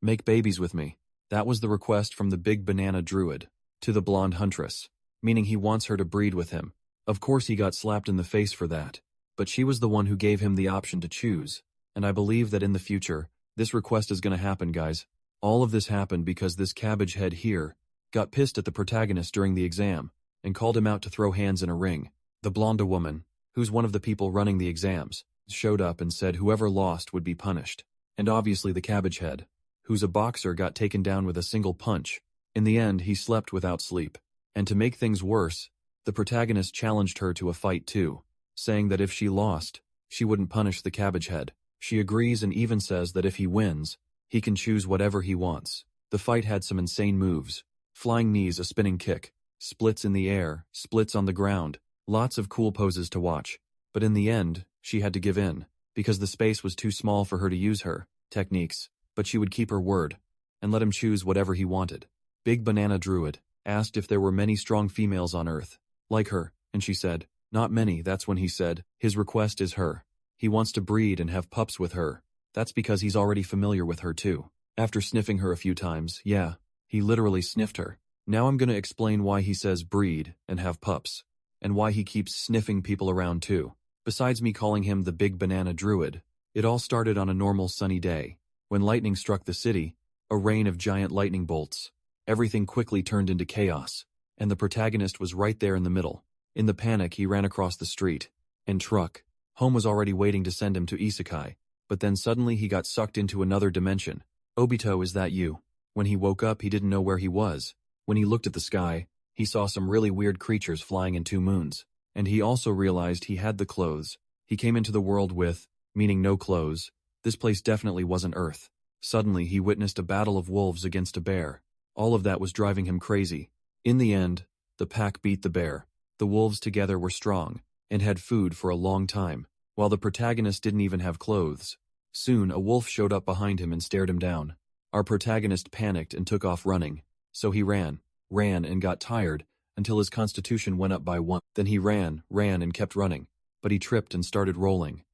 Make babies with me. That was the request from the big banana druid to the blonde huntress, meaning he wants her to breed with him. Of course he got slapped in the face for that, but she was the one who gave him the option to choose, and I believe that in the future, this request is gonna happen, guys. All of this happened because this cabbage head here got pissed at the protagonist during the exam and called him out to throw hands in a ring. The blonde woman, who's one of the people running the exams, showed up and said whoever lost would be punished. And obviously the cabbage head, who's a boxer, got taken down with a single punch. In the end, he slept without sleep. And to make things worse, the protagonist challenged her to a fight too, saying that if she lost, she wouldn't punish the cabbage head. She agrees and even says that if he wins, he can choose whatever he wants. The fight had some insane moves. Flying knees, a spinning kick, splits in the air, splits on the ground, lots of cool poses to watch. But in the end, she had to give in, because the space was too small for her to use her techniques, but she would keep her word, and let him choose whatever he wanted. Big Banana Druid asked if there were many strong females on Earth, like her, and she said, not many. That's when he said, his request is her. He wants to breed and have pups with her. That's because he's already familiar with her too. After sniffing her a few times, yeah, he literally sniffed her. Now I'm gonna explain why he says breed and have pups, and why he keeps sniffing people around too. Besides me calling him the Big Banana Druid, it all started on a normal sunny day. When lightning struck the city, a rain of giant lightning bolts. Everything quickly turned into chaos, and the protagonist was right there in the middle. In the panic, he ran across the street. And truck. Home was already waiting to send him to Isekai, but then suddenly he got sucked into another dimension. Obito, is that you? When he woke up, he didn't know where he was. When he looked at the sky, he saw some really weird creatures flying in 2 moons. And he also realized he had the clothes he came into the world with, meaning no clothes. This place definitely wasn't Earth. Suddenly, he witnessed a battle of wolves against a bear. All of that was driving him crazy. In the end, the pack beat the bear. The wolves together were strong, and had food for a long time, while the protagonist didn't even have clothes. Soon, a wolf showed up behind him and stared him down. Our protagonist panicked and took off running. So he ran and got tired, until his constitution went up by 1. Then he ran and kept running. But he tripped and started rolling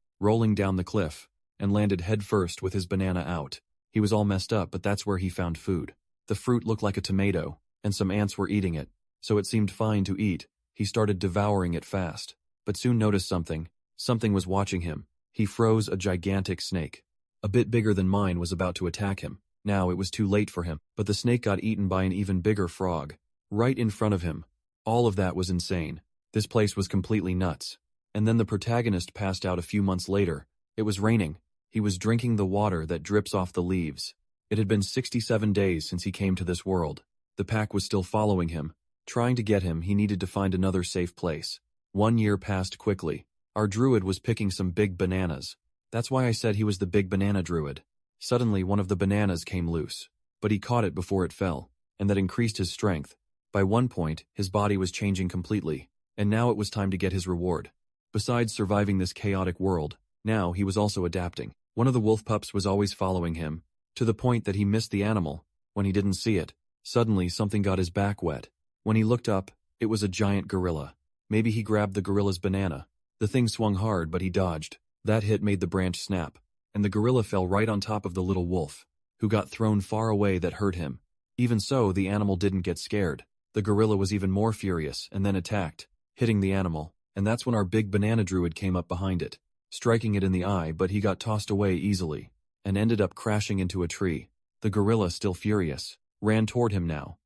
down the cliff, and landed headfirst with his banana out. He was all messed up, but that's where he found food. The fruit looked like a tomato, and some ants were eating it, so it seemed fine to eat. He started devouring it fast, but soon noticed something. Something was watching him. He froze. A gigantic snake, a bit bigger than mine, was about to attack him. Now it was too late for him, but the snake got eaten by an even bigger frog, right in front of him. All of that was insane. This place was completely nuts. And then the protagonist passed out a few months later. It was raining. He was drinking the water that drips off the leaves. It had been 67 days since he came to this world. The pack was still following him. Trying to get him, he needed to find another safe place. 1 year passed quickly. Our druid was picking some big bananas. That's why I said he was the Big Banana Druid. Suddenly, one of the bananas came loose, but he caught it before it fell, and that increased his strength. By one point, his body was changing completely, and now it was time to get his reward. Besides surviving this chaotic world, now he was also adapting. One of the wolf pups was always following him, to the point that he missed the animal when he didn't see it. Suddenly, something got his back wet. When he looked up, it was a giant gorilla. Maybe he grabbed the gorilla's banana. The thing swung hard, but he dodged. That hit made the branch snap, and the gorilla fell right on top of the little wolf, who got thrown far away. That hurt him. Even so, the animal didn't get scared. The gorilla was even more furious and then attacked, hitting the animal, and that's when our Big Banana Druid came up behind it, striking it in the eye, but he got tossed away easily, and ended up crashing into a tree. The gorilla, still furious, ran toward him now.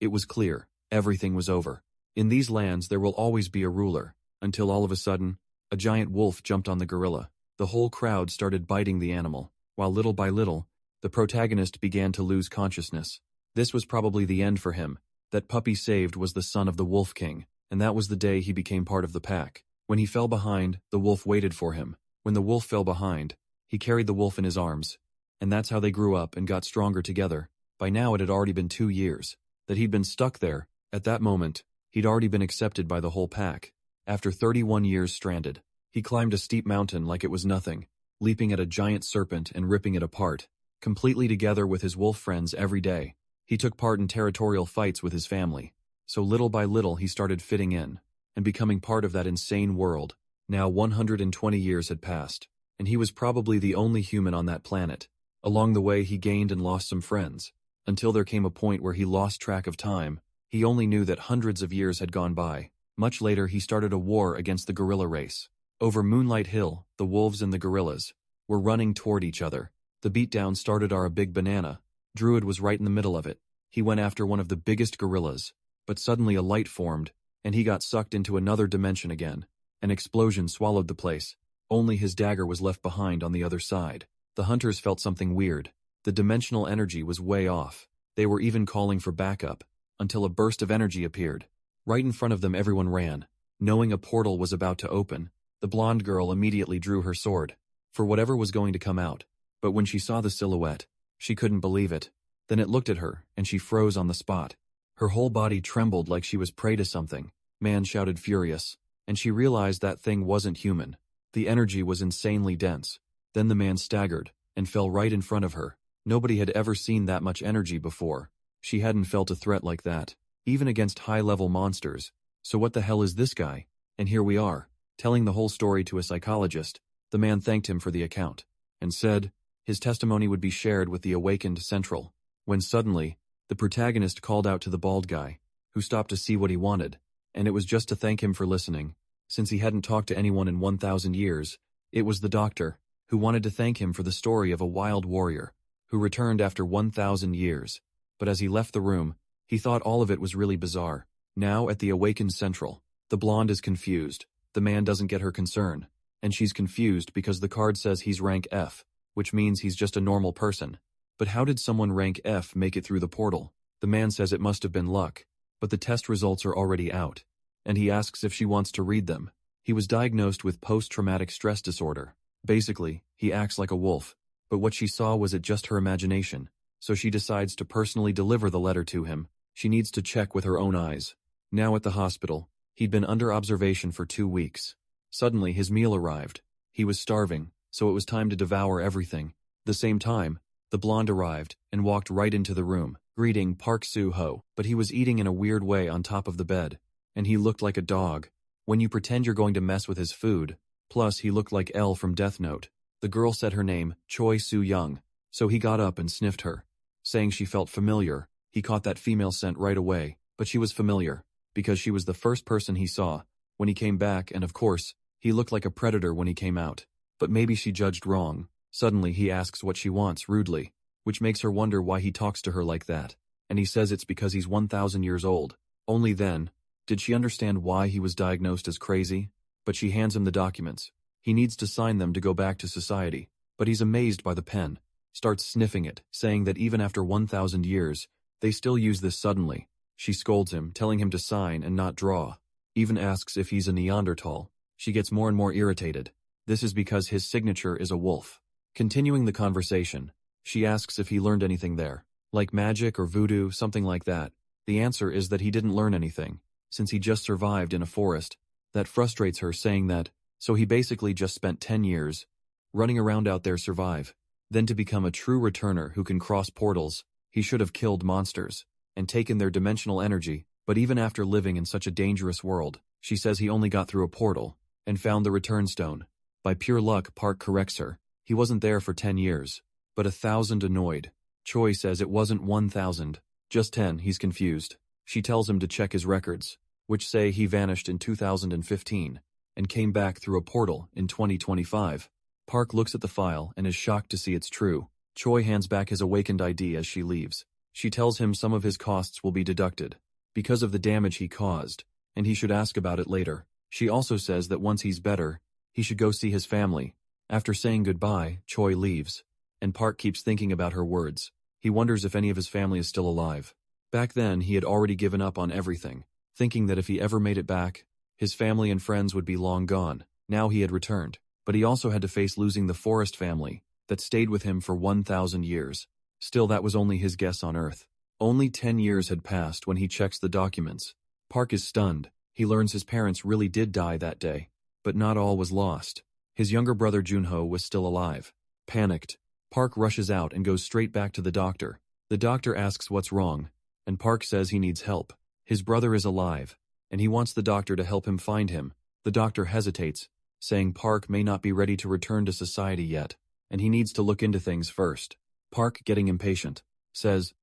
It was clear, everything was over. In these lands there will always be a ruler, until all of a sudden, a giant wolf jumped on the gorilla. The whole crowd started biting the animal, while little by little, the protagonist began to lose consciousness. This was probably the end for him. That puppy saved was the son of the Wolf King, and that was the day he became part of the pack. When he fell behind, the wolf waited for him. When the wolf fell behind, he carried the wolf in his arms, and that's how they grew up and got stronger together. By now it had already been 2 years that he'd been stuck there. At that moment, he'd already been accepted by the whole pack. After 31 years stranded, he climbed a steep mountain like it was nothing, leaping at a giant serpent and ripping it apart, completely together with his wolf friends every day. He took part in territorial fights with his family, so little by little he started fitting in, and becoming part of that insane world. Now 120 years had passed, and he was probably the only human on that planet. Along the way he gained and lost some friends, until there came a point where he lost track of time. He only knew that hundreds of years had gone by. Much later he started a war against the gorilla race. Over Moonlight Hill, the wolves and the gorillas were running toward each other. The beatdown started a big banana. Druid was right in the middle of it. He went after one of the biggest gorillas, but suddenly a light formed, and he got sucked into another dimension again. An explosion swallowed the place. Only his dagger was left behind on the other side. The hunters felt something weird. The dimensional energy was way off. They were even calling for backup, until a burst of energy appeared. Right in front of them everyone ran. Knowing a portal was about to open, the blonde girl immediately drew her sword for whatever was going to come out. But when she saw the silhouette, she couldn't believe it. Then it looked at her, and she froze on the spot. Her whole body trembled like she was prey to something. Man shouted furious, and she realized that thing wasn't human. The energy was insanely dense. Then the man staggered, and fell right in front of her. Nobody had ever seen that much energy before. She hadn't felt a threat like that, even against high-level monsters. So what the hell is this guy? And here we are, telling the whole story to a psychologist. The man thanked him for the account, and said his testimony would be shared with the awakened Central. When suddenly, the protagonist called out to the bald guy, who stopped to see what he wanted, and it was just to thank him for listening. Since he hadn't talked to anyone in 1,000 years, it was the doctor, who wanted to thank him for the story of a wild warrior, who returned after 1,000 years. But as he left the room, he thought all of it was really bizarre. Now at the awakened Central, the blonde is confused. The man doesn't get her concern, and she's confused because the card says he's rank F, which means he's just a normal person. But how did someone rank F make it through the portal? The man says it must have been luck, but the test results are already out, and he asks if she wants to read them. He was diagnosed with post-traumatic stress disorder. Basically, he acts like a wolf, but what she saw was just her imagination, so she decides to personally deliver the letter to him. She needs to check with her own eyes. Now at the hospital, he'd been under observation for 2 weeks. Suddenly his meal arrived. He was starving, so it was time to devour everything. The same time, the blonde arrived and walked right into the room, greeting Park Soo-ho, but he was eating in a weird way on top of the bed, and he looked like a dog. When you pretend you're going to mess with his food, plus he looked like L from Death Note. The girl said her name, Choi Soo-young, so he got up and sniffed her, saying she felt familiar. He caught that female scent right away, but she was familiar, because she was the first person he saw when he came back, and of course, he looked like a predator when he came out. But maybe she judged wrong. Suddenly he asks what she wants rudely, which makes her wonder why he talks to her like that, and he says it's because he's 1,000 years old. Only then did she understand why he was diagnosed as crazy. But she hands him the documents. He needs to sign them to go back to society, but he's amazed by the pen, starts sniffing it, saying that even after 1,000 years, they still use this suddenly. She scolds him, telling him to sign and not draw. Even asks if he's a Neanderthal. She gets more and more irritated. This is because his signature is a wolf. Continuing the conversation, she asks if he learned anything there, like magic or voodoo, something like that. The answer is that he didn't learn anything, since he just survived in a forest. That frustrates her, saying that, so he basically just spent 10 years running around out there survive. Then to become a true returner who can cross portals, he should have killed monsters and taken their dimensional energy. But even after living in such a dangerous world, she says he only got through a portal and found the return stone. By pure luck, Park corrects her. He wasn't there for 10 years, but 1,000. Annoyed, Choi says it wasn't 1,000, just 10. He's confused. She tells him to check his records, which say he vanished in 2015 and came back through a portal in 2025. Park looks at the file and is shocked to see it's true. Choi hands back his awakened ID as she leaves. She tells him some of his costs will be deducted because of the damage he caused, and he should ask about it later. She also says that once he's better, he should go see his family. After saying goodbye, Choi leaves, and Park keeps thinking about her words. He wonders if any of his family is still alive. Back then, he had already given up on everything, thinking that if he ever made it back, his family and friends would be long gone. Now he had returned, but he also had to face losing the forest family that stayed with him for 1,000 years. Still, that was only his guess on Earth. Only 10 years had passed when he checks the documents. Park is stunned. He learns his parents really did die that day, but not all was lost. His younger brother Junho was still alive. Panicked, Park rushes out and goes straight back to the doctor. The doctor asks what's wrong, and Park says he needs help. His brother is alive, and he wants the doctor to help him find him. The doctor hesitates, saying Park may not be ready to return to society yet, and he needs to look into things first. Park, getting impatient, says,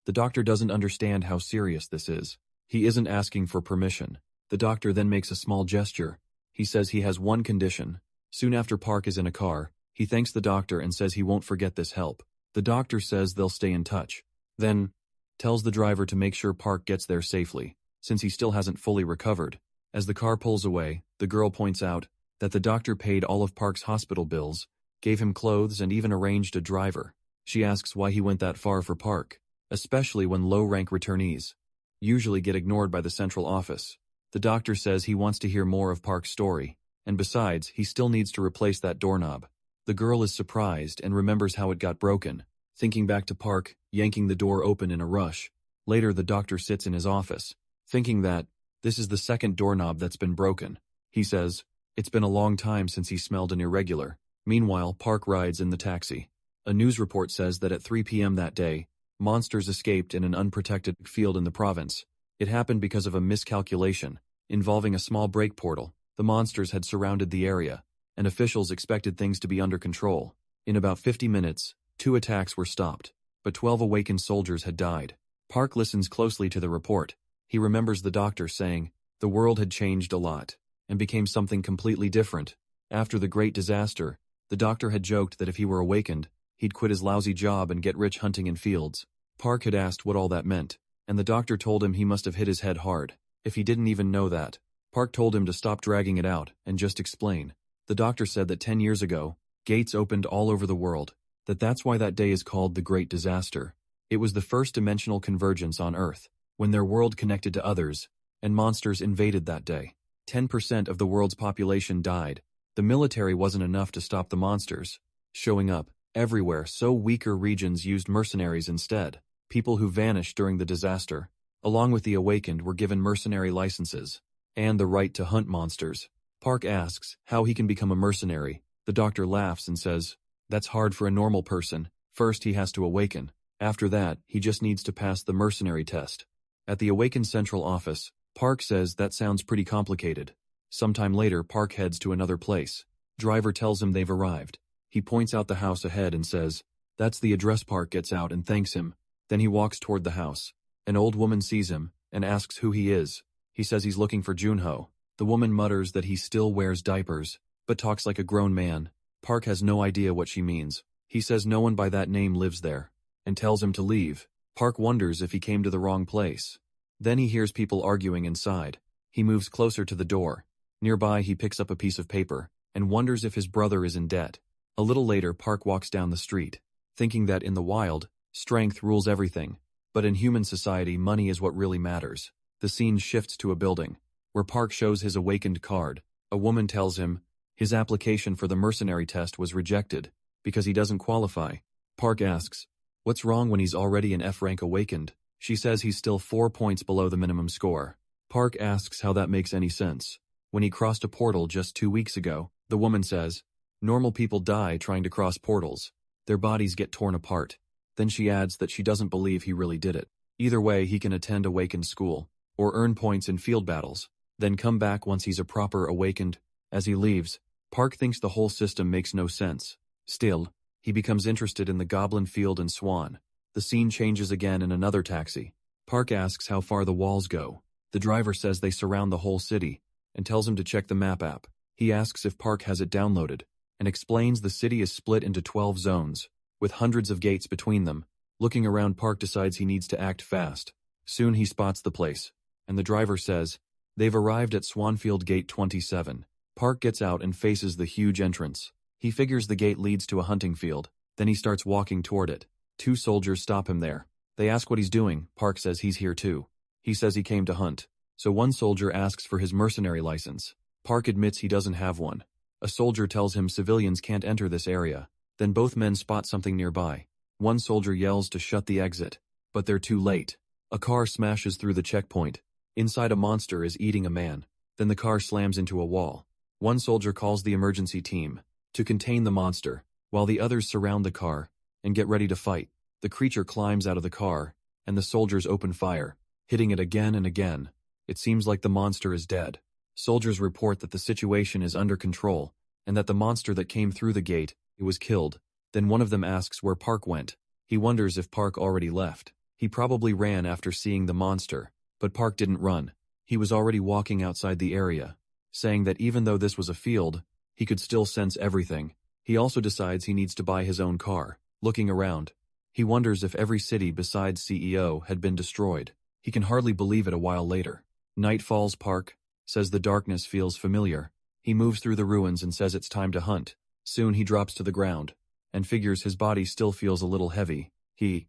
"The doctor doesn't understand how serious this is. He isn't asking for permission." The doctor then makes a small gesture. He says he has one condition. Soon after Park is in a car, he thanks the doctor and says he won't forget this help. The doctor says they'll stay in touch. Then, tells the driver to make sure Park gets there safely, since he still hasn't fully recovered. As the car pulls away, the girl points out that the doctor paid all of Park's hospital bills, gave him clothes and even arranged a driver. She asks why he went that far for Park, especially when low-rank returnees usually get ignored by the central office. The doctor says he wants to hear more of Park's story, and besides, he still needs to replace that doorknob. The girl is surprised and remembers how it got broken, thinking back to Park yanking the door open in a rush. Later, the doctor sits in his office, thinking that this is the second doorknob that's been broken. He says it's been a long time since he smelled an irregular. Meanwhile, Park rides in the taxi. A news report says that at 3 p.m. that day, monsters escaped in an unprotected field in the province. It happened because of a miscalculation involving a small break portal. The monsters had surrounded the area, and officials expected things to be under control. In about 50 minutes, 2 attacks were stopped, but 12 awakened soldiers had died. Park listens closely to the report. He remembers the doctor saying the world had changed a lot and became something completely different. After the great disaster, the doctor had joked that if he were awakened, he'd quit his lousy job and get rich hunting in fields. Park had asked what all that meant, and the doctor told him he must have hit his head hard, if he didn't even know that. Park told him to stop dragging it out and just explain. The doctor said that 10 years ago, gates opened all over the world, that's why that day is called the Great Disaster. It was the first dimensional convergence on Earth, when their world connected to others, and monsters invaded that day. 10% of the world's population died. The military wasn't enough to stop the monsters showing up everywhere, so weaker regions used mercenaries instead. People who vanished during the disaster, along with the awakened, were given mercenary licenses and the right to hunt monsters. Park asks how he can become a mercenary. The doctor laughs and says, that's hard for a normal person. First he has to awaken. After that, he just needs to pass the mercenary test. At the awakened central office, Park says that sounds pretty complicated. Sometime later, Park heads to another place. Driver tells him they've arrived. He points out the house ahead and says, that's the address. Park gets out and thanks him. Then he walks toward the house. An old woman sees him and asks who he is. He says he's looking for Junho. The woman mutters that he still wears diapers, but talks like a grown man. Park has no idea what she means. He says no one by that name lives there, and tells him to leave. Park wonders if he came to the wrong place. Then he hears people arguing inside. He moves closer to the door. Nearby, he picks up a piece of paper, and wonders if his brother is in debt. A little later, Park walks down the street, thinking that in the wild, strength rules everything, but in human society, money is what really matters. The scene shifts to a building, where Park shows his awakened card. A woman tells him his application for the mercenary test was rejected because he doesn't qualify. Park asks, what's wrong when he's already an F-rank awakened? She says he's still 4 points below the minimum score. Park asks how that makes any sense. When he crossed a portal just 2 weeks ago, the woman says, normal people die trying to cross portals. Their bodies get torn apart. Then she adds that she doesn't believe he really did it. Either way, he can attend awakened school, or earn points in field battles, then come back once he's a proper awakened. As he leaves, Park thinks the whole system makes no sense. Still, he becomes interested in the Goblin Field and Swan. The scene changes again in another taxi. Park asks how far the walls go. The driver says they surround the whole city, and tells him to check the map app. He asks if Park has it downloaded, and explains the city is split into 12 zones, with hundreds of gates between them. Looking around, Park decides he needs to act fast. Soon he spots the place, and the driver says, they've arrived at Swanfield Gate 27. Park gets out and faces the huge entrance. He figures the gate leads to a hunting field, then he starts walking toward it. 2 soldiers stop him there. They ask what he's doing. Park says he's here too. He says he came to hunt. So one soldier asks for his mercenary license. Park admits he doesn't have one. A soldier tells him civilians can't enter this area. Then both men spot something nearby. One soldier yells to shut the exit, but they're too late. A car smashes through the checkpoint. Inside, a monster is eating a man. Then the car slams into a wall. One soldier calls the emergency team to contain the monster, while the others surround the car and get ready to fight. The creature climbs out of the car, and the soldiers open fire, hitting it again and again. It seems like the monster is dead. Soldiers report that the situation is under control, and that the monster that came through the gate was killed. Then one of them asks where Park went. He wonders if Park already left. He probably ran after seeing the monster, but Park didn't run. He was already walking outside the area, saying that even though this was a field, he could still sense everything. He also decides he needs to buy his own car. Looking around, he wonders if every city besides CEO had been destroyed. He can hardly believe it a while later. Night falls. Park says the darkness feels familiar. He moves through the ruins and says it's time to hunt. Soon he drops to the ground and figures his body still feels a little heavy. He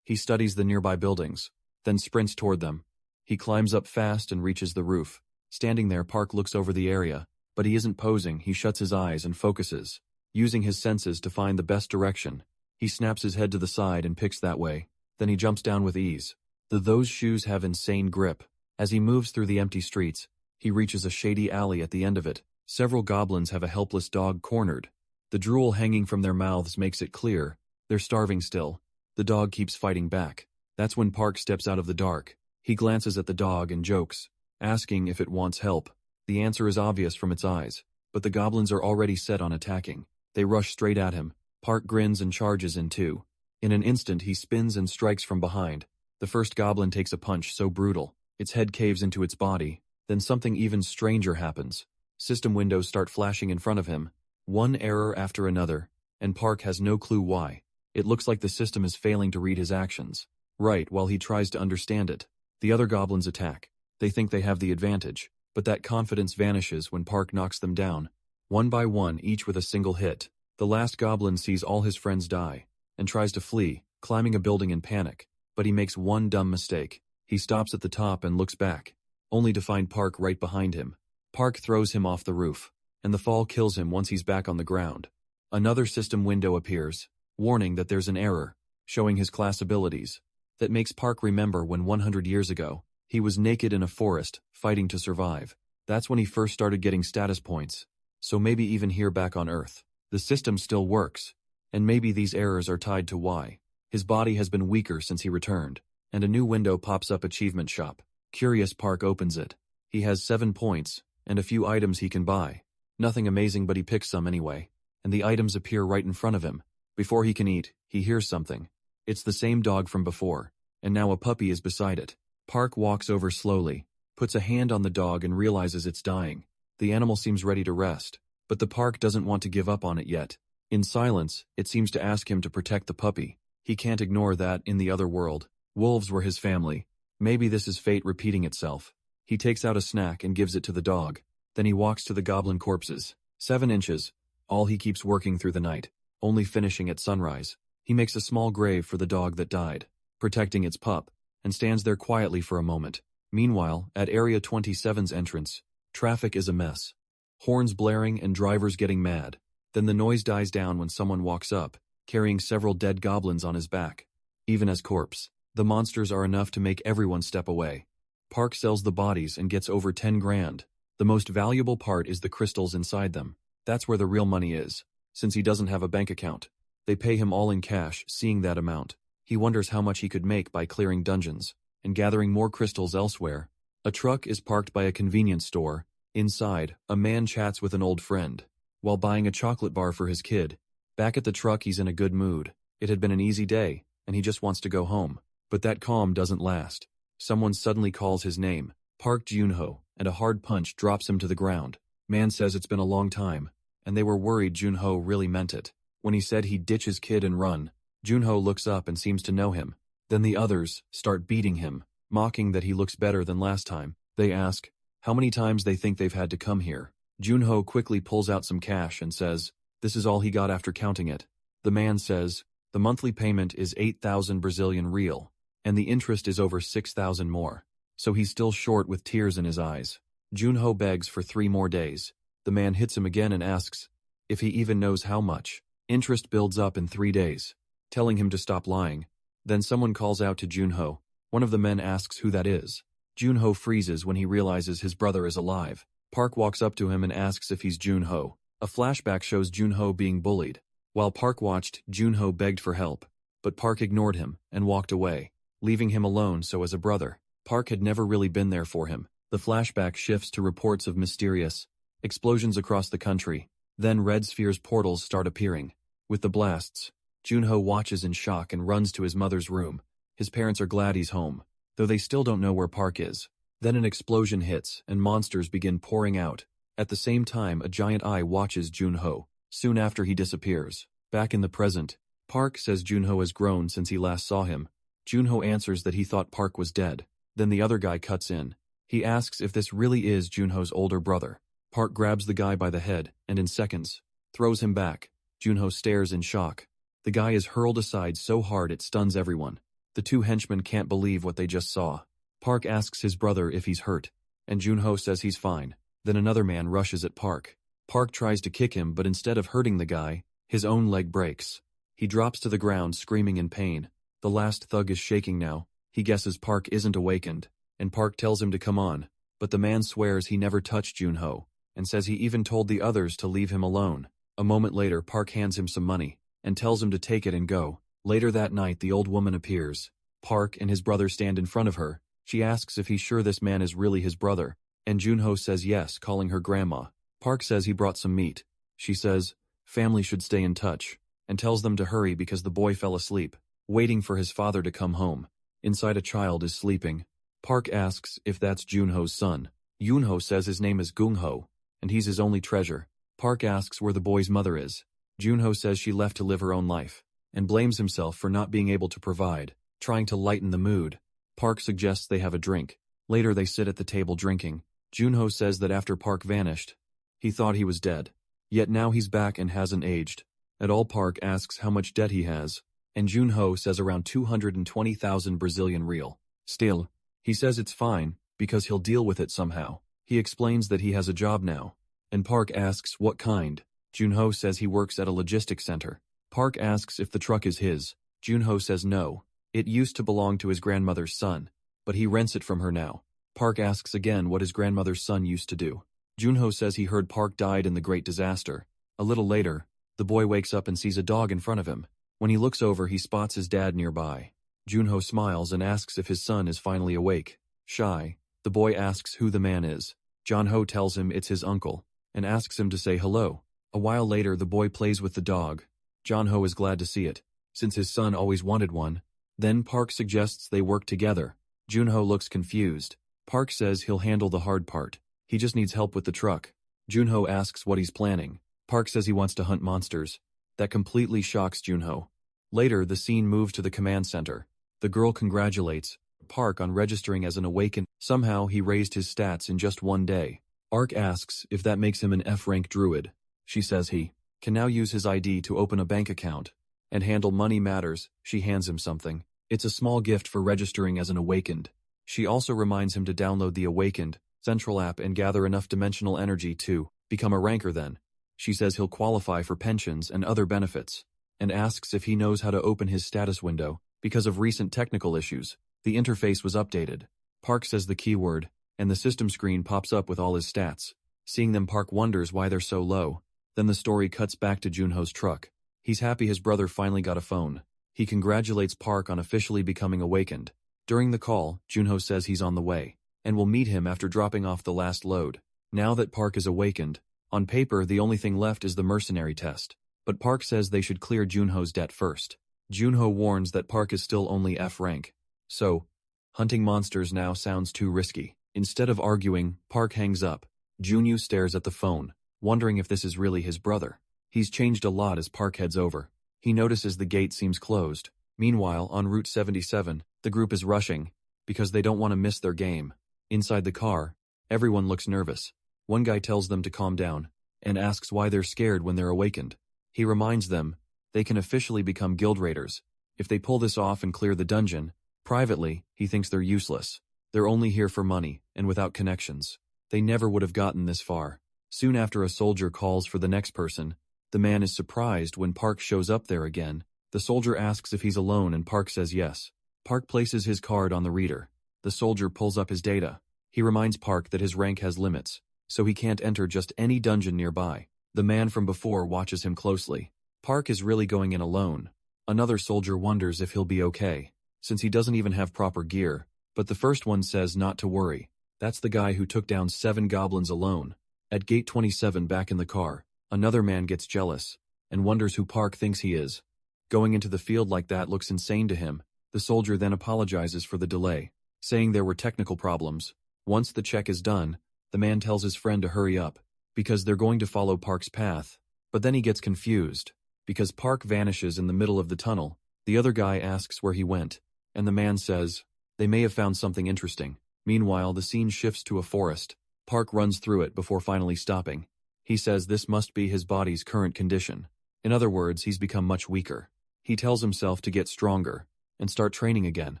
studies the nearby buildings, then sprints toward them. He climbs up fast and reaches the roof. Standing there, Park looks over the area, but he isn't posing. He shuts his eyes and focuses, using his senses to find the best direction. He snaps his head to the side and picks that way. Then he jumps down with ease. Those shoes have insane grip. As he moves through the empty streets, he reaches a shady alley at the end of it. Several goblins have a helpless dog cornered. The drool hanging from their mouths makes it clear they're starving still. The dog keeps fighting back. That's when Park steps out of the dark. He glances at the dog and jokes, asking if it wants help. The answer is obvious from its eyes, but the goblins are already set on attacking. They rush straight at him. Park grins and charges in two. In an instant, he spins and strikes from behind. The first goblin takes a punch so brutal, its head caves into its body. Then something even stranger happens. System windows start flashing in front of him, one error after another, and Park has no clue why. It looks like the system is failing to read his actions. Right, while he tries to understand it, the other goblins attack. They think they have the advantage, but that confidence vanishes when Park knocks them down, one by one, each with a single hit. The last goblin sees all his friends die, and tries to flee, climbing a building in panic, but he makes one dumb mistake. He stops at the top and looks back, only to find Park right behind him. Park throws him off the roof, and the fall kills him once he's back on the ground. Another system window appears, warning that there's an error, showing his class abilities. That makes Park remember when 100 years ago, he was naked in a forest, fighting to survive. That's when he first started getting status points. So maybe even here back on Earth, the system still works, and maybe these errors are tied to why. His body has been weaker since he returned, and a new window pops up. Achievement shop. Curious, Park opens it. He has 7 points, and a few items he can buy. Nothing amazing, but he picks some anyway, and the items appear right in front of him. Before he can eat, he hears something. It's the same dog from before, and now a puppy is beside it. Park walks over slowly, puts a hand on the dog and realizes it's dying. The animal seems ready to rest, but the Park doesn't want to give up on it yet. In silence, it seems to ask him to protect the puppy. He can't ignore that in the other world, wolves were his family. Maybe this is fate repeating itself. He takes out a snack and gives it to the dog. Then he walks to the goblin corpses. 7 inches, all he keeps working through the night, only finishing at sunrise. He makes a small grave for the dog that died, protecting its pup, and stands there quietly for a moment. Meanwhile, at Area 27's entrance, traffic is a mess. Horns blaring and drivers getting mad. Then the noise dies down when someone walks up, carrying several dead goblins on his back. Even as corpse, the monsters are enough to make everyone step away. Park sells the bodies and gets over 10 grand. The most valuable part is the crystals inside them. That's where the real money is, since he doesn't have a bank account. They pay him all in cash. Seeing that amount, he wonders how much he could make by clearing dungeons and gathering more crystals elsewhere. A truck is parked by a convenience store. Inside, a man chats with an old friend, while buying a chocolate bar for his kid. Back at the truck, he's in a good mood. It had been an easy day, and he just wants to go home. But that calm doesn't last. Someone suddenly calls his name, Park Junho, and a hard punch drops him to the ground. Man says it's been a long time, and they were worried Junho really meant it. When he said he'd ditch his kid and run, Junho looks up and seems to know him. Then the others start beating him, mocking that he looks better than last time. They ask how many times they think they've had to come here. Junho quickly pulls out some cash and says this is all he got after counting it. The man says the monthly payment is 8,000 Brazilian real, and the interest is over 6,000 more. So he's still short with tears in his eyes. Junho begs for 3 more days. The man hits him again and asks if he even knows how much. Interest builds up in 3 days, telling him to stop lying. Then someone calls out to Junho. One of the men asks who that is. Junho freezes when he realizes his brother is alive. Park walks up to him and asks if he's Junho. A flashback shows Junho being bullied. While Park watched, Junho begged for help, but Park ignored him and walked away, leaving him alone. So as a brother, Park had never really been there for him. The flashback shifts to reports of mysterious explosions across the country. Then red spheres portals start appearing. With the blasts, Junho watches in shock and runs to his mother's room. His parents are glad he's home, though they still don't know where Park is. Then an explosion hits, and monsters begin pouring out. At the same time, a giant eye watches Junho. Soon after, he disappears. Back in the present, Park says Junho has grown since he last saw him. Junho answers that he thought Park was dead. Then the other guy cuts in. He asks if this really is Junho's older brother. Park grabs the guy by the head, and in seconds, throws him back. Junho stares in shock. The guy is hurled aside so hard it stuns everyone. The two henchmen can't believe what they just saw. Park asks his brother if he's hurt, and Junho says he's fine. Then another man rushes at Park. Park tries to kick him, but instead of hurting the guy, his own leg breaks. He drops to the ground screaming in pain. The last thug is shaking now. He guesses Park isn't awakened, and Park tells him to come on, but the man swears he never touched Junho, and says he even told the others to leave him alone. A moment later, Park hands him some money, and tells him to take it and go. Later that night, the old woman appears. Park and his brother stand in front of her. She asks if he's sure this man is really his brother, and Junho says yes, calling her grandma. Park says he brought some meat. She says, family should stay in touch, and tells them to hurry because the boy fell asleep, waiting for his father to come home. Inside, a child is sleeping. Park asks if that's Junho's son. Junho says his name is Gungho, and he's his only treasure. Park asks where the boy's mother is. Junho says she left to live her own life, and blames himself for not being able to provide, trying to lighten the mood. Park suggests they have a drink. Later they sit at the table drinking. Junho says that after Park vanished, he thought he was dead. Yet now he's back and hasn't aged. At all, Park asks how much debt he has, and Junho says around 220,000 Brazilian real. Still, he says it's fine, because he'll deal with it somehow. He explains that he has a job now, and Park asks what kind. Junho says he works at a logistics center. Park asks if the truck is his. Junho says no. It used to belong to his grandmother's son, but he rents it from her now. Park asks again what his grandmother's son used to do. Junho says he heard Park died in the Great Disaster. A little later, the boy wakes up and sees a dog in front of him. When he looks over, he spots his dad nearby. Junho smiles and asks if his son is finally awake. Shy, the boy asks who the man is. Junho tells him it's his uncle, and asks him to say hello. A while later, the boy plays with the dog. Junho is glad to see it, since his son always wanted one. Then Park suggests they work together. Junho looks confused. Park says he'll handle the hard part. He just needs help with the truck. Junho asks what he's planning. Park says he wants to hunt monsters. That completely shocks Junho. Later, the scene moves to the command center. The girl congratulates Park on registering as an awakened. Somehow, he raised his stats in just one day. Park asks if that makes him an F-rank druid. She says he can now use his ID to open a bank account and handle money matters. She hands him something. It's a small gift for registering as an awakened. She also reminds him to download the Awakened Central app and gather enough dimensional energy to become a ranker then. She says he'll qualify for pensions and other benefits, and asks if he knows how to open his status window. Because of recent technical issues, the interface was updated. Park says the keyword, and the system screen pops up with all his stats. Seeing them, Park wonders why they're so low. Then the story cuts back to Junho's truck. He's happy his brother finally got a phone. He congratulates Park on officially becoming awakened. During the call, Junho says he's on the way, and will meet him after dropping off the last load. Now that Park is awakened, on paper the only thing left is the mercenary test. But Park says they should clear Junho's debt first. Junho warns that Park is still only F rank. So, hunting monsters now sounds too risky. Instead of arguing, Park hangs up. Junho stares at the phone, wondering if this is really his brother. He's changed a lot as Park heads over. He notices the gate seems closed. Meanwhile, on Route 77, the group is rushing, because they don't want to miss their game. Inside the car, everyone looks nervous. One guy tells them to calm down, and asks why they're scared when they're awakened. He reminds them they can officially become guild raiders. If they pull this off and clear the dungeon, privately, he thinks they're useless. They're only here for money, and without connections. They never would have gotten this far. Soon after, a soldier calls for the next person. The man is surprised when Park shows up there again. The soldier asks if he's alone and Park says yes. Park places his card on the reader. The soldier pulls up his data. He reminds Park that his rank has limits, so he can't enter just any dungeon nearby. The man from before watches him closely. Park is really going in alone. Another soldier wonders if he'll be okay, since he doesn't even have proper gear. But the first one says not to worry. That's the guy who took down 7 goblins alone. At gate 27 back in the car, another man gets jealous and wonders who Park thinks he is. Going into the field like that looks insane to him. The soldier then apologizes for the delay, saying there were technical problems. Once the check is done, the man tells his friend to hurry up, because they're going to follow Park's path. But then he gets confused, because Park vanishes in the middle of the tunnel. The other guy asks where he went, and the man says, they may have found something interesting. Meanwhile, the scene shifts to a forest. Park runs through it before finally stopping. He says this must be his body's current condition. In other words, he's become much weaker. He tells himself to get stronger and start training again,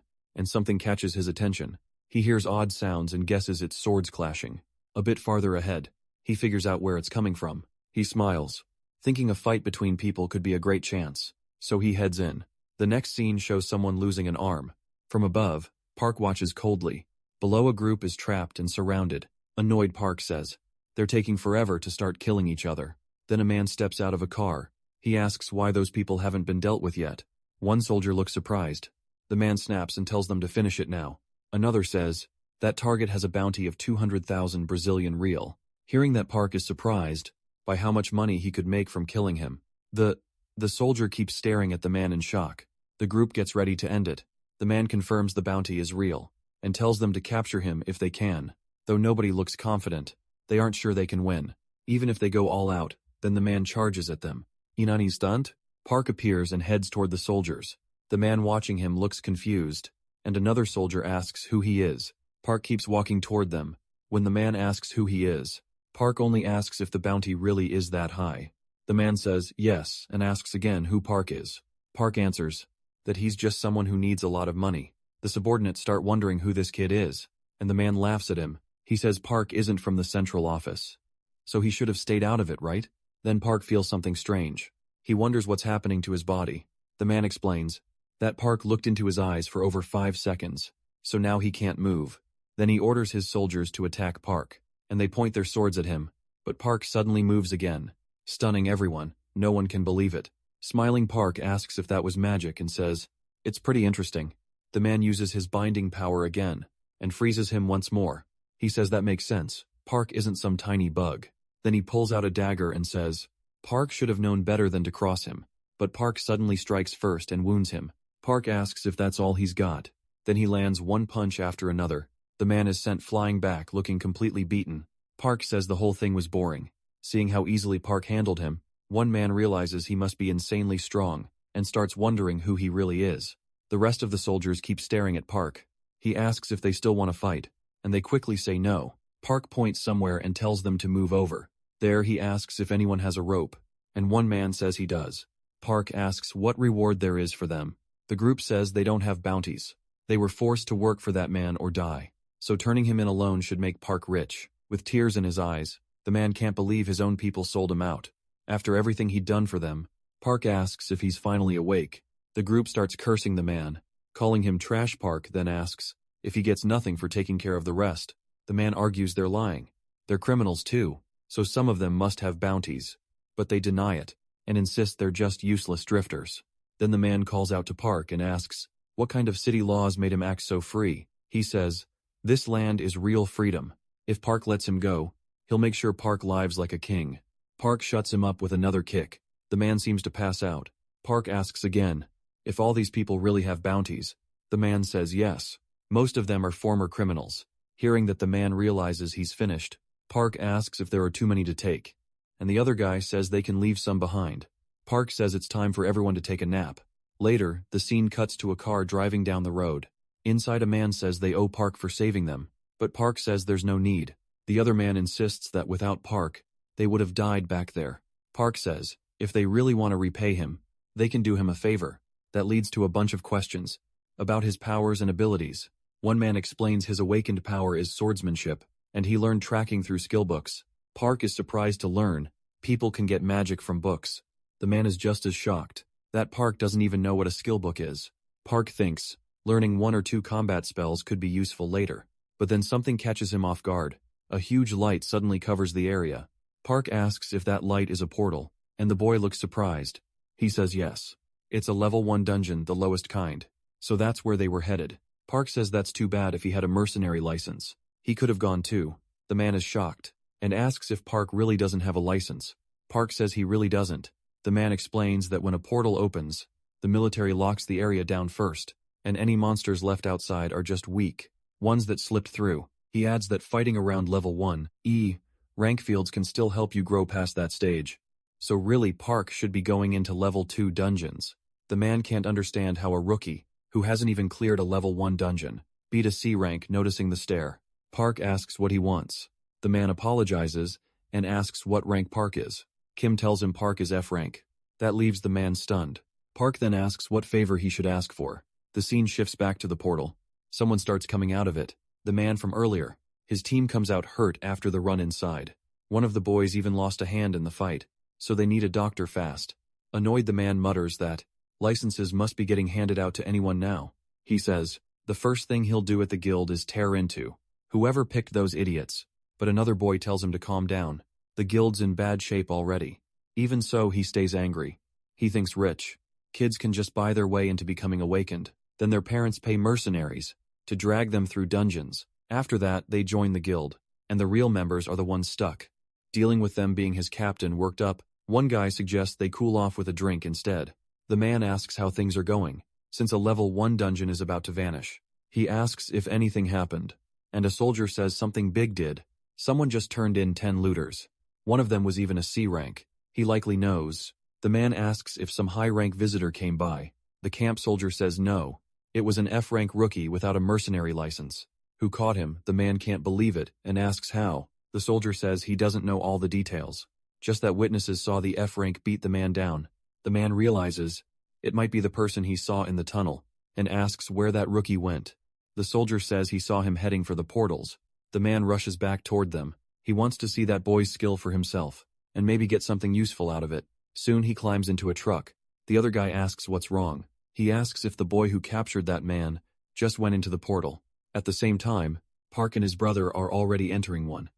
and something catches his attention. He hears odd sounds and guesses it's swords clashing. A bit farther ahead, he figures out where it's coming from. He smiles, thinking a fight between people could be a great chance, so he heads in. The next scene shows someone losing an arm. From above, Park watches coldly. Below, a group is trapped and surrounded. Annoyed, Park says, they're taking forever to start killing each other. Then a man steps out of a car. He asks why those people haven't been dealt with yet. One soldier looks surprised. The man snaps and tells them to finish it now. Another says, that target has a bounty of 200,000 Brazilian real. Hearing that, Park is surprised by how much money he could make from killing him. The soldier keeps staring at the man in shock. The group gets ready to end it. The man confirms the bounty is real, and tells them to capture him if they can. Though nobody looks confident, they aren't sure they can win. Even if they go all out, then the man charges at them. Inani stunt? Park appears and heads toward the soldiers. The man watching him looks confused, and another soldier asks who he is. Park keeps walking toward them. When the man asks who he is, Park only asks if the bounty really is that high. The man says yes and asks again who Park is. Park answers that he's just someone who needs a lot of money. The subordinates start wondering who this kid is, and the man laughs at him. He says Park isn't from the central office, so he should have stayed out of it, right? Then Park feels something strange. He wonders what's happening to his body. The man explains that Park looked into his eyes for over 5 seconds, so now he can't move. Then he orders his soldiers to attack Park, and they point their swords at him, but Park suddenly moves again, stunning everyone. No one can believe it. Smiling, Park asks if that was magic and says, it's pretty interesting. The man uses his binding power again, and freezes him once more. He says that makes sense. Park isn't some tiny bug. Then he pulls out a dagger and says, Park should have known better than to cross him. But Park suddenly strikes first and wounds him. Park asks if that's all he's got. Then he lands one punch after another. The man is sent flying back looking completely beaten. Park says the whole thing was boring. Seeing how easily Park handled him, one man realizes he must be insanely strong, and starts wondering who he really is. The rest of the soldiers keep staring at Park. He asks if they still want to fight, and they quickly say no. Park points somewhere and tells them to move over. There he asks if anyone has a rope, and one man says he does. Park asks what reward there is for them. The group says they don't have bounties. They were forced to work for that man or die, so turning him in alone should make Park rich. With tears in his eyes, the man can't believe his own people sold him out. After everything he'd done for them, Park asks if he's finally awake. The group starts cursing the man, calling him trash. Park then asks if he gets nothing for taking care of the rest. The man argues they're lying. They're criminals too, so some of them must have bounties. But they deny it, and insist they're just useless drifters. Then the man calls out to Park and asks what kind of city laws made him act so free. He says, this land is real freedom. If Park lets him go, he'll make sure Park lives like a king. Park shuts him up with another kick. The man seems to pass out. Park asks again if all these people really have bounties. The man says yes. Most of them are former criminals. Hearing that, the man realizes he's finished. Park asks if there are too many to take, and the other guy says they can leave some behind. Park says it's time for everyone to take a nap. Later, the scene cuts to a car driving down the road. Inside, a man says they owe Park for saving them, but Park says there's no need. The other man insists that without Park, they would have died back there. Park says if they really want to repay him, they can do him a favor. That leads to a bunch of questions about his powers and abilities. One man explains his awakened power is swordsmanship, and he learned tracking through skill books. Park is surprised to learn people can get magic from books. The man is just as shocked that Park doesn't even know what a skill book is. Park thinks learning 1 or 2 combat spells could be useful later, but then something catches him off guard. A huge light suddenly covers the area. Park asks if that light is a portal, and the boy looks surprised. He says yes. It's a level 1 dungeon, the lowest kind, so that's where they were headed. Park says that's too bad. If he had a mercenary license, he could have gone too. The man is shocked, and asks if Park really doesn't have a license. Park says he really doesn't. The man explains that when a portal opens, The military locks the area down first, and any monsters left outside are just weak, ones that slipped through. He adds that fighting around level 1 rank fields can still help you grow past that stage. So really Park should be going into level 2 dungeons. The man can't understand how a rookie, who hasn't even cleared a level 1 dungeon, beat a C rank noticing the stare. Park asks what he wants. The man apologizes and asks what rank Park is. Kim tells him Park is F rank. That leaves the man stunned. Park then asks what favor he should ask for. The scene shifts back to the portal. Someone starts coming out of it. The man from earlier. His team comes out hurt after the run inside. One of the boys even lost a hand in the fight, so they need a doctor fast. Annoyed, the man mutters that licenses must be getting handed out to anyone now. He says the first thing he'll do at the guild is tear into whoever picked those idiots. But another boy tells him to calm down. The guild's in bad shape already. Even so, he stays angry. He thinks rich kids can just buy their way into becoming awakened. Then their parents pay mercenaries to drag them through dungeons. After that, they join the guild, and the real members are the ones stuck. Dealing with them being his captain worked up, one guy suggests they cool off with a drink instead. The man asks how things are going, since a level 1 dungeon is about to vanish. He asks if anything happened, and a soldier says something big did. Someone just turned in 10 looters. One of them was even a C rank. He likely knows. The man asks if some high-rank visitor came by. The camp soldier says no. It was an F-rank rookie without a mercenary license. Who caught him? The man can't believe it and asks how. The soldier says he doesn't know all the details. Just that witnesses saw the F-rank beat the man down. The man realizes it might be the person he saw in the tunnel and asks where that rookie went. The soldier says he saw him heading for the portals. The man rushes back toward them. He wants to see that boy's skill for himself and maybe get something useful out of it. Soon he climbs into a truck. The other guy asks what's wrong. He asks if the boy who captured that man just went into the portal. At the same time, Park and his brother are already entering one.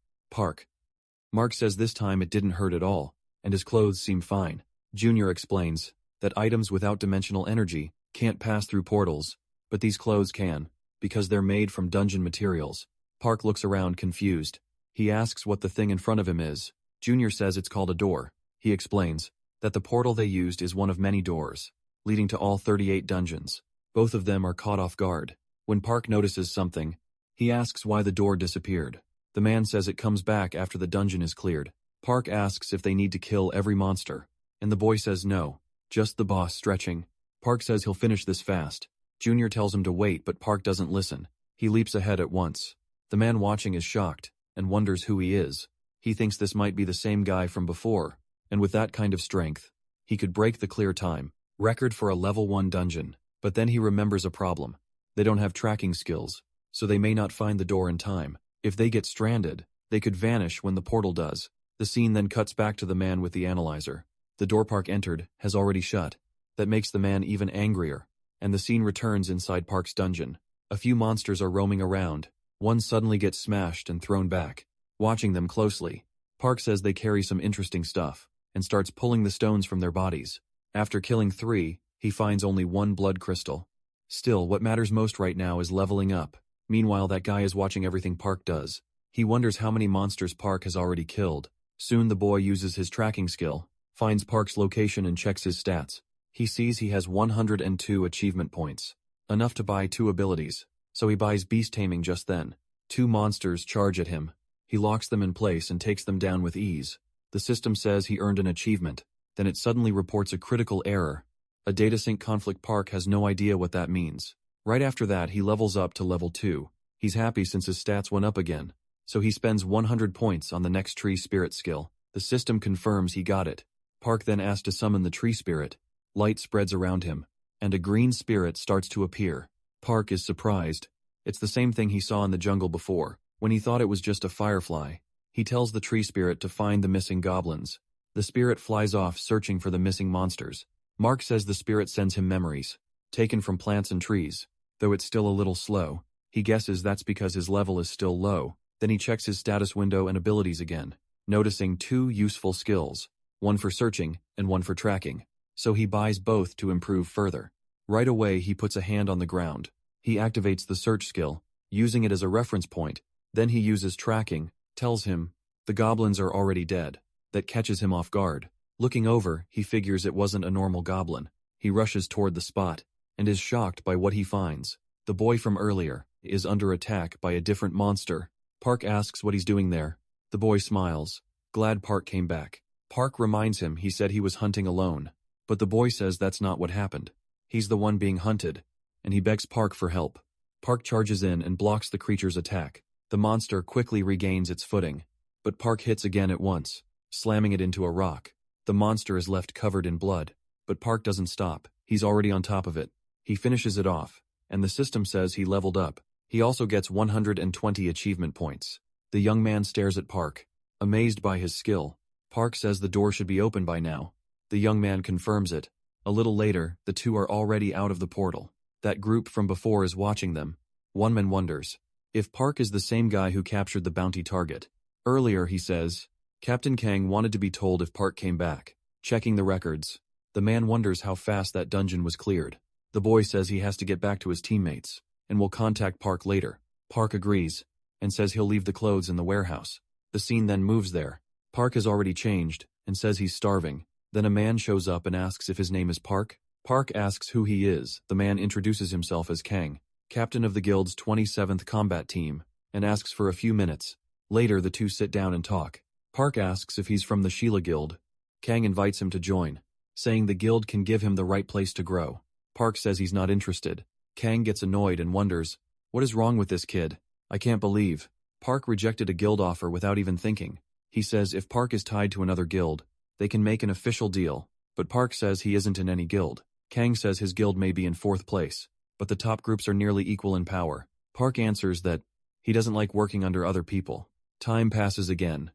Mark says this time it didn't hurt at all, and his clothes seem fine. Junior explains that items without dimensional energy can't pass through portals, but these clothes can, because they're made from dungeon materials. Park looks around confused. He asks what the thing in front of him is. Junior says it's called a door. He explains that the portal they used is one of many doors, leading to all 38 dungeons. Both of them are caught off guard. When Park notices something, he asks why the door disappeared. The man says it comes back after the dungeon is cleared. Park asks if they need to kill every monster, and the boy says no, just the boss stretching. Park says he'll finish this fast. Junior tells him to wait, but Park doesn't listen. He leaps ahead at once. The man watching is shocked and wonders who he is. He thinks this might be the same guy from before, and with that kind of strength, he could break the clear time record for a level 1 dungeon. But then he remembers a problem. They don't have tracking skills, so they may not find the door in time. If they get stranded, they could vanish when the portal does. The scene then cuts back to the man with the analyzer. The door Park entered has already shut. That makes the man even angrier, and the scene returns inside Park's dungeon. A few monsters are roaming around. One suddenly gets smashed and thrown back. Watching them closely, Park says they carry some interesting stuff, and starts pulling the stones from their bodies. After killing 3, he finds only 1 blood crystal. Still, what matters most right now is leveling up. Meanwhile, that guy is watching everything Park does. He wonders how many monsters Park has already killed. Soon the boy uses his tracking skill, finds Park's location and checks his stats. He sees he has 102 achievement points, enough to buy 2 abilities, so he buys beast taming just then. 2 monsters charge at him. He locks them in place and takes them down with ease. The system says he earned an achievement, then it suddenly reports a critical error. A data sync conflict. Park has no idea what that means. Right after that, he levels up to level 2. He's happy since his stats went up again, so he spends 100 points on the next tree spirit skill. The system confirms he got it. Park then asks to summon the tree spirit. Light spreads around him, and a green spirit starts to appear. Park is surprised. It's the same thing he saw in the jungle before, when he thought it was just a firefly. He tells the tree spirit to find the missing goblins. The spirit flies off searching for the missing monsters. Mark says the spirit sends him memories, taken from plants and trees. Though it's still a little slow, he guesses that's because his level is still low. Then he checks his status window and abilities again, noticing 2 useful skills, one for searching and one for tracking. So he buys both to improve further. Right away he puts a hand on the ground. He activates the search skill, using it as a reference point. Then he uses tracking, tells him the goblins are already dead. That catches him off guard. Looking over, he figures it wasn't a normal goblin. He rushes toward the spot, and is shocked by what he finds. The boy from earlier is under attack by a different monster. Park asks what he's doing there. The boy smiles, glad Park came back. Park reminds him he said he was hunting alone, but the boy says that's not what happened. He's the one being hunted, and he begs Park for help. Park charges in and blocks the creature's attack. The monster quickly regains its footing, but Park hits again at once, slamming it into a rock. The monster is left covered in blood, but Park doesn't stop. He's already on top of it. He finishes it off, and the system says he leveled up. He also gets 120 achievement points. The young man stares at Park, amazed by his skill. Park says the door should be open by now. The young man confirms it. A little later, the two are already out of the portal. That group from before is watching them. One man wonders if Park is the same guy who captured the bounty target. Earlier, he says, Captain Kang wanted to be told if Park came back. Checking the records, the man wonders how fast that dungeon was cleared. The boy says he has to get back to his teammates, and will contact Park later. Park agrees, and says he'll leave the clothes in the warehouse. The scene then moves there. Park has already changed, and says he's starving. Then a man shows up and asks if his name is Park. Park asks who he is. The man introduces himself as Kang, captain of the guild's 27th combat team, and asks for a few minutes. Later, the two sit down and talk. Park asks if he's from the Sheila Guild. Kang invites him to join, saying the guild can give him the right place to grow. Park says he's not interested. Kang gets annoyed and wonders, what is wrong with this kid? I can't believe. Park rejected a guild offer without even thinking. He says if Park is tied to another guild, they can make an official deal, but Park says he isn't in any guild. Kang says his guild may be in 4th place, but the top groups are nearly equal in power. Park answers that he doesn't like working under other people. Time passes again.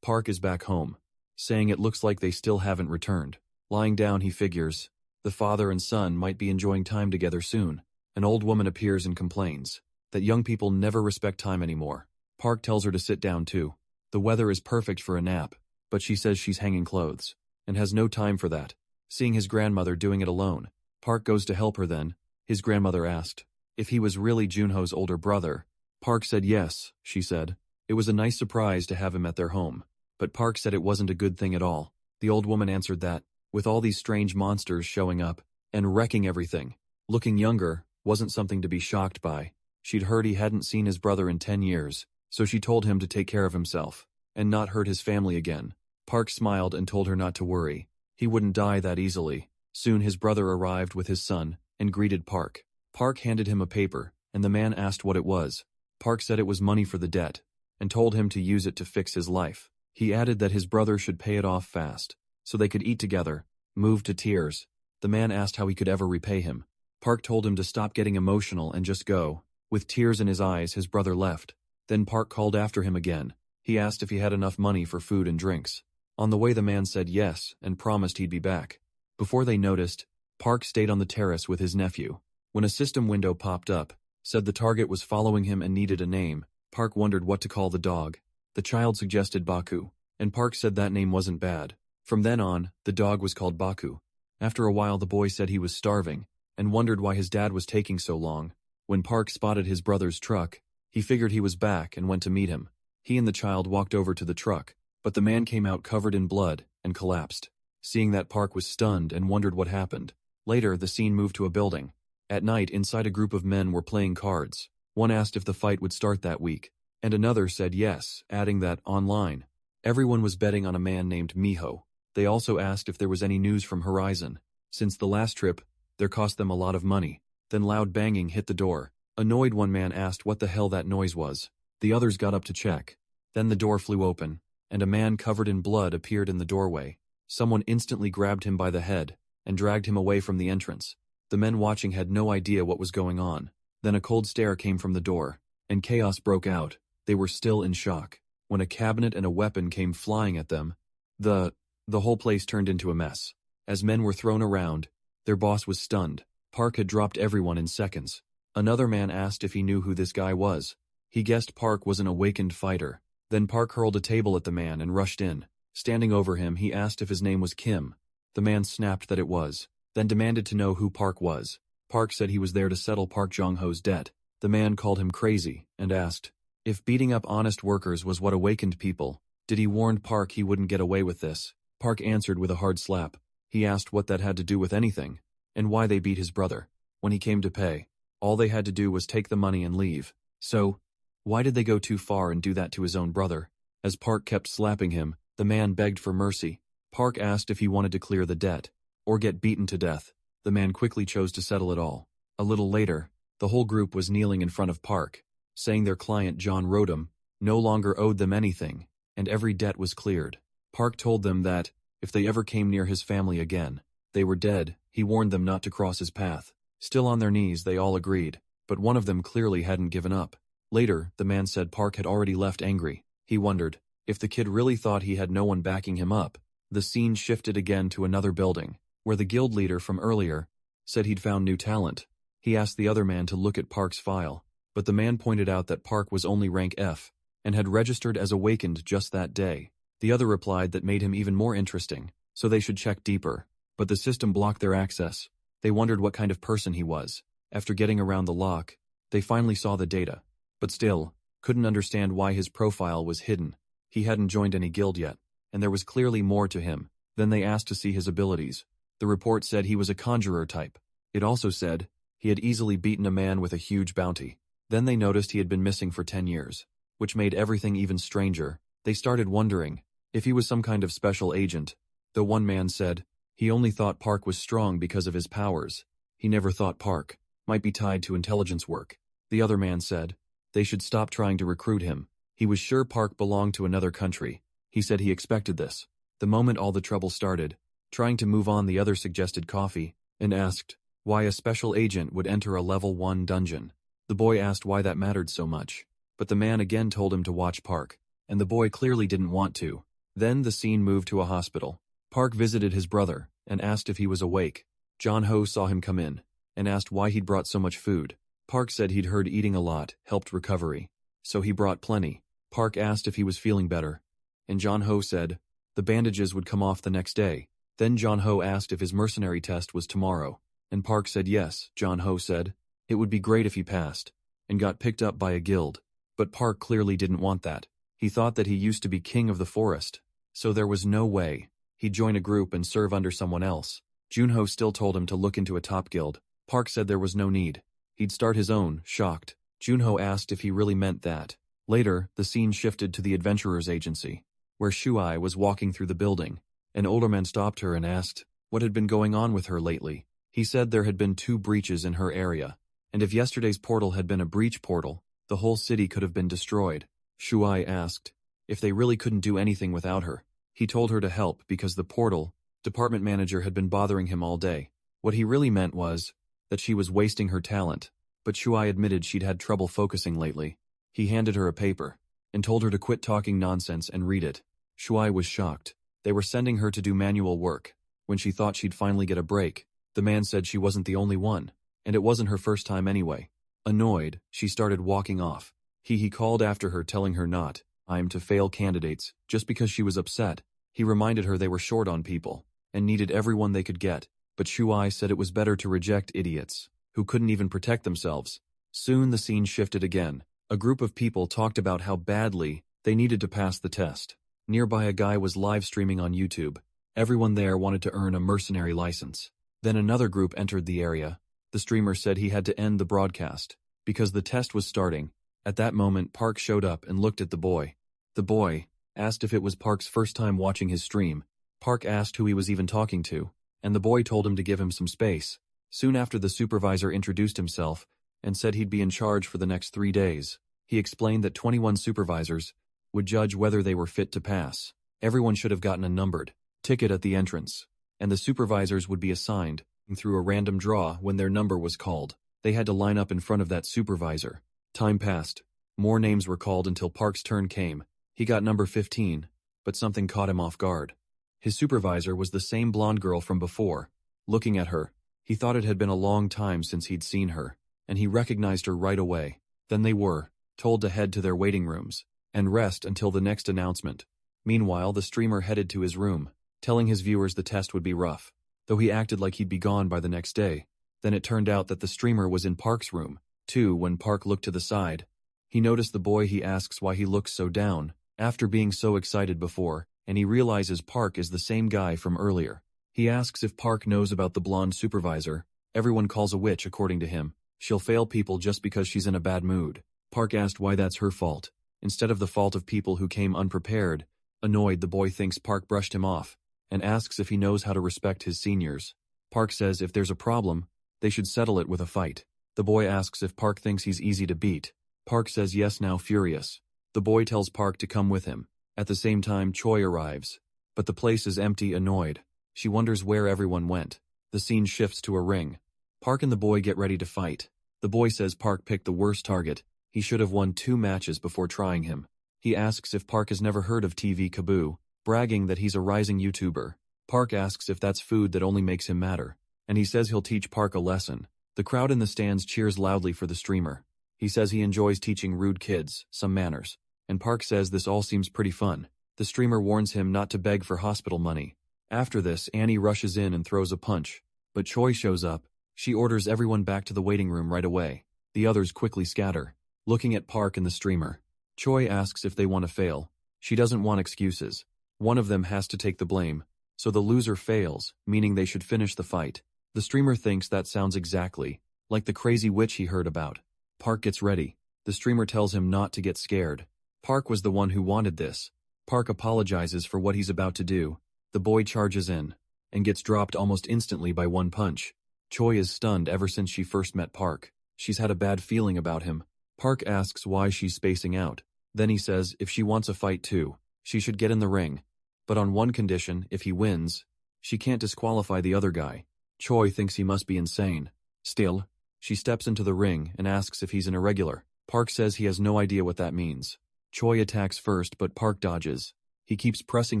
Park is back home, saying it looks like they still haven't returned. Lying down, he figures the father and son might be enjoying time together soon. An old woman appears and complains that young people never respect time anymore. Park tells her to sit down too. The weather is perfect for a nap, but she says she's hanging clothes and has no time for that. Seeing his grandmother doing it alone, Park goes to help her then. His grandmother asked if he was really Junho's older brother. Park said yes, she said. It was a nice surprise to have him at their home, but Park said it wasn't a good thing at all. The old woman answered that, with all these strange monsters showing up and wrecking everything, looking younger wasn't something to be shocked by. She'd heard he hadn't seen his brother in 10 years, so she told him to take care of himself and not hurt his family again. Park smiled and told her not to worry. He wouldn't die that easily. Soon his brother arrived with his son and greeted Park. Park handed him a paper, and the man asked what it was. Park said it was money for the debt, and told him to use it to fix his life. He added that his brother should pay it off fast, so they could eat together. Moved to tears, the man asked how he could ever repay him. Park told him to stop getting emotional and just go. With tears in his eyes, his brother left. Then Park called after him again. He asked if he had enough money for food and drinks. On the way, the man said yes and promised he'd be back. Before they noticed, Park stayed on the terrace with his nephew. When a system window popped up, said the target was following him and needed a name. Park wondered what to call the dog. The child suggested Baku, and Park said that name wasn't bad. From then on, the dog was called Baku. After a while, the boy said he was starving and wondered why his dad was taking so long. When Park spotted his brother's truck, he figured he was back and went to meet him. He and the child walked over to the truck, but the man came out covered in blood and collapsed. Seeing that, Park was stunned and wondered what happened. Later, the scene moved to a building. At night, inside, a group of men were playing cards. One asked if the fight would start that week, and another said yes, adding that, online, everyone was betting on a man named Miho. They also asked if there was any news from Horizon, since the last trip, there cost them a lot of money. Then loud banging hit the door. Annoyed, one man asked what the hell that noise was. The others got up to check. Then the door flew open, and a man covered in blood appeared in the doorway. Someone instantly grabbed him by the head and dragged him away from the entrance. The men watching had no idea what was going on. Then a cold stare came from the door, and chaos broke out. They were still in shock when a cabinet and a weapon came flying at them. The whole place turned into a mess. As men were thrown around, their boss was stunned. Park had dropped everyone in seconds. Another man asked if he knew who this guy was. He guessed Park was an awakened fighter. Then Park hurled a table at the man and rushed in. Standing over him, he asked if his name was Kim. The man snapped that it was, then demanded to know who Park was. Park said he was there to settle Park Jong-ho's debt. The man called him crazy and asked if beating up honest workers was what awakened people. Did he warn Park he wouldn't get away with this? Park answered with a hard slap. He asked what that had to do with anything. and why they beat his brother. When he came to pay, all they had to do was take the money and leave. So, why did they go too far and do that to his own brother? As Park kept slapping him, the man begged for mercy. Park asked if he wanted to clear the debt, or get beaten to death. The man quickly chose to settle it all. A little later, the whole group was kneeling in front of Park, saying their client John Rodham no longer owed them anything, and every debt was cleared. Park told them that, if they ever came near his family again, they were dead. He warned them not to cross his path. Still on their knees, they all agreed, but one of them clearly hadn't given up. Later, the man said Park had already left angry. He wondered if the kid really thought he had no one backing him up. The scene shifted again to another building, where the guild leader from earlier said he'd found new talent. He asked the other man to look at Park's file, but the man pointed out that Park was only rank F, and had registered as awakened just that day. The other replied that made him even more interesting, so they should check deeper, but the system blocked their access. They wondered what kind of person he was. After getting around the lock, they finally saw the data, but still, couldn't understand why his profile was hidden. He hadn't joined any guild yet, and there was clearly more to him. Then they asked to see his abilities. The report said he was a conjurer type. It also said he had easily beaten a man with a huge bounty. Then they noticed he had been missing for 10 years, which made everything even stranger. They started wondering if he was some kind of special agent, though one man said he only thought Park was strong because of his powers. He never thought Park might be tied to intelligence work. The other man said they should stop trying to recruit him. He was sure Park belonged to another country. He said he expected this. The moment all the trouble started, trying to move on, the other suggested coffee, and asked why a special agent would enter a level 1 dungeon. The boy asked why that mattered so much, but the man again told him to watch Park, and the boy clearly didn't want to. Then the scene moved to a hospital. Park visited his brother, and asked if he was awake. John Ho saw him come in, and asked why he'd brought so much food. Park said he'd heard eating a lot helped recovery, so he brought plenty. Park asked if he was feeling better, and John Ho said the bandages would come off the next day. Then John Ho asked if his mercenary test was tomorrow, and Park said yes. John Ho said it would be great if he passed, and got picked up by a guild, but Park clearly didn't want that. He thought that he used to be king of the forest, so there was no way he'd join a group and serve under someone else. Junho still told him to look into a top guild. Park said there was no need. He'd start his own, shocked. Junho asked if he really meant that. Later, the scene shifted to the adventurer's agency, where Shuai was walking through the building. An older man stopped her and asked what had been going on with her lately. He said there had been 2 breaches in her area, and if yesterday's portal had been a breach portal, the whole city could have been destroyed. Shuai asked if they really couldn't do anything without her. He told her to help because the portal department manager had been bothering him all day. What he really meant was that she was wasting her talent, but Shuai admitted she'd had trouble focusing lately. He handed her a paper and told her to quit talking nonsense and read it. Shuai was shocked. They were sending her to do manual work. When she thought she'd finally get a break, the man said she wasn't the only one, and it wasn't her first time anyway. Annoyed, she started walking off. He called after her, telling her not to fail candidates just because she was upset. He reminded her they were short on people and needed everyone they could get, but Shuai said it was better to reject idiots who couldn't even protect themselves. Soon the scene shifted again. A group of people talked about how badly they needed to pass the test. Nearby, a guy was live streaming on YouTube. Everyone there wanted to earn a mercenary license. Then another group entered the area. The streamer said he had to end the broadcast because the test was starting. At that moment, Park showed up and looked at the boy. The boy asked if it was Park's first time watching his stream. Park asked who he was even talking to, and the boy told him to give him some space. Soon after, the supervisor introduced himself and said he'd be in charge for the next 3 days. He explained that 21 supervisors would judge whether they were fit to pass. Everyone should have gotten a numbered ticket at the entrance, and the supervisors would be assigned through a random draw when their number was called. They had to line up in front of that supervisor. Time passed. More names were called until Park's turn came. He got number 15, but something caught him off guard. His supervisor was the same blonde girl from before. Looking at her, he thought it had been a long time since he'd seen her, and he recognized her right away. Then they were told to head to their waiting rooms and rest until the next announcement. Meanwhile, the streamer headed to his room, telling his viewers the test would be rough, though he acted like he'd be gone by the next day. Then it turned out that the streamer was in Park's room, too. When Park looked to the side, he noticed the boy. He asks why he looks so down after being so excited before, and he realizes Park is the same guy from earlier. He asks if Park knows about the blonde supervisor, Everyone calls a witch according to him. She'll fail people just because she's in a bad mood. Park asked why that's her fault, instead of the fault of people who came unprepared. Annoyed, the boy thinks Park brushed him off, and asks if he knows how to respect his seniors. Park says if there's a problem, they should settle it with a fight. The boy asks if Park thinks he's easy to beat. Park says yes, now furious. The boy tells Park to come with him. At the same time, Choi arrives. But the place is empty, annoyed. She wonders where everyone went. The scene shifts to a ring. Park and the boy get ready to fight. The boy says Park picked the worst target. He should have won 2 matches before trying him. He asks if Park has never heard of TV Kaboo, bragging that he's a rising YouTuber. Park asks if that's food that only makes him madder, and he says he'll teach Park a lesson. The crowd in the stands cheers loudly for the streamer. He says he enjoys teaching rude kids some manners, and Park says this all seems pretty fun. The streamer warns him not to beg for hospital money. After this, Annie rushes in and throws a punch, but Choi shows up. She orders everyone back to the waiting room right away. The others quickly scatter. Looking at Park and the streamer, Choi asks if they want to fail. She doesn't want excuses. One of them has to take the blame, so the loser fails, meaning they should finish the fight. The streamer thinks that sounds exactly like the crazy witch he heard about. Park gets ready. The streamer tells him not to get scared. Park was the one who wanted this. Park apologizes for what he's about to do. The boy charges in and gets dropped almost instantly by one punch. Choi is stunned ever since she first met Park. She's had a bad feeling about him. Park asks why she's spacing out. Then he says if she wants a fight too, she should get in the ring. But on one condition, if he wins, she can't disqualify the other guy. Choi thinks he must be insane. Still, she steps into the ring and asks if he's an irregular. Park says he has no idea what that means. Choi attacks first, but Park dodges. He keeps pressing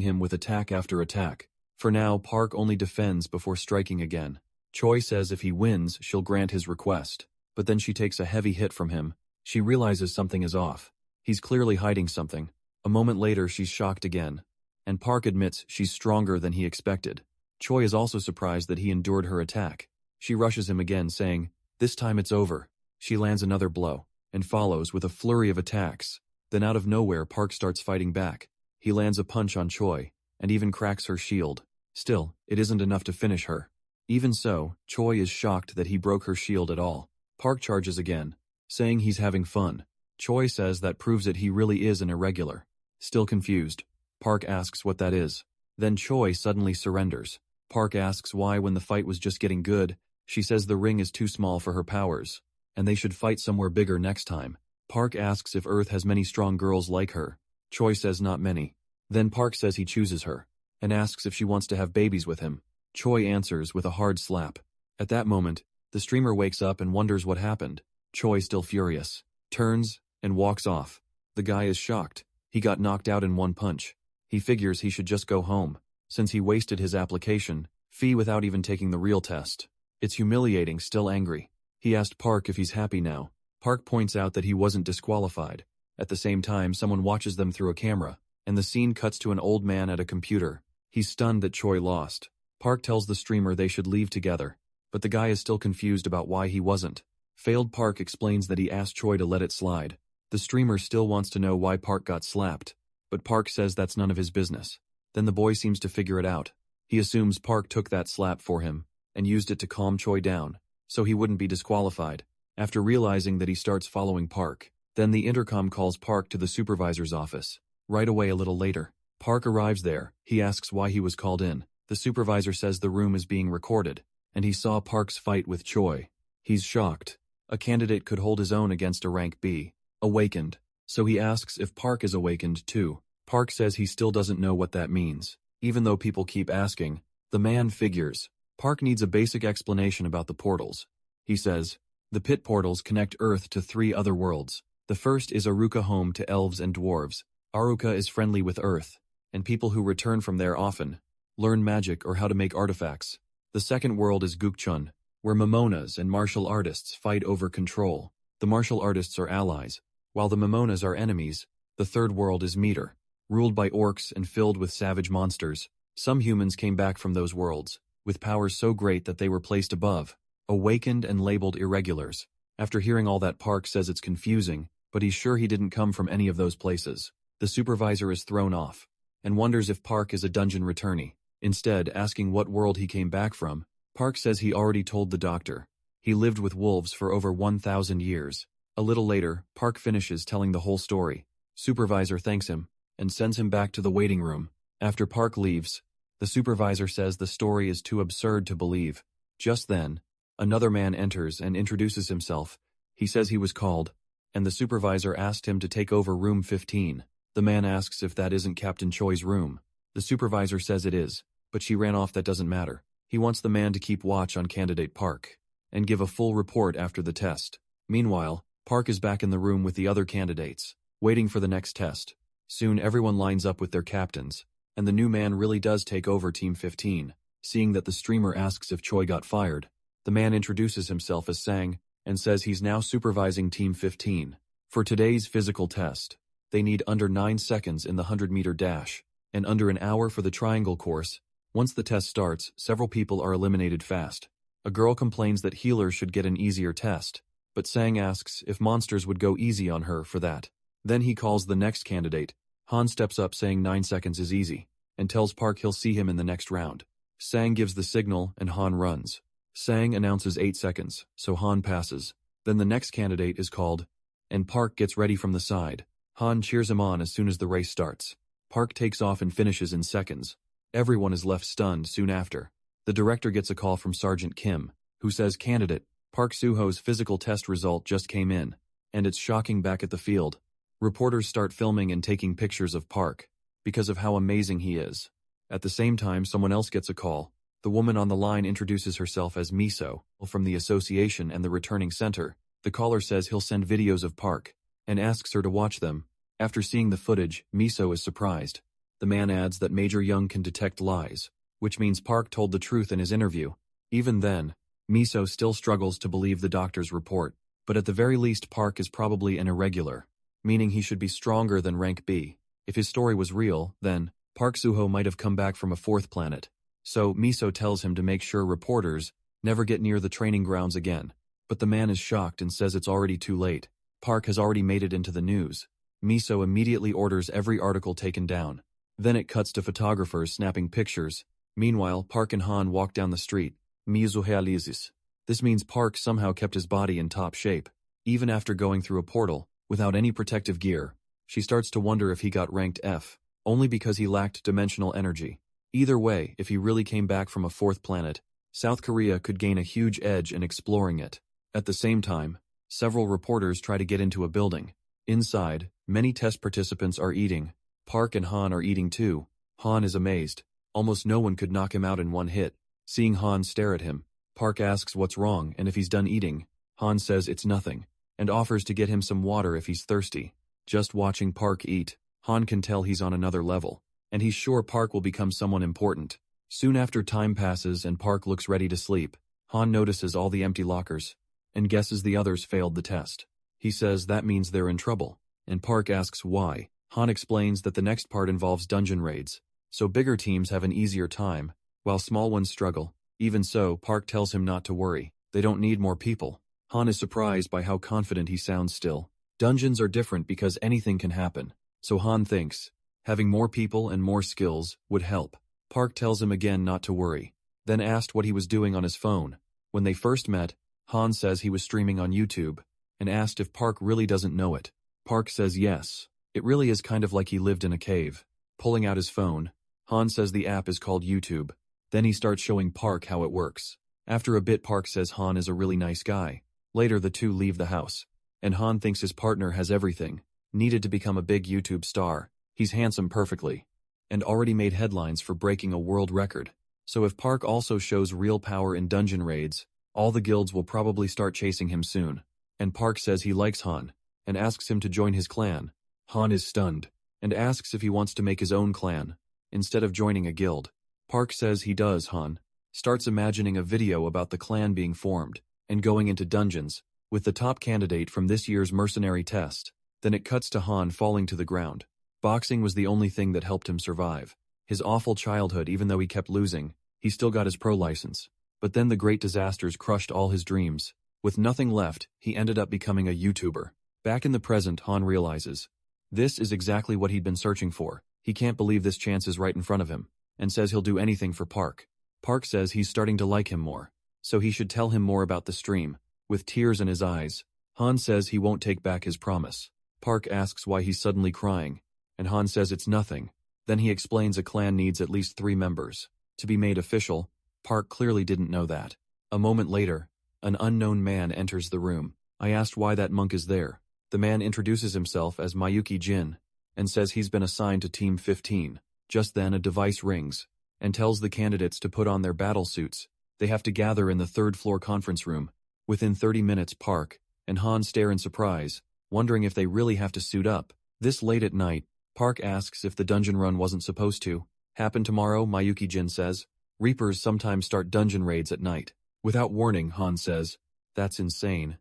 him with attack after attack. For now, Park only defends before striking again. Choi says if he wins, she'll grant his request. But then she takes a heavy hit from him. She realizes something is off. He's clearly hiding something. A moment later, she's shocked again. And Park admits she's stronger than he expected. Choi is also surprised that he endured her attack. She rushes him again, saying, "This time it's over." She lands another blow, and follows with a flurry of attacks. Then out of nowhere, Park starts fighting back. He lands a punch on Choi, and even cracks her shield. Still, it isn't enough to finish her. Even so, Choi is shocked that he broke her shield at all. Park charges again, saying he's having fun. Choi says that proves that he really is an irregular. Still confused, Park asks what that is. Then Choi suddenly surrenders. Park asks why when the fight was just getting good. She says the ring is too small for her powers, and they should fight somewhere bigger next time. Park asks if Earth has many strong girls like her. Choi says not many. Then Park says he chooses her, and asks if she wants to have babies with him. Choi answers with a hard slap. At that moment, the streamer wakes up and wonders what happened. Choi, still furious, turns and walks off. The guy is shocked. He got knocked out in one punch. He figures he should just go home, since he wasted his application fee without even taking the real test. It's humiliating, still angry. He asked Park if he's happy now. Park points out that he wasn't disqualified. At the same time, someone watches them through a camera, and the scene cuts to an old man at a computer. He's stunned that Choi lost. Park tells the streamer they should leave together, but the guy is still confused about why he wasn't. Failed Park explains that he asked Choi to let it slide. The streamer still wants to know why Park got slapped, but Park says that's none of his business. Then the boy seems to figure it out. He assumes Park took that slap for him and used it to calm Choi down, so he wouldn't be disqualified. After realizing that, he starts following Park. Then the intercom calls Park to the supervisor's office. Right away, a little later, Park arrives there. He asks why he was called in. The supervisor says the room is being recorded, and he saw Park's fight with Choi. He's shocked. A candidate could hold his own against a rank B. Awakened. So he asks if Park is awakened too. Park says he still doesn't know what that means. Even though people keep asking, the man figures. Park needs a basic explanation about the portals. He says, the pit portals connect Earth to 3 other worlds. The first is Aruka, home to elves and dwarves. Aruka is friendly with Earth, and people who return from there often learn magic or how to make artifacts. The second world is Gukchun, where Momonas and martial artists fight over control. The martial artists are allies, while the Momonas are enemies. The third world is Meter, ruled by orcs and filled with savage monsters. Some humans came back from those worlds, with powers so great that they were placed above, awakened and labeled irregulars. After hearing all that, Park says it's confusing, but he's sure he didn't come from any of those places. The supervisor is thrown off, and wonders if Park is a dungeon returnee. Instead, asking what world he came back from, Park says he already told the doctor. He lived with wolves for over 1,000 years. A little later, Park finishes telling the whole story. Supervisor thanks him and sends him back to the waiting room. After Park leaves, the supervisor says the story is too absurd to believe. Just then, another man enters and introduces himself. He says he was called, and the supervisor asked him to take over room 15. The man asks if that isn't Captain Choi's room. The supervisor says it is, but she ran off. That doesn't matter. He wants the man to keep watch on candidate Park and give a full report after the test. Meanwhile, Park is back in the room with the other candidates, waiting for the next test. Soon everyone lines up with their captains, and the new man really does take over Team 15. Seeing that the streamer asks if Choi got fired, the man introduces himself as Sang and says he's now supervising Team 15. For today's physical test, they need under 9 seconds in the 100-meter dash, and under an hour for the triangle course. Once the test starts, several people are eliminated fast. A girl complains that healers should get an easier test, but Sang asks if monsters would go easy on her for that. Then he calls the next candidate. Han steps up saying 9 seconds is easy, and tells Park he'll see him in the next round. Sang gives the signal and Han runs. Sang announces 8 seconds, so Han passes. Then the next candidate is called, and Park gets ready from the side. Han cheers him on as soon as the race starts. Park takes off and finishes in seconds. Everyone is left stunned soon after. The director gets a call from Sergeant Kim, who says candidate Park Soo-ho's physical test result just came in, and it's shocking. Back at the field, reporters start filming and taking pictures of Park because of how amazing he is. At the same time, someone else gets a call. The woman on the line introduces herself as Miso from the association and the returning center. The caller says he'll send videos of Park and asks her to watch them. After seeing the footage, Miso is surprised. The man adds that Major Young can detect lies, which means Park told the truth in his interview. Even then, Miso still struggles to believe the doctor's report, but at the very least Park is probably an irregular, meaning he should be stronger than rank B. If his story was real, then Park Soo-ho might have come back from a 4th planet. So Miso tells him to make sure reporters never get near the training grounds again. But the man is shocked and says it's already too late. Park has already made it into the news. Miso immediately orders every article taken down. Then it cuts to photographers snapping pictures. Meanwhile, Park and Han walk down the street. Mizuhealizis. This means Park somehow kept his body in top shape, even after going through a portal, without any protective gear. She starts to wonder if he got ranked F, only because he lacked dimensional energy. Either way, if he really came back from a 4th planet, South Korea could gain a huge edge in exploring it. At the same time, several reporters try to get into a building. Inside, many test participants are eating. Park and Han are eating too. Han is amazed. Almost no one could knock him out in one hit. Seeing Han stare at him, Park asks what's wrong and if he's done eating. Han says it's nothing, and offers to get him some water if he's thirsty. Just watching Park eat, Han can tell he's on another level, and he's sure Park will become someone important. Soon after time passes and Park looks ready to sleep, Han notices all the empty lockers, and guesses the others failed the test. He says that means they're in trouble, and Park asks why. Han explains that the next part involves dungeon raids, so bigger teams have an easier time, while small ones struggle. Even so, Park tells him not to worry. They don't need more people. Han is surprised by how confident he sounds still. Dungeons are different because anything can happen, so Han thinks having more people and more skills would help. Park tells him again not to worry, then asked what he was doing on his phone. When they first met, Han says he was streaming on YouTube, and asked if Park really doesn't know it. Park says yes, it really is kind of like he lived in a cave. Pulling out his phone, Han says the app is called YouTube. Then he starts showing Park how it works. After a bit, Park says Han is a really nice guy. Later the two leave the house, and Han thinks his partner has everything needed to become a big YouTube star. He's handsome perfectly, and already made headlines for breaking a world record. So if Park also shows real power in dungeon raids, all the guilds will probably start chasing him soon. And Park says he likes Han, and asks him to join his clan. Han is stunned, and asks if he wants to make his own clan, instead of joining a guild. Park says he does. Han starts imagining a video about the clan being formed, and going into dungeons, with the top candidate from this year's mercenary test. Then it cuts to Han falling to the ground. Boxing was the only thing that helped him survive. His awful childhood, even though he kept losing, he still got his pro license. But then the great disasters crushed all his dreams. With nothing left, he ended up becoming a YouTuber. Back in the present, Han realizes this is exactly what he'd been searching for. He can't believe this chance is right in front of him, and says he'll do anything for Park. Park says he's starting to like him more, so he should tell him more about the stream. With tears in his eyes, Han says he won't take back his promise. Park asks why he's suddenly crying, and Han says it's nothing. Then he explains a clan needs at least 3 members to be made official. Park clearly didn't know that. A moment later, an unknown man enters the room. I asked why that monk is there. The man introduces himself as Mayuki Jin, and says he's been assigned to Team 15. Just then a device rings, and tells the candidates to put on their battle suits. They have to gather in the 3rd floor conference room. Within 30 minutes, Park and Han stare in surprise, wondering if they really have to suit up. This late at night, Park asks if the dungeon run wasn't supposed to happen tomorrow. Mayuki Jin says, Reapers sometimes start dungeon raids at night. Without warning, Han says, that's insane.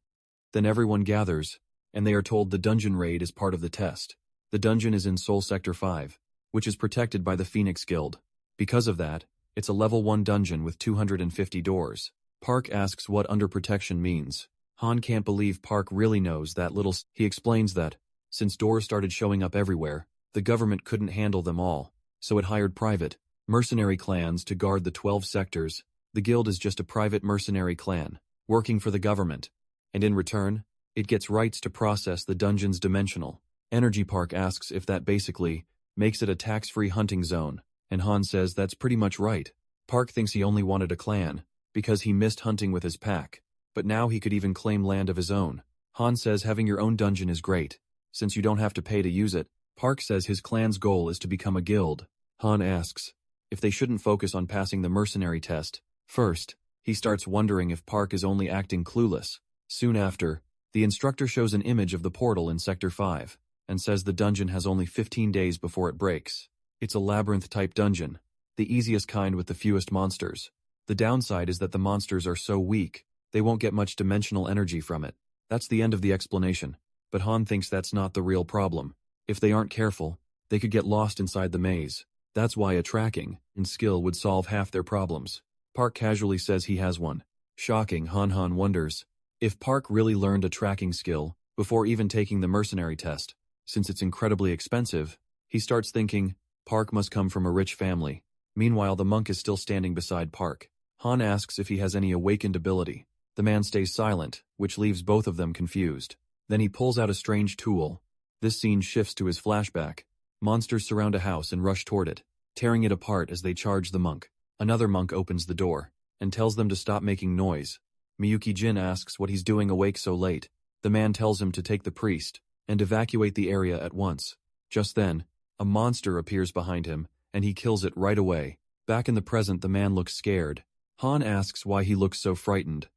Then everyone gathers, and they are told the dungeon raid is part of the test. The dungeon is in Seoul Sector 5, which is protected by the Phoenix Guild. Because of that, it's a level 1 dungeon with 250 doors. Park asks what under protection means. Han can't believe Park really knows that little. He explains that, since doors started showing up everywhere, the government couldn't handle them all, so it hired private, mercenary clans to guard the 12 sectors. The guild is just a private mercenary clan, working for the government, and in return, it gets rights to process the dungeon's dimensional energy. Park asks if that basically makes it a tax-free hunting zone, and Han says that's pretty much right. Park thinks he only wanted a clan, because he missed hunting with his pack, but now he could even claim land of his own. Han says having your own dungeon is great, since you don't have to pay to use it. Park says his clan's goal is to become a guild. Han asks if they shouldn't focus on passing the mercenary test first. He starts wondering if Park is only acting clueless. Soon after, the instructor shows an image of the portal in Sector 5, and says the dungeon has only 15 days before it breaks. It's a labyrinth-type dungeon, the easiest kind with the fewest monsters. The downside is that the monsters are so weak, they won't get much dimensional energy from it. That's the end of the explanation, but Han thinks that's not the real problem. If they aren't careful, they could get lost inside the maze. That's why a tracking and skill would solve half their problems. Park casually says he has one. Shocking, Han wonders if Park really learned a tracking skill before even taking the mercenary test. Since it's incredibly expensive, he starts thinking Park must come from a rich family. Meanwhile, the monk is still standing beside Park. Han asks if he has any awakened ability. The man stays silent, which leaves both of them confused. Then he pulls out a strange tool. This scene shifts to his flashback. Monsters surround a house and rush toward it, tearing it apart as they charge the monk. Another monk opens the door and tells them to stop making noise. Miyuki Jin asks what he's doing awake so late. The man tells him to take the priest and evacuate the area at once. Just then, a monster appears behind him, and he kills it right away. Back in the present, the man looks scared. Han asks why he looks so frightened.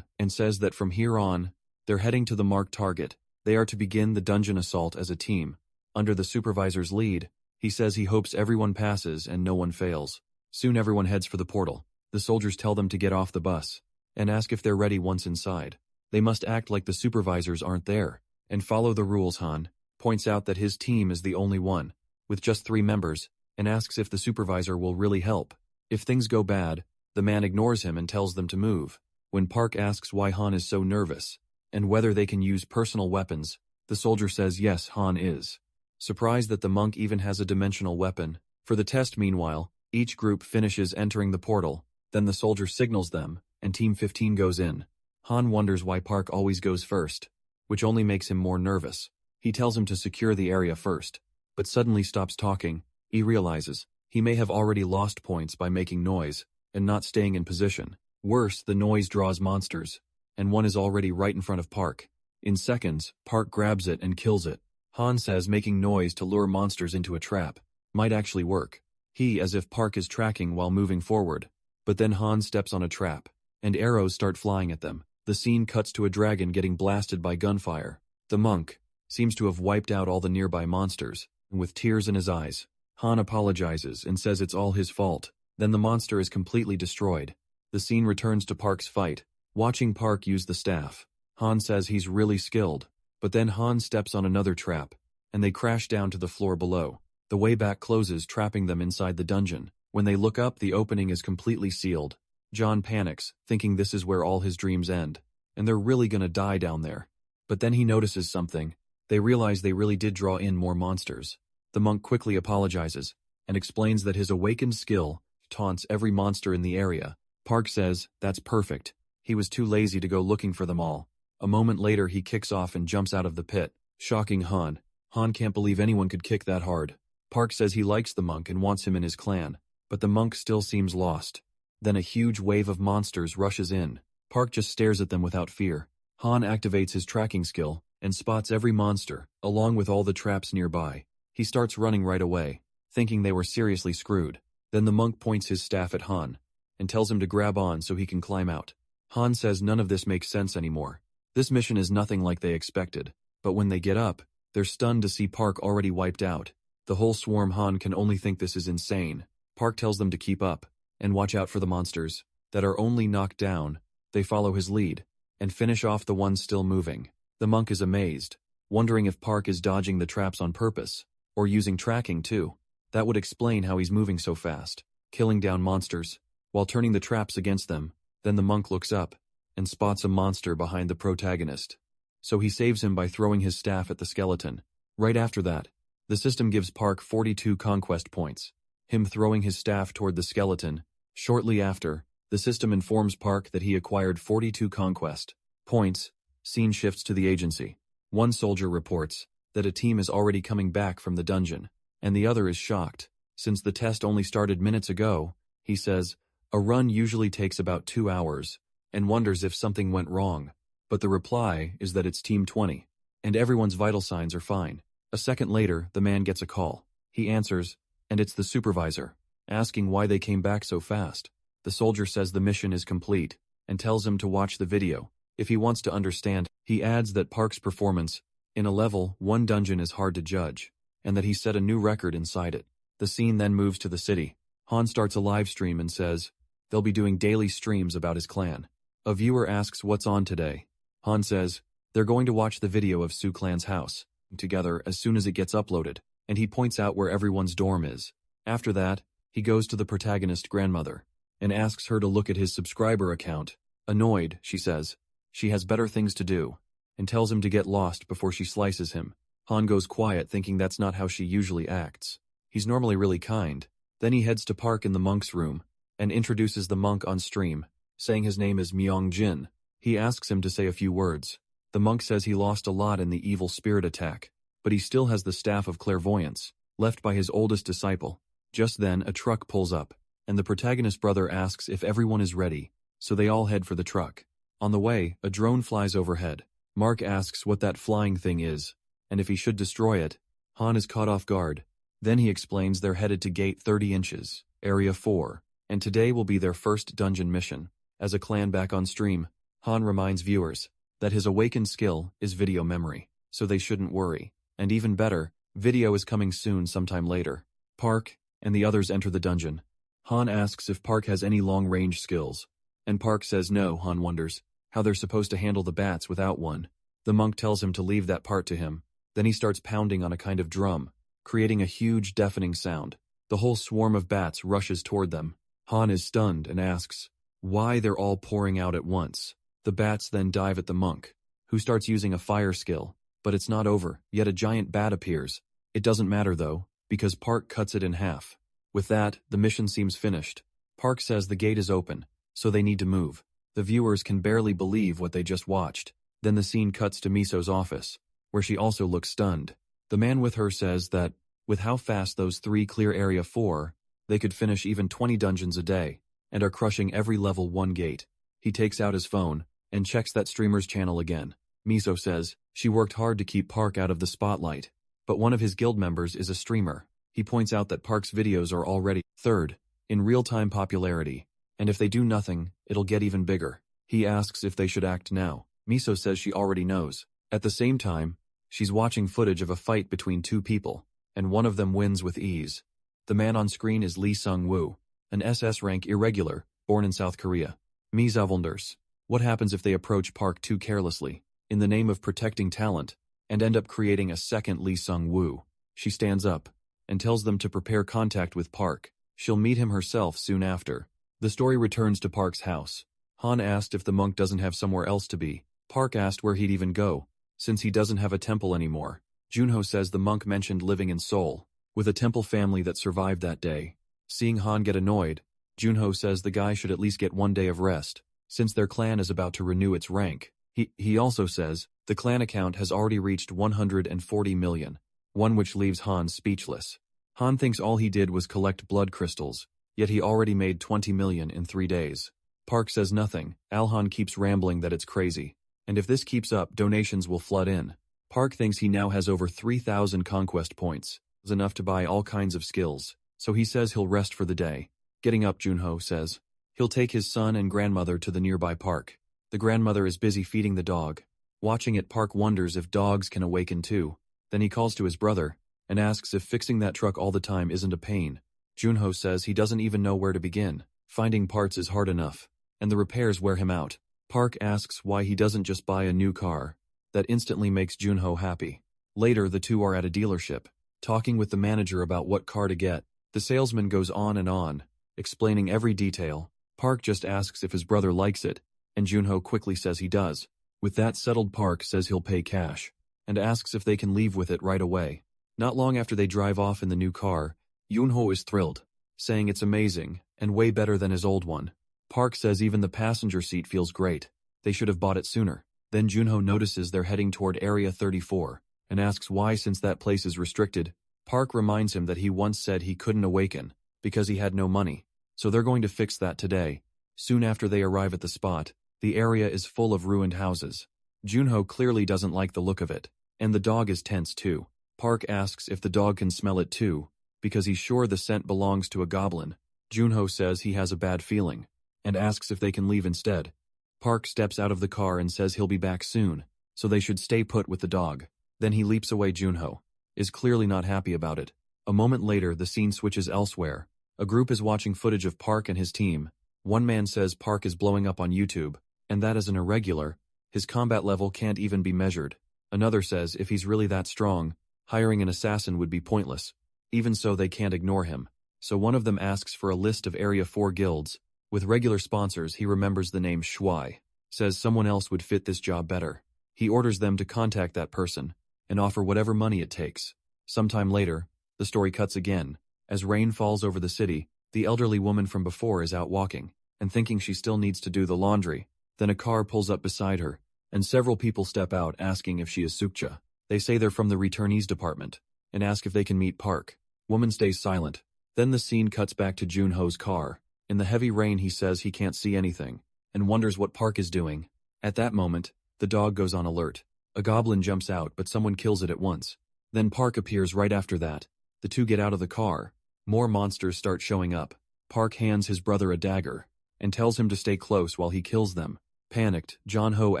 And says that from here on, they're heading to the marked target. They are to begin the dungeon assault as a team. Under the supervisor's lead, he says he hopes everyone passes and no one fails. Soon everyone heads for the portal. The soldiers tell them to get off the bus and ask if they're ready once inside. They must act like the supervisors aren't there and follow the rules. Han points out that his team is the only one with just 3 members and asks if the supervisor will really help. If things go bad, the man ignores him and tells them to move. When Park asks why Han is so nervous and whether they can use personal weapons, the soldier says yes, Han is. Surprised that the monk even has a dimensional weapon. For the test, meanwhile, each group finishes entering the portal, then the soldier signals them, and Team 15 goes in. Han wonders why Park always goes first, which only makes him more nervous. He tells him to secure the area first, but suddenly stops talking. He realizes he may have already lost points by making noise and not staying in position. Worse, the noise draws monsters, and one is already right in front of Park. In seconds, Park grabs it and kills it. Han says making noise to lure monsters into a trap might actually work. He as if Park is tracking while moving forward. But then Han steps on a trap, and arrows start flying at them. The scene cuts to a dragon getting blasted by gunfire. The monk seems to have wiped out all the nearby monsters, and with tears in his eyes, Han apologizes and says it's all his fault. Then the monster is completely destroyed. The scene returns to Park's fight, watching Park use the staff. Han says he's really skilled, but then Han steps on another trap, and they crash down to the floor below. The way back closes, trapping them inside the dungeon. When they look up, the opening is completely sealed. John panics, thinking this is where all his dreams end, and they're really gonna die down there. But then he notices something. They realize they really did draw in more monsters. The monk quickly apologizes, and explains that his awakened skill taunts every monster in the area. Park says, "That's perfect." He was too lazy to go looking for them all. A moment later he kicks off and jumps out of the pit, shocking Han. Han can't believe anyone could kick that hard. Park says he likes the monk and wants him in his clan, but the monk still seems lost. Then a huge wave of monsters rushes in. Park just stares at them without fear. Han activates his tracking skill and spots every monster, along with all the traps nearby. He starts running right away, thinking they were seriously screwed. Then the monk points his staff at Han and tells him to grab on so he can climb out. Han says none of this makes sense anymore. This mission is nothing like they expected, but when they get up, they're stunned to see Park already wiped out. The whole swarm. Han can only think this is insane. Park tells them to keep up and watch out for the monsters that are only knocked down. They follow his lead and finish off the ones still moving. The monk is amazed, wondering if Park is dodging the traps on purpose, or using tracking too. That would explain how he's moving so fast, killing down monsters, while turning the traps against them. Then the monk looks up and spots a monster behind the protagonist. So he saves him by throwing his staff at the skeleton. Right after that, the system gives Park 42 conquest points, him throwing his staff toward the skeleton. Shortly after, the system informs Park that he acquired 42 conquest points. Scene shifts to the agency. One soldier reports that a team is already coming back from the dungeon, and the other is shocked. Since the test only started minutes ago, he says, a run usually takes about 2 hours, and wonders if something went wrong. But the reply is that it's Team 20, and everyone's vital signs are fine. A second later, the man gets a call. He answers, and it's the supervisor, asking why they came back so fast. The soldier says the mission is complete, and tells him to watch the video if he wants to understand. He adds that Park's performance in a level 1 dungeon is hard to judge, and that he set a new record inside it. The scene then moves to the city. Han starts a live stream and says they'll be doing daily streams about his clan. A viewer asks what's on today. Han says they're going to watch the video of Su Clan's house together as soon as it gets uploaded, and he points out where everyone's dorm is. After that, he goes to the protagonist's grandmother and asks her to look at his subscriber account. Annoyed, she says she has better things to do, and tells him to get lost before she slices him. Han goes quiet, thinking that's not how she usually acts. He's normally really kind. Then he heads to Park in the monk's room and introduces the monk on stream, saying his name is Myung-jin. He asks him to say a few words. The monk says he lost a lot in the evil spirit attack, but he still has the staff of clairvoyance, left by his oldest disciple. Just then, a truck pulls up, and the protagonist's brother asks if everyone is ready, so they all head for the truck. On the way, a drone flies overhead. Mark asks what that flying thing is, and if he should destroy it. Han is caught off guard. Then he explains they're headed to Gate 30 inches, Area 4, and today will be their first dungeon mission. As a clan back on stream, Han reminds viewers that his awakened skill is video memory, so they shouldn't worry. And even better, video is coming soon sometime later. Park and the others enter the dungeon. Han asks if Park has any long-range skills, and Park says no. Han wonders how they're supposed to handle the bats without one. The monk tells him to leave that part to him. Then he starts pounding on a kind of drum, creating a huge deafening sound. The whole swarm of bats rushes toward them. Han is stunned and asks why they're all pouring out at once. The bats then dive at the monk, who starts using a fire skill, but it's not over. Yet a giant bat appears. It doesn't matter though, because Park cuts it in half. With that, the mission seems finished. Park says the gate is open, so they need to move. The viewers can barely believe what they just watched. Then the scene cuts to Miso's office, where she also looks stunned. The man with her says that, with how fast those 3 clear Area 4, they could finish even 20 dungeons a day, and are crushing every level 1 gate. He takes out his phone and checks that streamer's channel again. Miso says she worked hard to keep Park out of the spotlight, but one of his guild members is a streamer. He points out that Park's videos are already third in real-time popularity, and if they do nothing, it'll get even bigger. He asks if they should act now. Miso says she already knows. At the same time, she's watching footage of a fight between 2 people, and one of them wins with ease. The man on screen is Lee Sung-woo, an SS-rank irregular, born in South Korea. Miso wonders what happens if they approach Park too carelessly, in the name of protecting talent, and end up creating a second Lee Sung-woo. She stands up and tells them to prepare contact with Park. She'll meet him herself soon after. The story returns to Park's house. Han asked if the monk doesn't have somewhere else to be. Park asked where he'd even go, since he doesn't have a temple anymore. Junho says the monk mentioned living in Seoul, with a temple family that survived that day. Seeing Han get annoyed, Junho says the guy should at least get 1 day of rest, since their clan is about to renew its rank. He also says the clan account has already reached 140 million, one which leaves Han speechless. Han thinks all he did was collect blood crystals, yet he already made 20 million in 3 days. Park says nothing. Alhan keeps rambling that it's crazy, and if this keeps up, donations will flood in. Park thinks he now has over 3,000 conquest points, is enough to buy all kinds of skills, so he says he'll rest for the day. Getting up, Junho says he'll take his son and grandmother to the nearby park. The grandmother is busy feeding the dog. Watching it, Park wonders if dogs can awaken too. Then he calls to his brother and asks if fixing that truck all the time isn't a pain. Junho says he doesn't even know where to begin. Finding parts is hard enough, and the repairs wear him out. Park asks why he doesn't just buy a new car. That instantly makes Junho happy. Later, the two are at a dealership, talking with the manager about what car to get. The salesman goes on, explaining every detail. Park just asks if his brother likes it, and Junho quickly says he does. With that settled, Park says he'll pay cash, and asks if they can leave with it right away. Not long after they drive off in the new car, Junho is thrilled, saying it's amazing, and way better than his old one. Park says even the passenger seat feels great. They should have bought it sooner. Then Junho notices they're heading toward Area 34, and asks why since that place is restricted. Park reminds him that he once said he couldn't awaken, because he had no money. So they're going to fix that today. Soon after they arrive at the spot, the area is full of ruined houses. Junho clearly doesn't like the look of it, and the dog is tense too. Park asks if the dog can smell it too, because he's sure the scent belongs to a goblin. Junho says he has a bad feeling, and asks if they can leave instead. Park steps out of the car and says he'll be back soon, so they should stay put with the dog. Then he leaps away. Junho is clearly not happy about it. A moment later, the scene switches elsewhere. A group is watching footage of Park and his team. One man says Park is blowing up on YouTube, and that is an irregular. His combat level can't even be measured. Another says if he's really that strong, hiring an assassin would be pointless. Even so, they can't ignore him. So one of them asks for a list of Area 4 guilds. With regular sponsors, he remembers the name Shuai. Says someone else would fit this job better. He orders them to contact that person and offer whatever money it takes. Sometime later, the story cuts again. As rain falls over the city, the elderly woman from before is out walking, and thinking she still needs to do the laundry. Then a car pulls up beside her, and several people step out asking if she is Sukcha. They say they're from the returnees department, and ask if they can meet Park. Woman stays silent. Then the scene cuts back to Junho's car. In the heavy rain, he says he can't see anything, and wonders what Park is doing. At that moment, the dog goes on alert. A goblin jumps out, but someone kills it at once. Then Park appears right after that. The two get out of the car. More monsters start showing up. Park hands his brother a dagger, and tells him to stay close while he kills them. Panicked, Junho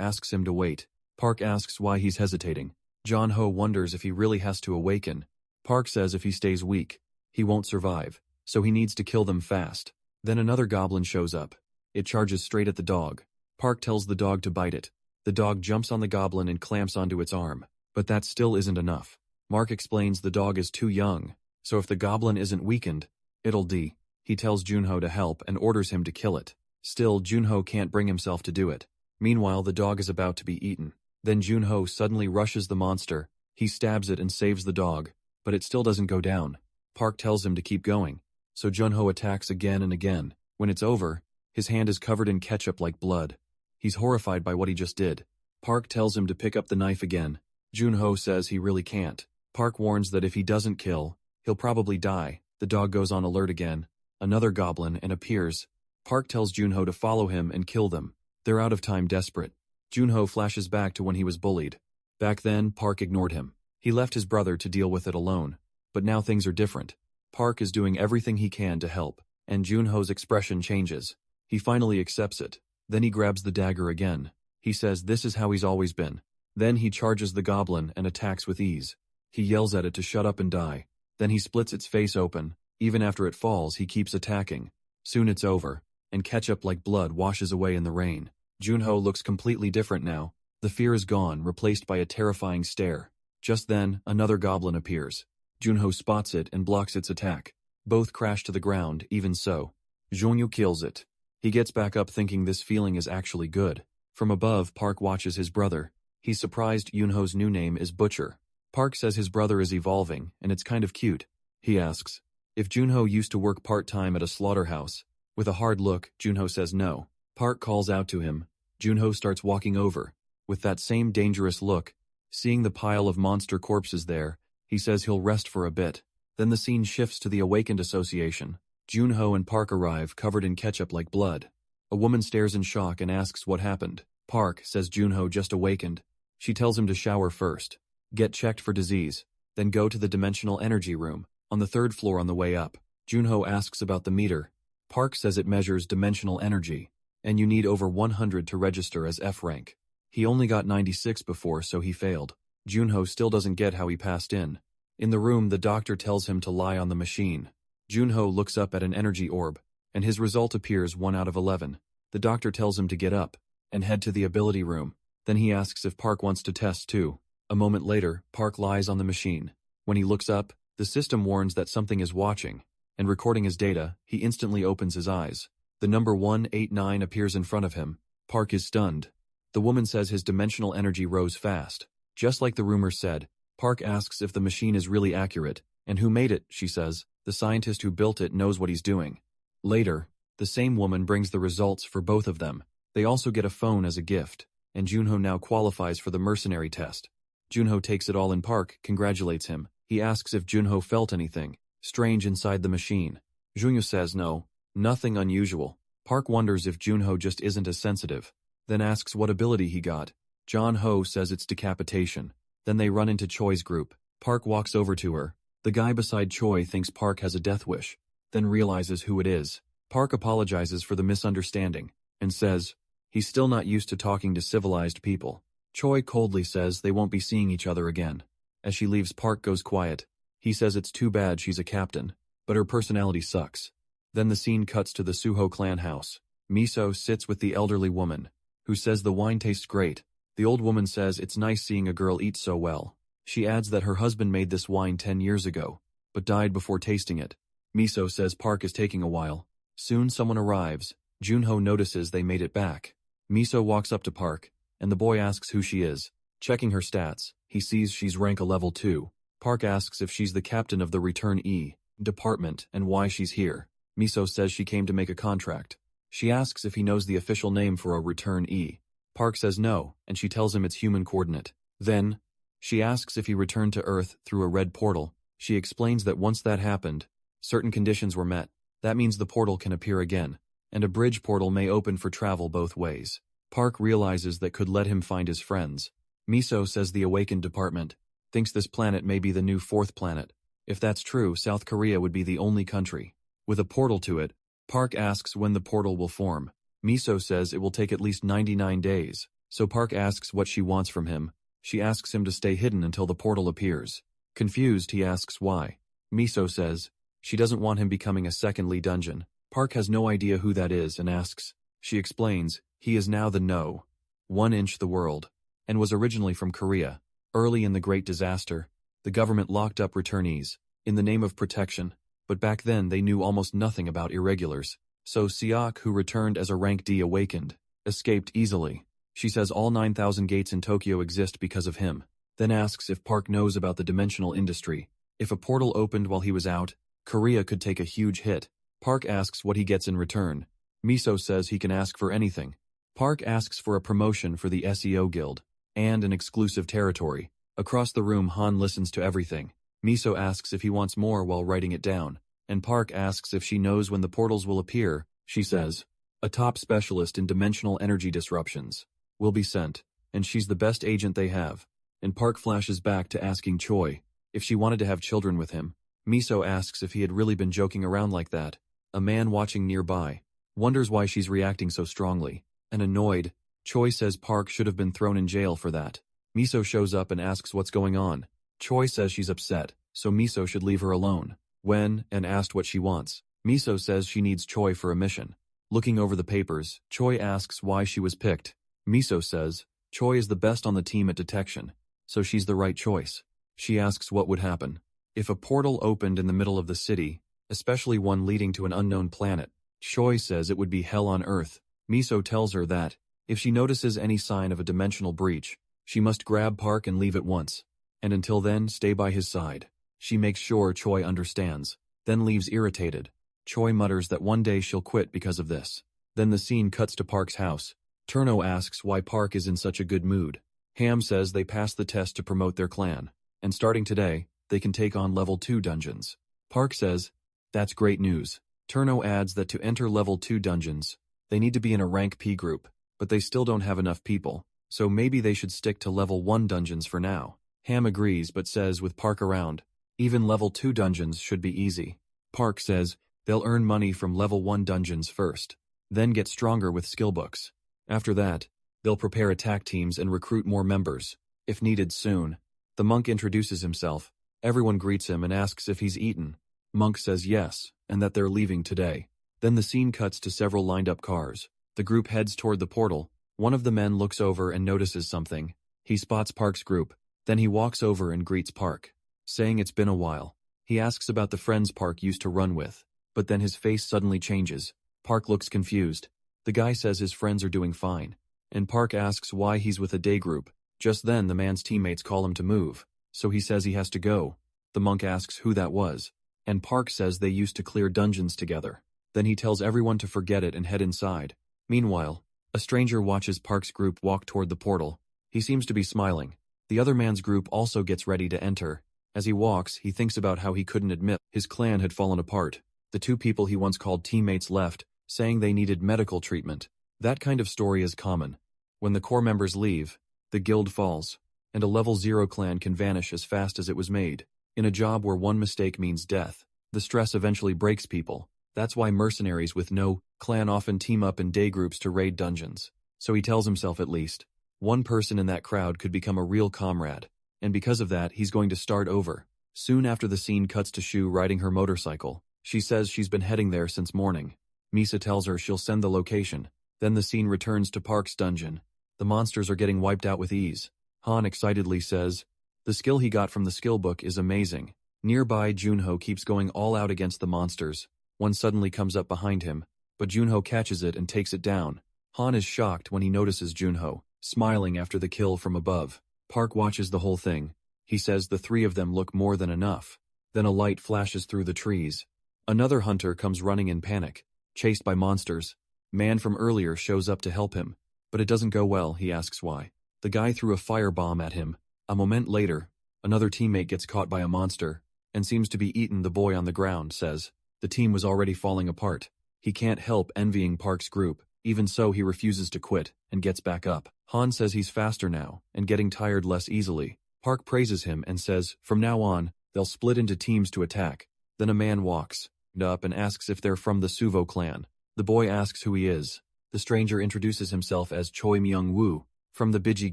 asks him to wait. Park asks why he's hesitating. Junho wonders if he really has to awaken. Park says if he stays weak, he won't survive, so he needs to kill them fast. Then another goblin shows up. It charges straight at the dog. Park tells the dog to bite it. The dog jumps on the goblin and clamps onto its arm, but that still isn't enough. Mark explains the dog is too young, so if the goblin isn't weakened, it'll die. He tells Junho to help and orders him to kill it. Still, Junho can't bring himself to do it. Meanwhile, the dog is about to be eaten. Then Junho suddenly rushes the monster. He stabs it and saves the dog, but it still doesn't go down. Park tells him to keep going, so Junho attacks again and again. When it's over, his hand is covered in ketchup like blood. He's horrified by what he just did. Park tells him to pick up the knife again. Junho says he really can't. Park warns that if he doesn't kill, he'll probably die. The dog goes on alert again. Another goblin and appears. Park tells Junho to follow him and kill them. They're out of time, desperate. Junho flashes back to when he was bullied. Back then, Park ignored him. He left his brother to deal with it alone. But now things are different. Park is doing everything he can to help, and Junho's expression changes. He finally accepts it. Then he grabs the dagger again. He says this is how he's always been. Then he charges the goblin and attacks with ease. He yells at it to shut up and die. Then he splits its face open. Even after it falls, he keeps attacking. Soon it's over, and ketchup like blood washes away in the rain. Junho looks completely different now. The fear is gone, replaced by a terrifying stare. Just then, another goblin appears. Junho spots it and blocks its attack. Both crash to the ground. Even so, Junho kills it. He gets back up thinking this feeling is actually good. From above, Park watches his brother. He's surprised Junho's new name is Butcher. Park says his brother is evolving, and it's kind of cute. He asks if Junho used to work part-time at a slaughterhouse, With a hard look, Junho says no. Park calls out to him. Junho starts walking over. With that same dangerous look, seeing the pile of monster corpses there, he says he'll rest for a bit. Then the scene shifts to the Awakened Association. Junho and Park arrive, covered in ketchup like blood. A woman stares in shock and asks what happened. Park says Junho just awakened. She tells him to shower first, get checked for disease, then go to the dimensional energy room, on the 3rd floor on the way up. Junho asks about the meter. Park says it measures dimensional energy, and you need over 100 to register as F rank. He only got 96 before, so he failed. Junho still doesn't get how he passed in. In the room, the doctor tells him to lie on the machine. Junho looks up at an energy orb, and his result appears 1 out of 11. The doctor tells him to get up and head to the ability room. Then he asks if Park wants to test too. A moment later, Park lies on the machine. When he looks up, the system warns that something is watching, and recording his data, he instantly opens his eyes. The number 189 appears in front of him. Park is stunned. The woman says his dimensional energy rose fast. Just like the rumors said, Park asks if the machine is really accurate, and who made it, she says. The scientist who built it knows what he's doing. Later, the same woman brings the results for both of them. They also get a phone as a gift, and Junho now qualifies for the mercenary test. Junho takes it all in. Park congratulates him. He asks if Junho felt anything strange inside the machine. Junho says no, nothing unusual. Park wonders if Junho just isn't as sensitive, then asks what ability he got. John Ho says it's decapitation. Then they run into Choi's group. Park walks over to her. The guy beside Choi thinks Park has a death wish, then realizes who it is. Park apologizes for the misunderstanding, and says he's still not used to talking to civilized people. Choi coldly says they won't be seeing each other again. As she leaves, Park goes quiet. He says it's too bad she's a captain, but her personality sucks. Then the scene cuts to the Suho clan house. Miso sits with the elderly woman, who says the wine tastes great. The old woman says it's nice seeing a girl eat so well. She adds that her husband made this wine 10 years ago, but died before tasting it. Miso says Park is taking a while. Soon someone arrives. Junho notices they made it back. Miso walks up to Park, and the boy asks who she is. Checking her stats, he sees she's rank a level 2. Park asks if she's the captain of the Return E department and why she's here. Miso says she came to make a contract. She asks if he knows the official name for a Return E. Park says no, and she tells him it's human coordinate. Then, she asks if he returned to Earth through a red portal. She explains that once that happened, certain conditions were met. That means the portal can appear again, and a bridge portal may open for travel both ways. Park realizes that could let him find his friends. Miso says the Awakened Department thinks this planet may be the new 4th planet. If that's true, South Korea would be the only country with a portal to it. Park asks when the portal will form. Miso says it will take at least 99 days, so Park asks what she wants from him. She asks him to stay hidden until the portal appears. Confused, he asks why. Miso says she doesn't want him becoming a second Lee Dungeon. Park has no idea who that is and asks. She explains he is now the No. 1 inch the world, and was originally from Korea. Early in the Great Disaster, the government locked up returnees in the name of protection, but back then they knew almost nothing about irregulars. So Siak, who returned as a rank D awakened, escaped easily. She says all 9,000 gates in Tokyo exist because of him, then asks if Park knows about the dimensional industry. If a portal opened while he was out, Korea could take a huge hit. Park asks what he gets in return. Miso says he can ask for anything. Park asks for a promotion for the SEO guild, and an exclusive territory. Across the room, Han listens to everything. Miso asks if he wants more while writing it down, and Park asks if she knows when the portals will appear. She says a top specialist in dimensional energy disruptions will be sent, and she's the best agent they have. And Park flashes back to asking Choi if she wanted to have children with him. Miso asks if he had really been joking around like that. A man watching nearby wonders why she's reacting so strongly, and annoyed, Choi says Park should have been thrown in jail for that. Miso shows up and asks what's going on. Choi says she's upset, so Miso should leave her alone. When and asked what she wants, Miso says she needs Choi for a mission. Looking over the papers, Choi asks why she was picked. Miso says Choi is the best on the team at detection, so she's the right choice. She asks what would happen if a portal opened in the middle of the city, especially one leading to an unknown planet. Choi says it would be hell on Earth. Miso tells her that if she notices any sign of a dimensional breach, she must grab Park and leave at once, and until then stay by his side. She makes sure Choi understands, then leaves irritated. Choi mutters that one day she'll quit because of this. Then the scene cuts to Park's house. Turno asks why Park is in such a good mood. Ham says they passed the test to promote their clan, and starting today, they can take on level 2 dungeons. Park says, that's great news. Turno adds that to enter level 2 dungeons, they need to be in a rank P group, but they still don't have enough people, so maybe they should stick to level 1 dungeons for now. Ham agrees but says with Park around, even level 2 dungeons should be easy. Park says they'll earn money from level 1 dungeons first, then get stronger with skill books. After that, they'll prepare attack teams and recruit more members, if needed soon. The monk introduces himself. Everyone greets him and asks if he's eaten. Monk says yes, and that they're leaving today. Then the scene cuts to several lined-up cars. The group heads toward the portal. One of the men looks over and notices something. He spots Park's group. Then he walks over and greets Park, saying it's been a while. He asks about the friends Park used to run with, but then his face suddenly changes. Park looks confused. The guy says his friends are doing fine, and Park asks why he's with a day group. Just then the man's teammates call him to move, so he says he has to go. The monk asks who that was, and Park says they used to clear dungeons together. Then he tells everyone to forget it and head inside. Meanwhile, a stranger watches Park's group walk toward the portal. He seems to be smiling. The other man's group also gets ready to enter. As he walks, he thinks about how he couldn't admit his clan had fallen apart. The two people he once called teammates left, saying they needed medical treatment. That kind of story is common. When the core members leave, the guild falls, and a level 0 clan can vanish as fast as it was made. In a job where one mistake means death, the stress eventually breaks people. That's why mercenaries with no clan often team up in day groups to raid dungeons. So he tells himself at least one person in that crowd could become a real comrade, and because of that he's going to start over. Soon after the scene cuts to Shu riding her motorcycle. She says she's been heading there since morning. Misa tells her she'll send the location. Then the scene returns to Park's dungeon. The monsters are getting wiped out with ease. Han excitedly says, the skill he got from the skill book is amazing. Nearby, Junho keeps going all out against the monsters. One suddenly comes up behind him, but Junho catches it and takes it down. Han is shocked when he notices Junho, smiling after the kill from above. Park watches the whole thing. He says the three of them look more than enough. Then a light flashes through the trees. Another hunter comes running in panic, chased by monsters. Man from earlier shows up to help him, but it doesn't go well. He asks why. The guy threw a firebomb at him. A moment later, another teammate gets caught by a monster, and seems to be eaten. The boy on the ground says, the team was already falling apart. He can't help envying Park's group. Even so, he refuses to quit, and gets back up. Han says he's faster now, and getting tired less easily. Park praises him and says, from now on, they'll split into teams to attack. Then a man walks up and asks if they're from the Suvo clan. The boy asks who he is. The stranger introduces himself as Choi Myung-woo, from the Biji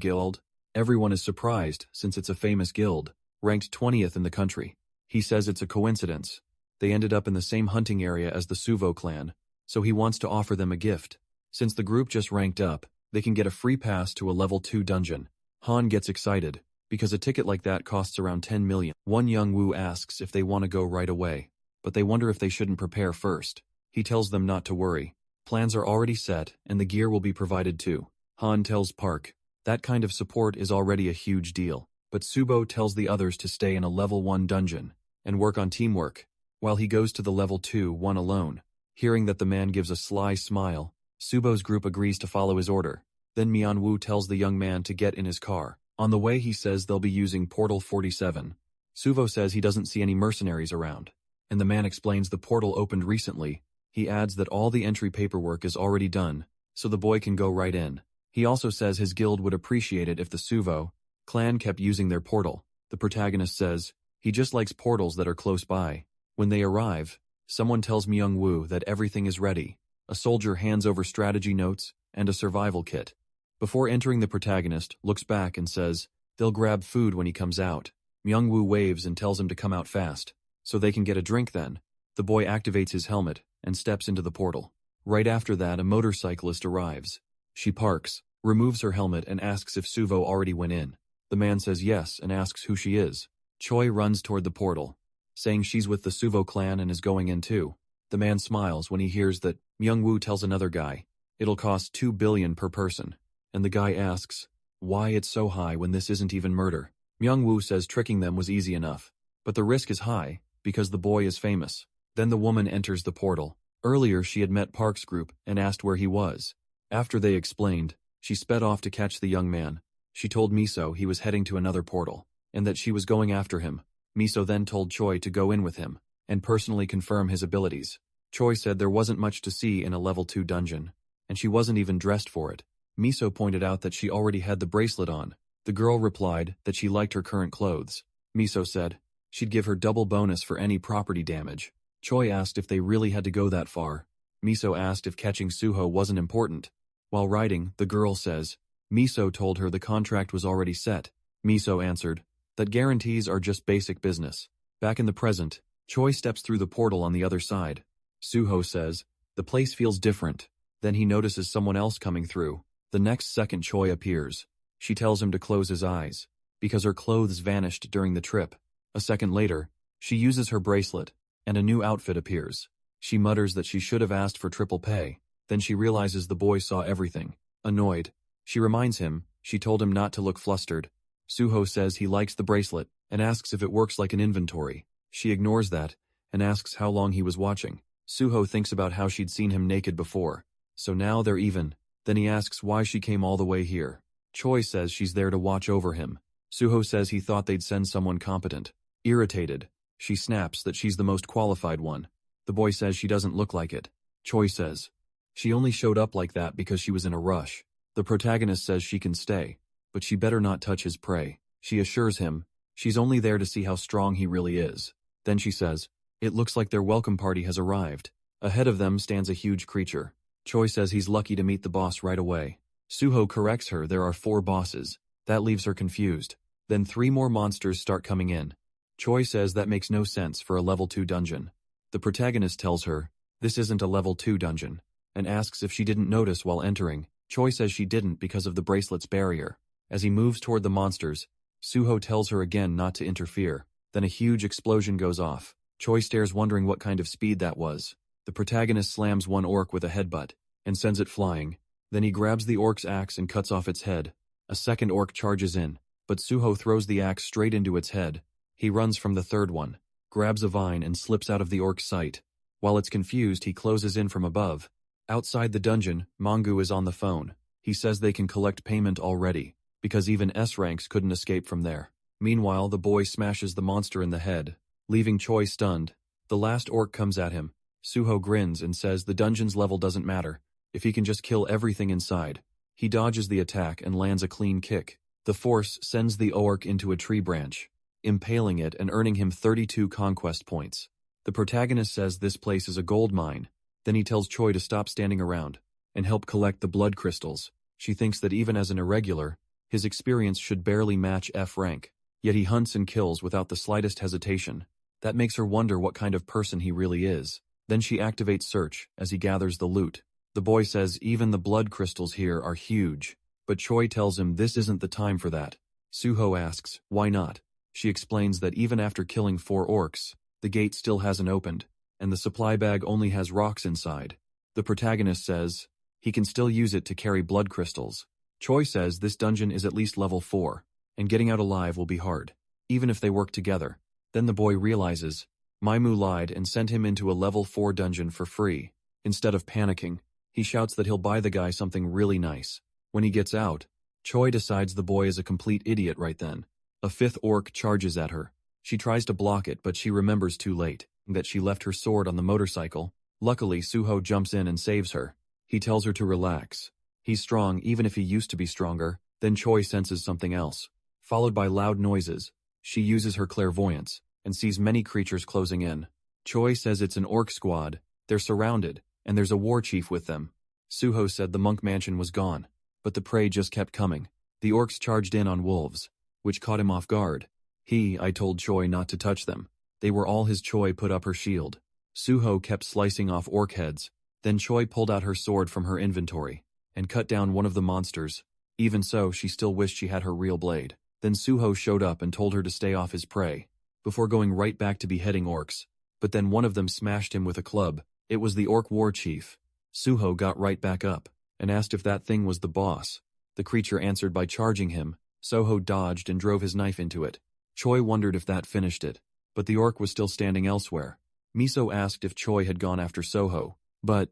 Guild. Everyone is surprised, since it's a famous guild, ranked 20th in the country. He says it's a coincidence. They ended up in the same hunting area as the Suvo clan, so he wants to offer them a gift. Since the group just ranked up, they can get a free pass to a level 2 dungeon. Han gets excited, because a ticket like that costs around 10 million. One Young-woo asks if they want to go right away, but they wonder if they shouldn't prepare first. He tells them not to worry. Plans are already set, and the gear will be provided too. Han tells Park, that kind of support is already a huge deal, but Subo tells the others to stay in a level 1 dungeon, and work on teamwork, while he goes to the level 2 one alone. Hearing that the man gives a sly smile, Subo's group agrees to follow his order. Then Myeon-woo tells the young man to get in his car. On the way he says they'll be using Portal 47. Suvo says he doesn't see any mercenaries around, and the man explains the portal opened recently. He adds that all the entry paperwork is already done, so the boy can go right in. He also says his guild would appreciate it if the Suvo clan kept using their portal. The protagonist says he just likes portals that are close by. When they arrive, someone tells Myung-woo that everything is ready. A soldier hands over strategy notes and a survival kit. Before entering, the protagonist looks back and says they'll grab food when he comes out. Myung-woo waves and tells him to come out fast, so they can get a drink then. The boy activates his helmet and steps into the portal. Right after that, a motorcyclist arrives. She parks, removes her helmet and asks if Suvo already went in. The man says yes and asks who she is. Choi runs toward the portal, saying she's with the Suvo clan and is going in too. The man smiles when he hears that Myung-woo tells another guy it'll cost 2 billion per person, and the guy asks why it's so high when this isn't even murder. Myung-woo says tricking them was easy enough, but the risk is high because the boy is famous. Then the woman enters the portal. Earlier she had met Park's group and asked where he was. After they explained, she sped off to catch the young man. She told Miso he was heading to another portal, and that she was going after him. Miso then told Choi to go in with him, and personally confirm his abilities. Choi said there wasn't much to see in a level 2 dungeon, and she wasn't even dressed for it. Miso pointed out that she already had the bracelet on. The girl replied that she liked her current clothes. Miso said she'd give her double bonus for any property damage. Choi asked if they really had to go that far. Miso asked if catching Suho wasn't important. While writing, the girl says Miso told her the contract was already set. Miso answered that guarantees are just basic business. Back in the present, Choi steps through the portal on the other side. Suho says the place feels different. Then he notices someone else coming through. The next second Choi appears. She tells him to close his eyes, because her clothes vanished during the trip. A second later, she uses her bracelet, and a new outfit appears. She mutters that she should have asked for triple pay. Then she realizes the boy saw everything. Annoyed, she reminds him she told him not to look flustered. Suho says he likes the bracelet, and asks if it works like an inventory. She ignores that, and asks how long he was watching. Suho thinks about how she'd seen him naked before. So now they're even. Then he asks why she came all the way here. Choi says she's there to watch over him. Suho says he thought they'd send someone competent. Irritated, she snaps that she's the most qualified one. The boy says she doesn't look like it. Choi says she only showed up like that because she was in a rush. The protagonist says she can stay, but she better not touch his prey. She assures him she's only there to see how strong he really is. Then she says, it looks like their welcome party has arrived. Ahead of them stands a huge creature. Choi says he's lucky to meet the boss right away. Suho corrects her there are 4 bosses. That leaves her confused. Then 3 more monsters start coming in. Choi says that makes no sense for a level 2 dungeon. The protagonist tells her this isn't a level 2 dungeon, and asks if she didn't notice while entering. Choi says she didn't because of the bracelet's barrier. As he moves toward the monsters, Suho tells her again not to interfere. Then a huge explosion goes off. Choi stares wondering what kind of speed that was. The protagonist slams one orc with a headbutt, and sends it flying. Then he grabs the orc's axe and cuts off its head. A second orc charges in, but Suho throws the axe straight into its head. He runs from the third one, grabs a vine and slips out of the orc's sight. While it's confused, he closes in from above. Outside the dungeon, Mangu is on the phone. He says they can collect payment already, because even S-ranks couldn't escape from there. Meanwhile, the boy smashes the monster in the head, leaving Choi stunned. The last orc comes at him. Suho grins and says the dungeon's level doesn't matter, if he can just kill everything inside. He dodges the attack and lands a clean kick. The force sends the orc into a tree branch, impaling it and earning him 32 conquest points. The protagonist says this place is a gold mine. Then he tells Choi to stop standing around and help collect the blood crystals. She thinks that even as an irregular, his experience should barely match F rank. Yet he hunts and kills without the slightest hesitation. That makes her wonder what kind of person he really is. Then she activates search as he gathers the loot. The boy says even the blood crystals here are huge, but Choi tells him this isn't the time for that. Suho asks, why not? She explains that even after killing 4 orcs, the gate still hasn't opened, and the supply bag only has rocks inside. The protagonist says he can still use it to carry blood crystals. Choi says this dungeon is at least level 4, and getting out alive will be hard, even if they work together. Then the boy realizes Maimu lied and sent him into a level 4 dungeon for free. Instead of panicking, he shouts that he'll buy the guy something really nice. When he gets out, Choi decides the boy is a complete idiot right then. A 5th orc charges at her. She tries to block it, but she remembers too late that she left her sword on the motorcycle. Luckily, Suho jumps in and saves her. He tells her to relax. He's strong even if he used to be stronger. Then Choi senses something else, followed by loud noises. She uses her clairvoyance and sees many creatures closing in. Choi says it's an orc squad. They're surrounded, and there's a war chief with them. Suho said the monk mansion was gone, but the prey just kept coming. The orcs charged in on wolves, which caught him off guard. I told Choi not to touch them. They were all his. Choi put up her shield. Suho kept slicing off orc heads. Then Choi pulled out her sword from her inventory and cut down one of the monsters. Even so, she still wished she had her real blade. Then Suho showed up and told her to stay off his prey, before going right back to beheading orcs. But then one of them smashed him with a club. It was the orc war chief. Suho got right back up and asked if that thing was the boss. The creature answered by charging him. Suho dodged and drove his knife into it. Choi wondered if that finished it, but the orc was still standing elsewhere. Miso asked if Choi had gone after Soho, but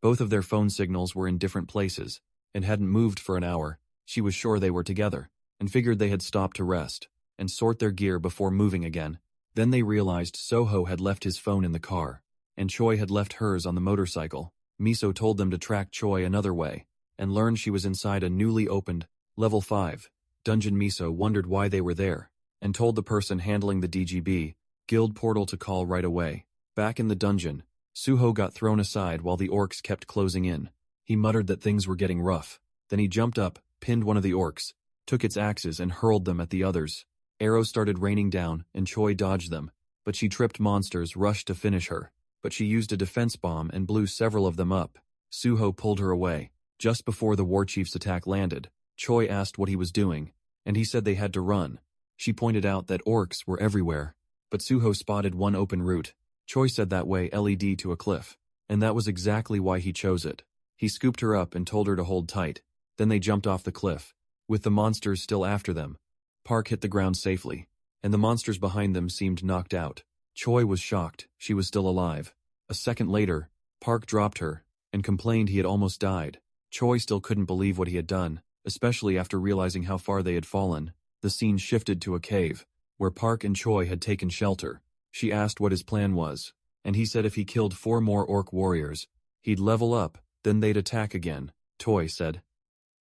both of their phone signals were in different places and hadn't moved for an hour. She was sure they were together and figured they had stopped to rest and sort their gear before moving again. Then they realized Soho had left his phone in the car, and Choi had left hers on the motorcycle. Miso told them to track Choi another way, and learned she was inside a newly opened, level 5, dungeon. Miso wondered why they were there, and told the person handling the DGB guild portal to call right away. Back in the dungeon, Suho got thrown aside while the orcs kept closing in. He muttered that things were getting rough. Then he jumped up, pinned one of the orcs, took its axes and hurled them at the others. Arrows started raining down, and Choi dodged them, but she tripped monsters rushed to finish her. But she used a defense bomb and blew several of them up. Suho pulled her away. Just before the warchief's attack landed, Choi asked what he was doing, and he said they had to run. She pointed out that orcs were everywhere, but Suho spotted one open route. Choi said that way led to a cliff, and that was exactly why he chose it. He scooped her up and told her to hold tight. Then they jumped off the cliff, with the monsters still after them. Park hit the ground safely, and the monsters behind them seemed knocked out. Choi was shocked she was still alive. A second later, Park dropped her and complained he had almost died. Choi still couldn't believe what he had done, especially after realizing how far they had fallen. The scene shifted to a cave, where Park and Choi had taken shelter. She asked what his plan was, and he said if he killed 4 more orc warriors, he'd level up, then they'd attack again. Choi said,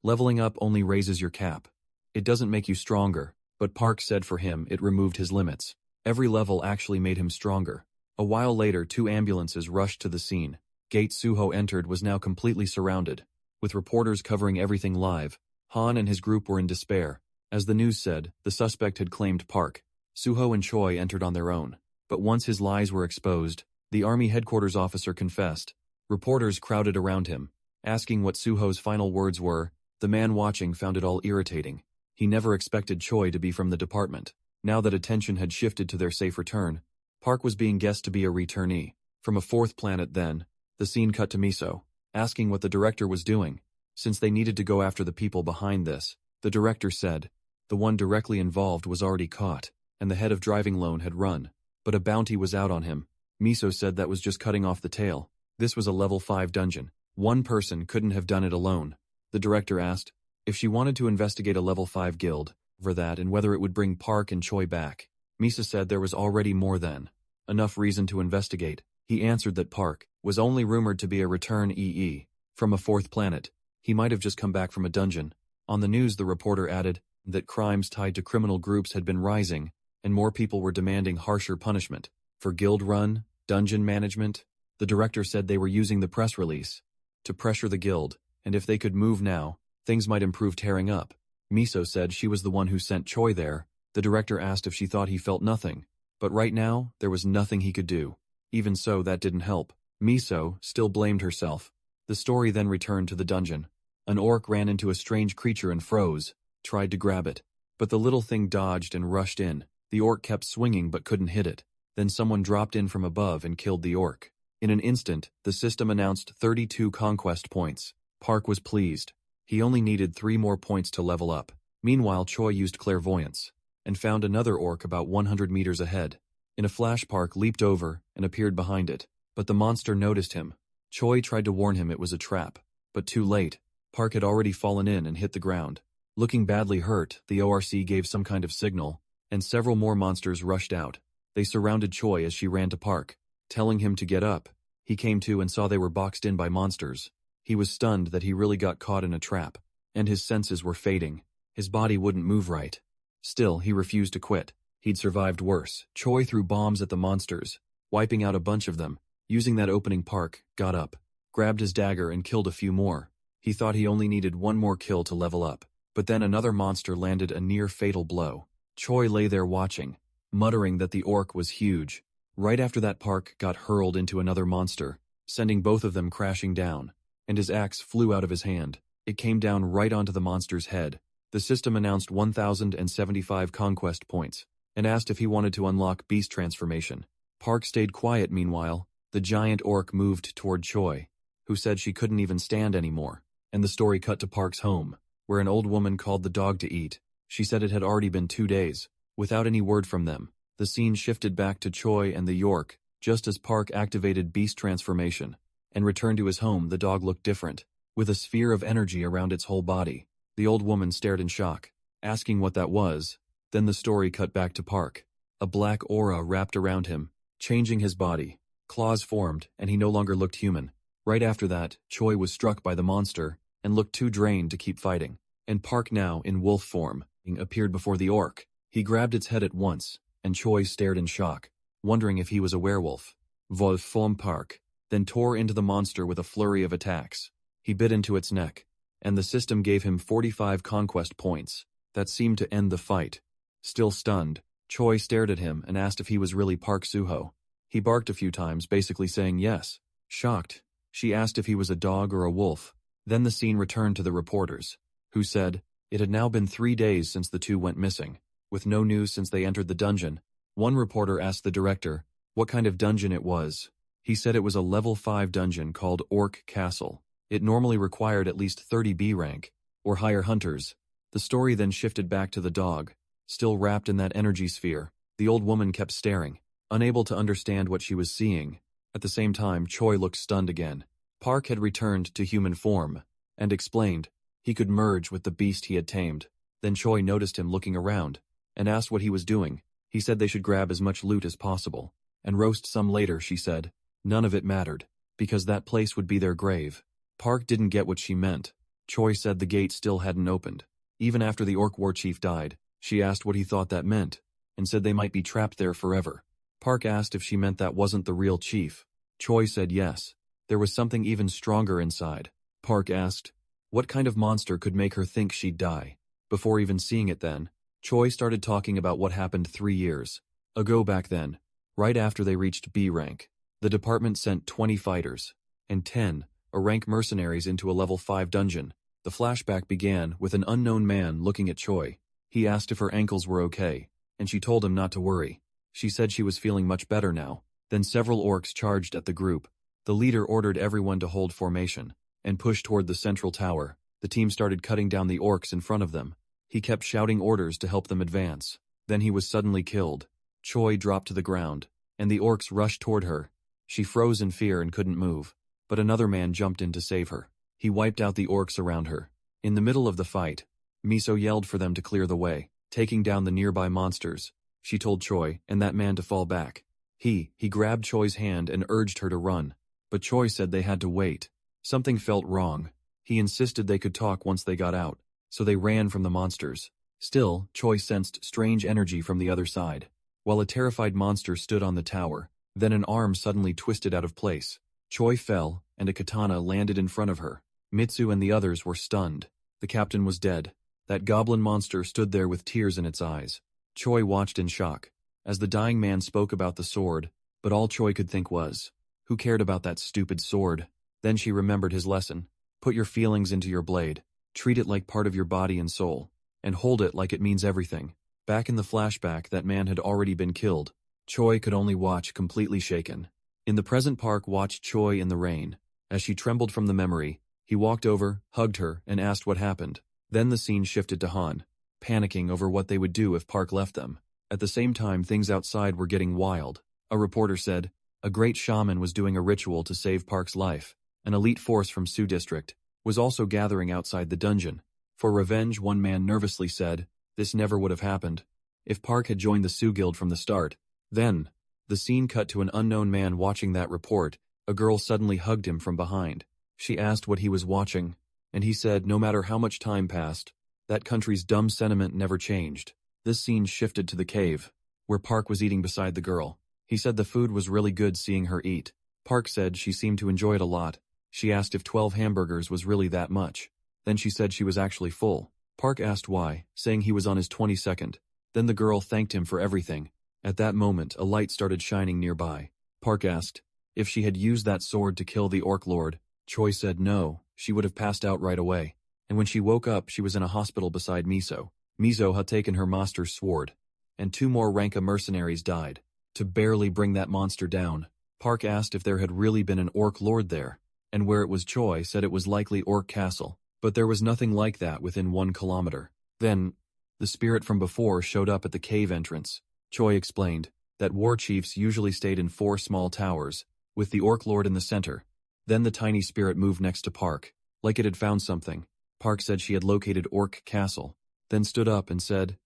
"Leveling up only raises your cap. It doesn't make you stronger," but Park said for him it removed his limits. Every level actually made him stronger. A while later, 2 ambulances rushed to the scene. Gate Suho entered was now completely surrounded, with reporters covering everything live. Han and his group were in despair. As the news said, the suspect had claimed Park. Suho and Choi entered on their own. But once his lies were exposed, the army headquarters officer confessed. Reporters crowded around him, asking what Suho's final words were. The man watching found it all irritating. He never expected Choi to be from the department. Now that attention had shifted to their safe return, Park was being guessed to be a returnee. From a 4th planet then, the scene cut to Miso, asking what the director was doing. Since they needed to go after the people behind this, the director said, the one directly involved was already caught, and the head of driving loan had run, but a bounty was out on him. Miso said that was just cutting off the tail. This was a level 5 dungeon. One person couldn't have done it alone. The director asked if she wanted to investigate a level 5 guild for that and whether it would bring Park and Choi back. Misa said there was already more than enough reason to investigate. He answered that Park was only rumored to be a return EE from a 4th planet. He might have just come back from a dungeon. On the news, the reporter added that crimes tied to criminal groups had been rising, and more people were demanding harsher punishment. For guild run, dungeon management, the director said they were using the press release to pressure the guild, and if they could move now, things might improve. Tearing up, Miso said she was the one who sent Choi there. The director asked if she thought he felt nothing, but right now, there was nothing he could do. Even so, that didn't help. Miso still blamed herself. The story then returned to the dungeon. An orc ran into a strange creature and froze, tried to grab it, but the little thing dodged and rushed in. The orc kept swinging but couldn't hit it. Then someone dropped in from above and killed the orc. In an instant, the system announced 32 conquest points. Park was pleased. He only needed 3 more points to level up. Meanwhile, Choi used clairvoyance and found another orc about 100 meters ahead. In a flash, Park leaped over and appeared behind it, but the monster noticed him. Choi tried to warn him it was a trap, but too late. Park had already fallen in and hit the ground. Looking badly hurt, the ORC gave some kind of signal, and several more monsters rushed out. They surrounded Choi as she ran to Park, telling him to get up. He came to and saw they were boxed in by monsters. He was stunned that he really got caught in a trap, and his senses were fading. His body wouldn't move right. Still, he refused to quit. He'd survived worse. Choi threw bombs at the monsters, wiping out a bunch of them. Using that opening, Park got up, grabbed his dagger and killed a few more. He thought he only needed 1 more kill to level up, but then another monster landed a near-fatal blow. Choi lay there watching, muttering that the orc was huge. Right after that, Park got hurled into another monster, sending both of them crashing down, and his axe flew out of his hand. It came down right onto the monster's head. The system announced 1,075 conquest points, and asked if he wanted to unlock beast transformation. Park stayed quiet. Meanwhile, the giant orc moved toward Choi, who said she couldn't even stand anymore, and the story cut to Park's home, where an old woman called the dog to eat. She said it had already been 2 days, without any word from them. The scene shifted back to Choi and the York, Just as Park activated beast transformation and returned to his home, the dog looked different, with a sphere of energy around its whole body. The old woman stared in shock, asking what that was. Then the story cut back to Park. A black aura wrapped around him, changing his body. Claws formed, and he no longer looked human. Right after that, Choi was struck by the monster and looked too drained to keep fighting. And Park, now in wolf form, appeared before the orc. He grabbed its head at once, and Choi stared in shock, wondering if he was a werewolf. Wolf form Park then tore into the monster with a flurry of attacks. He bit into its neck, and the system gave him 45 conquest points. That seemed to end the fight. Still stunned, Choi stared at him and asked if he was really Park Suho. He barked a few times, basically saying yes. Shocked, she asked if he was a dog or a wolf. Then the scene returned to the reporters, who said it had now been 3 days since the two went missing, with no news since they entered the dungeon. One reporter asked the director what kind of dungeon it was. He said it was a level 5 dungeon called Orc Castle. It normally required at least 30 B rank, or higher hunters. The story then shifted back to the dog, still wrapped in that energy sphere. The old woman kept staring, unable to understand what she was seeing. At the same time, Choi looked stunned again. Park had returned to human form, and explained he could merge with the beast he had tamed. Then Choi noticed him looking around, and asked what he was doing. He said they should grab as much loot as possible, and roast some later, she said. None of it mattered, because that place would be their grave. Park didn't get what she meant. Choi said the gate still hadn't opened. Even after the orc war chief died, she asked what he thought that meant, and said they might be trapped there forever. Park asked if she meant that wasn't the real chief. Choi said yes. There was something even stronger inside. Park asked, what kind of monster could make her think she'd die? Before even seeing it then, Choi started talking about what happened 3 years ago back then, right after they reached B rank. The department sent 20 fighters, and 10 rank mercenaries into a level 5 dungeon. The flashback began with an unknown man looking at Choi. He asked if her ankles were okay, and she told him not to worry. She said she was feeling much better now. Then several orcs charged at the group. The leader ordered everyone to hold formation and push toward the central tower. The team started cutting down the orcs in front of them. He kept shouting orders to help them advance. Then he was suddenly killed. Choi dropped to the ground, and the orcs rushed toward her. She froze in fear and couldn't move, but another man jumped in to save her. He wiped out the orcs around her. In the middle of the fight, Miso yelled for them to clear the way, taking down the nearby monsters. She told Choi and that man to fall back. He grabbed Choi's hand and urged her to run, but Choi said they had to wait. Something felt wrong. He insisted they could talk once they got out, so they ran from the monsters. Still, Choi sensed strange energy from the other side. While a terrified monster stood on the tower, then an arm suddenly twisted out of place. Choi fell, and a katana landed in front of her. Mitsu and the others were stunned. The captain was dead. That goblin monster stood there with tears in its eyes. Choi watched in shock, as the dying man spoke about the sword, but all Choi could think was, who cared about that stupid sword? Then she remembered his lesson. Put your feelings into your blade, treat it like part of your body and soul, and hold it like it means everything. Back in the flashback, that man had already been killed. Choi could only watch, completely shaken. In the present, Park watched Choi in the rain. As she trembled from the memory, he walked over, hugged her, and asked what happened. Then the scene shifted to Han, panicking over what they would do if Park left them. At the same time, things outside were getting wild. A reporter said, a great shaman was doing a ritual to save Park's life. An elite force from Su District was also gathering outside the dungeon. For revenge, one man nervously said, this never would have happened if Park had joined the Su Guild from the start. Then, the scene cut to an unknown man watching that report. A girl suddenly hugged him from behind. She asked what he was watching, and he said no matter how much time passed, that country's dumb sentiment never changed. This scene shifted to the cave, where Park was eating beside the girl. He said the food was really good seeing her eat. Park said she seemed to enjoy it a lot. She asked if 12 hamburgers was really that much. Then she said she was actually full. Park asked why, saying he was on his 22nd. Then the girl thanked him for everything. At that moment, a light started shining nearby. Park asked if she had used that sword to kill the Orc Lord. Choi said no, she would have passed out right away. And when she woke up, she was in a hospital beside Miso. Miso had taken her master's sword, and 2 more Ranka mercenaries died to barely bring that monster down. Park asked if there had really been an Orc Lord there, and where it was. Choi said it was likely Orc Castle, but there was nothing like that within 1 kilometer. Then, the spirit from before showed up at the cave entrance. Choi explained, that war chiefs usually stayed in 4 small towers, with the Orc Lord in the center. Then the tiny spirit moved next to Park, like it had found something. Park said she had located Orc Castle, then stood up and said,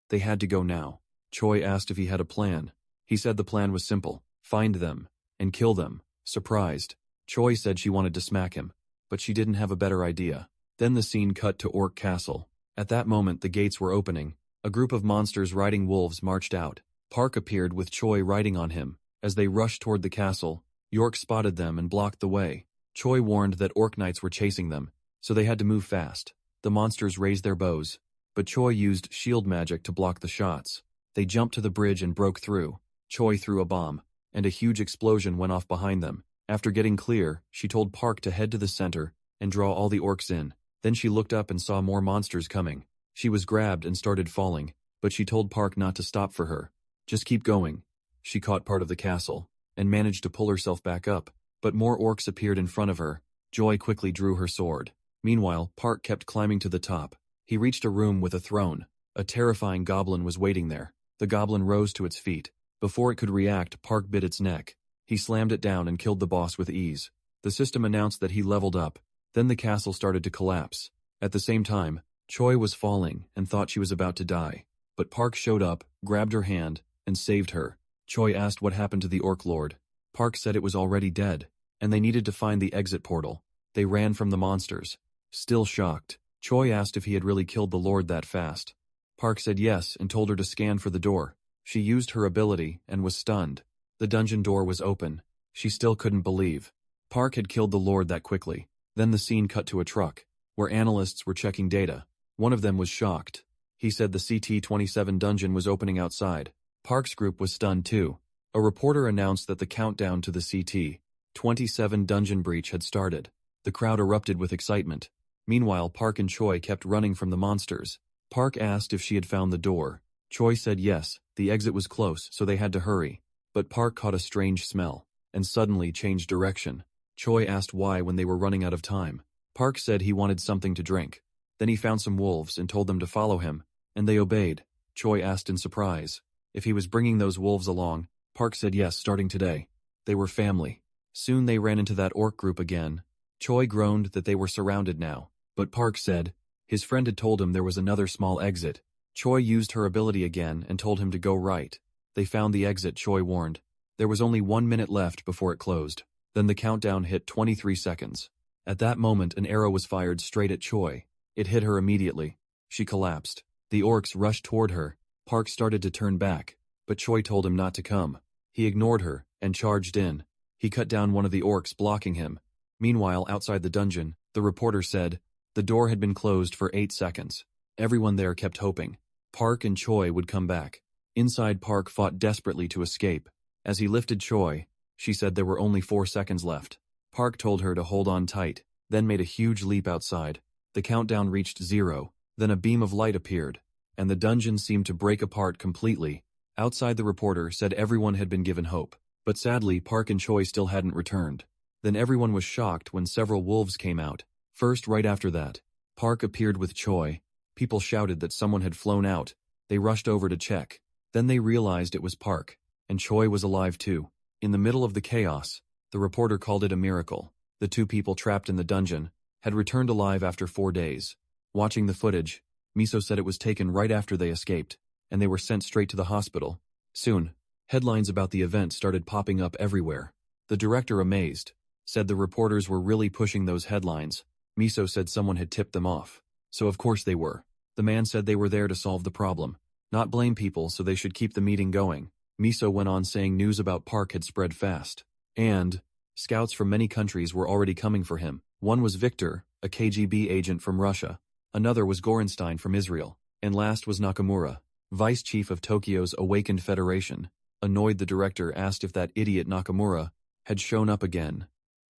"They had to go now." Choi asked if he had a plan. He said the plan was simple: find them, and kill them. Surprised, Choi said she wanted to smack him, but she didn't have a better idea. Then the scene cut to Orc Castle. At that moment the gates were opening. A group of monsters riding wolves marched out. Park appeared with Choi riding on him. As they rushed toward the castle, York spotted them and blocked the way. Choi warned that Orc Knights were chasing them, so they had to move fast. The monsters raised their bows, but Choi used shield magic to block the shots. They jumped to the bridge and broke through. Choi threw a bomb, and a huge explosion went off behind them. After getting clear, she told Park to head to the center and draw all the orcs in. Then she looked up and saw more monsters coming. She was grabbed and started falling, but she told Park not to stop for her. Just keep going. She caught part of the castle, and managed to pull herself back up, but more orcs appeared in front of her. Joy quickly drew her sword. Meanwhile, Park kept climbing to the top. He reached a room with a throne. A terrifying goblin was waiting there. The goblin rose to its feet. Before it could react, Park bit its neck. He slammed it down and killed the boss with ease. The system announced that he leveled up. Then the castle started to collapse. At the same time, Choi was falling and thought she was about to die. But Park showed up, grabbed her hand, and saved her. Choi asked what happened to the Orc Lord. Park said it was already dead, and they needed to find the exit portal. They ran from the monsters. Still shocked, Choi asked if he had really killed the Lord that fast. Park said yes and told her to scan for the door. She used her ability and was stunned. The dungeon door was open. She still couldn't believe Park had killed the Lord that quickly. Then the scene cut to a truck, where analysts were checking data. One of them was shocked. He said the CT-27 dungeon was opening outside. Park's group was stunned too. A reporter announced that the countdown to the CT-27 dungeon breach had started. The crowd erupted with excitement. Meanwhile, Park and Choi kept running from the monsters. Park asked if she had found the door. Choi said yes, the exit was close, so they had to hurry. But Park caught a strange smell, and suddenly changed direction. Choi asked why when they were running out of time. Park said he wanted something to drink. Then he found some wolves and told them to follow him, and they obeyed. Choi asked in surprise if he was bringing those wolves along. Park said yes, starting today. They were family. Soon they ran into that orc group again. Choi groaned that they were surrounded now, but Park said his friend had told him there was another small exit. Choi used her ability again and told him to go right. They found the exit. Choi warned. There was only 1 minute left before it closed. Then the countdown hit 23 seconds. At that moment an arrow was fired straight at Choi. It hit her immediately. She collapsed. The orcs rushed toward her. Park started to turn back, but Choi told him not to come. He ignored her and charged in. He cut down one of the orcs blocking him. Meanwhile, outside the dungeon, the reporter said the door had been closed for 8 seconds. Everyone there kept hoping Park and Choi would come back. Inside, Park fought desperately to escape. As he lifted Choi, she said there were only 4 seconds left. Park told her to hold on tight, then made a huge leap outside. The countdown reached 0. Then a beam of light appeared, and the dungeon seemed to break apart completely. Outside, the reporter said everyone had been given hope, but sadly Park and Choi still hadn't returned. Then everyone was shocked when several wolves came out. First, right after that, Park appeared with Choi. People shouted that someone had flown out. They rushed over to check. Then they realized it was Park, and Choi was alive too. In the middle of the chaos, the reporter called it a miracle. The 2 people trapped in the dungeon had returned alive after 4 days. Watching the footage, Miso said it was taken right after they escaped, and they were sent straight to the hospital. Soon, headlines about the event started popping up everywhere. The director, amazed, said the reporters were really pushing those headlines. Miso said someone had tipped them off. So of course they were. The man said they were there to solve the problem, not blame people, so they should keep the meeting going. Miso went on saying news about Park had spread fast, and scouts from many countries were already coming for him. One was Victor, a KGB agent from Russia. Another was Gorenstein from Israel. And last was Nakamura, vice chief of Tokyo's Awakened Federation. Annoyed, the director asked if that idiot Nakamura had shown up again.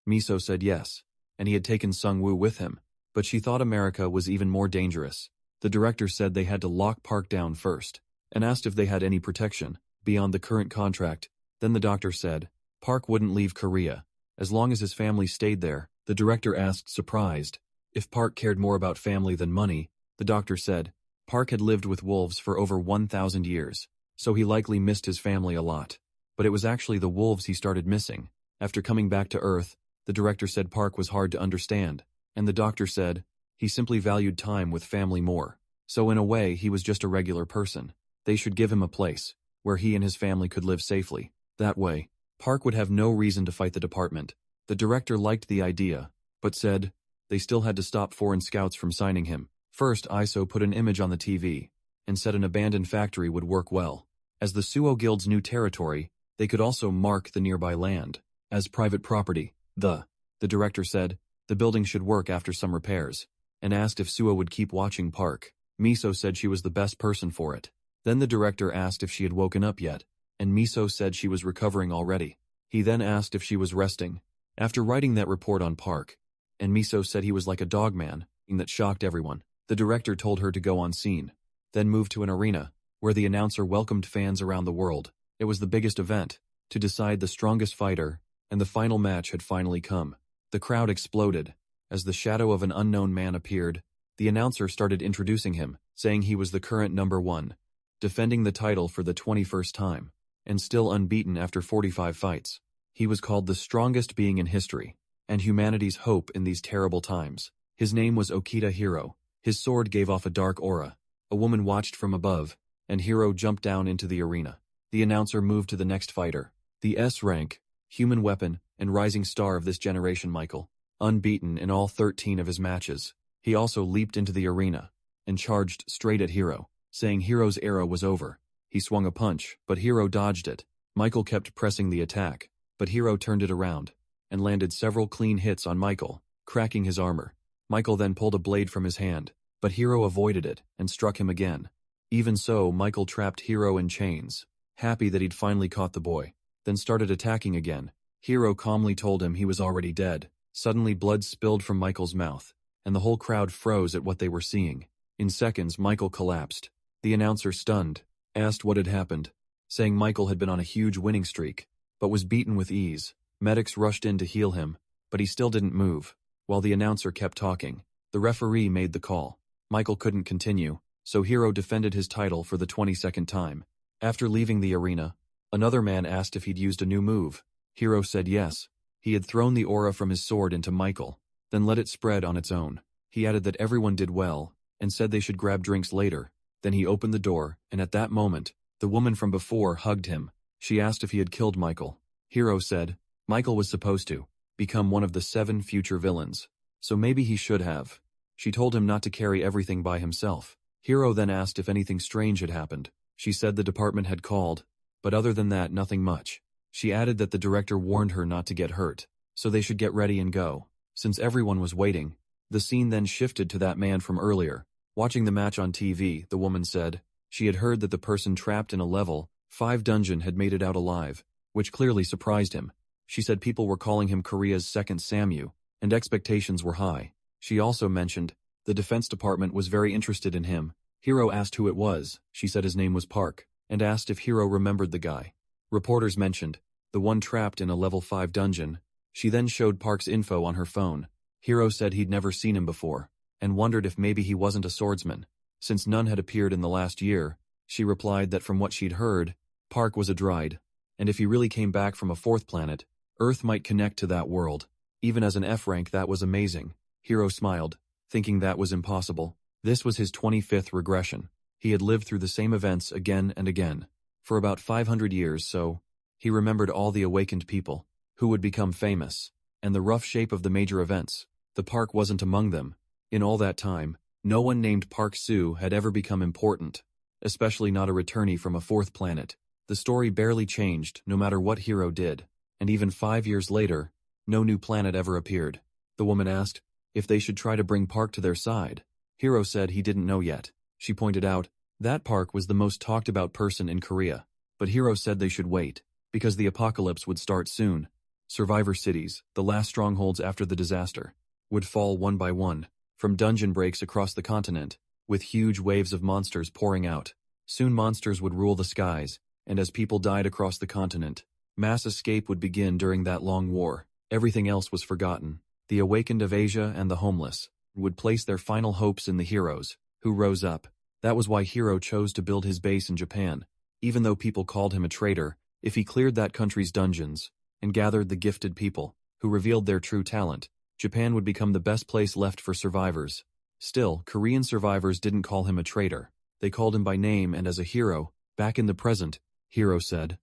Miso said yes, and he had taken Sung-woo with him, but she thought America was even more dangerous. The director said they had to lock Park down first, and asked if they had any protection beyond the current contract. Then the doctor said Park wouldn't leave Korea as long as his family stayed there. The director asked, surprised, if Park cared more about family than money. The doctor said Park had lived with wolves for over 1,000 years, so he likely missed his family a lot. But it was actually the wolves he started missing. After coming back to Earth, the director said Park was hard to understand, and the doctor said he simply valued time with family more. So in a way, he was just a regular person. They should give him a place where he and his family could live safely. That way, Park would have no reason to fight the department. The director liked the idea, but said they still had to stop foreign scouts from signing him. First, ISO put an image on the TV and said an abandoned factory would work well. As the Suo Guild's new territory, they could also mark the nearby land as private property. The director said the building should work after some repairs, and asked if Suo would keep watching Park. Miso said she was the best person for it. Then the director asked if she had woken up yet, and Miso said she was recovering already. He then asked if she was resting. After writing that report on Park, and Miso said he was like a dogman, that shocked everyone. The director told her to go on scene, then moved to an arena, where the announcer welcomed fans around the world. It was the biggest event, to decide the strongest fighter, and the final match had finally come. The crowd exploded. As the shadow of an unknown man appeared, the announcer started introducing him, saying he was the current #1, defending the title for the 21st time, and still unbeaten after 45 fights. He was called the strongest being in history, and humanity's hope in these terrible times. His name was Okita Hiro. His sword gave off a dark aura. A woman watched from above, and Hiro jumped down into the arena. The announcer moved to the next fighter, the S-rank, human weapon, and rising star of this generation Michael, unbeaten in all 13 of his matches. He also leaped into the arena, and charged straight at Hiro, saying Hiro's era was over. He swung a punch, but Hiro dodged it. Michael kept pressing the attack, but Hiro turned it around, and landed several clean hits on Michael, cracking his armor. Michael then pulled a blade from his hand, but Hiro avoided it, and struck him again. Even so, Michael trapped Hiro in chains, happy that he'd finally caught the boy, then started attacking again. Hiro calmly told him he was already dead. Suddenly blood spilled from Michael's mouth, and the whole crowd froze at what they were seeing. In seconds, Michael collapsed. The announcer, stunned, asked what had happened, saying Michael had been on a huge winning streak, but was beaten with ease. Medics rushed in to heal him, but he still didn't move. While the announcer kept talking, the referee made the call. Michael couldn't continue, so Hiro defended his title for the 22nd time. After leaving the arena, another man asked if he'd used a new move. Hiro said yes. He had thrown the aura from his sword into Michael, then let it spread on its own. He added that everyone did well, and said they should grab drinks later. Then he opened the door, and at that moment, the woman from before hugged him. She asked if he had killed Michael. Hiro said Michael was supposed to become one of the 7 future villains, so maybe he should have. She told him not to carry everything by himself. Hiro then asked if anything strange had happened. She said the department had called, but other than that, nothing much. She added that the director warned her not to get hurt, so they should get ready and go. Since everyone was waiting, the scene then shifted to that man from earlier. Watching the match on TV, the woman said she had heard that the person trapped in a level 5 dungeon had made it out alive, which clearly surprised him. She said people were calling him Korea's second Samu, and expectations were high. She also mentioned the Defense Department was very interested in him. Hiro asked who it was. She said his name was Park, and asked if Hiro remembered the guy. Reporters mentioned the one trapped in a level 5 dungeon. She then showed Park's info on her phone. Hiro said he'd never seen him before, and wondered if maybe he wasn't a swordsman. Since none had appeared in the last year, she replied that from what she'd heard, Park was a droid, and if he really came back from a 4th planet, Earth might connect to that world. Even as an F rank, that was amazing. Hiro smiled, thinking that was impossible. This was his 25th regression. He had lived through the same events again and again, for about 500 years, so he remembered all the awakened people, who would become famous, and the rough shape of the major events. The Park wasn't among them. In all that time, no one named Park Soo had ever become important, especially not a returnee from a 4th planet. The story barely changed, no matter what Hiro did, and even 5 years later, no new planet ever appeared. The woman asked if they should try to bring Park to their side. Hiro said he didn't know yet. She pointed out that Park was the most talked about person in Korea, but Hiro said they should wait, because the apocalypse would start soon. Survivor cities, the last strongholds after the disaster, would fall one by one, from dungeon breaks across the continent, with huge waves of monsters pouring out. Soon monsters would rule the skies, and as people died across the continent, mass escape would begin during that long war. Everything else was forgotten. The awakened of Asia and the homeless would place their final hopes in the heroes, who rose up. That was why Hiro chose to build his base in Japan. Even though people called him a traitor, if he cleared that country's dungeons and gathered the gifted people who revealed their true talent, Japan would become the best place left for survivors. Still, Korean survivors didn't call him a traitor. They called him by name and as a hero. Back in the present, Hero said.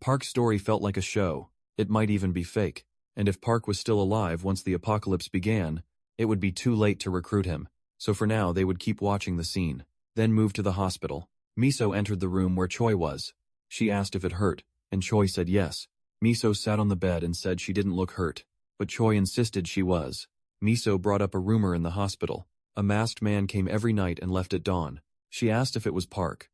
Park's story felt like a show. It might even be fake. And if Park was still alive once the apocalypse began, it would be too late to recruit him. So for now they would keep watching the scene. Then move to the hospital. Miso entered the room where Choi was. She asked if it hurt, and Choi said yes. Miso sat on the bed and said she didn't look hurt, but Choi insisted she was. Miso brought up a rumor in the hospital. A masked man came every night and left at dawn. She asked if it was Park.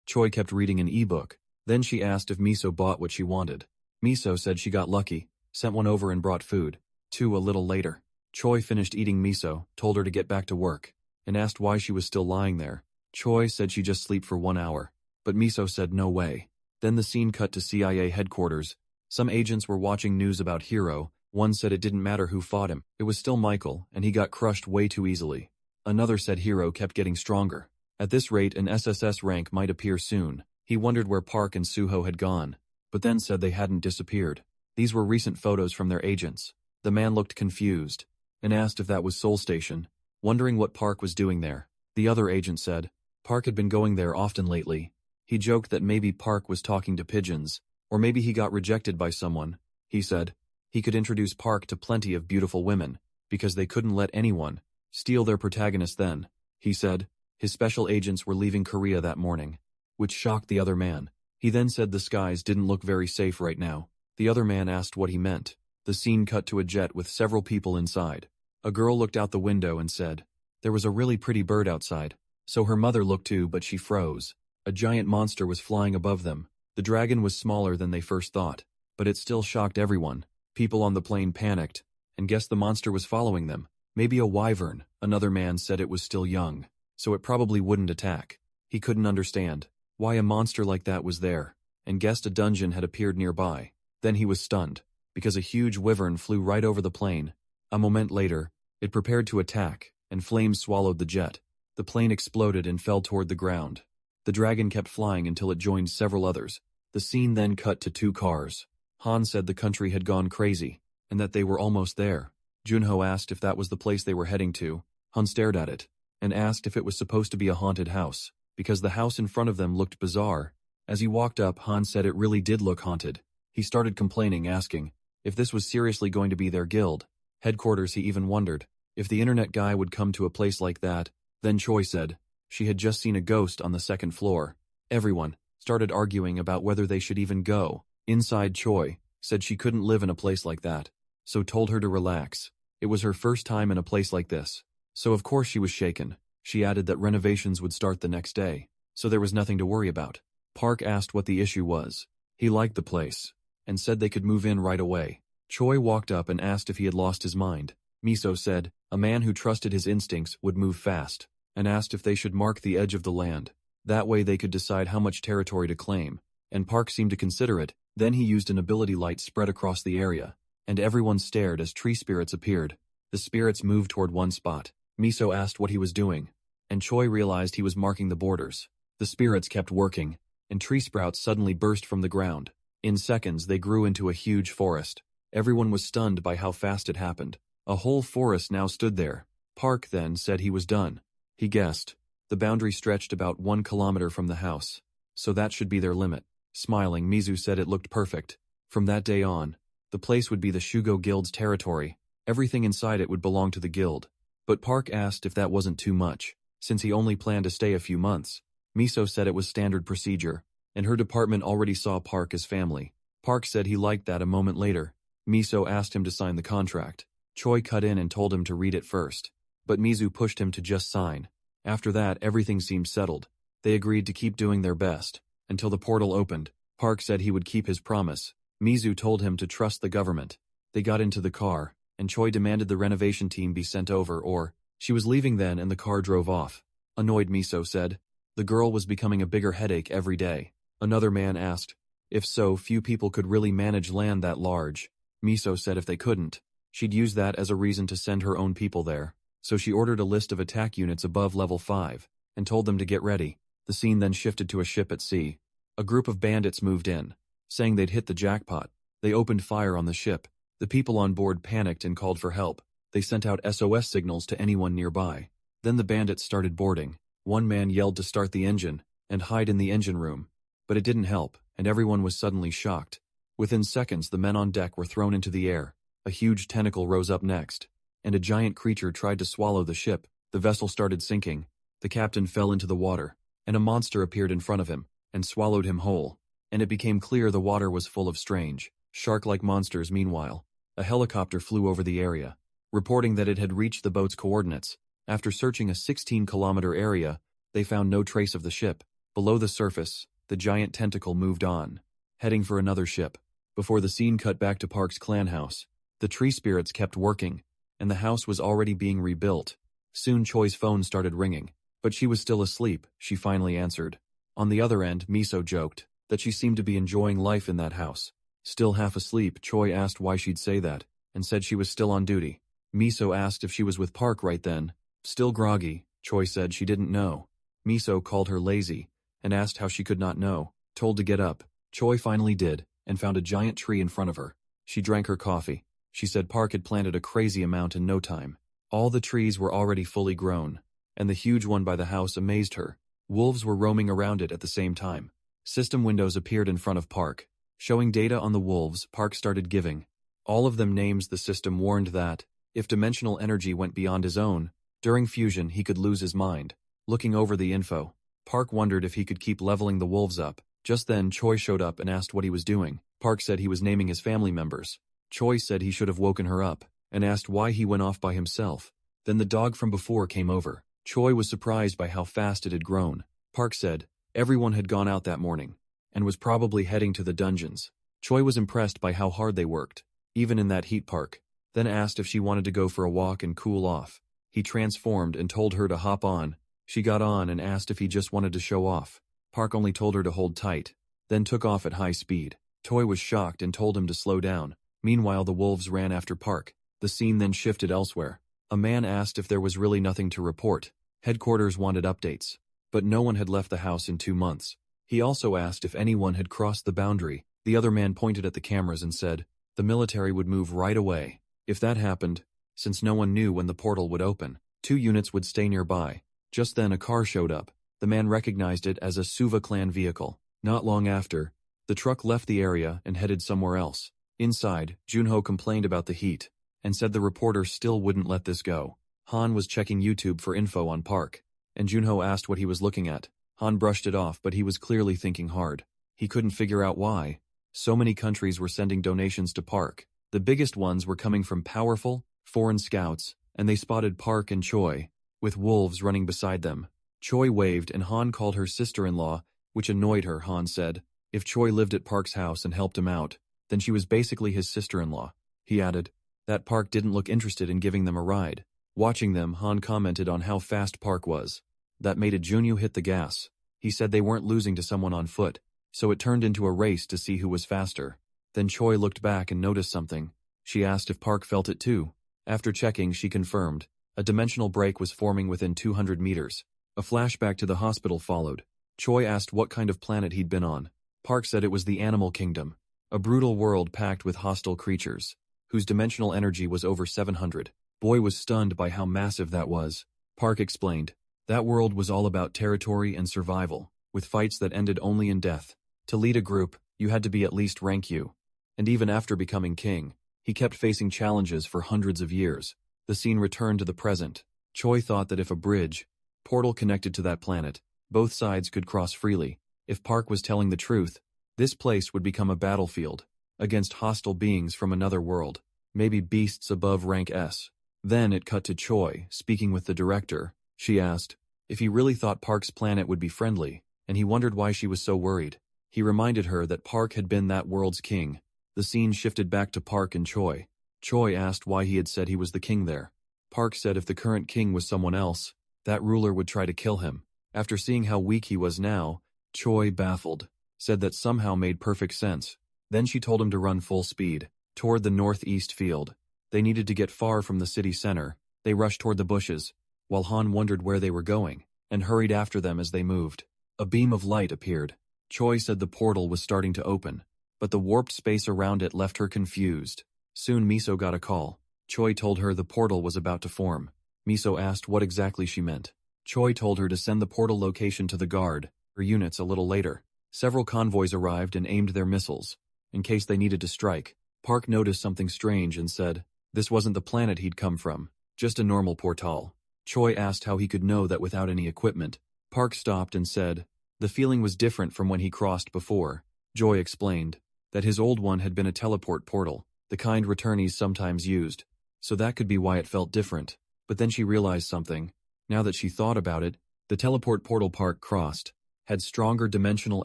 Choi kept reading an e-book. Then she asked if Miso bought what she wanted. Miso said she got lucky, sent one over and brought food. A little later. Choi finished eating miso, told her to get back to work, and asked why she was still lying there. Choi said she just sleep for 1 hour, but Miso said no way. Then the scene cut to CIA headquarters. Some agents were watching news about Hero. One said it didn't matter who fought him, it was still Michael, and he got crushed way too easily. Another said Hero kept getting stronger. At this rate an SSS rank might appear soon. He wondered where Park and Suho had gone, but then said they hadn't disappeared. These were recent photos from their agents. The man looked confused, and asked if that was Seoul Station, wondering what Park was doing there. The other agent said, Park had been going there often lately. He joked that maybe Park was talking to pigeons, or maybe he got rejected by someone. He said he could introduce Park to plenty of beautiful women, because they couldn't let anyone steal their protagonist then. He said his special agents were leaving Korea that morning, which shocked the other man. He then said the skies didn't look very safe right now. The other man asked what he meant. The scene cut to a jet with several people inside. A girl looked out the window and said, there was a really pretty bird outside. So her mother looked too, but she froze. A giant monster was flying above them. The dragon was smaller than they first thought, but it still shocked everyone. People on the plane panicked, and guessed the monster was following them. Maybe a wyvern. Another man said it was still young, so it probably wouldn't attack. He couldn't understand why a monster like that was there, and guessed a dungeon had appeared nearby. Then he was stunned, because a huge wyvern flew right over the plane. A moment later, it prepared to attack, and flames swallowed the jet. The plane exploded and fell toward the ground. The dragon kept flying until it joined several others. The scene then cut to 2 cars. Han said the country had gone crazy, and that they were almost there. Junho asked if that was the place they were heading to. Han stared at it, and asked if it was supposed to be a haunted house, because the house in front of them looked bizarre. As he walked up, Han said it really did look haunted. He started complaining, asking if this was seriously going to be their guild headquarters. He even wondered if the internet guy would come to a place like that. Then Choi said she had just seen a ghost on the 2nd floor. Everyone started arguing about whether they should even go inside. Choi said she couldn't live in a place like that, so told her to relax. It was her first time in a place like this, so of course she was shaken. She added that renovations would start the next day, so there was nothing to worry about. Park asked what the issue was. He liked the place, and said they could move in right away. Choi walked up and asked if he had lost his mind. Miso said a man who trusted his instincts would move fast, and asked if they should mark the edge of the land. That way they could decide how much territory to claim, and Park seemed to consider it. Then he used an ability light spread across the area, and everyone stared as tree spirits appeared. The spirits moved toward one spot. Miso asked what he was doing, and Choi realized he was marking the borders. The spirits kept working, and tree sprouts suddenly burst from the ground. In seconds they grew into a huge forest. Everyone was stunned by how fast it happened. A whole forest now stood there. Park then said he was done. He guessed the boundary stretched about 1 kilometer from the house, so that should be their limit. Smiling, Mizu said it looked perfect. From that day on, the place would be the Shugo Guild's territory. Everything inside it would belong to the guild. But Park asked if that wasn't too much, since he only planned to stay a few months. Miso said it was standard procedure, and her department already saw Park as family. Park said he liked that. A moment later, Miso asked him to sign the contract. Choi cut in and told him to read it first, but Mizu pushed him to just sign. After that, everything seemed settled. They agreed to keep doing their best, until the portal opened. Park said he would keep his promise. Mizu told him to trust the government. They got into the car, and Choi demanded the renovation team be sent over, or she was leaving then, and the car drove off. Annoyed, Miso said the girl was becoming a bigger headache every day. Another man asked if so few people could really manage land that large. Miso said if they couldn't, she'd use that as a reason to send her own people there. So she ordered a list of attack units above level 5, and told them to get ready. The scene then shifted to a ship at sea. A group of bandits moved in, saying they'd hit the jackpot. They opened fire on the ship. The people on board panicked and called for help. They sent out SOS signals to anyone nearby. Then the bandits started boarding. One man yelled to start the engine and hide in the engine room. But it didn't help, and everyone was suddenly shocked. Within seconds, the men on deck were thrown into the air. A huge tentacle rose up next, and a giant creature tried to swallow the ship. The vessel started sinking. The captain fell into the water, and a monster appeared in front of him and swallowed him whole. And it became clear the water was full of strange, shark-like monsters. Meanwhile, a helicopter flew over the area, reporting that it had reached the boat's coordinates. After searching a 16-kilometer area, they found no trace of the ship. Below the surface, the giant tentacle moved on, heading for another ship. Before the scene cut back to Park's clan house, the tree spirits kept working, and the house was already being rebuilt. Soon Choi's phone started ringing, but she was still asleep. She finally answered. On the other end, Miso joked that she seemed to be enjoying life in that house. Still half asleep, Choi asked why she'd say that, and said she was still on duty. Miso asked if she was with Park right then. Still groggy, Choi said she didn't know. Miso called her lazy, and asked how she could not know. Told to get up, Choi finally did, and found a giant tree in front of her. She drank her coffee. She said Park had planted a crazy amount in no time. All the trees were already fully grown, and the huge one by the house amazed her. Wolves were roaming around it at the same time. System windows appeared in front of Park, showing data on the wolves. Park started giving all of them names. The system warned that, if dimensional energy went beyond his own, during fusion he could lose his mind. Looking over the info, Park wondered if he could keep leveling the wolves up. Just then Choi showed up and asked what he was doing. Park said he was naming his family members. Choi said he should have woken her up, and asked why he went off by himself. Then the dog from before came over. Choi was surprised by how fast it had grown. Park said everyone had gone out that morning, and was probably heading to the dungeons. Choi was impressed by how hard they worked, even in that heat. Park then asked if she wanted to go for a walk and cool off. He transformed and told her to hop on. She got on and asked if he just wanted to show off. Park only told her to hold tight, then took off at high speed. Choi was shocked and told him to slow down. Meanwhile, the wolves ran after Park. The scene then shifted elsewhere. A man asked if there was really nothing to report. Headquarters wanted updates, but no one had left the house in 2 months. He also asked if anyone had crossed the boundary. The other man pointed at the cameras and said the military would move right away. If that happened, since no one knew when the portal would open, 2 units would stay nearby. Just then a car showed up. The man recognized it as a Suva clan vehicle. Not long after, the truck left the area and headed somewhere else. Inside, Junho complained about the heat, and said the reporter still wouldn't let this go. Han was checking YouTube for info on Park, and Junho asked what he was looking at. Han brushed it off, but he was clearly thinking hard. He couldn't figure out why. So many countries were sending donations to Park. The biggest ones were coming from powerful, foreign scouts, and they spotted Park and Choi, with wolves running beside them. Choi waved and Han called her sister-in-law, which annoyed her. Han said if Choi lived at Park's house and helped him out, then she was basically his sister-in-law. He added that Park didn't look interested in giving them a ride. Watching them, Han commented on how fast Park was. That made Junho hit the gas. He said they weren't losing to someone on foot, so it turned into a race to see who was faster. Then Choi looked back and noticed something. She asked if Park felt it too. After checking, she confirmed a dimensional break was forming within 200 meters. A flashback to the hospital followed. Choi asked what kind of planet he'd been on. Park said it was the animal kingdom, a brutal world packed with hostile creatures, whose dimensional energy was over 700. Boy was stunned by how massive that was. Park explained that world was all about territory and survival, with fights that ended only in death. To lead a group, you had to be at least rank U. And even after becoming king, he kept facing challenges for hundreds of years. The scene returned to the present. Choi thought that if a bridge, portal connected to that planet, both sides could cross freely. If Park was telling the truth, this place would become a battlefield against hostile beings from another world, maybe beasts above rank S. Then it cut to Choi, speaking with the director. She asked if he really thought Park's planet would be friendly, and he wondered why she was so worried. He reminded her that Park had been that world's king. The scene shifted back to Park and Choi. Choi asked why he had said he was the king there. Park said if the current king was someone else, that ruler would try to kill him. After seeing how weak he was now, Choi, baffled, said that somehow made perfect sense. Then she told him to run full speed, toward the northeast field. They needed to get far from the city center. They rushed toward the bushes, while Han wondered where they were going, and hurried after them as they moved. A beam of light appeared. Choi said the portal was starting to open, but the warped space around it left her confused. Soon Miso got a call. Choi told her the portal was about to form. Miso asked what exactly she meant. Choi told her to send the portal location to the guard, or units a little later. Several convoys arrived and aimed their missiles, in case they needed to strike. Park noticed something strange and said, this wasn't the planet he'd come from, just a normal portal. Choi asked how he could know that without any equipment. Park stopped and said, the feeling was different from when he crossed before. Choi explained that his old one had been a teleport portal, the kind returnees sometimes used, so that could be why it felt different. But then she realized something. Now that she thought about it, the teleport portal Park crossed had stronger dimensional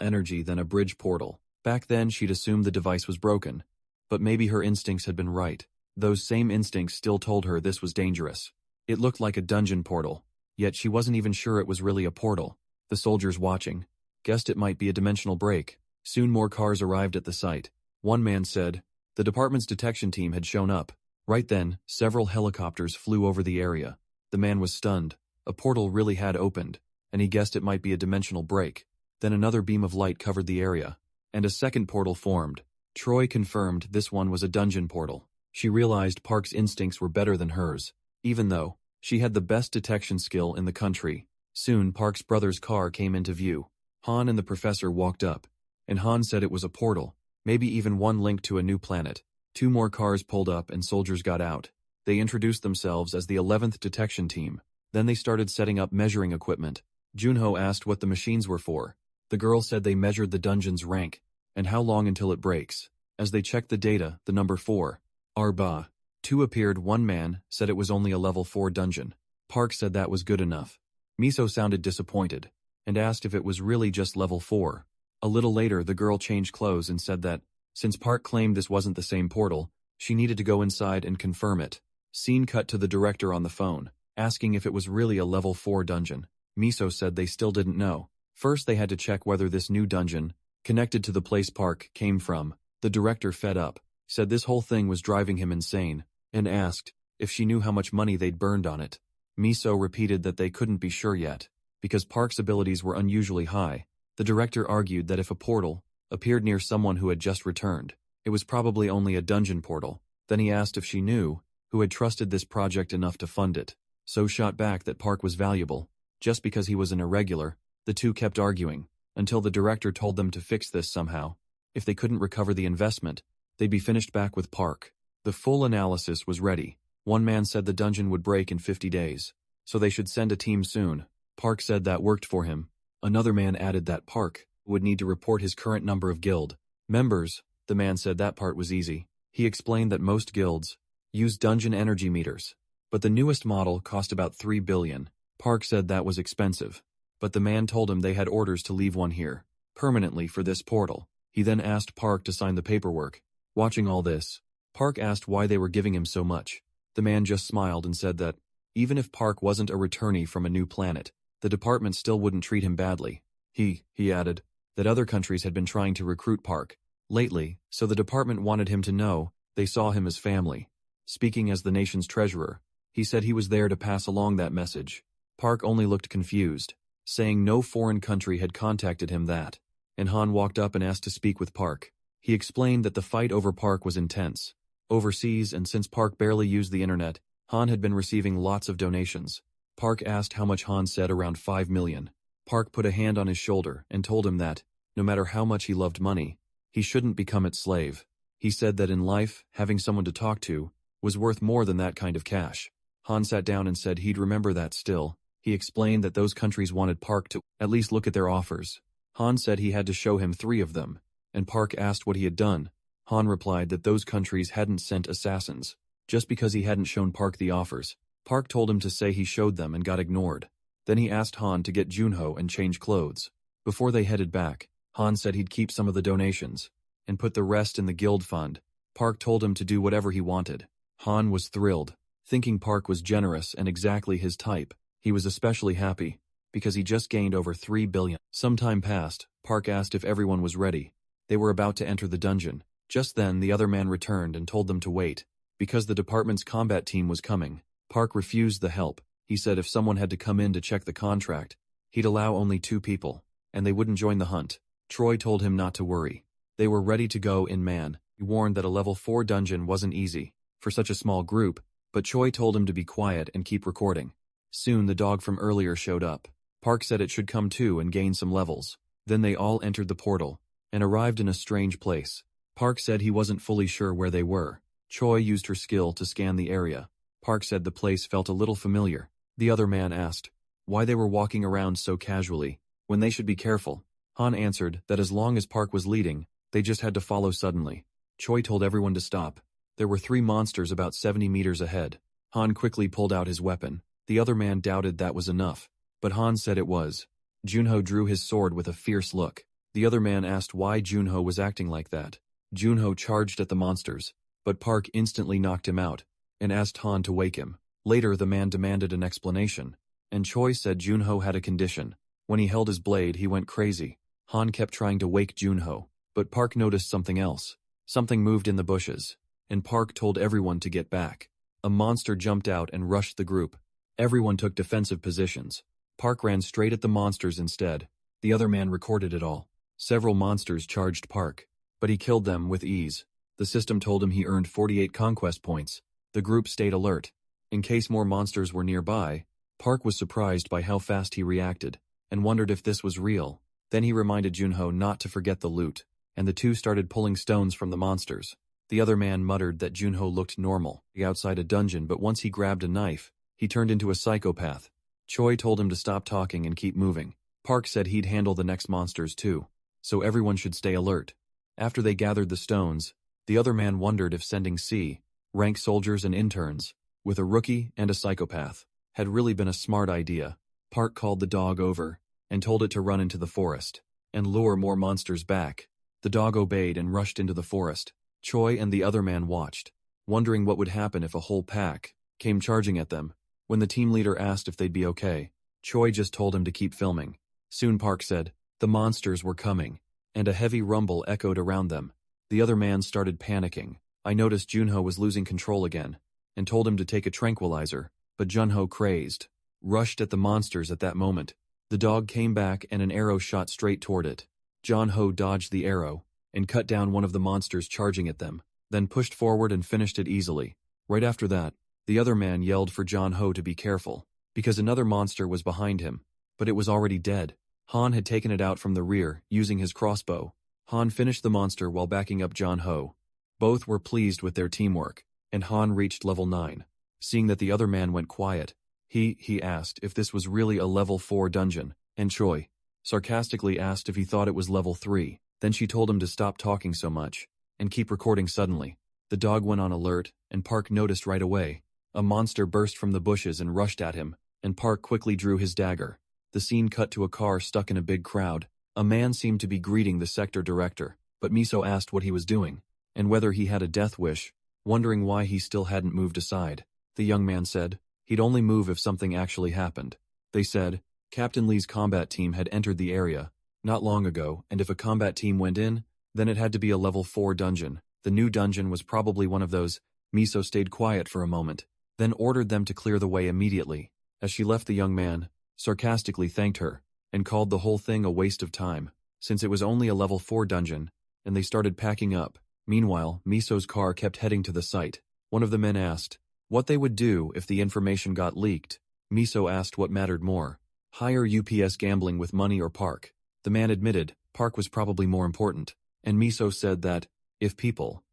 energy than a bridge portal. Back then she'd assumed the device was broken, but maybe her instincts had been right. Those same instincts still told her this was dangerous. It looked like a dungeon portal, yet she wasn't even sure it was really a portal. The soldiers watching guessed it might be a dimensional break. Soon more cars arrived at the site. One man said, the department's detection team had shown up. Right then, several helicopters flew over the area. The man was stunned. A portal really had opened, and he guessed it might be a dimensional break. Then another beam of light covered the area, and a second portal formed. Choi confirmed this one was a dungeon portal. She realized Park's instincts were better than hers, even though she had the best detection skill in the country. Soon Park's brother's car came into view. Han and the professor walked up, and Han said it was a portal, maybe even one linked to a new planet. 2 more cars pulled up and soldiers got out. They introduced themselves as the 11th detection team. Then they started setting up measuring equipment. Junho asked what the machines were for. The girl said they measured the dungeon's rank, and how long until it breaks. As they checked the data, the number 4, Arba, 2 appeared. One man said it was only a level 4 dungeon. Park said that was good enough. Miso sounded disappointed, and asked if it was really just level 4. A little later the girl changed clothes and said that, since Park claimed this wasn't the same portal, she needed to go inside and confirm it. Scene cut to the director on the phone, asking if it was really a level 4 dungeon. Miso said they still didn't know. First they had to check whether this new dungeon, connected to the place Park came from. The director, fed up, said this whole thing was driving him insane, and asked if she knew how much money they'd burned on it. Miso repeated that they couldn't be sure yet, because Park's abilities were unusually high. The director argued that if a portal appeared near someone who had just returned, it was probably only a dungeon portal. Then he asked if she knew who had trusted this project enough to fund it. So shot back that Park was valuable, just because he was an irregular. The two kept arguing, until the director told them to fix this somehow. If they couldn't recover the investment, they'd be finished back with Park. The full analysis was ready. One man said the dungeon would break in 50 days, so they should send a team soon. Park said that worked for him. Another man added that Park would need to report his current number of guild members. The man said that part was easy. He explained that most guilds use dungeon energy meters, but the newest model cost about 3 billion. Park said that was expensive, but the man told him they had orders to leave one here permanently for this portal. He then asked Park to sign the paperwork. Watching all this, Park asked why they were giving him so much. The man just smiled and said that, even if Park wasn't a returnee from a new planet, the department still wouldn't treat him badly. He added, that other countries had been trying to recruit Park lately, so the department wanted him to know they saw him as family. Speaking as the nation's treasurer, he said he was there to pass along that message. Park only looked confused, saying no foreign country had contacted him that, and Han walked up and asked to speak with Park. He explained that the fight over Park was intense overseas, and since Park barely used the internet, Han had been receiving lots of donations. Park asked how much. Han said around 5 million. Park put a hand on his shoulder and told him that, no matter how much he loved money, he shouldn't become its slave. He said that in life, having someone to talk to was worth more than that kind of cash. Han sat down and said he'd remember that still. He explained that those countries wanted Park to at least look at their offers. Han said he had to show him 3 of them, and Park asked what he had done. Han replied that those countries hadn't sent assassins, just because he hadn't shown Park the offers. Park told him to say he showed them and got ignored. Then he asked Han to get Junho and change clothes. Before they headed back, Han said he'd keep some of the donations and put the rest in the guild fund. Park told him to do whatever he wanted. Han was thrilled, thinking Park was generous and exactly his type. He was especially happy because he just gained over 3 billion. Some time passed. Park asked if everyone was ready. They were about to enter the dungeon. Just then the other man returned and told them to wait, because the department's combat team was coming. Park refused the help. He said if someone had to come in to check the contract, he'd allow only 2 people, and they wouldn't join the hunt. Troy told him not to worry. They were ready to go in man. He warned that a level 4 dungeon wasn't easy for such a small group, but Choi told him to be quiet and keep recording. Soon the dog from earlier showed up. Park said it should come too and gain some levels. Then they all entered the portal and arrived in a strange place. Park said he wasn't fully sure where they were. Choi used her skill to scan the area. Park said the place felt a little familiar. The other man asked why they were walking around so casually when they should be careful. Han answered that as long as Park was leading, they just had to follow suddenly. Choi told everyone to stop. There were 3 monsters about 70 meters ahead. Han quickly pulled out his weapon. The other man doubted that was enough, but Han said it was. Junho drew his sword with a fierce look. The other man asked why Junho was acting like that. Junho charged at the monsters, but Park instantly knocked him out and asked Han to wake him. Later the man demanded an explanation, and Choi said Junho had a condition. When he held his blade, he went crazy. Han kept trying to wake Junho, but Park noticed something else. Something moved in the bushes, and Park told everyone to get back. A monster jumped out and rushed the group. Everyone took defensive positions. Park ran straight at the monsters instead. The other man recorded it all. Several monsters charged Park, but he killed them with ease. The system told him he earned 48 conquest points. The group stayed alert. In case more monsters were nearby, Park was surprised by how fast he reacted, and wondered if this was real. Then he reminded Junho not to forget the loot, and the two started pulling stones from the monsters. The other man muttered that Junho looked normal outside a dungeon, but once he grabbed a knife, he turned into a psychopath. Choi told him to stop talking and keep moving. Park said he'd handle the next monsters too, so everyone should stay alert. After they gathered the stones, the other man wondered if sending SSS-rank soldiers and interns, with a rookie and a psychopath, had really been a smart idea. Park called the dog over and told it to run into the forest and lure more monsters back. The dog obeyed and rushed into the forest. Choi and the other man watched, wondering what would happen if a whole pack came charging at them. When the team leader asked if they'd be okay, Choi just told him to keep filming. Soon Park said the monsters were coming, and a heavy rumble echoed around them. The other man started panicking. I noticed Junho was losing control again, and told him to take a tranquilizer, but Junho, crazed, rushed at the monsters at that moment. The dog came back and an arrow shot straight toward it. Junho dodged the arrow and cut down one of the monsters charging at them, then pushed forward and finished it easily. Right after that, the other man yelled for Junho to be careful, because another monster was behind him, but it was already dead. Han had taken it out from the rear, using his crossbow. Han finished the monster while backing up Junho. Both were pleased with their teamwork, and Han reached level 9. Seeing that the other man went quiet, he asked if this was really a level 4 dungeon, and Choi sarcastically asked if he thought it was level 3. Then she told him to stop talking so much and keep recording. Suddenly, the dog went on alert, and Park noticed right away. A monster burst from the bushes and rushed at him, and Park quickly drew his dagger. The scene cut to a car stuck in a big crowd. A man seemed to be greeting the sector director, but Miso asked what he was doing, and whether he had a death wish, wondering why he still hadn't moved aside. The young man said he'd only move if something actually happened. They said Captain Lee's combat team had entered the area not long ago, and if a combat team went in, then it had to be a level 4 dungeon. The new dungeon was probably one of those. Miso stayed quiet for a moment, then ordered them to clear the way immediately. As she left, the young man sarcastically thanked her and called the whole thing a waste of time, since it was only a level 4 dungeon, and they started packing up. Meanwhile, Miso's car kept heading to the site. One of the men asked what they would do if the information got leaked. Miso asked what mattered more, higher UPS gambling with money or Park. The man admitted Park was probably more important, and Miso said that if people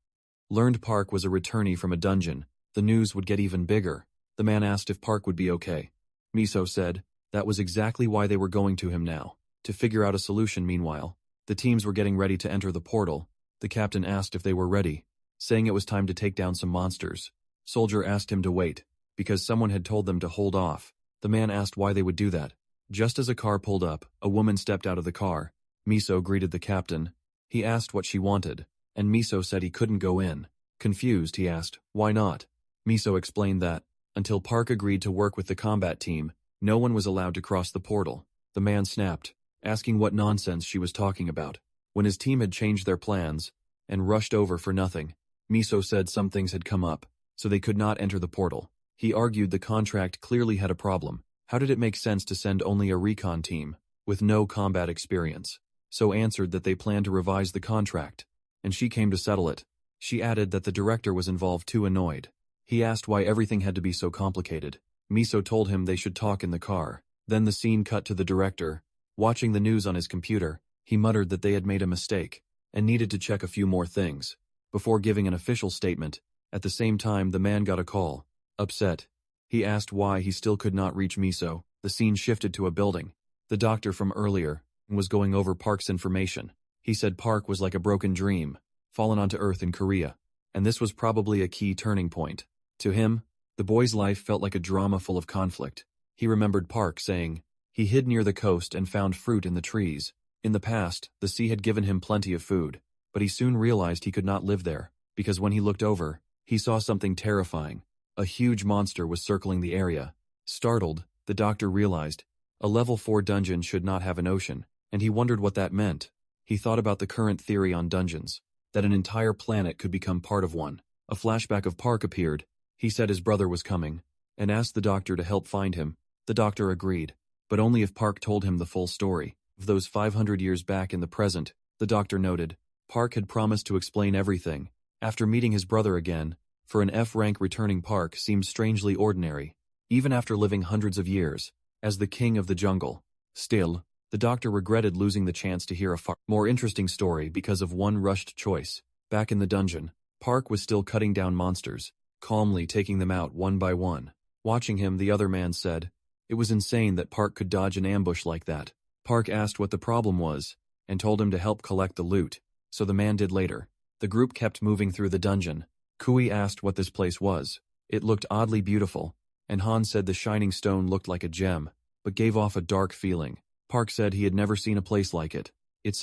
learned Park was a returnee from a dungeon, the news would get even bigger. The man asked if Park would be okay. Miso said that was exactly why they were going to him now, to figure out a solution. Meanwhile, the teams were getting ready to enter the portal. The captain asked if they were ready, saying it was time to take down some monsters. Soldier asked him to wait, because someone had told them to hold off. The man asked why they would do that. Just as a car pulled up, a woman stepped out of the car. Miso greeted the captain. He asked what she wanted, and Miso said he couldn't go in. Confused, he asked, why not? Miso explained that, until Park agreed to work with the combat team, no one was allowed to cross the portal. The man snapped, asking what nonsense she was talking about. When his team had changed their plans and rushed over for nothing, Miso said some things had come up, so they could not enter the portal. He argued the contract clearly had a problem. How did it make sense to send only a recon team with no combat experience? So answered that they planned to revise the contract, and she came to settle it. She added that the director was involved too annoyed. He asked why everything had to be so complicated. Miso told him they should talk in the car. Then the scene cut to the director. Watching the news on his computer, he muttered that they had made a mistake, and needed to check a few more things, before giving an official statement. At the same time, the man got a call. Upset, he asked why he still could not reach Miso. The scene shifted to a building. The doctor from earlier was going over Park's information. He said Park was like a broken dream, fallen onto Earth in Korea, and this was probably a key turning point. To him, the boy's life felt like a drama full of conflict. He remembered Park saying he hid near the coast and found fruit in the trees. In the past, the sea had given him plenty of food, but he soon realized he could not live there, because when he looked over, he saw something terrifying. A huge monster was circling the area. Startled, the doctor realized a level 4 dungeon should not have an ocean, and he wondered what that meant. He thought about the current theory on dungeons, that an entire planet could become part of one. A flashback of Park appeared. He said his brother was coming, and asked the doctor to help find him. The doctor agreed, but only if Park told him the full story. Of those 500 years back in the present, the doctor noted, Park had promised to explain everything. After meeting his brother again, for an F-rank returning Park seemed strangely ordinary, even after living hundreds of years, as the king of the jungle. Still, the doctor regretted losing the chance to hear a far more interesting story because of one rushed choice. Back in the dungeon, Park was still cutting down monsters, calmly taking them out one by one. Watching him, the other man said, it was insane that Park could dodge an ambush like that. Park asked what the problem was, and told him to help collect the loot, so the man did later. The group kept moving through the dungeon. Kui asked what this place was. It looked oddly beautiful, and Han said the shining stone looked like a gem, but gave off a dark feeling. Park said he had never seen a place like it. It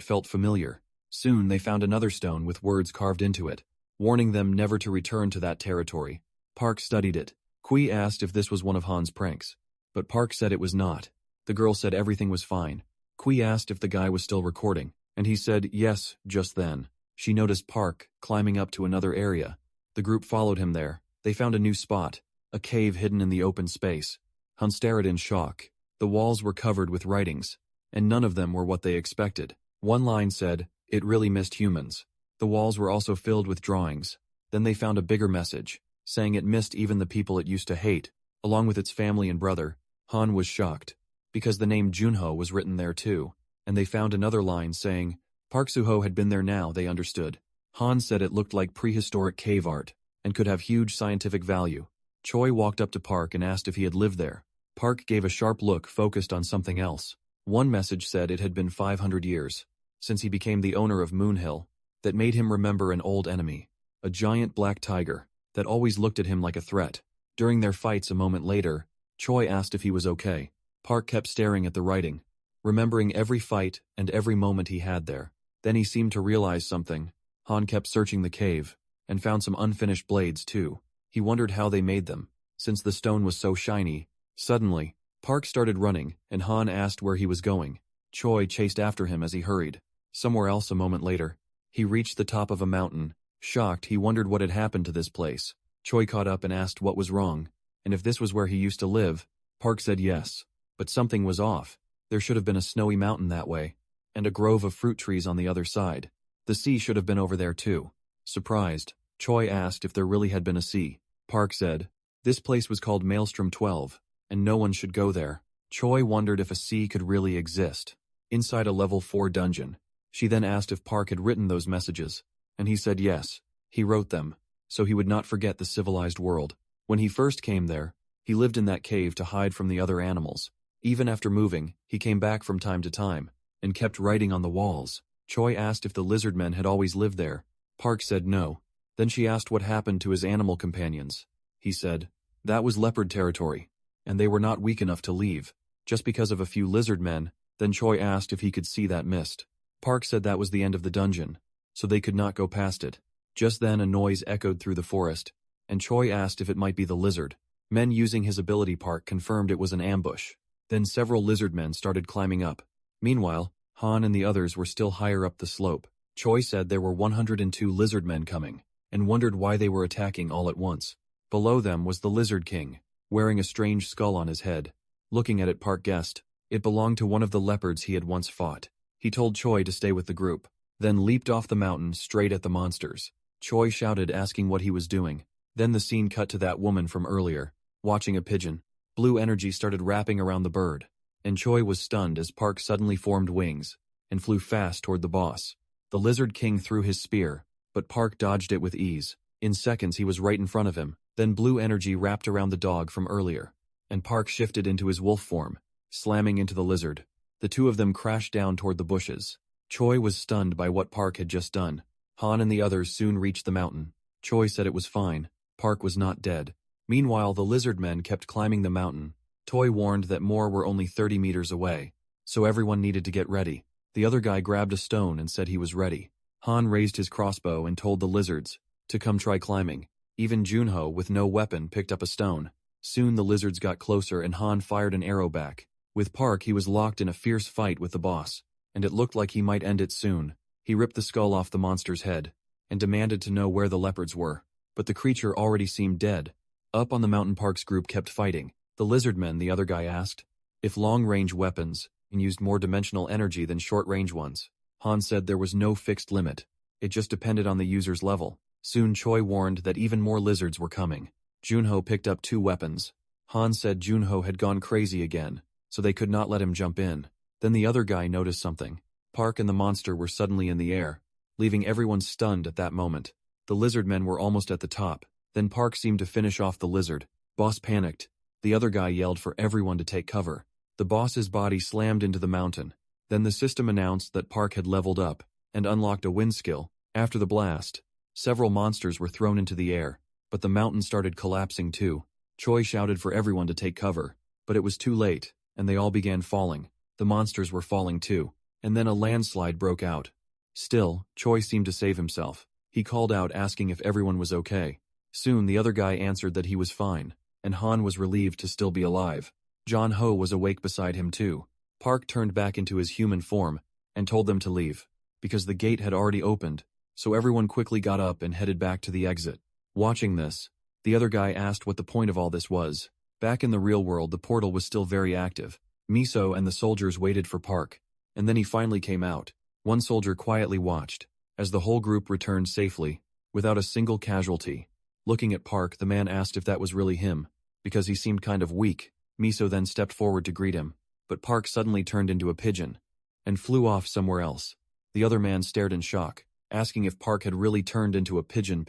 felt familiar. Soon they found another stone with words carved into it, warning them never to return to that territory. Park studied it. Kui asked if this was one of Han's pranks, but Park said it was not. The girl said everything was fine. Kui asked if the guy was still recording, and he said yes. Just then, she noticed Park climbing up to another area. The group followed him there. They found a new spot, a cave hidden in the open space. Han stared in shock. The walls were covered with writings, and none of them were what they expected. One line said, "It really missed humans." The walls were also filled with drawings. Then they found a bigger message, saying it missed even the people it used to hate, along with its family and brother. Han was shocked, because the name Junho was written there too, and they found another line saying, Park Suho had been there. Now they understood. Han said it looked like prehistoric cave art, and could have huge scientific value. Choi walked up to Park and asked if he had lived there. Park gave a sharp look focused on something else. One message said it had been 500 years, since he became the owner of Moonhill, that made him remember an old enemy, a giant black tiger, that always looked at him like a threat. During their fights a moment later, Choi asked if he was okay. Park kept staring at the writing, remembering every fight and every moment he had there. Then he seemed to realize something. Han kept searching the cave, and found some unfinished blades too. He wondered how they made them, since the stone was so shiny. Suddenly, Park started running, and Han asked where he was going. Choi chased after him as he hurried. Somewhere else a moment later, he reached the top of a mountain. Shocked, he wondered what had happened to this place. Choi caught up and asked what was wrong, and if this was where he used to live. Park said yes, but something was off. There should have been a snowy mountain that way, and a grove of fruit trees on the other side. The sea should have been over there too. Surprised, Choi asked if there really had been a sea. Park said, this place was called Maelstrom 12, and no one should go there. Choi wondered if a sea could really exist, inside a level 4 dungeon. She then asked if Park had written those messages, and he said yes, he wrote them, so he would not forget the civilized world. When he first came there, he lived in that cave to hide from the other animals. Even after moving, he came back from time to time, and kept writing on the walls. Choi asked if the lizard men had always lived there. Park said no. Then she asked what happened to his animal companions. He said, that was leopard territory, and they were not weak enough to leave, just because of a few lizard men. Then Choi asked if he could see that mist. Park said that was the end of the dungeon, so they could not go past it. Just then a noise echoed through the forest, and Choi asked if it might be the lizard men using his ability. Park confirmed it was an ambush. Then several lizard men started climbing up. Meanwhile, Han and the others were still higher up the slope. Choi said there were 102 lizard men coming, and wondered why they were attacking all at once. Below them was the Lizard King, wearing a strange skull on his head. Looking at it, Park guessed it belonged to one of the leopards he had once fought. He told Choi to stay with the group, then leaped off the mountain straight at the monsters. Choi shouted, asking what he was doing. Then the scene cut to that woman from earlier, watching a pigeon. Blue energy started wrapping around the bird, and Choi was stunned as Park suddenly formed wings and flew fast toward the boss. The Lizard King threw his spear, but Park dodged it with ease. In seconds he was right in front of him. Then blue energy wrapped around the dog from earlier, and Park shifted into his wolf form, slamming into the lizard. The two of them crashed down toward the bushes. Choi was stunned by what Park had just done. Han and the others soon reached the mountain. Choi said it was fine. Park was not dead. Meanwhile, the lizard men kept climbing the mountain. Choi warned that more were only 30 meters away, so everyone needed to get ready. The other guy grabbed a stone and said he was ready. Han raised his crossbow and told the lizards to come try climbing. Even Junho, with no weapon, picked up a stone. Soon the lizards got closer and Han fired an arrow back. With Park, he was locked in a fierce fight with the boss, and it looked like he might end it soon. He ripped the skull off the monster's head and demanded to know where the leopards were, but the creature already seemed dead. Up on the mountain, Park's group kept fighting. The lizard men, the other guy asked, if long-range weapons used more dimensional energy than short-range ones. Han said there was no fixed limit. It just depended on the user's level. Soon Choi warned that even more lizards were coming. Junho picked up 2 weapons. Han said Junho had gone crazy again, so they could not let him jump in. Then the other guy noticed something. Park and the monster were suddenly in the air, leaving everyone stunned at that moment. The lizard men were almost at the top. Then Park seemed to finish off the lizard. Boss panicked. The other guy yelled for everyone to take cover. The boss's body slammed into the mountain. Then the system announced that Park had leveled up and unlocked a wind skill. After the blast, several monsters were thrown into the air, but the mountain started collapsing too. Choi shouted for everyone to take cover, but it was too late, and they all began falling. The monsters were falling too, and then a landslide broke out. Still, Choi seemed to save himself. He called out asking if everyone was okay. Soon the other guy answered that he was fine, and Han was relieved to still be alive. John Ho was awake beside him too. Park turned back into his human form and told them to leave, because the gate had already opened, so everyone quickly got up and headed back to the exit. Watching this, the other guy asked what the point of all this was. Back in the real world, the portal was still very active. Miso and the soldiers waited for Park, and then he finally came out. One soldier quietly watched as the whole group returned safely, without a single casualty. Looking at Park, the man asked if that was really him, because he seemed kind of weak. Miso then stepped forward to greet him, but Park suddenly turned into a pigeon and flew off somewhere else. The other man stared in shock, asking if Park had really turned into a pigeon.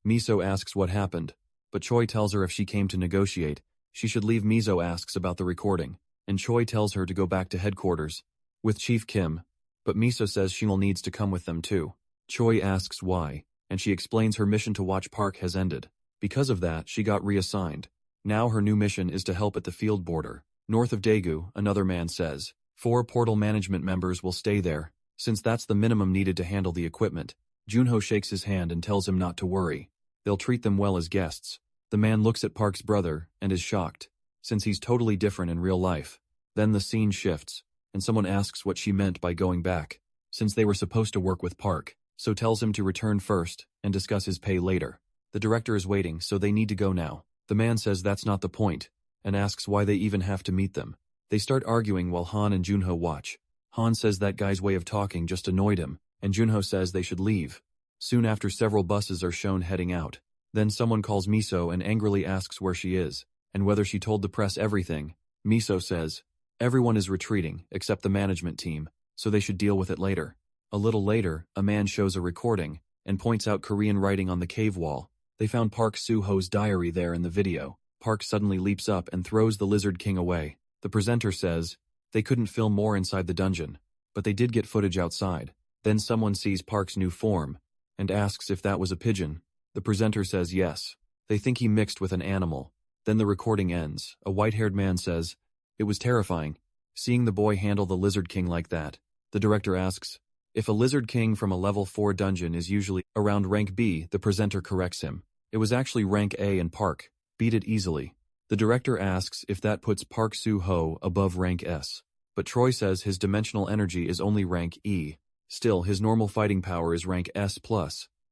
Miso asks what happened, but Choi tells her if she came to negotiate, she should leave. Miso asks about the recording, and Choi tells her to go back to headquarters with Chief Kim, but Miso says she will needs to come with them too. Choi asks why, and she explains her mission to watch Park has ended. Because of that, she got reassigned. Now her new mission is to help at the field border, north of Daegu. Another man says 4 portal management members will stay there, since that's the minimum needed to handle the equipment. Junho shakes his hand and tells him not to worry. They'll treat them well as guests. The man looks at Park's brother and is shocked, since he's totally different in real life. Then the scene shifts, and someone asks what she meant by going back, since they were supposed to work with Park, so tells him to return first and discuss his pay later. The director is waiting, so they need to go now. The man says that's not the point, and asks why they even have to meet them. They start arguing while Han and Junho watch. Han says that guy's way of talking just annoyed him, and Junho says they should leave. Soon after, several buses are shown heading out. Then someone calls Miso and angrily asks where she is, and whether she told the press everything. Miso says everyone is retreating except the management team, so they should deal with it later. A little later, a man shows a recording and points out Korean writing on the cave wall. They found Park Soo-ho's diary there in the video. Park suddenly leaps up and throws the Lizard King away. The presenter says they couldn't film more inside the dungeon, but they did get footage outside. Then someone sees Park's new form and asks if that was a pigeon. The presenter says yes. They think he mixed with an animal. Then the recording ends. A white-haired man says, "It was terrifying, seeing the boy handle the Lizard King like that." The director asks if a Lizard King from a level 4 dungeon is usually around rank B. The presenter corrects him. It was actually rank A, and Park beat it easily. The director asks if that puts Park Soo-ho above rank S, but Troy says his dimensional energy is only rank E. Still, his normal fighting power is rank S+,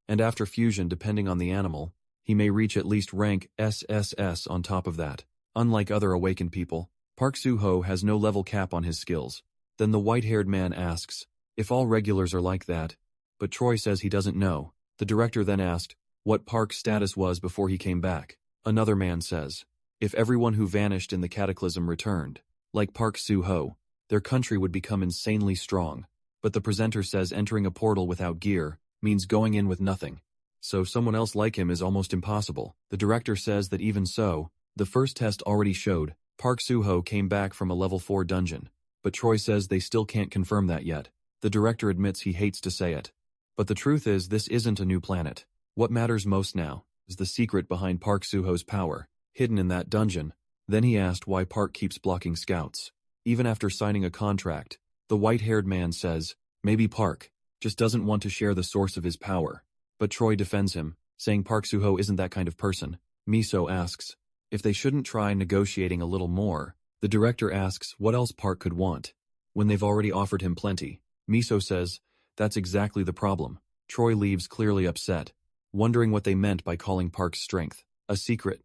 and after fusion, depending on the animal, he may reach at least rank SSS on top of that. Unlike other awakened people, Park Soo-ho has no level cap on his skills. Then the white-haired man asks if all regulars are like that, but Troy says he doesn't know. The director then asked what Park's status was before he came back. Another man says if everyone who vanished in the cataclysm returned, like Park Soo-ho, their country would become insanely strong. But the presenter says entering a portal without gear means going in with nothing. So someone else like him is almost impossible. The director says that even so, the first test already showed Park Soo-ho came back from a level 4 dungeon. But Troy says they still can't confirm that yet. The director admits he hates to say it. But the truth is this isn't a new planet. What matters most now is the secret behind Park Soo-ho's power, hidden in that dungeon. Then he asked why Park keeps blocking scouts. Even after signing a contract, the white-haired man says maybe Park just doesn't want to share the source of his power. But Troy defends him, saying Park Soo-ho isn't that kind of person. Miso asks if they shouldn't try negotiating a little more. The director asks what else Park could want, when they've already offered him plenty. Miso says that's exactly the problem. Troy leaves clearly upset, wondering what they meant by calling Park's strength a secret.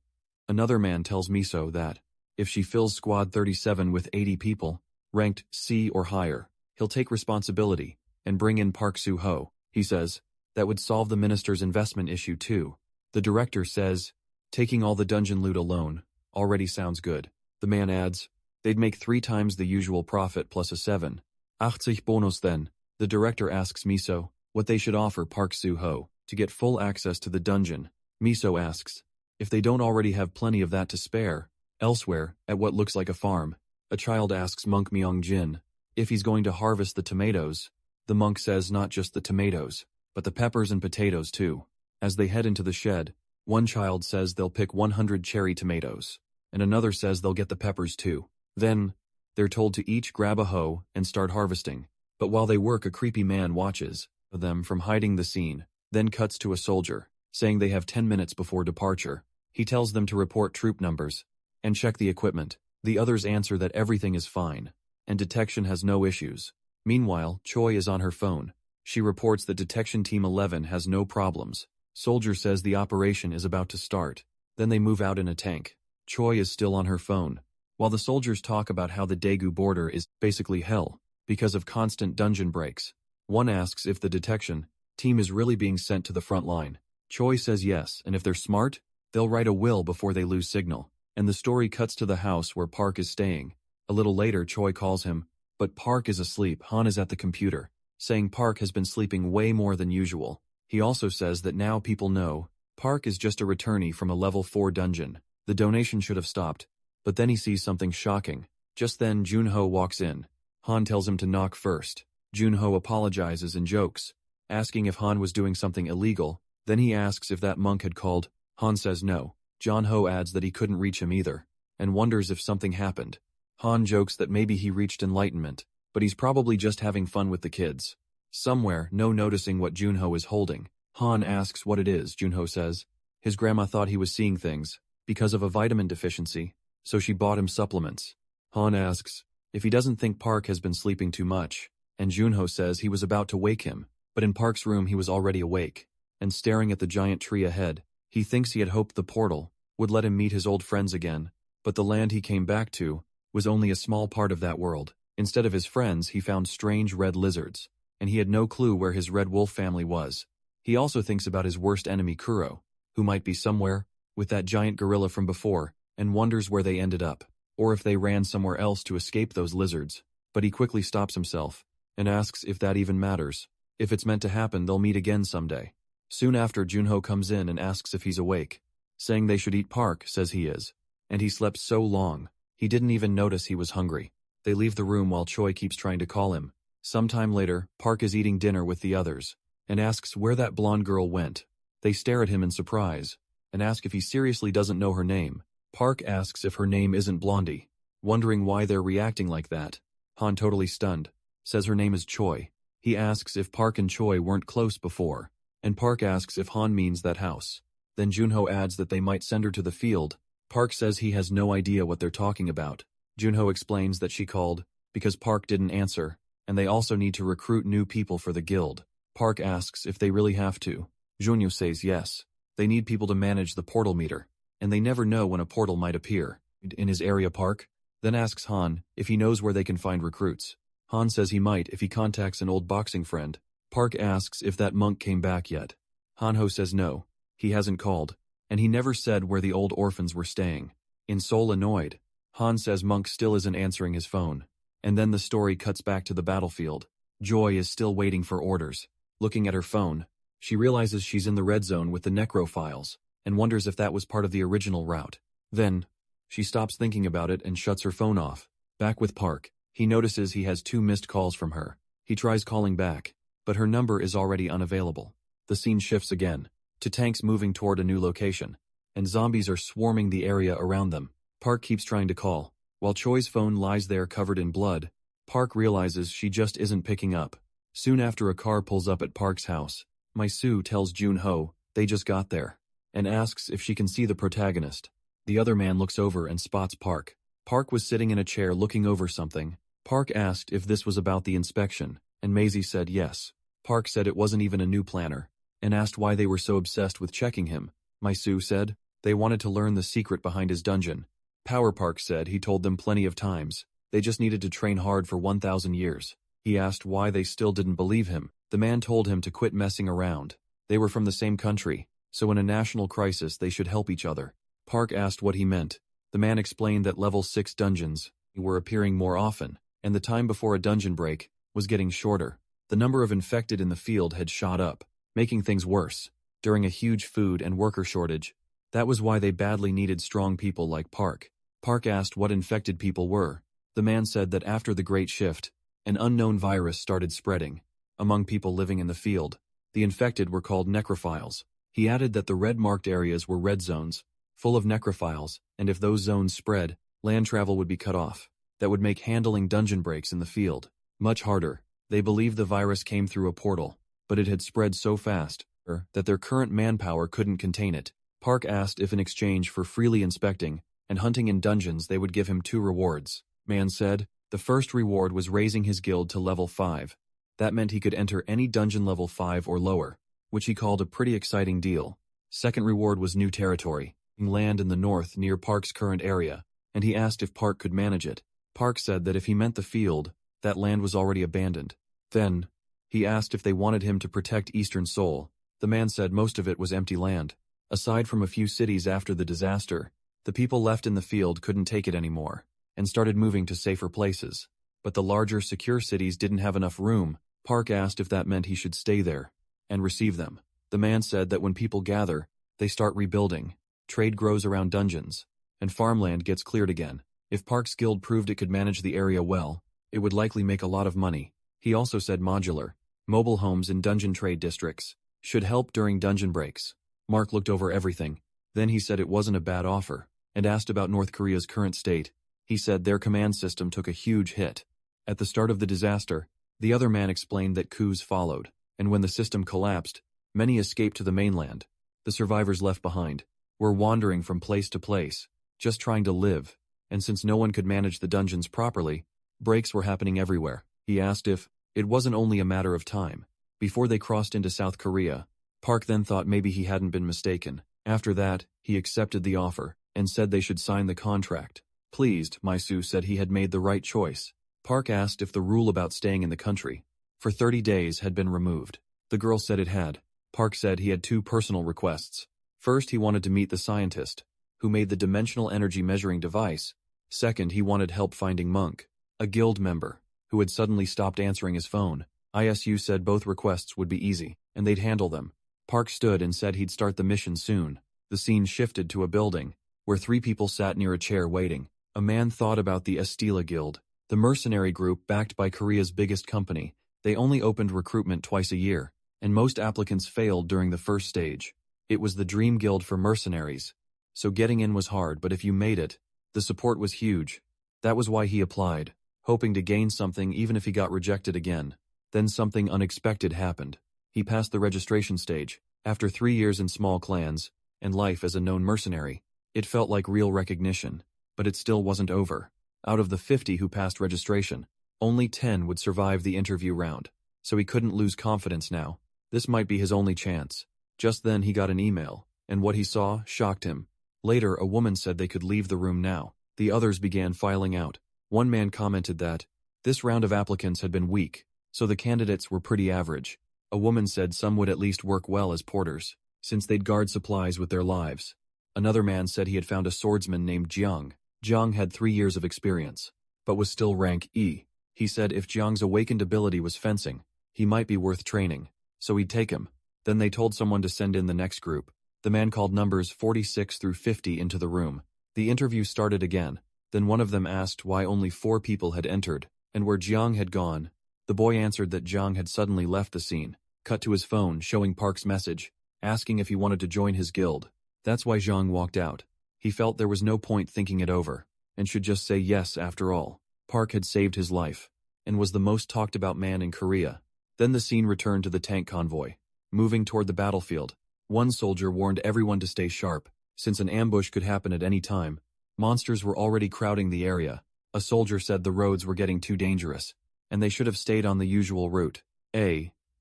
Another man tells Miso that if she fills Squad 37 with 80 people, ranked C or higher, he'll take responsibility and bring in Park Soo-ho. He says that would solve the minister's investment issue too. The director says taking all the dungeon loot alone already sounds good. The man adds they'd make 3 times the usual profit plus a 80 bonus then. The director asks Miso what they should offer Park Soo-ho to get full access to the dungeon. Miso asks if they don't already have plenty of that to spare elsewhere at what looks like a farm. A child asks monk Myung-jin if he's going to harvest the tomatoes. The monk says not just the tomatoes, but the peppers and potatoes too. As they head into the shed, one child says they'll pick 100 cherry tomatoes, and another says they'll get the peppers too. Then, they're told to each grab a hoe and start harvesting. But while they work, a creepy man watches them from hiding the scene, then cuts to a soldier, saying they have 10 minutes before departure. He tells them to report troop numbers and check the equipment. The others answer that everything is fine, and detection has no issues. Meanwhile, Choi is on her phone. She reports that Detection Team 11 has no problems. Soldier says the operation is about to start. Then they move out in a tank. Choi is still on her phone, while the soldiers talk about how the Daegu border is basically hell because of constant dungeon breaks. One asks if the detection team is really being sent to the front line. Choi says yes, and if they're smart, they'll write a will before they lose signal. And the story cuts to the house where Park is staying. A little later, Choi calls him, but Park is asleep. Han is at the computer, saying Park has been sleeping way more than usual. He also says that now people know Park is just a returnee from a level 4 dungeon. The donation should have stopped, but then he sees something shocking. Just then, Junho walks in. Han tells him to knock first. Junho apologizes and jokes, asking if Han was doing something illegal. Then he asks if that monk had called. Han says no. Junho adds that he couldn't reach him either, and wonders if something happened. Han jokes that maybe he reached enlightenment, but he's probably just having fun with the kids. Somewhere, no noticing what Junho is holding. Han asks what it is. Junho says his grandma thought he was seeing things because of a vitamin deficiency, so she bought him supplements. Han asks if he doesn't think Park has been sleeping too much, and Junho says he was about to wake him, but in Park's room he was already awake, and staring at the giant tree ahead. He thinks he had hoped the portal would let him meet his old friends again, but the land he came back to was only a small part of that world. Instead of his friends, he found strange red lizards, and he had no clue where his red wolf family was. He also thinks about his worst enemy Kuro, who might be somewhere with that giant gorilla from before, and wonders where they ended up, or if they ran somewhere else to escape those lizards. But he quickly stops himself, and asks if that even matters. If it's meant to happen, they'll meet again someday. Soon after, Junho comes in and asks if he's awake, saying they should eat. Park says he is, and he slept so long, he didn't even notice he was hungry. They leave the room while Choi keeps trying to call him. Sometime later, Park is eating dinner with the others, and asks where that blonde girl went. They stare at him in surprise, and ask if he seriously doesn't know her name. Park asks if her name isn't Blondie, wondering why they're reacting like that. Han, totally stunned, says her name is Choi. He asks if Park and Choi weren't close before, and Park asks if Han means that house. Then Junho adds that they might send her to the field. Park says he has no idea what they're talking about. Junho explains that she called because Park didn't answer, and they also need to recruit new people for the guild. Park asks if they really have to. Junho says yes. They need people to manage the portal meter, and they never know when a portal might appear in his area. Park then asks Han if he knows where they can find recruits. Han says he might if he contacts an old boxing friend. Park asks if that monk came back yet. Hanho says no, he hasn't called, and he never said where the old orphans were staying. In Seoul, annoyed, Han says Monk still isn't answering his phone. And then the story cuts back to the battlefield. Joy is still waiting for orders. Looking at her phone, she realizes she's in the red zone with the necrophiles, and wonders if that was part of the original route. Then, she stops thinking about it and shuts her phone off. Back with Park, he notices he has 2 missed calls from her. He tries calling back, but her number is already unavailable. The scene shifts again, to tanks moving toward a new location, and zombies are swarming the area around them. Park keeps trying to call. While Choi's phone lies there covered in blood, Park realizes she just isn't picking up. Soon after, a car pulls up at Park's house. Mai-soo tells Jun-ho they just got there, and asks if she can see the protagonist. The other man looks over and spots Park. Park was sitting in a chair looking over something. Park asked if this was about the inspection, and Maisie said yes. Park said it wasn't even a new planner, and asked why they were so obsessed with checking him. Mai-soo said they wanted to learn the secret behind his dungeon. Power Park said he told them plenty of times. They just needed to train hard for 1,000 years. He asked why they still didn't believe him. The man told him to quit messing around. They were from the same country, so in a national crisis they should help each other. Park asked what he meant. The man explained that level 6 dungeons were appearing more often, and the time before a dungeon break was getting shorter. The number of infected in the field had shot up, making things worse. During a huge food and worker shortage, that was why they badly needed strong people like Park. Park asked what infected people were. The man said that after the Great Shift, an unknown virus started spreading among people living in the field. The infected were called necrophiles. He added that the red-marked areas were red zones, full of necrophiles, and if those zones spread, land travel would be cut off. That would make handling dungeon breaks in the field much harder. They believed the virus came through a portal, but it had spread so fast that their current manpower couldn't contain it. Park asked if in exchange for freely inspecting and hunting in dungeons they would give him 2 rewards. Man said the first reward was raising his guild to level 5. That meant he could enter any dungeon level 5 or lower, which he called a pretty exciting deal. Second reward was new territory, land in the north near Park's current area, and he asked if Park could manage it. Park said that if he meant the field, that land was already abandoned. Then, he asked if they wanted him to protect Eastern Seoul. The man said most of it was empty land. Aside from a few cities after the disaster, the people left in the field couldn't take it anymore, and started moving to safer places. But the larger, secure cities didn't have enough room. Park asked if that meant he should stay there and receive them. The man said that when people gather, they start rebuilding. Trade grows around dungeons, and farmland gets cleared again. If Park's guild proved it could manage the area well, it would likely make a lot of money. He also said modular, mobile homes in dungeon trade districts should help during dungeon breaks. Mark looked over everything. Then he said it wasn't a bad offer, and asked about North Korea's current state. He said their command system took a huge hit. At the start of the disaster, the other man explained that coups followed, and when the system collapsed, many escaped to the mainland. The survivors left behind were wandering from place to place, just trying to live, and since no one could manage the dungeons properly, breaks were happening everywhere. He asked if it wasn't only a matter of time before they crossed into South Korea. Park then thought maybe he hadn't been mistaken. After that, he accepted the offer and said they should sign the contract. Pleased, Mai-soo said he had made the right choice. Park asked if the rule about staying in the country for 30 days had been removed. The girl said it had. Park said he had 2 personal requests. First, he wanted to meet the scientist who made the dimensional energy measuring device. Second, he wanted help finding Monk, a guild member who had suddenly stopped answering his phone. ISU said both requests would be easy, and they'd handle them. Park stood and said he'd start the mission soon. The scene shifted to a building where 3 people sat near a chair waiting. A man thought about the Estila Guild, the mercenary group backed by Korea's biggest company. They only opened recruitment twice a year, and most applicants failed during the first stage. It was the dream guild for mercenaries, so getting in was hard, but if you made it, the support was huge. That was why he applied, hoping to gain something even if he got rejected again. Then something unexpected happened. He passed the registration stage. After 3 years in small clans, and life as a known mercenary, it felt like real recognition, but it still wasn't over. Out of the 50 who passed registration, only 10 would survive the interview round, so he couldn't lose confidence now. This might be his only chance. Just then he got an email, and what he saw shocked him. Later, a woman said they could leave the room now. The others began filing out. One man commented that This round of applicants had been weak, so the candidates were pretty average. A woman said some would at least work well as porters, since they'd guard supplies with their lives. Another man said he had found a swordsman named Jiang. Jiang had 3 years of experience, but was still rank E. He said if Jiang's awakened ability was fencing, he might be worth training, so he'd take him. Then they told someone to send in the next group. The man called numbers 46 through 50 into the room. The interview started again. Then one of them asked why only 4 people had entered, and where Jiang had gone. The boy answered that Jiang had suddenly left the scene, cut to his phone showing Park's message, asking if he wanted to join his guild. That's why Jiang walked out. He felt there was no point thinking it over, and should just say yes after all. Park had saved his life, and was the most talked about man in Korea. Then the scene returned to the tank convoy, moving toward the battlefield. One soldier warned everyone to stay sharp, since an ambush could happen at any time. Monsters were already crowding the area. A soldier said the roads were getting too dangerous, and they should have stayed on the usual route.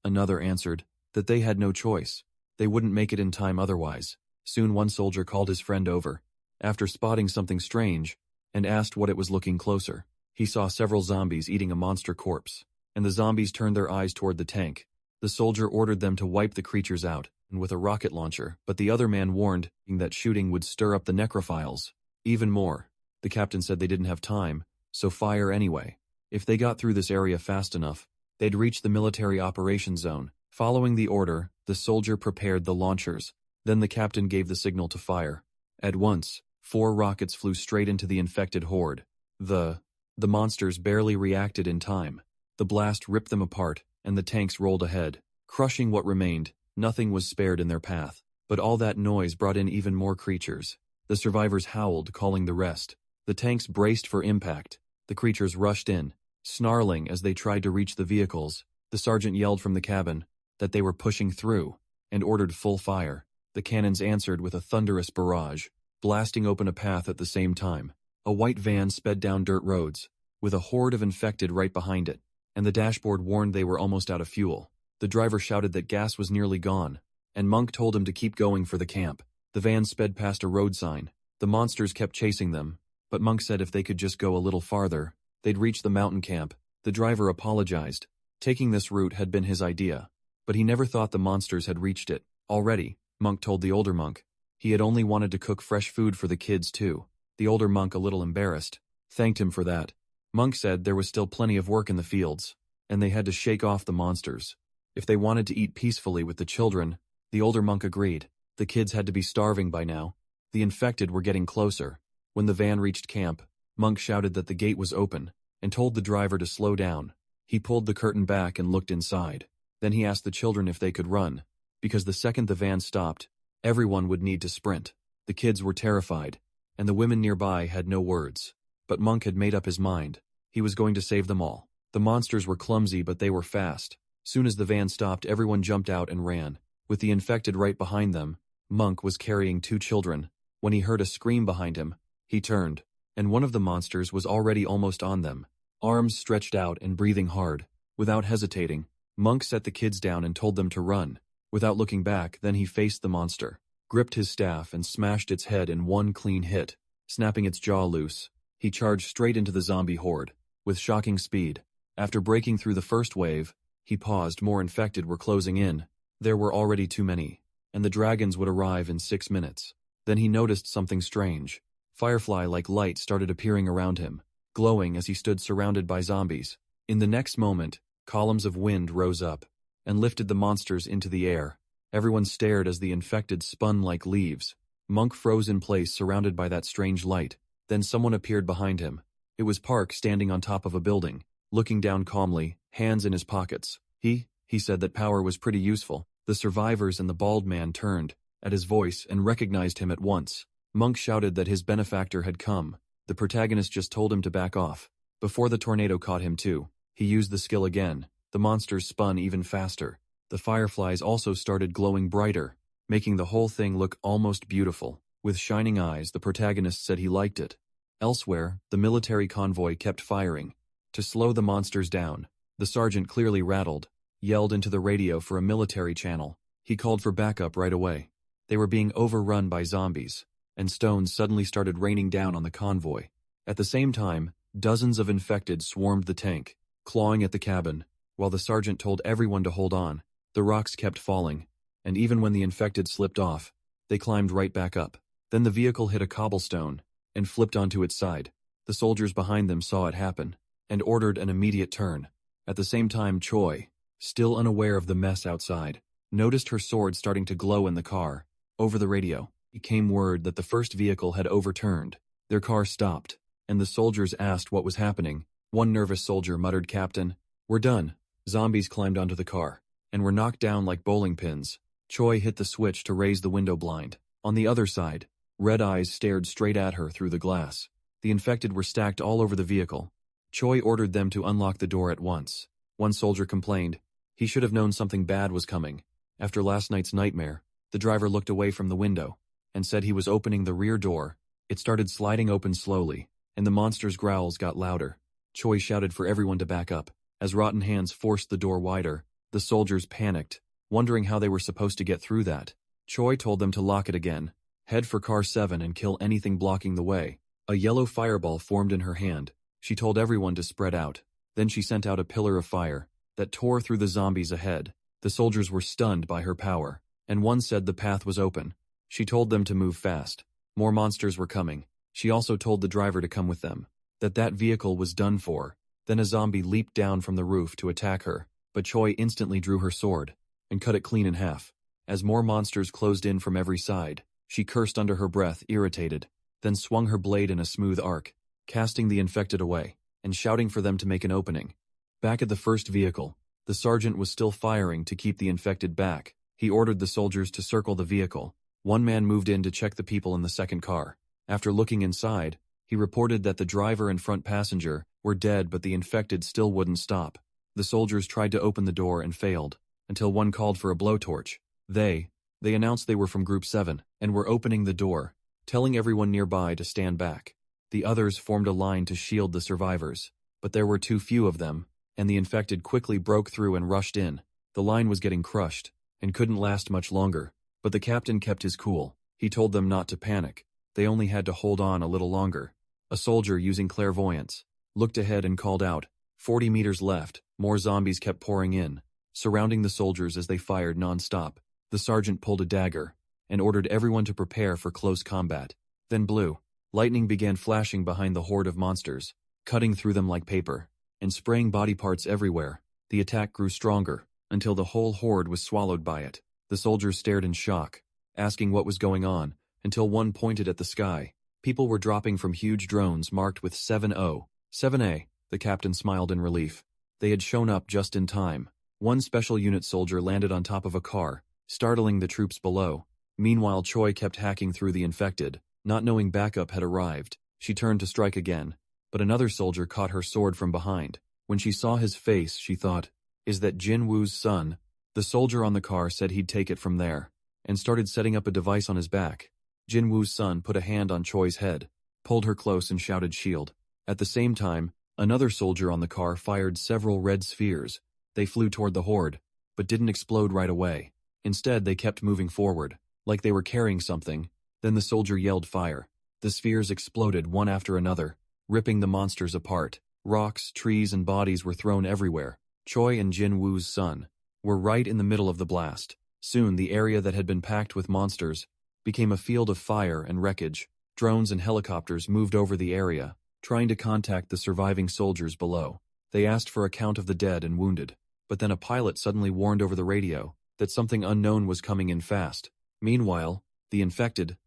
Another answered that they had no choice. They wouldn't make it in time otherwise. Soon one soldier called his friend over, after spotting something strange, and asked what it was. Looking closer, he saw several zombies eating a monster corpse, and the zombies turned their eyes toward the tank. The soldier ordered them to wipe the creatures out, and with a rocket launcher, but the other man warned that shooting would stir up the necrophiles. Even more, the captain said they didn't have time, so fire anyway. If they got through this area fast enough, they'd reach the military operations zone. Following the order, the soldier prepared the launchers. Then the captain gave the signal to fire. At once, 4 rockets flew straight into the infected horde. The monsters barely reacted in time. The blast ripped them apart, and the tanks rolled ahead, crushing what remained. Nothing was spared in their path. But all that noise brought in even more creatures. The survivors howled, calling the rest. The tanks braced for impact. The creatures rushed in, snarling as they tried to reach the vehicles. The sergeant yelled from the cabin that they were pushing through, and ordered full fire. The cannons answered with a thunderous barrage, blasting open a path at the same time. A white van sped down dirt roads, with a horde of infected right behind it, and the dashboard warned they were almost out of fuel. The driver shouted that gas was nearly gone, and Monk told him to keep going for the camp. The van sped past a road sign. The monsters kept chasing them, but Monk said if they could just go a little farther, they'd reach the mountain camp. The driver apologized. Taking this route had been his idea, but he never thought the monsters had reached it already. Monk told the older monk. He had only wanted to cook fresh food for the kids too. The older monk, a little embarrassed, thanked him for that. Monk said there was still plenty of work in the fields, and they had to shake off the monsters. If they wanted to eat peacefully with the children, the older monk agreed. The kids had to be starving by now. The infected were getting closer. When the van reached camp, Monk shouted that the gate was open, and told the driver to slow down. He pulled the curtain back and looked inside. Then he asked the children if they could run, because the second the van stopped, everyone would need to sprint. The kids were terrified, and the women nearby had no words. But Monk had made up his mind. He was going to save them all. The monsters were clumsy, but they were fast. Soon as the van stopped, everyone jumped out and ran. With the infected right behind them, Monk was carrying 2 children. When he heard a scream behind him, he turned, and one of the monsters was already almost on them, arms stretched out and breathing hard. Without hesitating, Monk set the kids down and told them to run. Without looking back, then he faced the monster, gripped his staff and smashed its head in one clean hit, snapping its jaw loose. He charged straight into the zombie horde, with shocking speed. After breaking through the first wave, he paused. More infected were closing in. There were already too many, and the dragons would arrive in 6 minutes. Then he noticed something strange. Firefly-like light started appearing around him, glowing as he stood surrounded by zombies. In the next moment, columns of wind rose up and lifted the monsters into the air. Everyone stared as the infected spun like leaves. Monk froze in place, surrounded by that strange light. Then someone appeared behind him. It was Park, standing on top of a building, looking down calmly, hands in his pockets. He said that power was pretty useful. The survivors and the bald man turned at his voice and recognized him at once. Monk shouted that his benefactor had come. The protagonist just told him to back off. Before the tornado caught him too, he used the skill again. The monsters spun even faster. The fireflies also started glowing brighter, making the whole thing look almost beautiful. With shining eyes, the protagonist said he liked it. Elsewhere, the military convoy kept firing to slow the monsters down. The sergeant, clearly rattled, yelled into the radio for a military channel. He called for backup right away. They were being overrun by zombies, and stones suddenly started raining down on the convoy. At the same time, Dozens of infected swarmed the tank, clawing at the cabin, while the sergeant told everyone to hold on. The rocks kept falling, and even when the infected slipped off, they climbed right back up. Then the vehicle hit a cobblestone and flipped onto its side. The soldiers behind them saw it happen and ordered an immediate turn. At the same time, Choi, still unaware of the mess outside, noticed her sword starting to glow in the car. Over the radio, it came word that the first vehicle had overturned. Their car stopped, and the soldiers asked what was happening. One nervous soldier muttered, "Captain, we're done." Zombies climbed onto the car and were knocked down like bowling pins. Choi hit the switch to raise the window blind. On the other side, red eyes stared straight at her through the glass. The infected were stacked all over the vehicle. Choi ordered them to unlock the door at once. One soldier complained. He should have known something bad was coming. After last night's nightmare, the driver looked away from the window and said he was opening the rear door. It started sliding open slowly, and the monster's growls got louder. Choi shouted for everyone to back up. As rotten hands forced the door wider, the soldiers panicked, wondering how they were supposed to get through that. Choi told them to lock it again, head for car 7 and kill anything blocking the way. A yellow fireball formed in her hand. She told everyone to spread out. Then she sent out a pillar of fire that tore through the zombies ahead. The soldiers were stunned by her power, and one said the path was open. She told them to move fast. More monsters were coming. She also told the driver to come with them, that vehicle was done for. Then a zombie leaped down from the roof to attack her, but Choi instantly drew her sword and cut it clean in half. As more monsters closed in from every side, she cursed under her breath, irritated, then swung her blade in a smooth arc, casting the infected away, and shouting for them to make an opening. Back at the first vehicle, the sergeant was still firing to keep the infected back. He ordered the soldiers to circle the vehicle. One man moved in to check the people in the second car. After looking inside, he reported that the driver and front passenger were dead, but the infected still wouldn't stop. The soldiers tried to open the door and failed, until one called for a blowtorch. They announced they were from Group 7 and were opening the door, telling everyone nearby to stand back. The others formed a line to shield the survivors, but there were too few of them, and the infected quickly broke through and rushed in. The line was getting crushed and couldn't last much longer, but the captain kept his cool. He told them not to panic. They only had to hold on a little longer. A soldier, using clairvoyance, looked ahead and called out, 40 meters left. More zombies kept pouring in, surrounding the soldiers as they fired non-stop. The sergeant pulled a dagger and ordered everyone to prepare for close combat. Then blue lightning began flashing behind the horde of monsters, cutting through them like paper, and spraying body parts everywhere. The attack grew stronger, until the whole horde was swallowed by it. The soldiers stared in shock, asking what was going on, until one pointed at the sky. People were dropping from huge drones marked with 7-0. 7A, the captain smiled in relief. They had shown up just in time. One special unit soldier landed on top of a car, startling the troops below. Meanwhile, Choi kept hacking through the infected, not knowing backup had arrived. She turned to strike again, but another soldier caught her sword from behind. When she saw his face, she thought, "Is that Jin Woo's son?" The soldier on the car said he'd take it from there, and started setting up a device on his back. Jin Woo's son put a hand on Choi's head, pulled her close and shouted, "Shield." At the same time, another soldier on the car fired several red spheres. They flew toward the horde, but didn't explode right away. Instead, they kept moving forward, like they were carrying something. Then the soldier yelled, "Fire." The spheres exploded one after another, ripping the monsters apart. Rocks, trees, and bodies were thrown everywhere. Choi and Jin Woo's son were right in the middle of the blast. Soon, the area that had been packed with monsters became a field of fire and wreckage. Drones and helicopters moved over the area, trying to contact the surviving soldiers below. They asked for a count of the dead and wounded, but then a pilot suddenly warned over the radio that something unknown was coming in fast. Meanwhile, the infected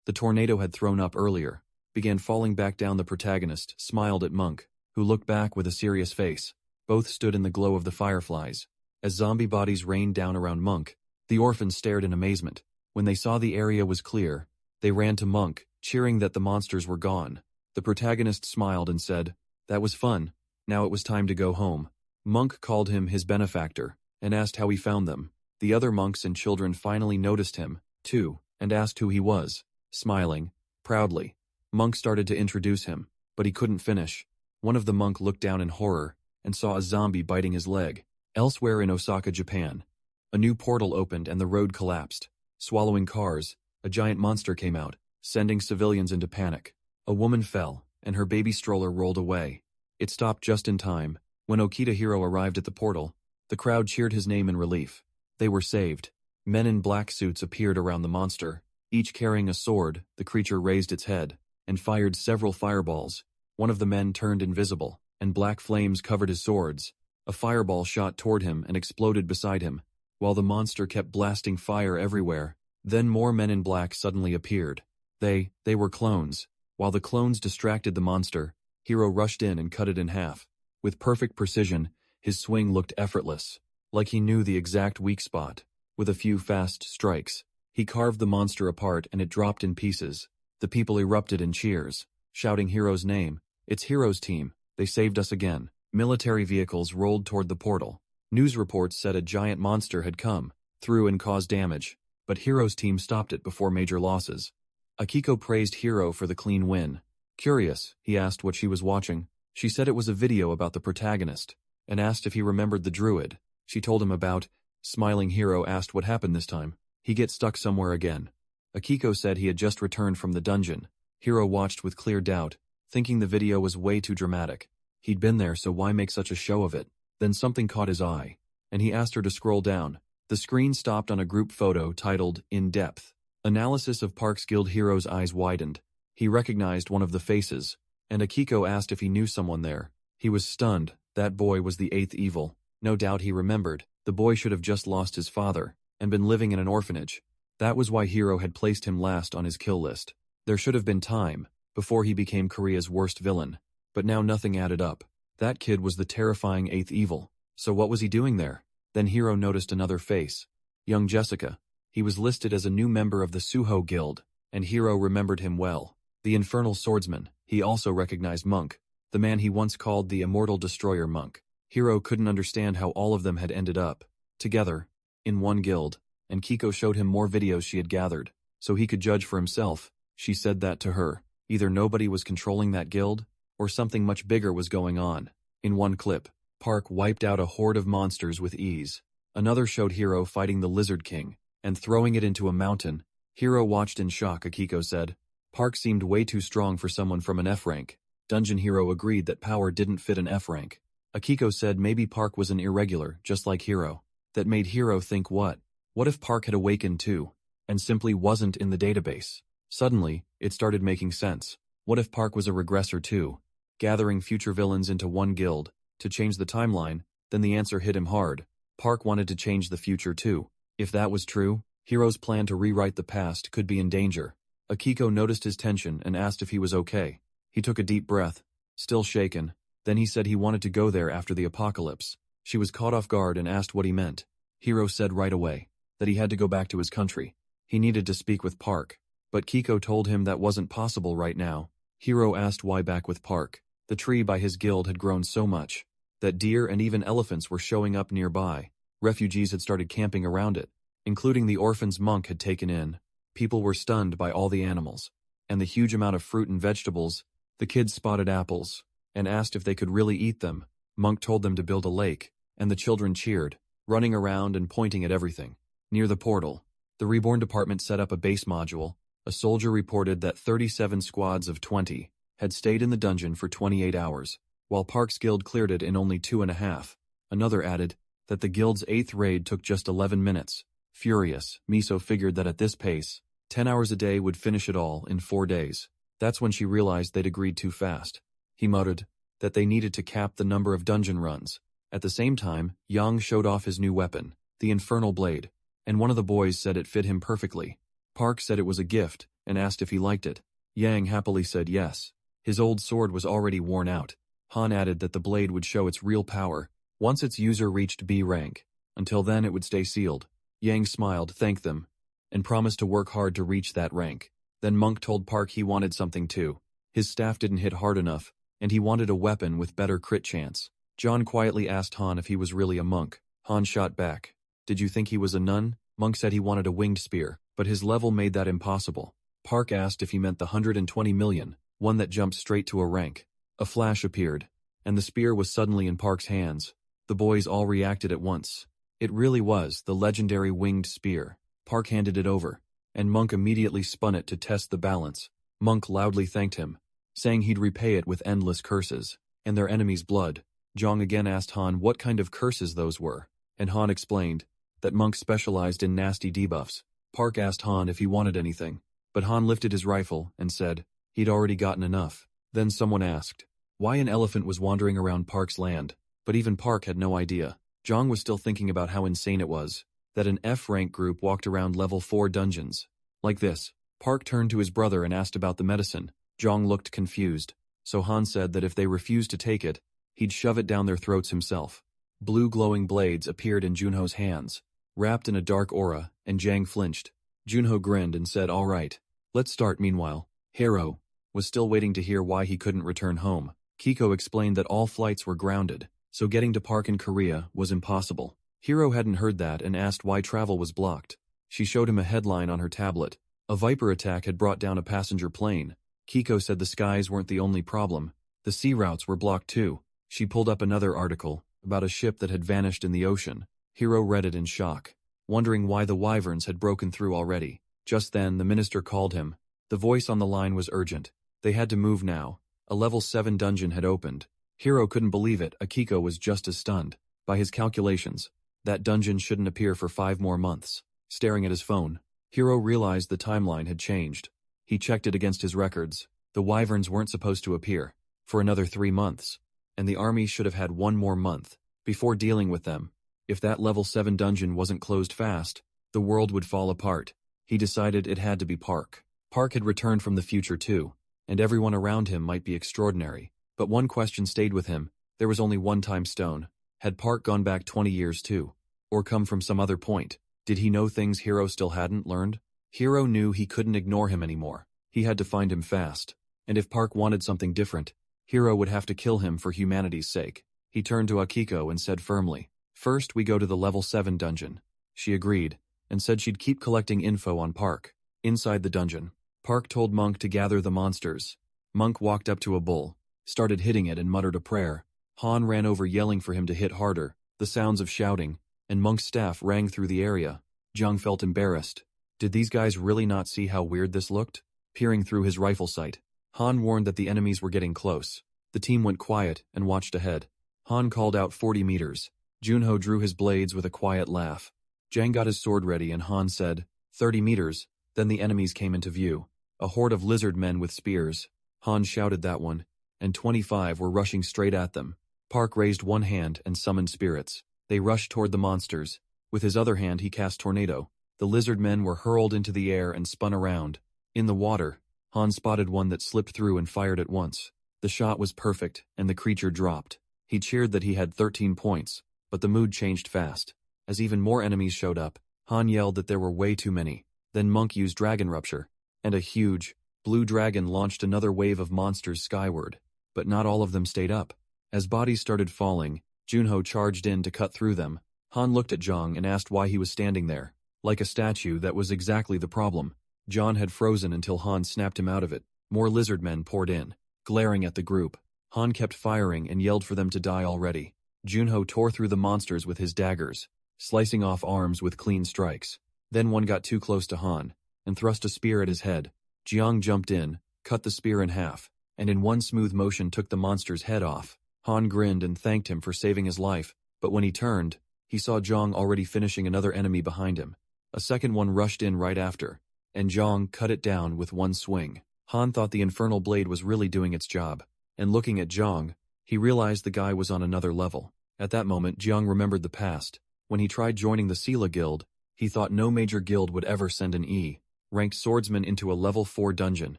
the tornado had thrown up earlier began falling back down. The protagonist smiled at Monk, who looked back with a serious face. Both stood in the glow of the fireflies. As zombie bodies rained down around Monk, the orphans stared in amazement. When they saw the area was clear, they ran to Monk, cheering that the monsters were gone. The protagonist smiled and said, "That was fun. Now it was time to go home." Monk called him his benefactor and asked how he found them. The other monks and children finally noticed him, too, and asked who he was. Smiling proudly, Monk started to introduce him, but he couldn't finish. One of the monks looked down in horror and saw a zombie biting his leg. Elsewhere in Osaka, Japan, a new portal opened and the road collapsed. Swallowing cars, a giant monster came out, sending civilians into panic. A woman fell, and her baby stroller rolled away. It stopped just in time. When Okita Hiro arrived at the portal, the crowd cheered his name in relief. They were saved. Men in black suits appeared around the monster. Each carrying a sword, the creature raised its head and fired several fireballs. One of the men turned invisible, and black flames covered his swords. A fireball shot toward him and exploded beside him, while the monster kept blasting fire everywhere. Then more men in black suddenly appeared. They were clones. While the clones distracted the monster, Hiro rushed in and cut it in half. With perfect precision, his swing looked effortless, like he knew the exact weak spot. With a few fast strikes, he carved the monster apart and it dropped in pieces. The people erupted in cheers, shouting Hiro's name. "It's Hiro's team. They saved us again." Military vehicles rolled toward the portal. News reports said a giant monster had come through and caused damage, but Hiro's team stopped it before major losses. Akiko praised Hiro for the clean win. Curious, he asked what she was watching. She said it was a video about the protagonist, and asked if he remembered the druid. She told him about. Smiling Hiro asked what happened this time. He gets stuck somewhere again. Akiko said he had just returned from the dungeon. Hiro watched with clear doubt, thinking the video was way too dramatic. He'd been there, so why make such a show of it? Then something caught his eye, and he asked her to scroll down. The screen stopped on a group photo titled "In Depth." Analysis of Park's Guild Hiro's eyes widened. He recognized one of the faces, and Akiko asked if he knew someone there. He was stunned. That boy was the eighth evil. No doubt he remembered. The boy should have just lost his father, and been living in an orphanage. That was why Hiro had placed him last on his kill list. There should have been time, before he became Korea's worst villain. But now nothing added up. That kid was the terrifying eighth evil. So what was he doing there? Then Hiro noticed another face. Young Jessica. He was listed as a new member of the Suho Guild, and Hiro remembered him well. The infernal swordsman. He also recognized Monk, the man he once called the Immortal Destroyer Monk. Hiro couldn't understand how all of them had ended up together, in one guild, and Kiko showed him more videos she had gathered, so he could judge for himself. She said that to her. Either nobody was controlling that guild, or something much bigger was going on. In one clip, Park wiped out a horde of monsters with ease. Another showed Hiro fighting the Lizard King, and throwing it into a mountain. Hiro watched in shock, Akiko said. Park seemed way too strong for someone from an F rank. Dungeon Hero agreed that power didn't fit an F rank. Akiko said maybe Park was an irregular, just like Hiro. That made Hiro think what? What if Park had awakened too, and simply wasn't in the database? Suddenly, it started making sense. What if Park was a regressor too, gathering future villains into one guild, to change the timeline? Then the answer hit him hard. Park wanted to change the future too. If that was true, Hiro's plan to rewrite the past could be in danger. Akiko noticed his tension and asked if he was okay. He took a deep breath, still shaken. Then he said he wanted to go there after the apocalypse. She was caught off guard and asked what he meant. Hiro said right away that he had to go back to his country. He needed to speak with Park. But Kiko told him that wasn't possible right now. Hiro asked why back with Park. The tree by his guild had grown so much that deer and even elephants were showing up nearby. Refugees had started camping around it, including the orphans Monk had taken in. People were stunned by all the animals, and the huge amount of fruit and vegetables. The kids spotted apples, and asked if they could really eat them. Monk told them to build a lake, and the children cheered, running around and pointing at everything. Near the portal, the Reborn Department set up a base module. A soldier reported that 37 squads of 20 had stayed in the dungeon for 28 hours, while Park's guild cleared it in only 2.5. Another added that the guild's 8th raid took just 11 minutes. Furious, Miso figured that at this pace, 10 hours a day would finish it all in 4 days. That's when she realized they'd agreed too fast. He muttered that they needed to cap the number of dungeon runs. At the same time, Yang showed off his new weapon, the Infernal Blade, and one of the boys said it fit him perfectly. Park said it was a gift, and asked if he liked it. Yang happily said yes. His old sword was already worn out. Han added that the blade would show its real power once its user reached B rank. Until then it would stay sealed. Yang smiled, thanked them, and promised to work hard to reach that rank. Then Monk told Park he wanted something too. His staff didn't hit hard enough, and he wanted a weapon with better crit chance. John quietly asked Han if he was really a monk. Han shot back. Did you think he was a nun? Monk said he wanted a winged spear, but his level made that impossible. Park asked if he meant the 120 million, one that jumped straight to a rank. A flash appeared, and the spear was suddenly in Park's hands. The boys all reacted at once. It really was the legendary winged spear. Park handed it over, and Monk immediately spun it to test the balance. Monk loudly thanked him. saying he'd repay it with endless curses, and their enemy's blood. Zhang again asked Han what kind of curses those were, and Han explained that monks specialized in nasty debuffs. Park asked Han if he wanted anything, but Han lifted his rifle and said he'd already gotten enough. Then someone asked why an elephant was wandering around Park's land, but even Park had no idea. Zhang was still thinking about how insane it was that an F-rank group walked around level 4 dungeons. Like this. Park turned to his brother and asked about the medicine. Zhang looked confused, so Han said that if they refused to take it, he'd shove it down their throats himself. Blue glowing blades appeared in Junho's hands, wrapped in a dark aura, and Zhang flinched. Junho grinned and said, "All right, let's start." Meanwhile, Hero was still waiting to hear why he couldn't return home. Kiko explained that all flights were grounded, so getting to Park in Korea was impossible. Hero hadn't heard that and asked why travel was blocked. She showed him a headline on her tablet. A Viper attack had brought down a passenger plane. Kiko said the skies weren't the only problem. The sea routes were blocked too. She pulled up another article about a ship that had vanished in the ocean. Hero read it in shock, wondering why the wyverns had broken through already. Just then, the minister called him. The voice on the line was urgent. They had to move now. A level 7 dungeon had opened. Hero couldn't believe it. Akiko was just as stunned. By his calculations, that dungeon shouldn't appear for 5 more months. Staring at his phone, Hero realized the timeline had changed. He checked it against his records. The wyverns weren't supposed to appear for another 3 months, and the army should have had 1 more month before dealing with them. If that level 7 dungeon wasn't closed fast, the world would fall apart. He decided it had to be Park. Park had returned from the future too, and everyone around him might be extraordinary. But one question stayed with him. There was only one time stone. Had Park gone back 20 years too? Or come from some other point? Did he know things Hero still hadn't learned? Hero knew he couldn't ignore him anymore. He had to find him fast. And if Park wanted something different, Hero would have to kill him for humanity's sake. He turned to Akiko and said firmly, "First we go to the level 7 dungeon." She agreed, and said she'd keep collecting info on Park. Inside the dungeon, Park told Monk to gather the monsters. Monk walked up to a bull, started hitting it and muttered a prayer. Han ran over yelling for him to hit harder. The sounds of shouting and Monk's staff rang through the area. Zhang felt embarrassed. Did these guys really not see how weird this looked? Peering through his rifle sight, Han warned that the enemies were getting close. The team went quiet and watched ahead. Han called out 40 meters. Junho drew his blades with a quiet laugh. Zhang got his sword ready and Han said, 30 meters. Then the enemies came into view. A horde of lizard men with spears. Han shouted that one, and 25 were rushing straight at them. Park raised one hand and summoned spirits. They rushed toward the monsters. With his other hand he cast Tornado. The lizard men were hurled into the air and spun around. In the water, Han spotted one that slipped through and fired at once. The shot was perfect, and the creature dropped. He cheered that he had 13 points, but the mood changed fast. As even more enemies showed up, Han yelled that there were way too many. Then Monk used Dragon Rupture, and a huge, blue dragon launched another wave of monsters skyward. But not all of them stayed up. As bodies started falling, Junho charged in to cut through them. Han looked at Zhang and asked why he was standing there. Like a statue, that was exactly the problem. Zhang had frozen until Han snapped him out of it. More lizard men poured in, glaring at the group. Han kept firing and yelled for them to die already. Junho tore through the monsters with his daggers, slicing off arms with clean strikes. Then one got too close to Han, and thrust a spear at his head. Jiang jumped in, cut the spear in half, and in one smooth motion took the monster's head off. Han grinned and thanked him for saving his life, but when he turned, he saw Zhang already finishing another enemy behind him. A second one rushed in right after, and Zhang cut it down with one swing. Han thought the infernal blade was really doing its job, and looking at Zhang, he realized the guy was on another level. At that moment, Jiang remembered the past. When he tried joining the Sela Guild, he thought no major guild would ever send an E-ranked swordsman into a level 4 dungeon,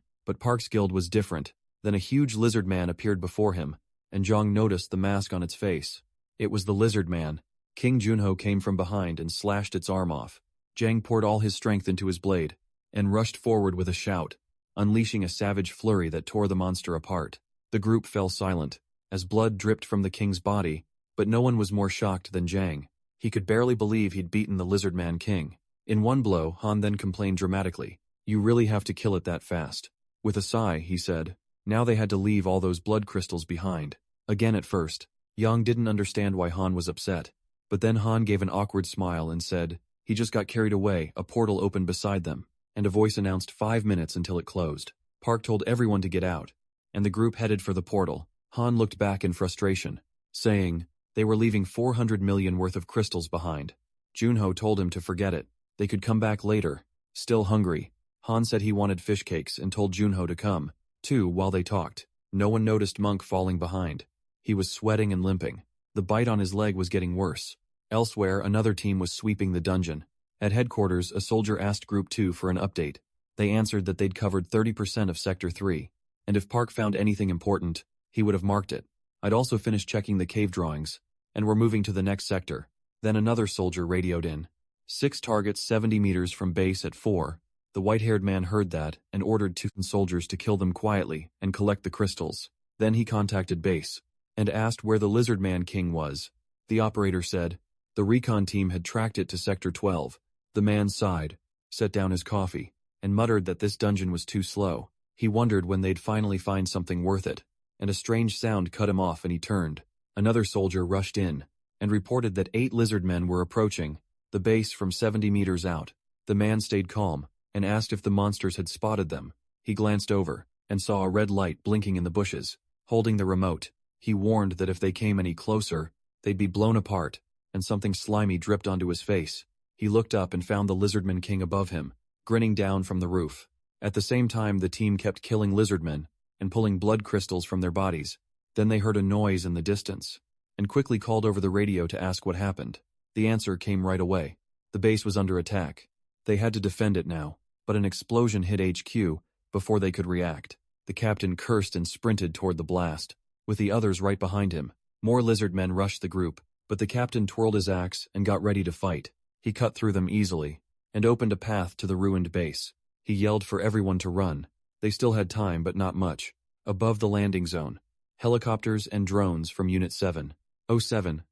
but Park's guild was different. Then a huge lizard man appeared before him, and Zhang noticed the mask on its face. It was the lizard man. King Junho came from behind and slashed its arm off. Zhang poured all his strength into his blade, and rushed forward with a shout, unleashing a savage flurry that tore the monster apart. The group fell silent, as blood dripped from the king's body, but no one was more shocked than Zhang. He could barely believe he'd beaten the lizard man king. In one blow, Han then complained dramatically, "You really have to kill it that fast." With a sigh, he said, now they had to leave all those blood crystals behind. Again at first, Yang didn't understand why Han was upset, but then Han gave an awkward smile and said, he just got carried away. A portal opened beside them, and a voice announced 5 minutes until it closed. Park told everyone to get out, and the group headed for the portal. Han looked back in frustration, saying, they were leaving 400 million worth of crystals behind. Junho told him to forget it. They could come back later. Still hungry, Han said he wanted fish cakes and told Junho to come, too, while they talked. No one noticed Monk falling behind. He was sweating and limping. The bite on his leg was getting worse. Elsewhere, another team was sweeping the dungeon. At headquarters, a soldier asked Group 2 for an update. They answered that they'd covered 30% of Sector 3, and if Park found anything important, he would have marked it. I'd also finished checking the cave drawings, and we're moving to the next sector. Then another soldier radioed in. 6 targets 70 meters from base at 4. The white-haired man heard that and ordered 2 soldiers to kill them quietly and collect the crystals. Then he contacted base and asked where the Lizard Man King was. The operator said the recon team had tracked it to Sector 12. The man sighed, set down his coffee, and muttered that this dungeon was too slow. He wondered when they'd finally find something worth it, and a strange sound cut him off and he turned. Another soldier rushed in and reported that 8 lizard men were approaching the base from 70 meters out. The man stayed calm and asked if the monsters had spotted them. He glanced over and saw a red light blinking in the bushes. Holding the remote, he warned that if they came any closer, they'd be blown apart, and something slimy dripped onto his face. He looked up and found the Lizardman King above him, grinning down from the roof. At the same time, the team kept killing lizardmen and pulling blood crystals from their bodies. Then they heard a noise in the distance and quickly called over the radio to ask what happened. The answer came right away. The base was under attack. They had to defend it now, but an explosion hit HQ before they could react. The captain cursed and sprinted toward the blast, with the others right behind him. More lizard men rushed the group, but the captain twirled his axe and got ready to fight. He cut through them easily and opened a path to the ruined base. He yelled for everyone to run. They still had time, but not much. Above the landing zone, helicopters and drones from Unit 707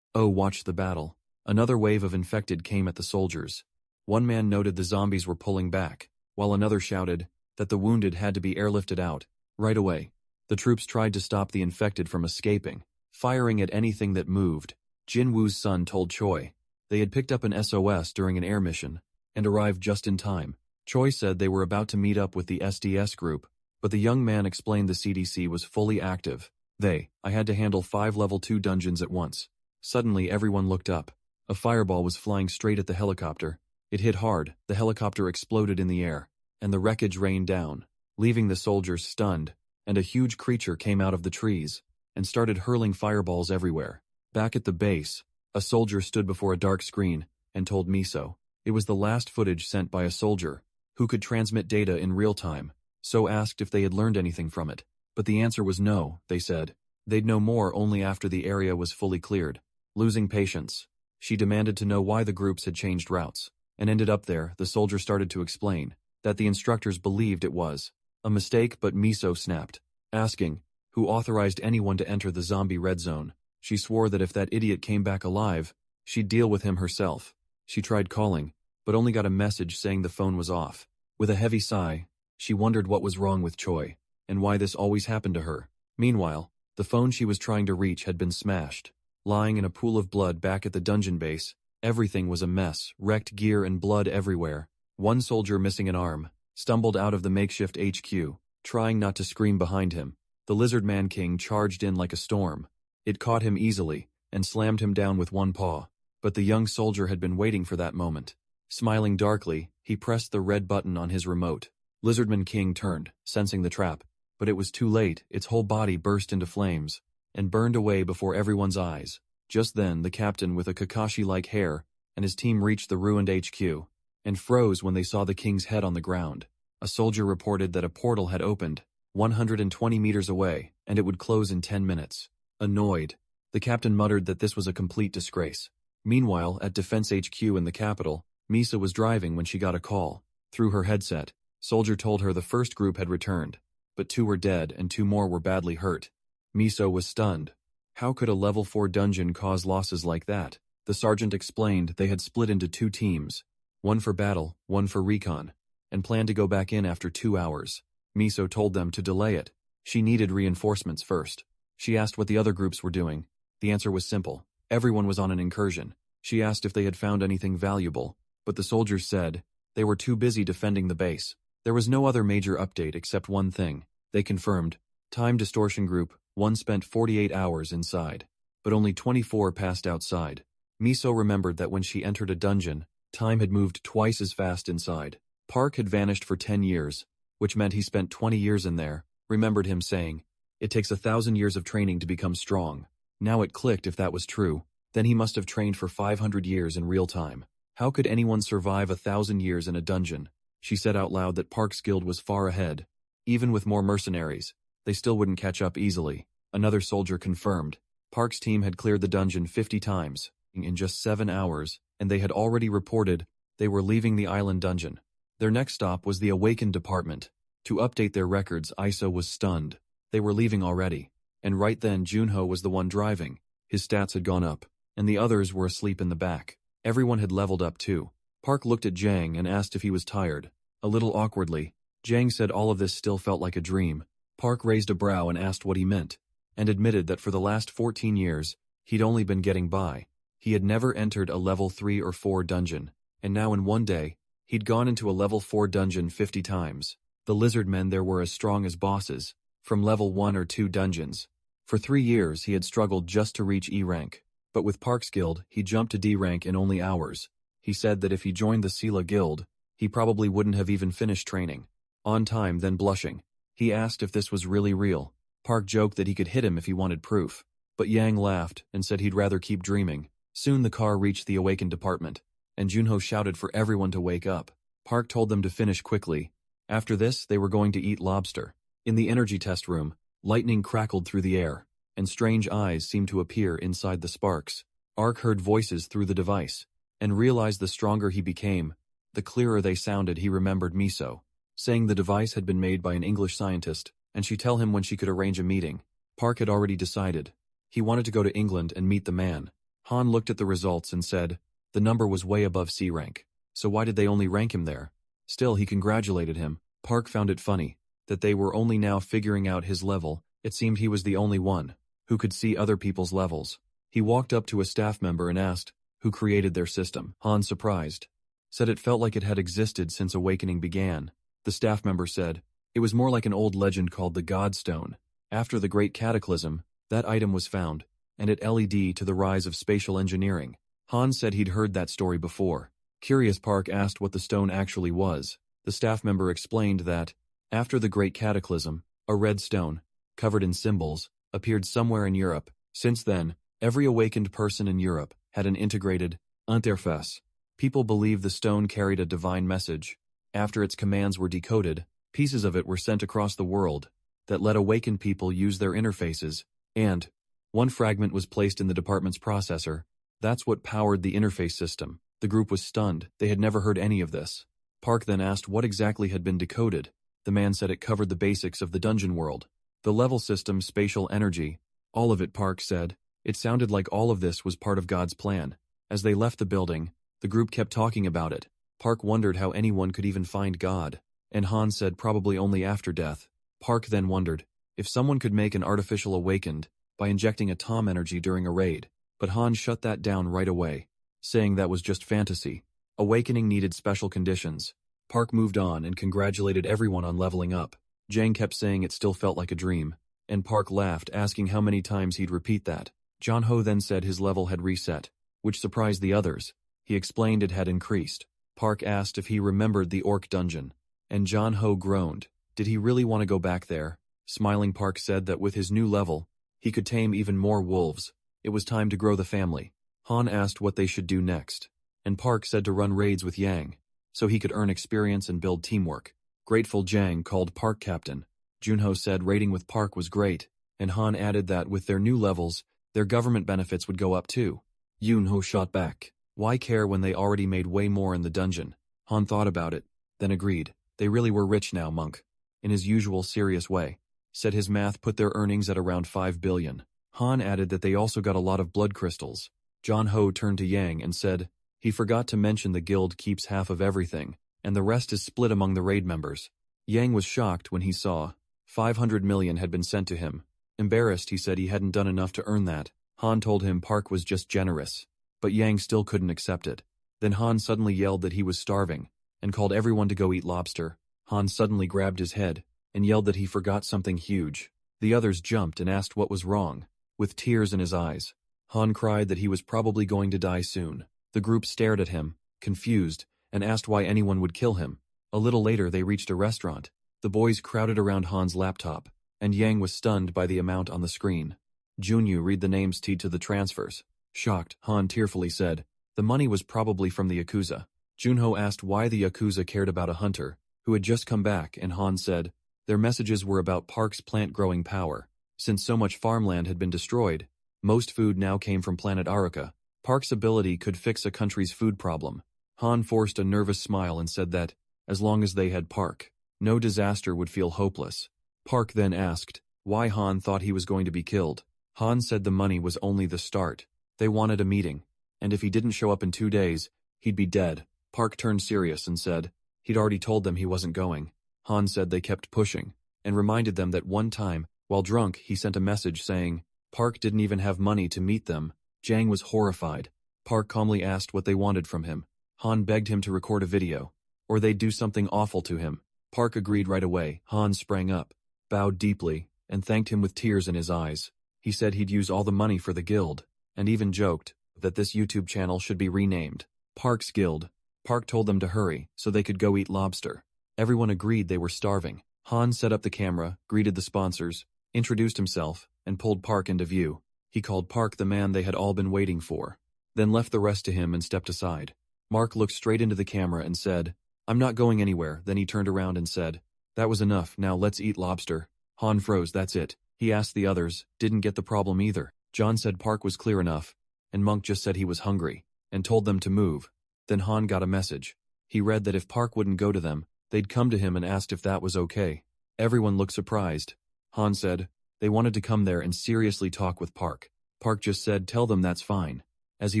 watched the battle. Another wave of infected came at the soldiers. One man noted the zombies were pulling back, while another shouted that the wounded had to be airlifted out right away. The troops tried to stop the infected from escaping, firing at anything that moved. Jin Woo's son told Choi they had picked up an SOS during an air mission and arrived just in time. Choi said they were about to meet up with the SDS group, but the young man explained the CDC was fully active. I had to handle 5 level 2 dungeons at once. Suddenly everyone looked up. A fireball was flying straight at the helicopter. It hit hard, the helicopter exploded in the air, and the wreckage rained down, leaving the soldiers stunned, and a huge creature came out of the trees and started hurling fireballs everywhere. Back at the base, a soldier stood before a dark screen and told Miso it was the last footage sent by a soldier who could transmit data in real time. So asked if they had learned anything from it, but the answer was no. They said they'd know more only after the area was fully cleared. Losing patience, she demanded to know why the groups had changed routes and ended up there. The soldier started to explain that the instructors believed it was a mistake, but Miso snapped, asking who authorized anyone to enter the zombie red zone. She swore that if that idiot came back alive, she'd deal with him herself. She tried calling, but only got a message saying the phone was off. With a heavy sigh, she wondered what was wrong with Choi, and why this always happened to her. Meanwhile, the phone she was trying to reach had been smashed. Lying in a pool of blood back at the dungeon base, everything was a mess, wrecked gear and blood everywhere. One soldier, missing an arm, stumbled out of the makeshift HQ, trying not to scream behind him. The Lizard Man King charged in like a storm. It caught him easily and slammed him down with one paw, but the young soldier had been waiting for that moment. Smiling darkly, he pressed the red button on his remote. Lizardman King turned, sensing the trap, but it was too late. Its whole body burst into flames and burned away before everyone's eyes. Just then, the captain with a Kakashi-like hair and his team reached the ruined HQ and froze when they saw the king's head on the ground. A soldier reported that a portal had opened 120 meters away and it would close in 10 minutes. Annoyed, the captain muttered that this was a complete disgrace. Meanwhile, at Defense HQ in the capital, Misa was driving when she got a call. Through her headset, soldier told her the first group had returned, but 2 were dead and 2 more were badly hurt. Miso was stunned. How could a level 4 dungeon cause losses like that? The sergeant explained they had split into 2 teams, one for battle, one for recon, and planned to go back in after 2 hours. Miso told them to delay it. She needed reinforcements first. She asked what the other groups were doing. The answer was simple. Everyone was on an incursion. She asked if they had found anything valuable, but the soldiers said they were too busy defending the base. There was no other major update except one thing. They confirmed Time distortion group, 1 spent 48 hours inside, but only 24 passed outside. Miso remembered that when she entered a dungeon, time had moved twice as fast inside. Park had vanished for 10 years, which meant he spent 20 years in there, remembered him saying, "It takes 1,000 years of training to become strong." Now it clicked if that was true, then he must have trained for 500 years in real time. How could anyone survive 1,000 years in a dungeon? She said out loud that Park's guild was far ahead. Even with more mercenaries, they still wouldn't catch up easily. Another soldier confirmed. Park's team had cleared the dungeon 50 times, in just 7 hours, and they had already reported they were leaving the island dungeon. Their next stop was the Awakened Department. To update their records, Iso was stunned. They were leaving already. And right then Junho was the one driving. His stats had gone up, and the others were asleep in the back. Everyone had leveled up too. Park looked at Jang and asked if he was tired. A little awkwardly, Jang said all of this still felt like a dream. Park raised a brow and asked what he meant, and admitted that for the last 14 years, he'd only been getting by. He had never entered a level 3 or 4 dungeon, and now in one day, he'd gone into a level 4 dungeon 50 times. The lizard men there were as strong as bosses, from level 1 or 2 dungeons. For 3 years he had struggled just to reach E rank, but with Park's guild he jumped to D rank in only hours. He said that if he joined the Sela guild, he probably wouldn't have even finished training. On time, then blushing, he asked if this was really real. Park joked that he could hit him if he wanted proof, but Yang laughed and said he'd rather keep dreaming. Soon the car reached the Awakened Department, and Junho shouted for everyone to wake up. Park told them to finish quickly. After this, they were going to eat lobster. In the energy test room, lightning crackled through the air, and strange eyes seemed to appear inside the sparks. Ark heard voices through the device, and realized the stronger he became, the clearer they sounded. He remembered Miso, saying the device had been made by an English scientist, and she'd tell him when she could arrange a meeting. Park had already decided. He wanted to go to England and meet the man. Han looked at the results and said, the number was way above C rank, so why did they only rank him there? Still, he congratulated him. Park found it funny that they were only now figuring out his level. It seemed he was the only one who could see other people's levels. He walked up to a staff member and asked who created their system. Han, surprised, said it felt like it had existed since Awakening began. The staff member said, it was more like an old legend called the Godstone. After the Great Cataclysm, that item was found, and it led to the rise of spatial engineering. Han said he'd heard that story before. Curious, Park asked what the stone actually was. The staff member explained that, after the Great Cataclysm, a red stone, covered in symbols, appeared somewhere in Europe. Since then, every awakened person in Europe had an integrated interface. People believed the stone carried a divine message. After its commands were decoded, pieces of it were sent across the world that let awakened people use their interfaces, and one fragment was placed in the department's processor. That's what powered the interface system. The group was stunned. They had never heard any of this. Park then asked what exactly had been decoded. The man said it covered the basics of the dungeon world. The level system, spatial energy, all of it, Park said. It sounded like all of this was part of God's plan. As they left the building, the group kept talking about it. Park wondered how anyone could even find God, and Han said probably only after death. Park then wondered if someone could make an artificial awakened by injecting atom energy during a raid, but Han shut that down right away, saying that was just fantasy. Awakening needed special conditions. Park moved on and congratulated everyone on leveling up. Jang kept saying it still felt like a dream, and Park laughed, asking how many times he'd repeat that. John Ho then said his level had reset, which surprised the others. He explained it had increased. Park asked if he remembered the Orc dungeon, and John Ho groaned. Did he really want to go back there? Smiling, Park said that with his new level, he could tame even more wolves. It was time to grow the family. Han asked what they should do next, and Park said to run raids with Yang, so he could earn experience and build teamwork. Grateful Jang called Park captain. Junho said raiding with Park was great, and Han added that with their new levels, their government benefits would go up too. Junho shot back. Why care when they already made way more in the dungeon? Han thought about it, then agreed. They really were rich now, Monk. In his usual serious way, said his math put their earnings at around 5 billion. Han added that they also got a lot of blood crystals. John Ho turned to Yang and said, he forgot to mention the guild keeps half of everything, and the rest is split among the raid members. Yang was shocked when he saw 500 million had been sent to him. Embarrassed, he said he hadn't done enough to earn that. Han told him Park was just generous, but Yang still couldn't accept it. Then Han suddenly yelled that he was starving, and called everyone to go eat lobster. Han suddenly grabbed his head, and yelled that he forgot something huge. The others jumped and asked what was wrong. With tears in his eyes, Han cried that he was probably going to die soon. The group stared at him, confused, and asked why anyone would kill him. A little later they reached a restaurant. The boys crowded around Han's laptop, and Yang was stunned by the amount on the screen. Junyu read the names tied to the transfers. Shocked, Han tearfully said, the money was probably from the Yakuza. Junho asked why the Yakuza cared about a hunter, who had just come back, and Han said, their messages were about Park's plant-growing power. Since so much farmland had been destroyed, most food now came from planet Aruka. Park's ability could fix a country's food problem. Han forced a nervous smile and said that, as long as they had Park, no disaster would feel hopeless. Park then asked why Han thought he was going to be killed. Han said the money was only the start. They wanted a meeting, and if he didn't show up in 2 days, he'd be dead. Park turned serious and said he'd already told them he wasn't going. Han said they kept pushing, and reminded them that one time, while drunk, he sent a message saying Park didn't even have money to meet them. Jang was horrified. Park calmly asked what they wanted from him. Han begged him to record a video, or they'd do something awful to him. Park agreed right away. Han sprang up, bowed deeply, and thanked him with tears in his eyes. He said he'd use all the money for the guild, and even joked that this YouTube channel should be renamed Park's Guild. Park told them to hurry so they could go eat lobster. Everyone agreed they were starving. Han set up the camera, greeted the sponsors, introduced himself, and pulled Park into view. He called Park the man they had all been waiting for, then left the rest to him and stepped aside. Mark looked straight into the camera and said, I'm not going anywhere. Then he turned around and said, that was enough, now let's eat lobster. Han froze, that's it. He asked the others, didn't get the problem either. John said Park was clear enough, and Monk just said he was hungry, and told them to move. Then Han got a message. He read that if Park wouldn't go to them, they'd come to him and asked if that was okay. Everyone looked surprised. Han said, they wanted to come there and seriously talk with Park. Park just said, tell them that's fine. As he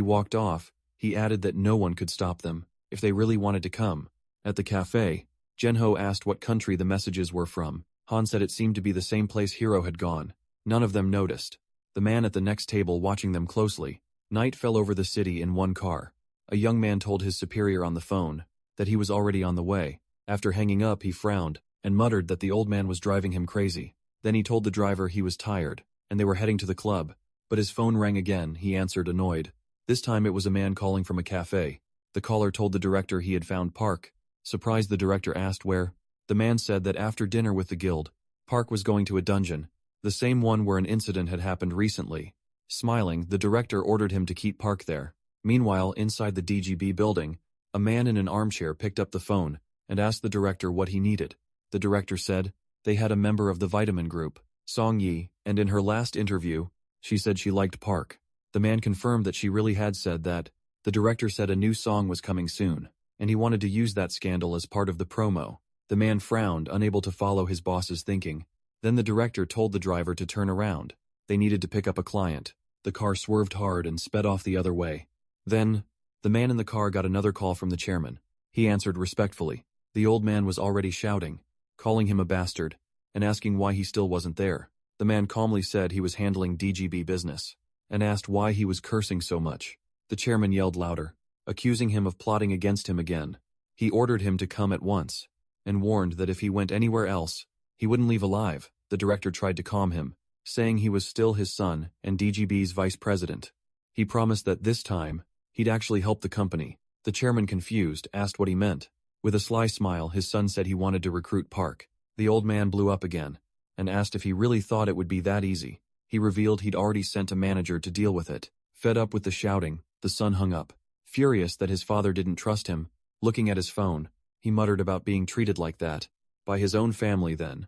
walked off, he added that no one could stop them, if they really wanted to come. At the cafe, Genho asked what country the messages were from. Han said it seemed to be the same place Hiro had gone. None of them noticed. The man at the next table watching them closely. Night fell over the city in one car. A young man told his superior on the phone that he was already on the way. After hanging up, he frowned and muttered that the old man was driving him crazy. Then he told the driver he was tired, and they were heading to the club. But his phone rang again. He answered, annoyed. This time it was a man calling from a cafe. The caller told the director he had found Park. Surprised, the director asked where. The man said that after dinner with the guild, Park was going to a dungeon, the same one where an incident had happened recently. Smiling, the director ordered him to keep Park there. Meanwhile, inside the DGB building, a man in an armchair picked up the phone and asked the director what he needed. The director said they had a member of the vitamin group, Song Yi, and in her last interview, she said she liked Park. The man confirmed that she really had said that. The director said a new song was coming soon, and he wanted to use that scandal as part of the promo. The man frowned, unable to follow his boss's thinking. Then the director told the driver to turn around. They needed to pick up a client. The car swerved hard and sped off the other way. Then, the man in the car got another call from the chairman. He answered respectfully. The old man was already shouting, calling him a bastard, and asking why he still wasn't there. The man calmly said he was handling DGB business, and asked why he was cursing so much. The chairman yelled louder, accusing him of plotting against him again. He ordered him to come at once, and warned that if he went anywhere else, he wouldn't leave alive. The director tried to calm him, saying he was still his son and DGB's vice president. He promised that this time, he'd actually help the company. The chairman, confused, asked what he meant. With a sly smile, his son said he wanted to recruit Park. The old man blew up again, and asked if he really thought it would be that easy. He revealed he'd already sent a manager to deal with it. Fed up with the shouting, the son hung up. Furious that his father didn't trust him, looking at his phone, he muttered about being treated like that. By his own family then.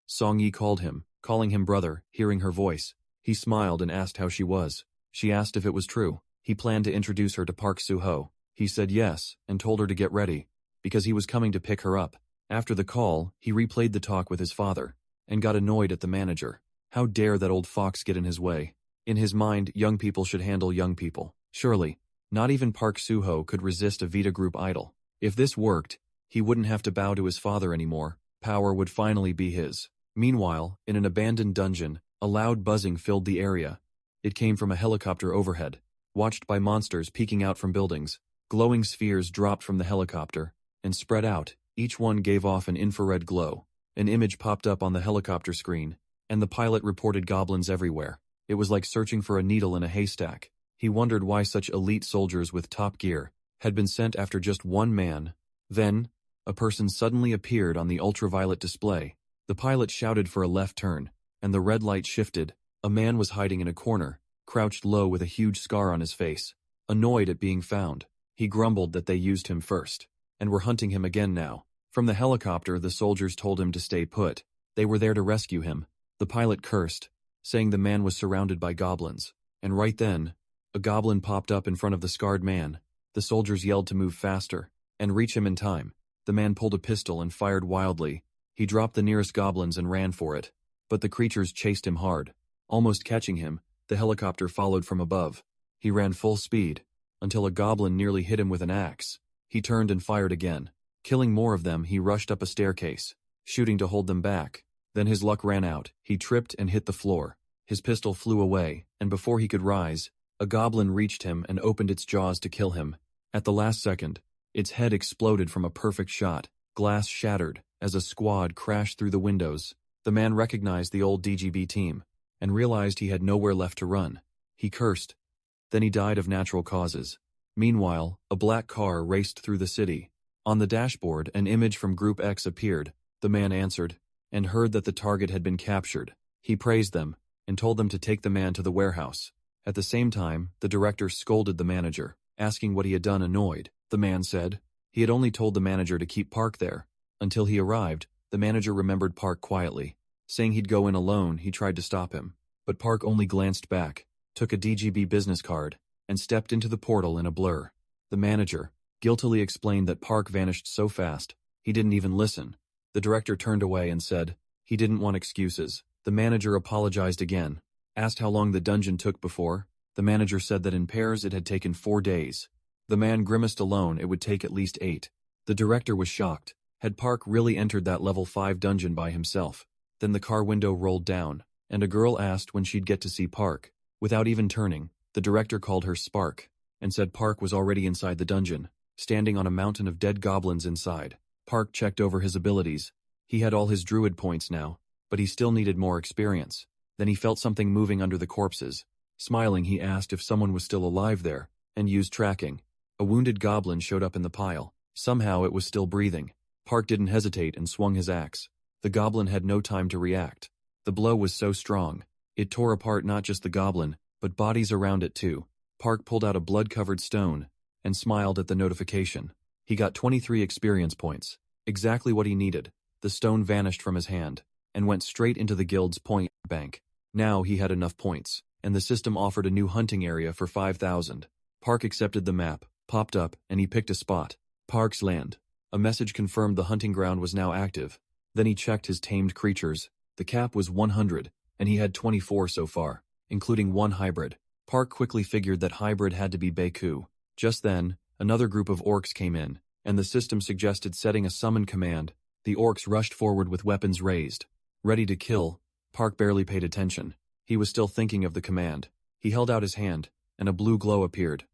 Song Yi called him, calling him brother. Hearing her voice, he smiled and asked how she was. She asked if it was true. He planned to introduce her to Park Soo-ho. He said yes, and told her to get ready, because he was coming to pick her up. After the call, he replayed the talk with his father, and got annoyed at the manager. How dare that old fox get in his way? In his mind, young people should handle young people. Surely, not even Park Soo-ho could resist a Vita Group idol. If this worked, he wouldn't have to bow to his father anymore. Power would finally be his. Meanwhile, in an abandoned dungeon, a loud buzzing filled the area. It came from a helicopter overhead, watched by monsters peeking out from buildings. Glowing spheres dropped from the helicopter and spread out. Each one gave off an infrared glow. An image popped up on the helicopter screen, and the pilot reported goblins everywhere. It was like searching for a needle in a haystack. He wondered why such elite soldiers with top gear had been sent after just one man. Then, a person suddenly appeared on the ultraviolet display. The pilot shouted for a left turn, and the red light shifted. A man was hiding in a corner, crouched low with a huge scar on his face. Annoyed at being found, he grumbled that they used him first, and were hunting him again now. From the helicopter, the soldiers told him to stay put. They were there to rescue him. The pilot cursed, saying the man was surrounded by goblins. And right then, a goblin popped up in front of the scarred man. The soldiers yelled to move faster and reach him in time. The man pulled a pistol and fired wildly. He dropped the nearest goblins and ran for it. But the creatures chased him hard. Almost catching him, the helicopter followed from above. He ran full speed, until a goblin nearly hit him with an axe. He turned and fired again. Killing more of them, he rushed up a staircase, shooting to hold them back. Then his luck ran out. He tripped and hit the floor. His pistol flew away, and before he could rise, a goblin reached him and opened its jaws to kill him. At the last second, its head exploded from a perfect shot. Glass shattered as a squad crashed through the windows. The man recognized the old DGB team and realized he had nowhere left to run. He cursed. Then he died of natural causes. Meanwhile, a black car raced through the city. On the dashboard, an image from Group X appeared. The man answered and heard that the target had been captured. He praised them and told them to take the man to the warehouse. At the same time, the director scolded the manager, asking what he had done. Annoyed, the man said he had only told the manager to keep Park there. Until he arrived, the manager remembered Park quietly. Saying he'd go in alone, he tried to stop him. But Park only glanced back, took a DGB business card, and stepped into the portal in a blur. The manager guiltily explained that Park vanished so fast, he didn't even listen. The director turned away and said he didn't want excuses. The manager apologized again, asked how long the dungeon took before. The manager said that in pairs it had taken 4 days. The man grimaced alone it would take at least 8. The director was shocked. Had Park really entered that level 5 dungeon by himself? Then the car window rolled down, and a girl asked when she'd get to see Park. Without even turning, the director called her Spark, and said Park was already inside the dungeon, standing on a mountain of dead goblins inside. Park checked over his abilities. He had all his druid points now, but he still needed more experience. Then he felt something moving under the corpses. Smiling, he asked if someone was still alive there, and used tracking. A wounded goblin showed up in the pile. Somehow it was still breathing. Park didn't hesitate and swung his axe. The goblin had no time to react. The blow was so strong, it tore apart not just the goblin, but bodies around it too. Park pulled out a blood-covered stone and smiled at the notification. He got 23 experience points, exactly what he needed. The stone vanished from his hand and went straight into the guild's point bank. Now he had enough points, and the system offered a new hunting area for 5,000. Park accepted the map, popped up, and he picked a spot. Park's land. A message confirmed the hunting ground was now active. Then he checked his tamed creatures. The cap was 100, and he had 24 so far, including 1 hybrid. Park quickly figured that hybrid had to be Baku. Just then, another group of orcs came in, and the system suggested setting a summon command. The orcs rushed forward with weapons raised, ready to kill. Park barely paid attention. He was still thinking of the command. He held out his hand, and a blue glow appeared.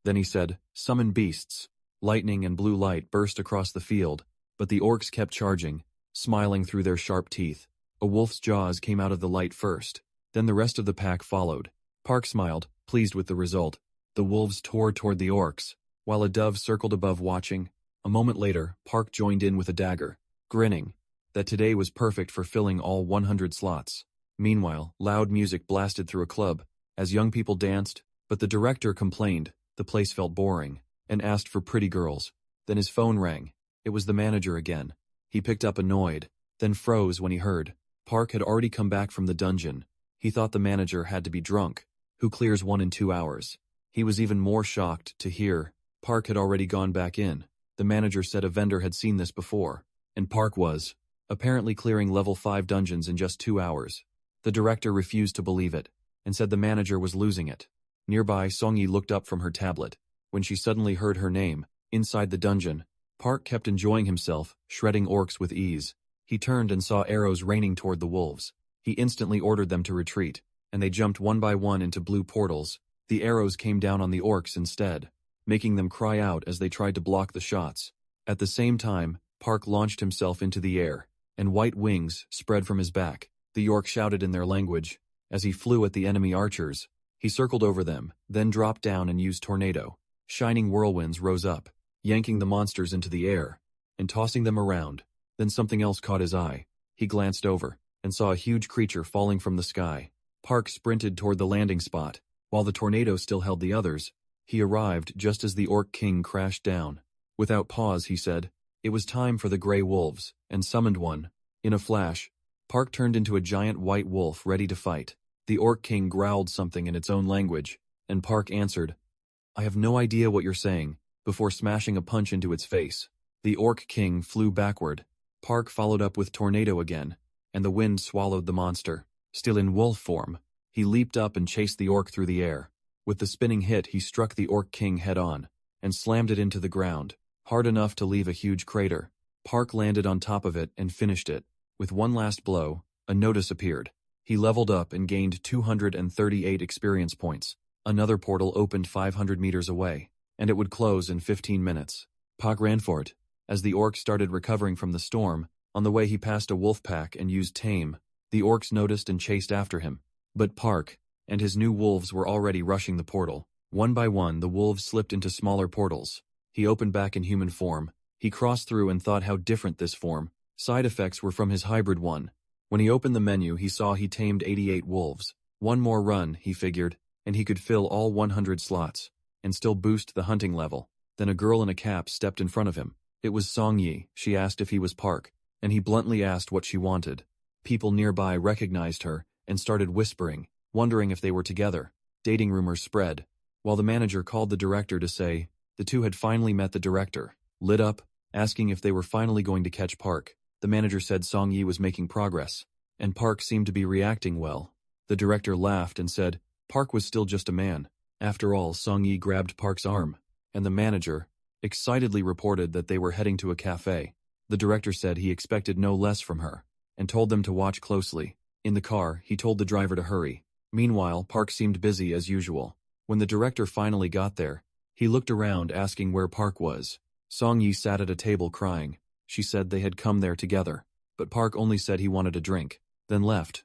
Then he said, "Summon beasts." Lightning and blue light burst across the field, but the orcs kept charging, smiling through their sharp teeth. A wolf's jaws came out of the light first, then the rest of the pack followed. Park smiled, pleased with the result. The wolves tore toward the orcs, while a dove circled above watching. A moment later, Park joined in with a dagger, grinning that today was perfect for filling all 100 slots. Meanwhile, loud music blasted through a club as young people danced, but the director complained the place felt boring and asked for pretty girls. Then his phone rang. It was the manager again. He picked up annoyed, then froze when he heard Park had already come back from the dungeon. He thought the manager had to be drunk. Who clears one in 2 hours? He was even more shocked to hear Park had already gone back in. The manager said a vendor had seen this before, and Park was apparently clearing level 5 dungeons in just 2 hours. The director refused to believe it, and said the manager was losing it. Nearby, Songyi looked up from her tablet. When she suddenly heard her name, inside the dungeon, Park kept enjoying himself, shredding orcs with ease. He turned and saw arrows raining toward the wolves. He instantly ordered them to retreat, and they jumped one by one into blue portals. The arrows came down on the orcs instead, making them cry out as they tried to block the shots. At the same time, Park launched himself into the air, and white wings spread from his back. the York shouted in their language. As he flew at the enemy archers, he circled over them, then dropped down and used tornado. Shining whirlwinds rose up, yanking the monsters into the air and tossing them around. Then something else caught his eye. He glanced over and saw a huge creature falling from the sky. Park sprinted toward the landing spot, while the tornado still held the others. He arrived just as the Orc King crashed down. Without pause, he said, "It was time for the Grey Wolves," and summoned one. In a flash, Park turned into a giant white wolf ready to fight. The Orc King growled something in its own language, and Park answered, "I have no idea what you're saying," before smashing a punch into its face. The Orc King flew backward. Park followed up with tornado again, and the wind swallowed the monster. Still in wolf form, he leaped up and chased the orc through the air. With the spinning hit, he struck the Orc King head-on and slammed it into the ground, hard enough to leave a huge crater. Park landed on top of it and finished it. With one last blow, a notice appeared. He leveled up and gained 238 experience points. Another portal opened 500 meters away, and it would close in 15 minutes. Park ran for it. As the orc started recovering from the storm, on the way he passed a wolf pack and used tame. The orcs noticed and chased after him. But Park and his new wolves were already rushing the portal. One by one, the wolves slipped into smaller portals. He opened back in human form. He crossed through and thought how different this form. Side effects were from his hybrid one. When he opened the menu, he saw he tamed 88 wolves. One more run, he figured, and he could fill all 100 slots, and still boost the hunting level. Then a girl in a cap stepped in front of him. It was Song Yi. She asked if he was Park, and he bluntly asked what she wanted. People nearby recognized her and started whispering, wondering if they were together. Dating rumors spread, while the manager called the director to say the two had finally met. The director lit up, asking if they were finally going to catch Park. The manager said Song Yi was making progress, and Park seemed to be reacting well. The director laughed and said Park was still just a man. After all, Song Yi grabbed Park's arm, and the manager excitedly reported that they were heading to a cafe. The director said he expected no less from her, and told them to watch closely. In the car, he told the driver to hurry. Meanwhile, Park seemed busy as usual. When the director finally got there, he looked around asking where Park was. Song Yi sat at a table crying. She said they had come there together, but Park only said he wanted a drink, then left.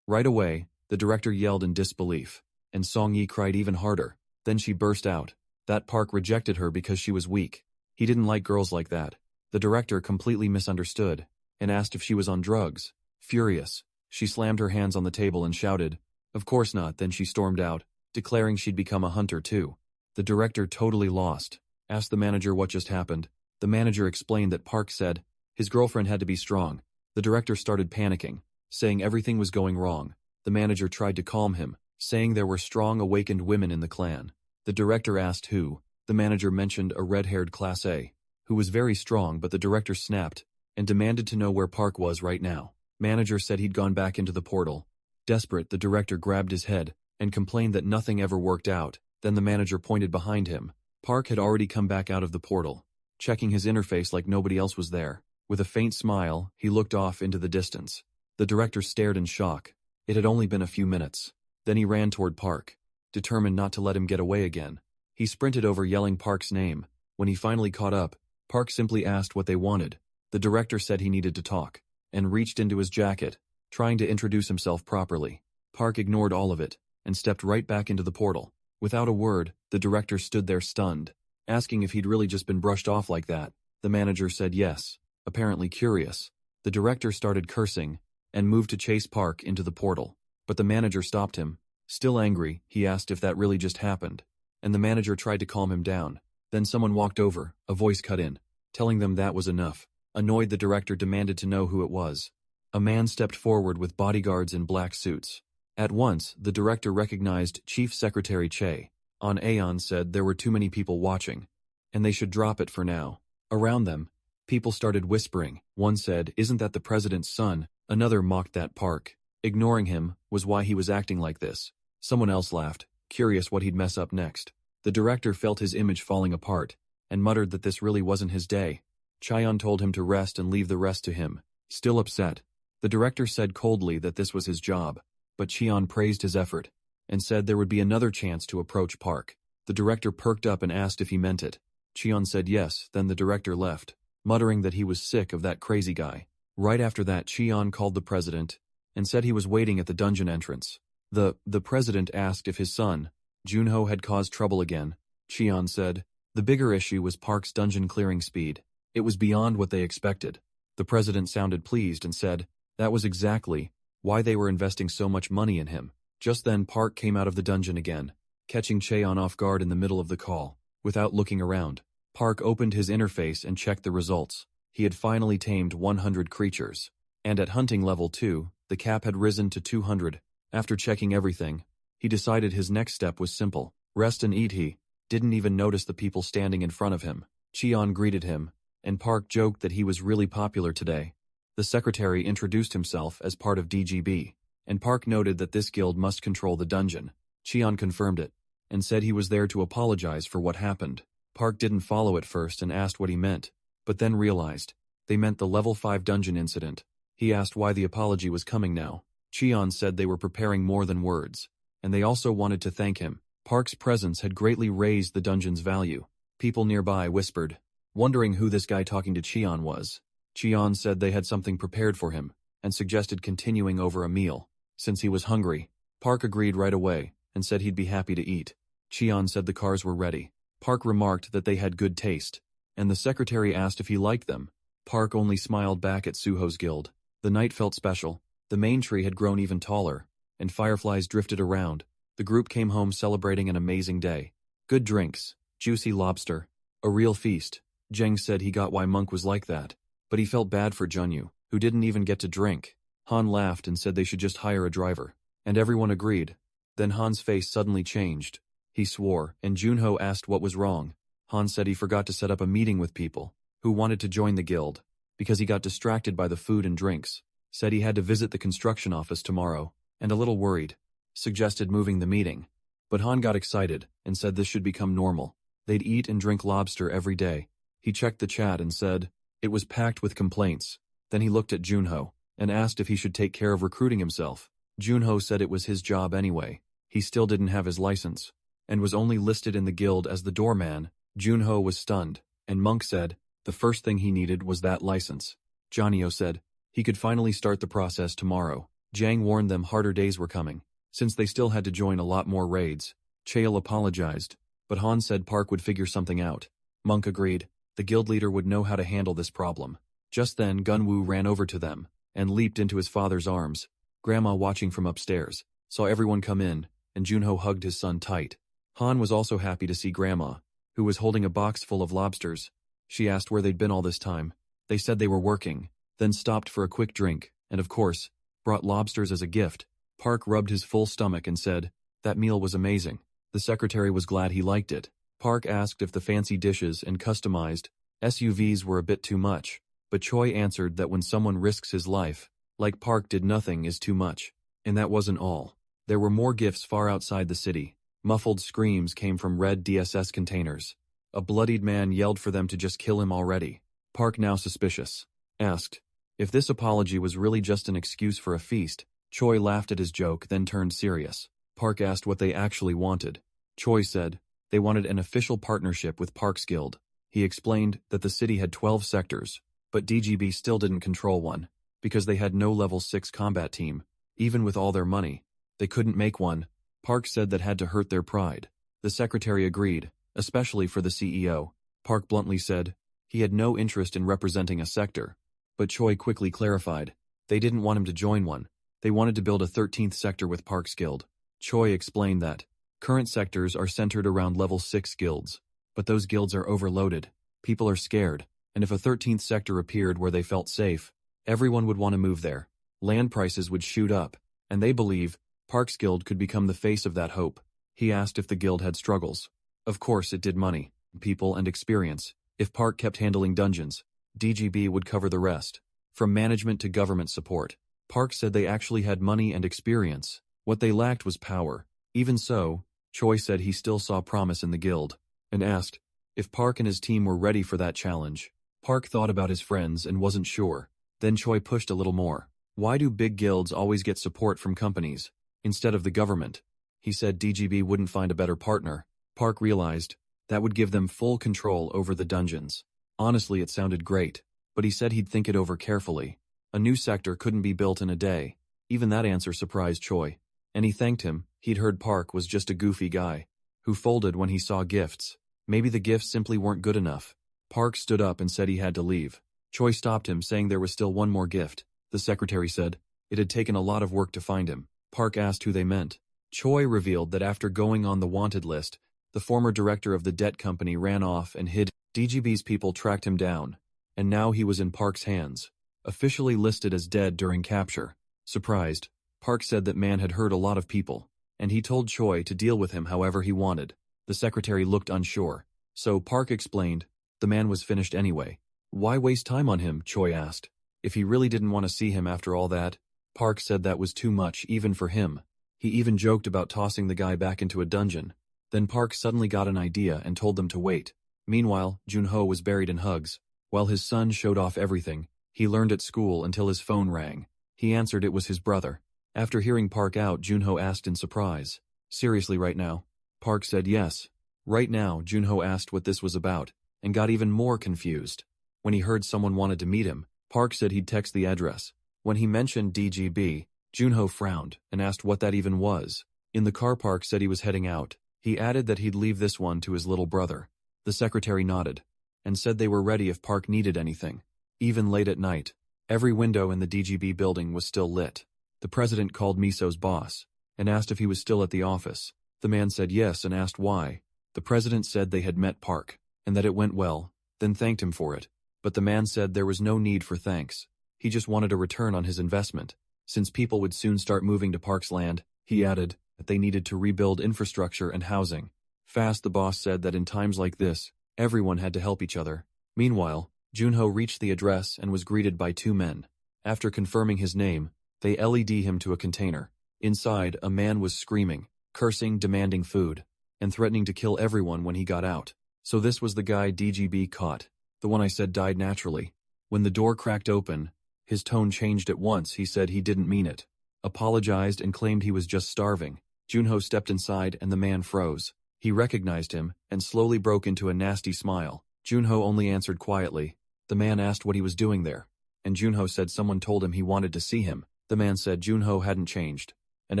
Right away, the director yelled in disbelief, and Song Yi cried even harder. Then she burst out that Park rejected her because she was weak. He didn't like girls like that. The director completely misunderstood and asked if she was on drugs. Furious, she slammed her hands on the table and shouted, "Of course not." Then she stormed out, declaring she'd become a hunter too. The director, totally lost, asked the manager what just happened. The manager explained that Park said his girlfriend had to be strong. The director started panicking, saying everything was going wrong. The manager tried to calm him, saying there were strong awakened women in the clan. The director asked who. The manager mentioned a red-haired Class A, who was very strong, but the director snapped and demanded to know where Park was right now. Manager said he'd gone back into the portal. Desperate, the director grabbed his head and complained that nothing ever worked out. Then the manager pointed behind him. Park had already come back out of the portal, checking his interface like nobody else was there. With a faint smile, he looked off into the distance. The director stared in shock. It had only been a few minutes. Then he ran toward Park, determined not to let him get away again. He sprinted over, yelling Park's name. When he finally caught up, Park simply asked what they wanted. The director said he needed to talk, and reached into his jacket, trying to introduce himself properly. Park ignored all of it, and stepped right back into the portal. Without a word, the director stood there stunned, asking if he'd really just been brushed off like that. The manager said yes, apparently curious. The director started cursing, and moved to chase Park into the portal. But the manager stopped him. Still angry, he asked if that really just happened, and the manager tried to calm him down. Then someone walked over, a voice cut in, telling them that was enough. Annoyed, the director demanded to know who it was. A man stepped forward with bodyguards in black suits. At once, the director recognized Chief Secretary Che. On Aeon said there were too many people watching, and they should drop it for now. Around them, people started whispering. One said, "Isn't that the president's son?" Another mocked that Park, ignoring him, was why he was acting like this. Someone else laughed, curious what he'd mess up next. The director felt his image falling apart, and muttered that this really wasn't his day. Chaeyon told him to rest and leave the rest to him. Still upset, the director said coldly that this was his job, but Cheon praised his effort, and said there would be another chance to approach Park. The director perked up and asked if he meant it. Cheon said yes, then the director left, muttering that he was sick of that crazy guy. Right after that, Cheon called the president and said he was waiting at the dungeon entrance. The president asked if his son, Junho, had caused trouble again. Cheon said, the bigger issue was Park's dungeon clearing speed. It was beyond what they expected. The president sounded pleased and said, that was exactly why they were investing so much money in him. Just then Park came out of the dungeon again, catching Cheon off guard in the middle of the call. Without looking around, Park opened his interface and checked the results. He had finally tamed 100 creatures. And at hunting level 2, the cap had risen to 200. After checking everything, he decided his next step was simple. Rest and eat. He didn't even notice the people standing in front of him. Cheon greeted him, and Park joked that he was really popular today. The secretary introduced himself as part of DGB, and Park noted that this guild must control the dungeon. Cheon confirmed it, and said he was there to apologize for what happened. Park didn't follow at first and asked what he meant, but then realized they meant the level 5 dungeon incident. He asked why the apology was coming now. Cheon said they were preparing more than words, and they also wanted to thank him. Park's presence had greatly raised the dungeon's value. People nearby whispered, wondering who this guy talking to Cheon was. Cheon said they had something prepared for him, and suggested continuing over a meal. Since he was hungry, Park agreed right away, and said he'd be happy to eat. Cheon said the cars were ready. Park remarked that they had good taste, and the secretary asked if he liked them. Park only smiled back at Suho's guild. The night felt special. The main tree had grown even taller, and fireflies drifted around. The group came home celebrating an amazing day. Good drinks, juicy lobster, a real feast. Jeng said he got why Monk was like that, but he felt bad for Junyu, who didn't even get to drink. Han laughed and said they should just hire a driver, and everyone agreed. Then Han's face suddenly changed. He swore, and Junho asked what was wrong. Han said he forgot to set up a meeting with people who wanted to join the guild, because he got distracted by the food and drinks. Said he had to visit the construction office tomorrow, and a little worried, suggested moving the meeting. But Han got excited, and said this should become normal. They'd eat and drink lobster every day. He checked the chat and said it was packed with complaints. Then he looked at Junho, and asked if he should take care of recruiting himself. Junho said it was his job anyway. He still didn't have his license, and was only listed in the guild as the doorman. Junho was stunned, and Monk said the first thing he needed was that license. Janio said he could finally start the process tomorrow. Jang warned them harder days were coming, since they still had to join a lot more raids. Chael apologized, but Han said Park would figure something out. Monk agreed. The guild leader would know how to handle this problem. Just then Gunwoo ran over to them, and leaped into his father's arms. Grandma, watching from upstairs, saw everyone come in, and Junho hugged his son tight. Han was also happy to see Grandma, who was holding a box full of lobsters. She asked where they'd been all this time. They said they were working, then stopped for a quick drink, and of course, brought lobsters as a gift. Park rubbed his full stomach and said, that meal was amazing. The secretary was glad he liked it. Park asked if the fancy dishes and customized SUVs were a bit too much, but Choi answered that when someone risks his life, like Park did, nothing is too much. And that wasn't all. There were more gifts far outside the city. Muffled screams came from red DSS containers. A bloodied man yelled for them to just kill him already. Park, now suspicious, asked if this apology was really just an excuse for a feast. Choi laughed at his joke, then turned serious. Park asked what they actually wanted. Choi said they wanted an official partnership with Park's guild. He explained that the city had 12 sectors, but DGB still didn't control one, because they had no level 6 combat team. Even with all their money, they couldn't make one. Park said that had to hurt their pride. The secretary agreed, especially for the CEO. Park bluntly said he had no interest in representing a sector, but Choi quickly clarified they didn't want him to join one. They wanted to build a 13th sector with Park's guild. Choi explained that current sectors are centered around level 6 guilds, but those guilds are overloaded. People are scared, and if a 13th sector appeared where they felt safe, everyone would want to move there. Land prices would shoot up, and they believe Park's guild could become the face of that hope. He asked if the guild had struggles. Of course it did. Money, people, and experience. If Park kept handling dungeons, DGB would cover the rest. From management to government support. Park said they actually had money and experience. What they lacked was power. Even so, Choi said he still saw promise in the guild, and asked if Park and his team were ready for that challenge. Park thought about his friends and wasn't sure. Then Choi pushed a little more. Why do big guilds always get support from companies instead of the government? He said DGB wouldn't find a better partner. Park realized that would give them full control over the dungeons. Honestly, it sounded great, but he said he'd think it over carefully. A new sector couldn't be built in a day. Even that answer surprised Choi. And he thanked him. He'd heard Park was just a goofy guy who folded when he saw gifts. Maybe the gifts simply weren't good enough. Park stood up and said he had to leave. Choi stopped him, saying there was still one more gift. The secretary said it had taken a lot of work to find him. Park asked who they meant. Choi revealed that after going on the wanted list, the former director of the debt company ran off and hid. DGB's people tracked him down, and now he was in Park's hands, officially listed as dead during capture. Surprised, Park said that man had hurt a lot of people, and he told Choi to deal with him however he wanted. The secretary looked unsure, so Park explained the man was finished anyway. Why waste time on him, Choi asked. If he really didn't want to see him after all that, Park said that was too much even for him. He even joked about tossing the guy back into a dungeon. Then Park suddenly got an idea and told them to wait. Meanwhile, Junho was buried in hugs. While his son showed off everything he learned at school until his phone rang. He answered it was his brother. After hearing Park out, Junho asked in surprise, "Seriously right now?" Park said yes. Right now, Junho asked what this was about, and got even more confused. When he heard someone wanted to meet him, Park said he'd text the address. When he mentioned DGB, Junho frowned and asked what that even was. In the car, Park said he was heading out. He added that he'd leave this one to his little brother. The secretary nodded and said they were ready if Park needed anything. Even late at night, every window in the DGB building was still lit. The president called Miso's boss and asked if he was still at the office. The man said yes and asked why. The president said they had met Park and that it went well, then thanked him for it. But the man said there was no need for thanks. He just wanted a return on his investment. Since people would soon start moving to Park's land, he added that they needed to rebuild infrastructure and housing. Fast, the boss said that in times like this, everyone had to help each other. Meanwhile, Junho reached the address and was greeted by two men. After confirming his name, they led him to a container. Inside, a man was screaming, cursing, demanding food, and threatening to kill everyone when he got out. So this was the guy DGB caught, the one I said died naturally. When the door cracked open, his tone changed at once. He said he didn't mean it, apologized and claimed he was just starving. Junho stepped inside and the man froze. He recognized him and slowly broke into a nasty smile. Junho only answered quietly. The man asked what he was doing there, and Junho said someone told him he wanted to see him. The man said Junho hadn't changed, and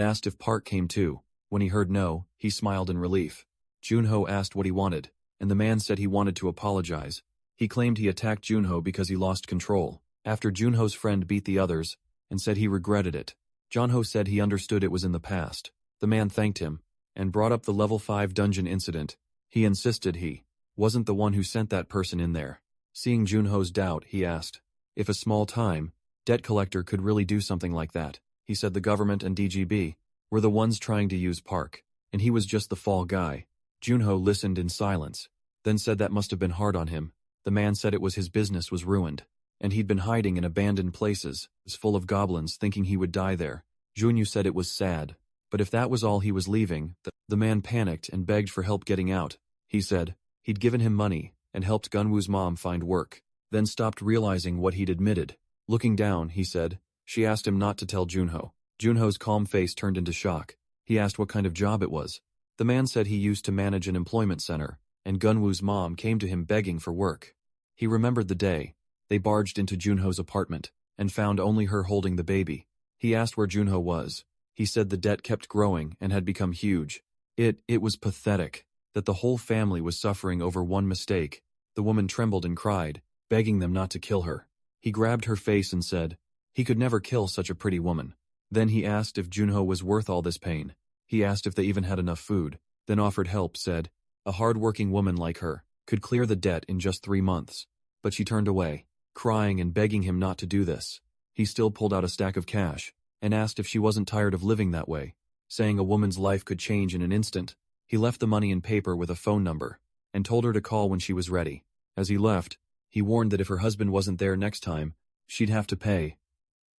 asked if Park came too. When he heard no, he smiled in relief. Junho asked what he wanted, and the man said he wanted to apologize. He claimed he attacked Junho because he lost control, after Junho's friend beat the others, and said he regretted it. Junho said he understood it was in the past. The man thanked him, and brought up the level 5 dungeon incident. He insisted he wasn't the one who sent that person in there. Seeing Junho's doubt, he asked if a small-time debt collector could really do something like that. He said the government and DGB were the ones trying to use Park, and he was just the fall guy. Junho listened in silence, then said that must have been hard on him. The man said it was his business was ruined, and he'd been hiding in abandoned places, full of goblins, thinking he would die there. Junyu said it was sad, but if that was all he was leaving, the man panicked and begged for help getting out. He said he'd given him money and helped Gunwoo's mom find work, then stopped realizing what he'd admitted. Looking down, he said, she asked him not to tell Junho. Junho's calm face turned into shock. He asked what kind of job it was. The man said he used to manage an employment center, and Gunwoo's mom came to him begging for work. He remembered the day they barged into Junho's apartment and found only her holding the baby. He asked where Junho was. He said the debt kept growing and had become huge. It was pathetic that the whole family was suffering over one mistake. The woman trembled and cried, begging them not to kill her. He grabbed her face and said he could never kill such a pretty woman. Then he asked if Junho was worth all this pain. He asked if they even had enough food, then offered help, said a hard-working woman like her could clear the debt in just 3 months. But she turned away, crying and begging him not to do this. He still pulled out a stack of cash and asked if she wasn't tired of living that way, saying a woman's life could change in an instant. He left the money in paper with a phone number and told her to call when she was ready. As he left, he warned that if her husband wasn't there next time, she'd have to pay.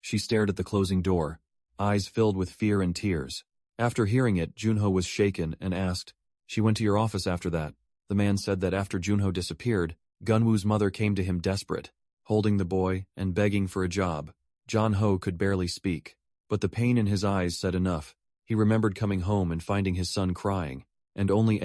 She stared at the closing door, eyes filled with fear and tears. After hearing it, Junho was shaken and asked, "She went to your office after that?" The man said that after Junho disappeared, Gunwoo's mother came to him desperate, holding the boy and begging for a job. Junho could barely speak, but the pain in his eyes said enough. He remembered coming home and finding his son crying, and only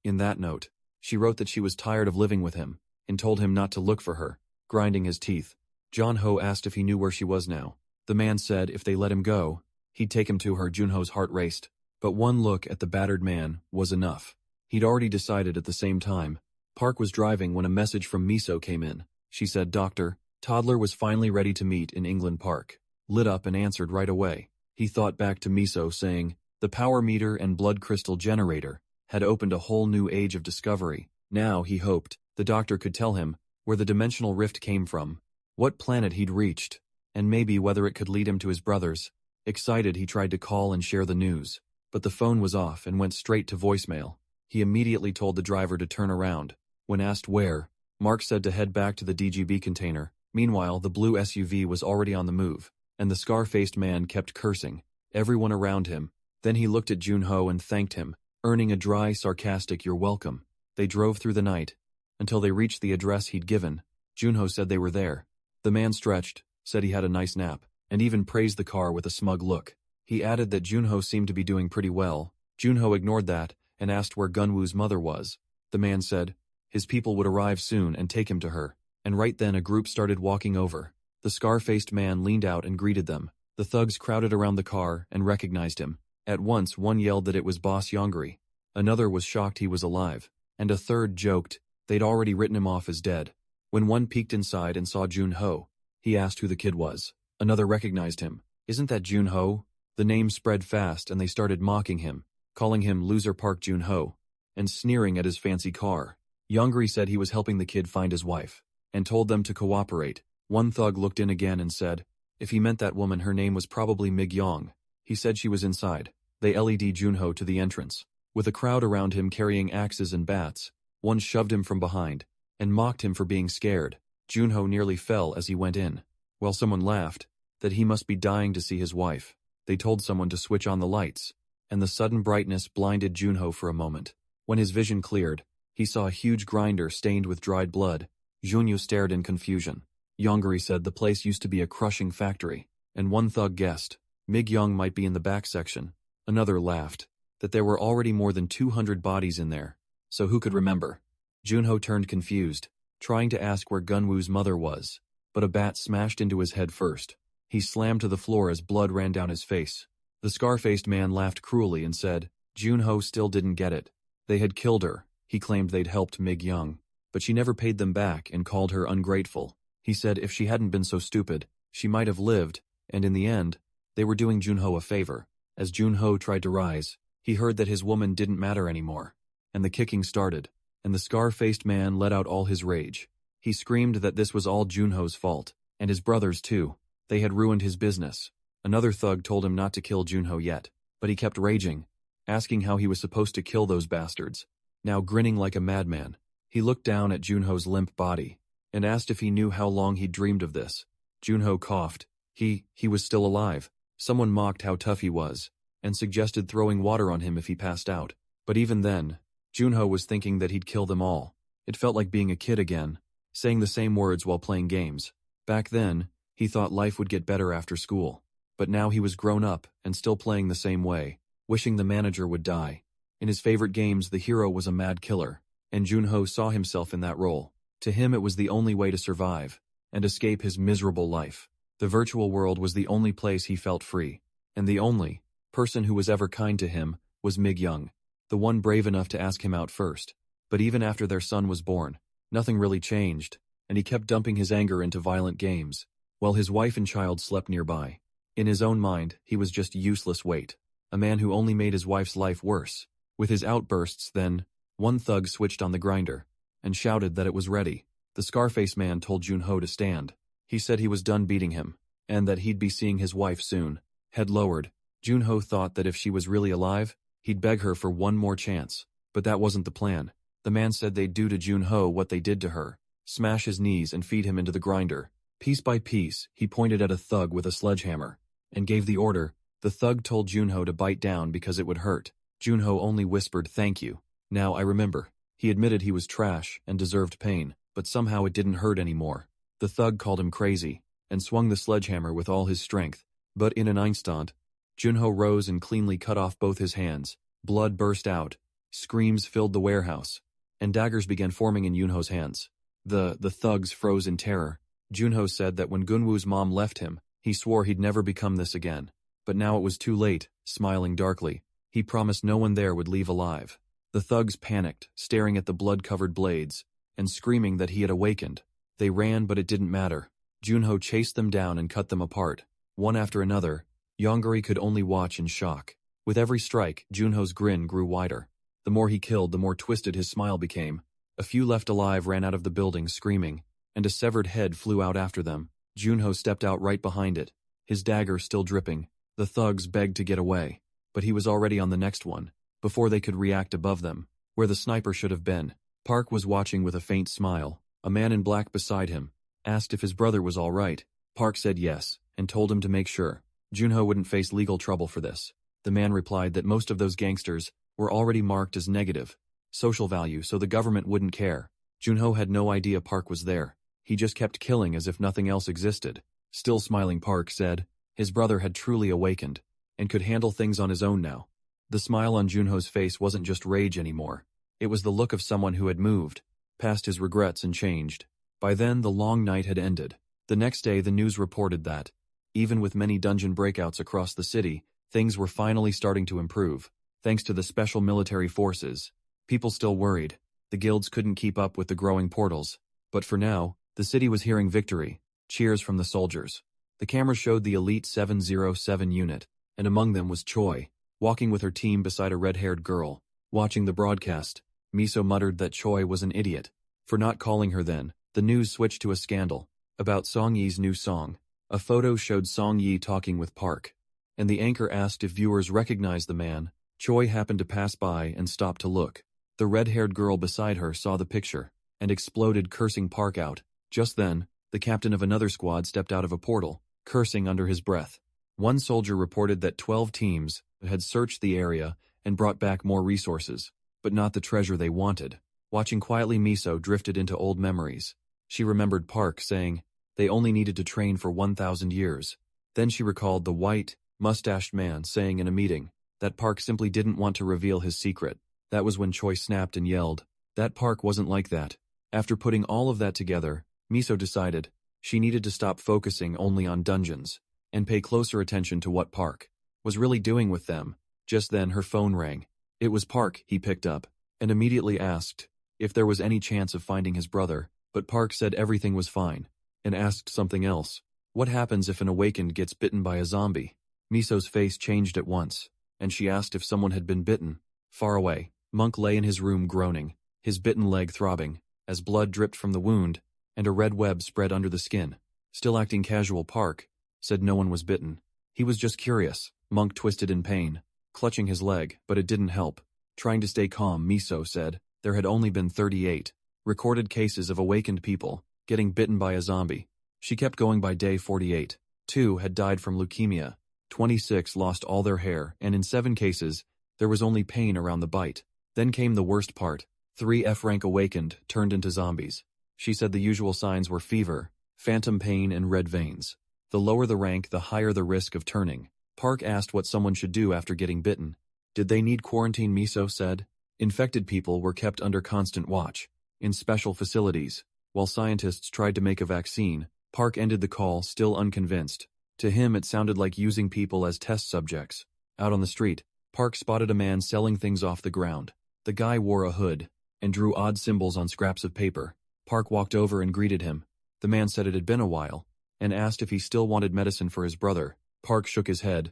in that note, she wrote that she was tired of living with him, and told him not to look for her. Grinding his teeth, Junho asked if he knew where she was now. The man said if they let him go, he'd take him to her. Junho's heart raced. But one look at the battered man was enough. He'd already decided at the same time. Park was driving when a message from Miso came in. She said, "Doctor, toddler was finally ready to meet in England Park." Lit up and answered right away. He thought back to Miso saying, the power meter and blood crystal generator had opened a whole new age of discovery. Now, he hoped, the doctor could tell him where the dimensional rift came from, what planet he'd reached, and maybe whether it could lead him to his brothers. Excited, he tried to call and share the news, but the phone was off and went straight to voicemail. He immediately told the driver to turn around. When asked where, Mark said to head back to the DGB container. Meanwhile, the blue SUV was already on the move, and the scar-faced man kept cursing everyone around him. Then he looked at Junho and thanked him, earning a dry, sarcastic "you're welcome." They drove through the night, until they reached the address he'd given. Junho said they were there. The man stretched, said he had a nice nap, and even praised the car with a smug look. He added that Junho seemed to be doing pretty well. Junho ignored that, and asked where Gunwoo's mother was. The man said his people would arrive soon and take him to her, and right then a group started walking over. The scar-faced man leaned out and greeted them. The thugs crowded around the car and recognized him. At once, one yelled that it was Boss Yongri. Another was shocked he was alive, and a third joked they'd already written him off as dead. When one peeked inside and saw Junho, he asked who the kid was. Another recognized him. "Isn't that Junho?" The name spread fast and they started mocking him, calling him Loser Park Junho, and sneering at his fancy car. Yongri said he was helping the kid find his wife, and told them to cooperate. One thug looked in again and said, if he meant that woman, her name was probably Mig Yong. He said she was inside. They led Junho to the entrance. With a crowd around him carrying axes and bats, one shoved him from behind, and mocked him for being scared. Junho nearly fell as he went in, while someone laughed that he must be dying to see his wife. They told someone to switch on the lights, and the sudden brightness blinded Junho for a moment. When his vision cleared, he saw a huge grinder stained with dried blood. Junho stared in confusion. Yongri said the place used to be a crushing factory, and one thug guessed Mig Young might be in the back section. Another laughed that there were already more than 200 bodies in there, so who could remember? Junho turned confused, trying to ask where Gunwoo's mother was, but a bat smashed into his head first. He slammed to the floor as blood ran down his face. The scar-faced man laughed cruelly and said, Junho still didn't get it. They had killed her. He claimed they'd helped Mig Young, but she never paid them back and called her ungrateful. He said if she hadn't been so stupid, she might have lived, and in the end, they were doing Junho a favor. As Junho tried to rise, he heard that his woman didn't matter anymore, and the kicking started, and the scar-faced man let out all his rage. He screamed that this was all Junho's fault, and his brothers too. They had ruined his business. Another thug told him not to kill Junho yet, but he kept raging, asking how he was supposed to kill those bastards. Now grinning like a madman, he looked down at Junho's limp body, and asked if he knew how long he'd dreamed of this. Junho coughed. He was still alive. Someone mocked how tough he was, and suggested throwing water on him if he passed out. But even then, Junho was thinking that he'd kill them all. It felt like being a kid again, saying the same words while playing games. Back then, he thought life would get better after school. But now he was grown up and still playing the same way, wishing the manager would die. In his favorite games, the hero was a mad killer, and Junho saw himself in that role. To him it was the only way to survive, and escape his miserable life. The virtual world was the only place he felt free, and the only person who was ever kind to him was Mig Young, the one brave enough to ask him out first. But even after their son was born, nothing really changed, and he kept dumping his anger into violent games, while his wife and child slept nearby. In his own mind, he was just useless weight, a man who only made his wife's life worse. With his outbursts then, one thug switched on the grinder, and shouted that it was ready. The Scarface man told Junho to stand. He said he was done beating him, and that he'd be seeing his wife soon. Head lowered, Junho thought that if she was really alive, he'd beg her for one more chance. But that wasn't the plan. The man said they'd do to Junho what they did to her, smash his knees and feed him into the grinder. Piece by piece, he pointed at a thug with a sledgehammer, and gave the order. The thug told Junho to bite down because it would hurt. Junho only whispered thank you. Now I remember. He admitted he was trash and deserved pain, but somehow it didn't hurt anymore. The thug called him crazy, and swung the sledgehammer with all his strength. But in an instant, Junho rose and cleanly cut off both his hands. Blood burst out, screams filled the warehouse, and daggers began forming in Junho's hands. The thugs froze in terror. Junho said that when Gunwoo's mom left him, He swore he'd never become this again. But now it was too late. Smiling darkly, he promised no one there would leave alive. The thugs panicked, staring at the blood-covered blades, and screaming that he had awakened. They ran, but it didn't matter. Junho chased them down and cut them apart. One after another, Yongari could only watch in shock. With every strike, Junho's grin grew wider. The more he killed, the more twisted his smile became. A few left alive ran out of the building screaming, and a severed head flew out after them. Junho stepped out right behind it, his dagger still dripping. The thugs begged to get away, but he was already on the next one, before they could react above them, where the sniper should have been. Park was watching with a faint smile. A man in black beside him asked if his brother was all right. Park said yes, and told him to make sure Junho wouldn't face legal trouble for this. The man replied that most of those gangsters were already marked as negative social value, so the government wouldn't care. Junho had no idea Park was there. He just kept killing as if nothing else existed. Still smiling, Park said his brother had truly awakened and could handle things on his own now. The smile on Junho's face wasn't just rage anymore. It was the look of someone who had moved past his regrets and changed. By then, the long night had ended. The next day, the news reported that, even with many dungeon breakouts across the city, things were finally starting to improve, thanks to the special military forces. People still worried. The guilds couldn't keep up with the growing portals. But for now, the city was hearing victory, cheers from the soldiers. The camera showed the elite 707 unit, and among them was Choi, walking with her team beside a red-haired girl. Watching the broadcast, Miso muttered that Choi was an idiot for not calling her then. The news switched to a scandal about Song Yi's new song. A photo showed Song Yi talking with Park, and the anchor asked if viewers recognized the man. Choi happened to pass by and stopped to look. The red-haired girl beside her saw the picture and exploded, cursing Park out. Just then, the captain of another squad stepped out of a portal, cursing under his breath. One soldier reported that 12 teams had searched the area and brought back more resources, but not the treasure they wanted. Watching quietly, Miso drifted into old memories. She remembered Park saying they only needed to train for 1,000 years. Then she recalled the white, mustached man saying in a meeting that Park simply didn't want to reveal his secret. That was when Choi snapped and yelled that Park wasn't like that. After putting all of that together, Miso decided she needed to stop focusing only on dungeons and pay closer attention to what Park was really doing with them. Just then her phone rang. It was Park. He picked up and immediately asked if there was any chance of finding his brother, but Park said everything was fine and asked something else. What happens if an awakened gets bitten by a zombie? Miso's face changed at once, and she asked if someone had been bitten. Far away, Monk lay in his room groaning, his bitten leg throbbing, as blood dripped from the wound, and a red web spread under the skin. Still acting casual, Park said no one was bitten. He was just curious. Monk twisted in pain, clutching his leg, but it didn't help. Trying to stay calm, Miso said there had only been 38 recorded cases of awakened people getting bitten by a zombie. She kept going. By day 48, 2 had died from leukemia, 26 lost all their hair, and in 7 cases, there was only pain around the bite. Then came the worst part. 3 F-rank awakened turned into zombies. She said the usual signs were fever, phantom pain, and red veins. The lower the rank, the higher the risk of turning. Park asked what someone should do after getting bitten. Did they need quarantine? Miso said infected people were kept under constant watch in special facilities, while scientists tried to make a vaccine. Park ended the call, still unconvinced. To him, it sounded like using people as test subjects. Out on the street, Park spotted a man selling things off the ground. The guy wore a hood and drew odd symbols on scraps of paper. Park walked over and greeted him. The man said it had been a while and asked if he still wanted medicine for his brother. Park shook his head.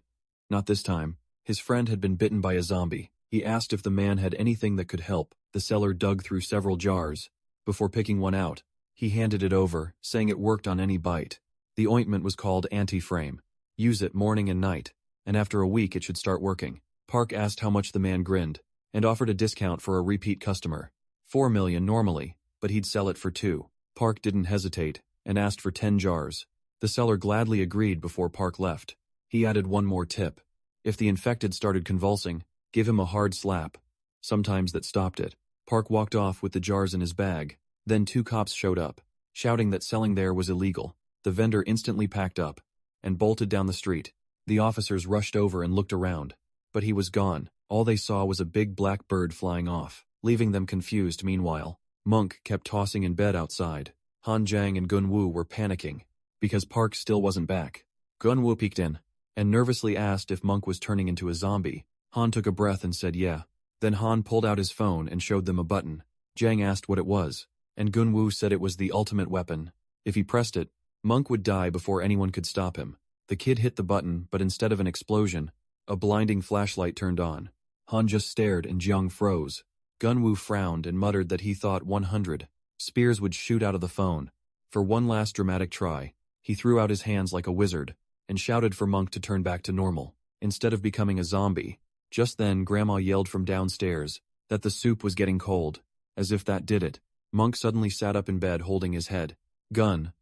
Not this time. His friend had been bitten by a zombie. He asked if the man had anything that could help. The seller dug through several jars. Before picking one out, he handed it over, saying it worked on any bite. The ointment was called Anti-Frame. Use it morning and night, and after a week it should start working. Park asked how much. The man grinned and offered a discount for a repeat customer. 4 million normally, but he'd sell it for 2. Park didn't hesitate and asked for 10 jars. The seller gladly agreed before Park left. He added one more tip. If the infected started convulsing, give him a hard slap. Sometimes that stopped it. Park walked off with the jars in his bag. Then 2 cops showed up, shouting that selling there was illegal. The vendor instantly packed up and bolted down the street. The officers rushed over and looked around, but he was gone. All they saw was a big black bird flying off, leaving them confused. Meanwhile, Monk kept tossing in bed outside. Han Jiang and Gun Wu were panicking because Park still wasn't back. Gunwoo peeked in, and nervously asked if Monk was turning into a zombie. Han took a breath and said yeah. Then Han pulled out his phone and showed them a button. Jang asked what it was, and Gunwoo said it was the ultimate weapon. If he pressed it, Monk would die before anyone could stop him. The kid hit the button, but instead of an explosion, a blinding flashlight turned on. Han just stared and Jiang froze. Gunwoo frowned and muttered that he thought 100 spears would shoot out of the phone. For one last dramatic try, he threw out his hands like a wizard and shouted for Monk to turn back to normal, instead of becoming a zombie. Just then, Grandma yelled from downstairs that the soup was getting cold. As if that did it, Monk suddenly sat up in bed holding his head. Gun.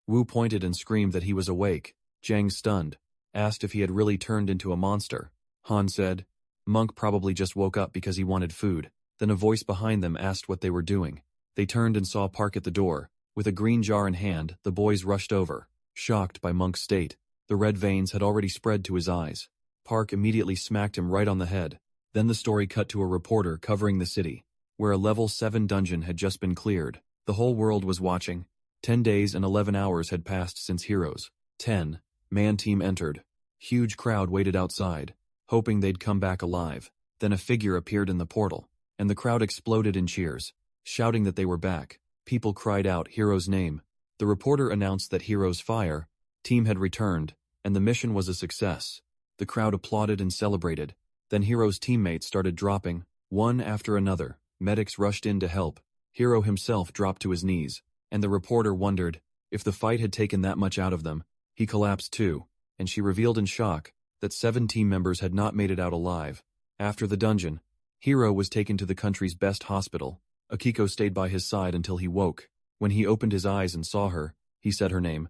Wu pointed and screamed that he was awake. Jang, stunned, asked if he had really turned into a monster. Han said, Monk probably just woke up because he wanted food. Then a voice behind them asked what they were doing. They turned and saw Park at the door. With a green jar in hand, the boys rushed over, shocked by Monk's state. The red veins had already spread to his eyes. Park immediately smacked him right on the head. Then the story cut to a reporter covering the city, where a level 7 dungeon had just been cleared. The whole world was watching. 10 days and 11 hours had passed since Heroes 10-man team entered. Huge crowd waited outside, hoping they'd come back alive. Then a figure appeared in the portal, and the crowd exploded in cheers, shouting that they were back. People cried out Hero's name. The reporter announced that Hero's Fire team had returned, and the mission was a success. The crowd applauded and celebrated. Then Hero's teammates started dropping, one after another. Medics rushed in to help. Hero himself dropped to his knees, and the reporter wondered if the fight had taken that much out of them. He collapsed too, and she revealed in shock that 7 team members had not made it out alive. After the dungeon, Hero was taken to the country's best hospital. Akiko stayed by his side until he woke. When he opened his eyes and saw her, he said her name.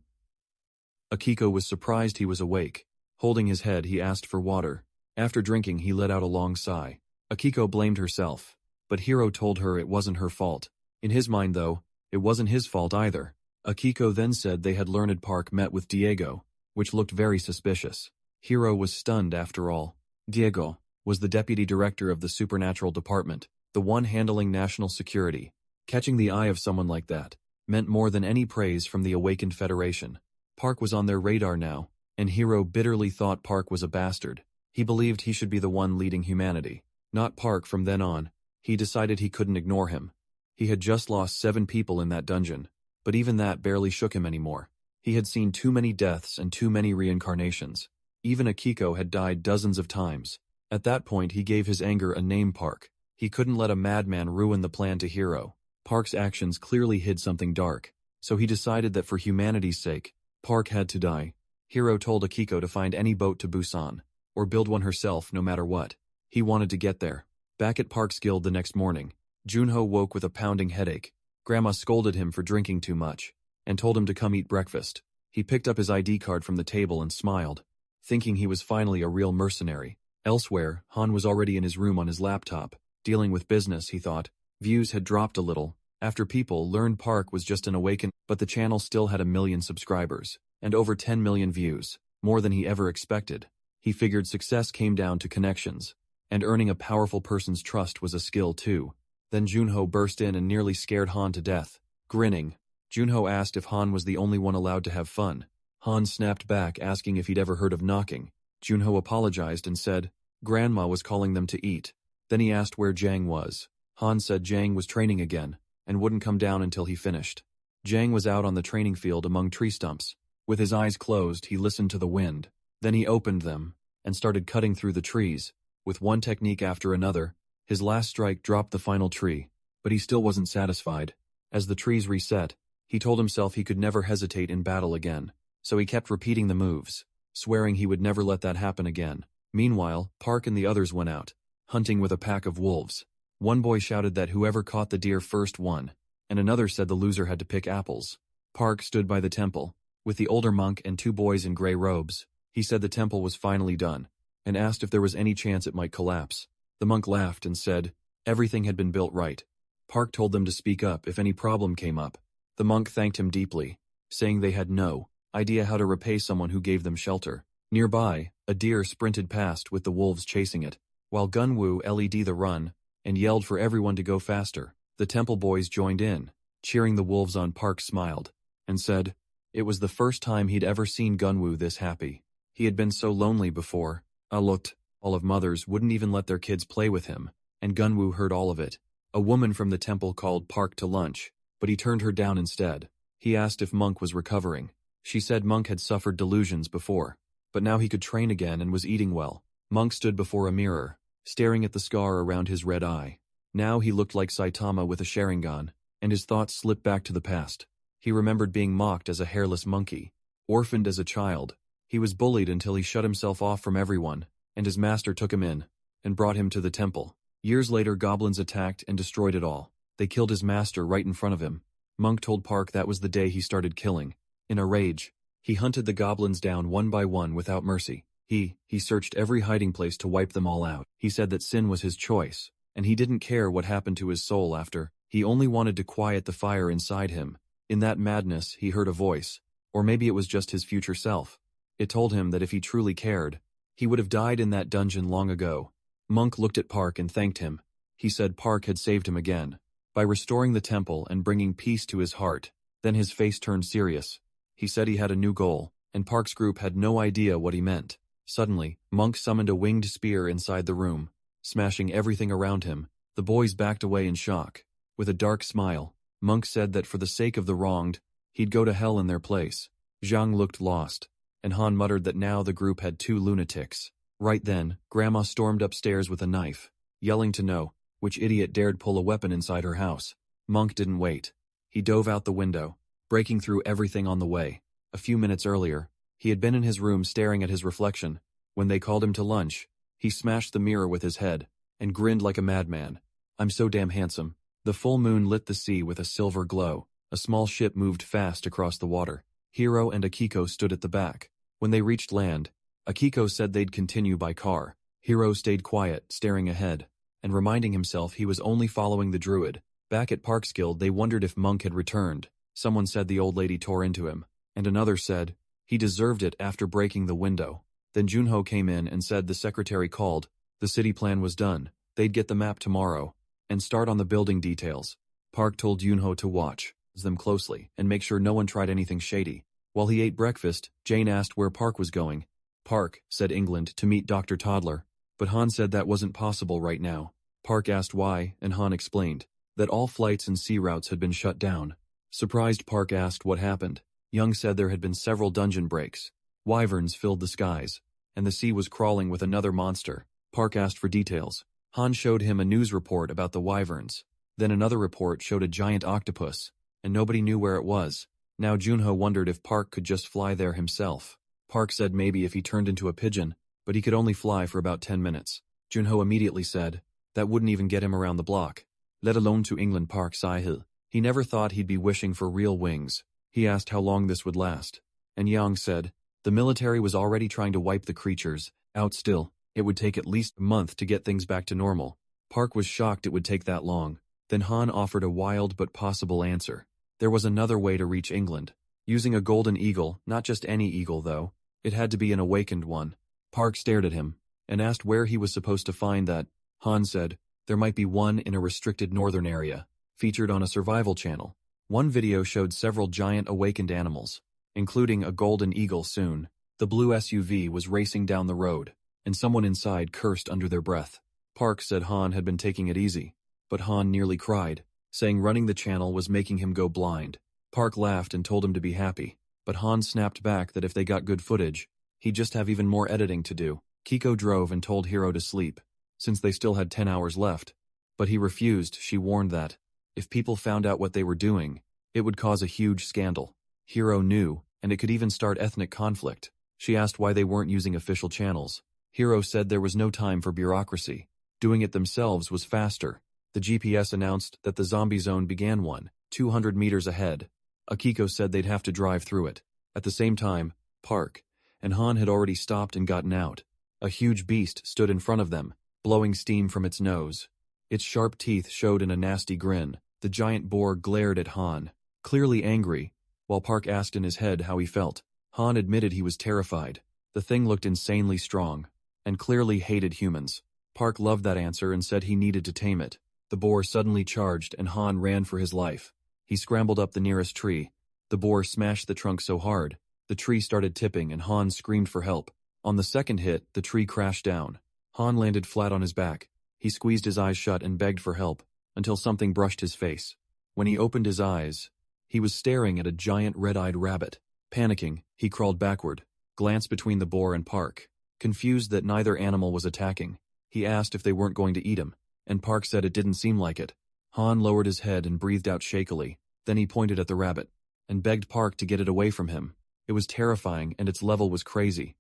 Akiko was surprised he was awake. Holding his head, he asked for water. After drinking, he let out a long sigh. Akiko blamed herself, but Hero told her it wasn't her fault. In his mind, though, it wasn't his fault either. Akiko then said they had learned Park met with Diego, which looked very suspicious. Hero was stunned after all. Diego was the deputy director of the supernatural department, the one handling national security. Catching the eye of someone like that meant more than any praise from the awakened Federation. Park was on their radar now, and Hero bitterly thought Park was a bastard. He believed he should be the one leading humanity, not Park. From then on, he decided he couldn't ignore him. He had just lost 7 people in that dungeon, but even that barely shook him anymore. He had seen too many deaths and too many reincarnations. Even Akiko had died dozens of times. At that point, he gave his anger a name: Park. He couldn't let a madman ruin the plan to Hero. Park's actions clearly hid something dark, so he decided that for humanity's sake, Park had to die. Hero told Akiko to find any boat to Busan, or build one herself no matter what. He wanted to get there. Back at Park's guild the next morning, Junho woke with a pounding headache. Grandma scolded him for drinking too much, and told him to come eat breakfast. He picked up his ID card from the table and smiled, thinking he was finally a real mercenary. Elsewhere, Han was already in his room on his laptop, dealing with business, he thought. Views had dropped a little, after people learned Park was just an awakened, but the channel still had 1 million subscribers, and over 10 million views, more than he ever expected. He figured success came down to connections, and earning a powerful person's trust was a skill too. Then Junho burst in and nearly scared Han to death. Grinning, Junho asked if Han was the only one allowed to have fun. Han snapped back, asking if he'd ever heard of knocking. Junho apologized and said Grandma was calling them to eat. Then he asked where Jang was. Han said Jang was training again, and wouldn't come down until he finished. Jang was out on the training field among tree stumps. With his eyes closed, he listened to the wind. Then he opened them, and started cutting through the trees. With one technique after another, his last strike dropped the final tree, but he still wasn't satisfied. As the trees reset, he told himself he could never hesitate in battle again, so he kept repeating the moves, swearing he would never let that happen again. Meanwhile, Park and the others went out, hunting with a pack of wolves. One boy shouted that whoever caught the deer first won, and another said the loser had to pick apples. Park stood by the temple, with the older monk and 2 boys in gray robes. He said the temple was finally done, and asked if there was any chance it might collapse. The monk laughed and said everything had been built right. Park told them to speak up if any problem came up. The monk thanked him deeply, saying they had no idea how to repay someone who gave them shelter. Nearby, a deer sprinted past with the wolves chasing it, while Gunwoo led the run and yelled for everyone to go faster. The temple boys joined in, cheering the wolves on. Park smiled and said, It was the first time he'd ever seen Gunwoo this happy. He had been so lonely before. Looked, all of mothers wouldn't even let their kids play with him, and Gunwoo heard all of it. A woman from the temple called Park to lunch, but he turned her down instead. He asked if Monk was recovering. She said Monk had suffered delusions before, but now he could train again and was eating well. Monk stood before a mirror, staring at the scar around his red eye. Now he looked like Saitama with a Sharingan, and his thoughts slipped back to the past. He remembered being mocked as a hairless monkey, orphaned as a child. He was bullied until he shut himself off from everyone, and his master took him in and brought him to the temple. Years later, goblins attacked and destroyed it all. They killed his master right in front of him. Monk told Park that was the day he started killing. In a rage, he hunted the goblins down one by one without mercy. He searched every hiding place to wipe them all out. He said that sin was his choice, and he didn't care what happened to his soul after. He only wanted to quiet the fire inside him. In that madness, he heard a voice, or maybe it was just his future self. It told him that if he truly cared, he would have died in that dungeon long ago. Monk looked at Park and thanked him. He said Park had saved him again, by restoring the temple and bringing peace to his heart. Then his face turned serious. He said he had a new goal, and Park's group had no idea what he meant. Suddenly, Monk summoned a winged spear inside the room, smashing everything around him. The boys backed away in shock. With a dark smile, Monk said that for the sake of the wronged, he'd go to hell in their place. Zhang looked lost, and Han muttered that now the group had 2 lunatics. Right then, Grandma stormed upstairs with a knife, yelling to know which idiot dared pull a weapon inside her house. Monk didn't wait. He dove out the window, breaking through everything on the way. A few minutes earlier, he had been in his room staring at his reflection. When they called him to lunch, he smashed the mirror with his head and grinned like a madman. "I'm so damn handsome." The full moon lit the sea with a silver glow. A small ship moved fast across the water. Hiro and Akiko stood at the back. When they reached land, Akiko said they'd continue by car. Hiro stayed quiet, staring ahead, and reminding himself he was only following the druid. Back at Park's Guild, they wondered if Monk had returned. Someone said the old lady tore into him, and another said he deserved it after breaking the window. Then Junho came in and said the secretary called. The city plan was done. They'd get the map tomorrow and start on the building details. Park told Junho to watch them closely and make sure no one tried anything shady. While he ate breakfast, Jane asked where Park was going. Park, said England, to meet Dr. Toddler, but Han said that wasn't possible right now. Park asked why, and Han explained that all flights and sea routes had been shut down. Surprised, Park asked what happened. Young said there had been several dungeon breaks. Wyverns filled the skies, and the sea was crawling with another monster. Park asked for details. Han showed him a news report about the wyverns. Then another report showed a giant octopus, and nobody knew where it was. Now Junho wondered if Park could just fly there himself. Park said maybe if he turned into a pigeon, but he could only fly for about 10 minutes. Junho immediately said that wouldn't even get him around the block, let alone to England. Park sighed. He never thought he'd be wishing for real wings. He asked how long this would last, and Yang said the military was already trying to wipe the creatures out still. It would take at least a month to get things back to normal. Park was shocked it would take that long. Then Han offered a wild but possible answer. There was another way to reach England. Using a golden eagle, not just any eagle though. It had to be an awakened one. Park stared at him and asked where he was supposed to find that. Han said there might be one in a restricted northern area, featured on a survival channel. One video showed several giant awakened animals, including a golden eagle soon. The blue SUV was racing down the road, and someone inside cursed under their breath. Park said Han had been taking it easy, but Han nearly cried, saying running the channel was making him go blind. Park laughed and told him to be happy, but Han snapped back that if they got good footage, he'd just have even more editing to do. Kiko drove and told Hiro to sleep, since they still had 10 hours left, but he refused. She warned that if people found out what they were doing, it would cause a huge scandal. Hiro knew, and it could even start ethnic conflict. She asked why they weren't using official channels. Hiro said there was no time for bureaucracy. Doing it themselves was faster. The GPS announced that the zombie zone began 200 meters ahead. Akiko said they'd have to drive through it. At the same time, Park and Han had already stopped and gotten out. A huge beast stood in front of them, blowing steam from its nose. Its sharp teeth showed in a nasty grin. The giant boar glared at Han, clearly angry, while Park asked in his head how he felt. Han admitted he was terrified. The thing looked insanely strong, and clearly hated humans. Park loved that answer and said he needed to tame it. The boar suddenly charged and Han ran for his life. He scrambled up the nearest tree, The boar smashed the trunk so hard, the tree started tipping and Han screamed for help. On the second hit, the tree crashed down. Han landed flat on his back. He squeezed his eyes shut and begged for help, until something brushed his face. When he opened his eyes, he was staring at a giant red-eyed rabbit. Panicking, he crawled backward, glanced between the boar and Park. Confused that neither animal was attacking, he asked if they weren't going to eat him, and Park said it didn't seem like it. Han lowered his head and breathed out shakily. Then he pointed at the rabbit, and begged Park to get it away from him. It was terrifying and its level was crazy.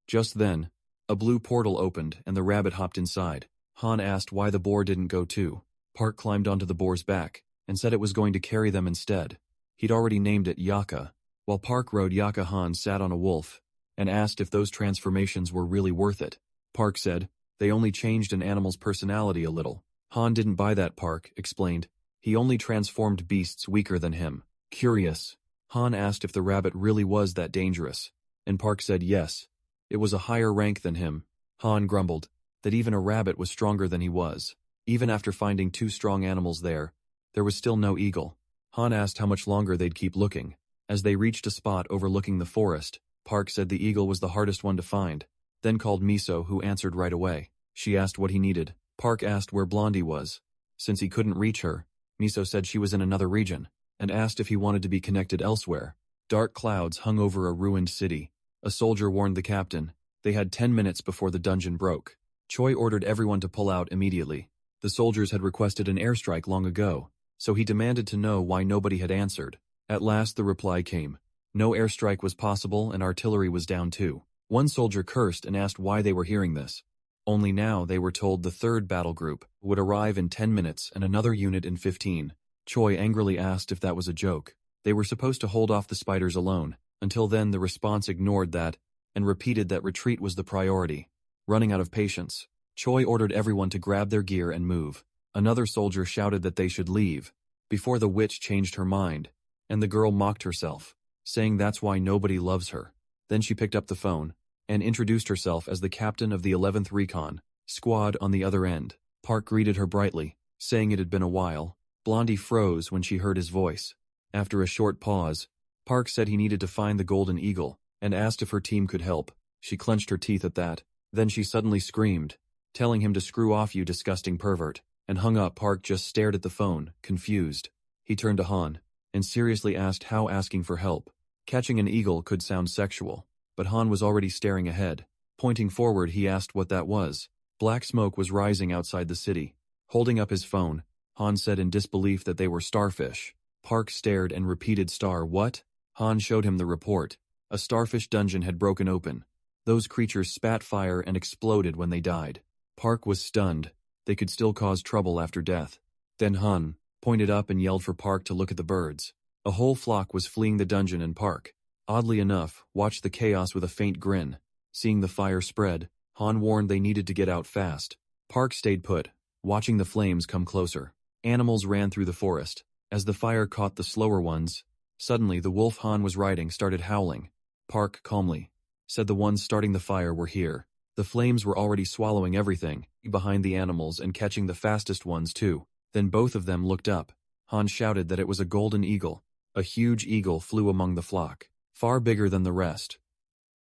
Just then, a blue portal opened and the rabbit hopped inside. Han asked why the boar didn't go too. Park climbed onto the boar's back, and said it was going to carry them instead. He'd already named it Yaka. While Park rode Yaka, Han sat on a wolf, and asked if those transformations were really worth it. Park said, they only changed an animal's personality a little. Han didn't buy that, Park explained. He only transformed beasts weaker than him. Curious, Han asked if the rabbit really was that dangerous, and Park said yes. It was a higher rank than him. Han grumbled that even a rabbit was stronger than he was. Even after finding two strong animals there was still no eagle. Han asked how much longer they'd keep looking. As they reached a spot overlooking the forest, Park said the eagle was the hardest one to find, then called Miso, who answered right away. She asked what he needed. Park asked where Blondie was. Since he couldn't reach her, Miso said she was in another region, and asked if he wanted to be connected elsewhere. Dark clouds hung over a ruined city. A soldier warned the captain. They had 10 minutes before the dungeon broke. Choi ordered everyone to pull out immediately. The soldiers had requested an airstrike long ago, so he demanded to know why nobody had answered. At last the reply came. No airstrike was possible and artillery was down too. One soldier cursed and asked why they were hearing this. Only now they were told the third battle group would arrive in 10 minutes and another unit in 15. Choi angrily asked if that was a joke. They were supposed to hold off the spiders alone. Until then, the response ignored that and repeated that retreat was the priority. Running out of patience, Choi ordered everyone to grab their gear and move. Another soldier shouted that they should leave, before the witch changed her mind, and the girl mocked herself, saying that's why nobody loves her. Then she picked up the phone and introduced herself as the captain of the 11th Recon Squad on the other end. Park greeted her brightly, saying it had been a while. Blondie froze when she heard his voice. After a short pause, Park said he needed to find the Golden Eagle, and asked if her team could help. She clenched her teeth at that. Then she suddenly screamed, telling him to screw off, you disgusting pervert, and hung up. Park just stared at the phone, confused. He turned to Han, and seriously asked how asking for help. Catching an eagle could sound sexual, but Han was already staring ahead. Pointing forward, he asked what that was. Black smoke was rising outside the city. Holding up his phone, Han said in disbelief that they were starfish. Park stared and repeated, "Star what?" Han showed him the report. A starfish dungeon had broken open. Those creatures spat fire and exploded when they died. Park was stunned. They could still cause trouble after death. Then Han pointed up and yelled for Park to look at the birds. A whole flock was fleeing the dungeon, and Park, oddly enough, watched the chaos with a faint grin. Seeing the fire spread, Han warned they needed to get out fast. Park stayed put, watching the flames come closer. Animals ran through the forest. As the fire caught the slower ones, suddenly the wolf Han was riding started howling. Park calmly said the ones starting the fire were here. The flames were already swallowing everything behind the animals and catching the fastest ones too. Then both of them looked up. Han shouted that it was a golden eagle. A huge eagle flew among the flock, far bigger than the rest.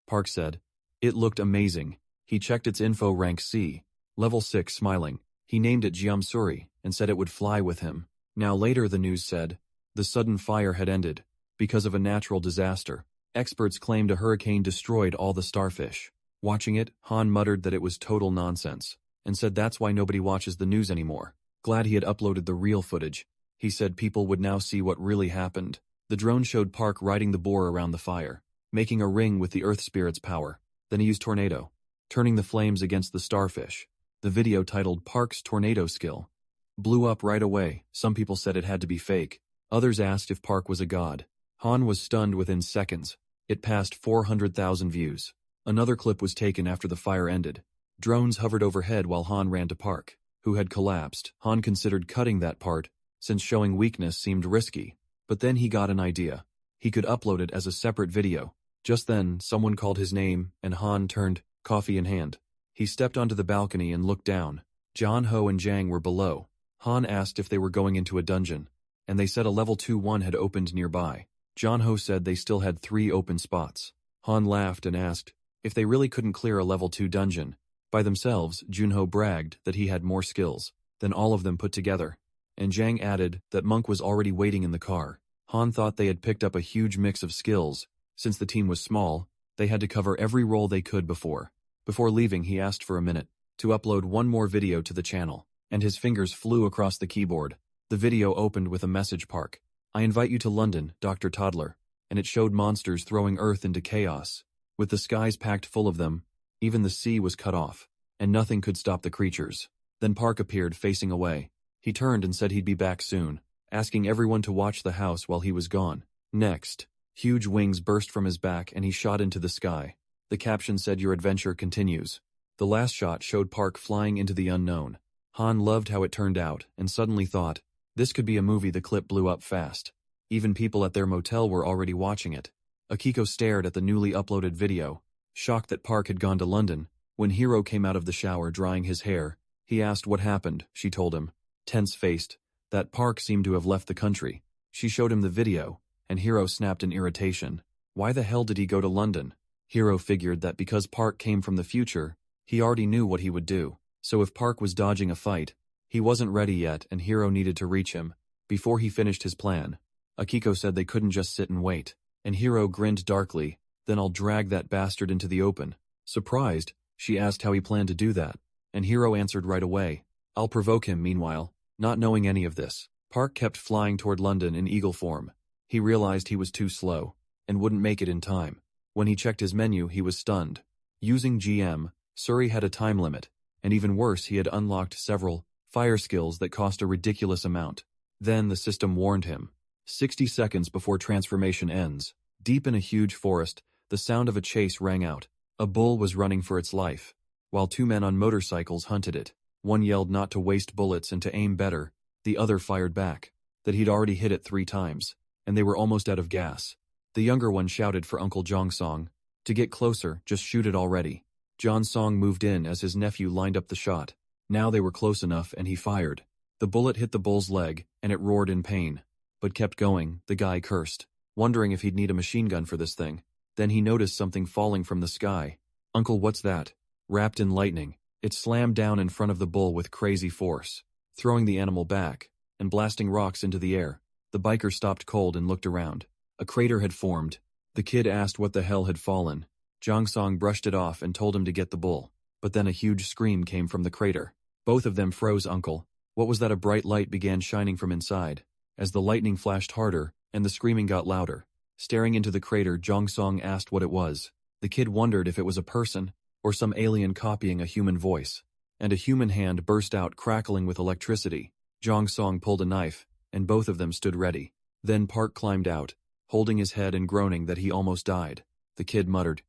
Park said, "It looked amazing." He checked its info, rank C, level 6, smiling. He named it Jiamsuri and said it would fly with him. Now later the news said, the sudden fire had ended because of a natural disaster. Experts claimed a hurricane destroyed all the starfish. Watching it, Han muttered that it was total nonsense, and said that's why nobody watches the news anymore. Glad he had uploaded the real footage. He said people would now see what really happened. The drone showed Park riding the boar around the fire, making a ring with the Earth Spirit's power. Then he used tornado, turning the flames against the starfish. The video, titled Park's Tornado Skill, blew up right away. Some people said it had to be fake. Others asked if Park was a god. Han was stunned within seconds. It passed 400,000 views. Another clip was taken after the fire ended. Drones hovered overhead while Han ran to Park, who had collapsed. Han considered cutting that part, since showing weakness seemed risky. But then he got an idea. He could upload it as a separate video. Just then, someone called his name, and Han turned, coffee in hand. He stepped onto the balcony and looked down. John Ho and Jang were below. Han asked if they were going into a dungeon, and they said a level 2-1 had opened nearby. John-ho said they still had 3 open spots. Han laughed and asked if they really couldn't clear a level 2 dungeon. By themselves, Junho bragged that he had more skills than all of them put together, and Jang added that Monk was already waiting in the car. Han thought they had picked up a huge mix of skills. Since the team was small, they had to cover every role they could before. Before leaving, he asked for a minute to upload one more video to the channel, and his fingers flew across the keyboard. The video opened with a message: Park, I invite you to London, Dr. Toddler, and it showed monsters throwing Earth into chaos. With the skies packed full of them, even the sea was cut off, and nothing could stop the creatures. Then Park appeared facing away. He turned and said he'd be back soon, asking everyone to watch the house while he was gone. Next, huge wings burst from his back and he shot into the sky. The caption said, "Your adventure continues." The last shot showed Park flying into the unknown. Han loved how it turned out and suddenly thought, this could be a movie. The clip blew up fast. Even people at their motel were already watching it. Akiko stared at the newly uploaded video, shocked that Park had gone to London. When Hiro came out of the shower drying his hair, he asked what happened. She told him, tense-faced, that Park seemed to have left the country. She showed him the video, and Hiro snapped in irritation. Why the hell did he go to London? Hiro figured that because Park came from the future, he already knew what he would do. So if Park was dodging a fight, he wasn't ready yet and Hiro needed to reach him before he finished his plan. Akiko said they couldn't just sit and wait, and Hiro grinned darkly. Then I'll drag that bastard into the open. Surprised, she asked how he planned to do that, and Hiro answered right away, I'll provoke him. Meanwhile, not knowing any of this, Park kept flying toward London in eagle form. He realized he was too slow and wouldn't make it in time. When he checked his menu, he was stunned. Using GM, Suri had a time limit, and even worse, he had unlocked several fire skills that cost a ridiculous amount. Then the system warned him. 60 seconds before transformation ends, deep in a huge forest, the sound of a chase rang out. A bull was running for its life, while 2 men on motorcycles hunted it. One yelled not to waste bullets and to aim better. The other fired back that he'd already hit it 3 times, and they were almost out of gas. The younger one shouted for Uncle Jongsong to get closer, just shoot it already. Jongsong moved in as his nephew lined up the shot. Now they were close enough and he fired. The bullet hit the bull's leg and it roared in pain, but kept going. The guy cursed, wondering if he'd need a machine gun for this thing. Then he noticed something falling from the sky. Uncle, what's that? Wrapped in lightning, it slammed down in front of the bull with crazy force, throwing the animal back and blasting rocks into the air. The biker stopped cold and looked around. A crater had formed. The kid asked what the hell had fallen. Jongsong brushed it off and told him to get the bull. But then a huge scream came from the crater. Both of them froze. Uncle, what was that? A bright light began shining from inside, as the lightning flashed harder and the screaming got louder. Staring into the crater, Jongsong asked what it was. The kid wondered if it was a person or some alien copying a human voice. And a human hand burst out, crackling with electricity. Jongsong pulled a knife, and both of them stood ready. Then Park climbed out, holding his head and groaning that he almost died. The kid muttered,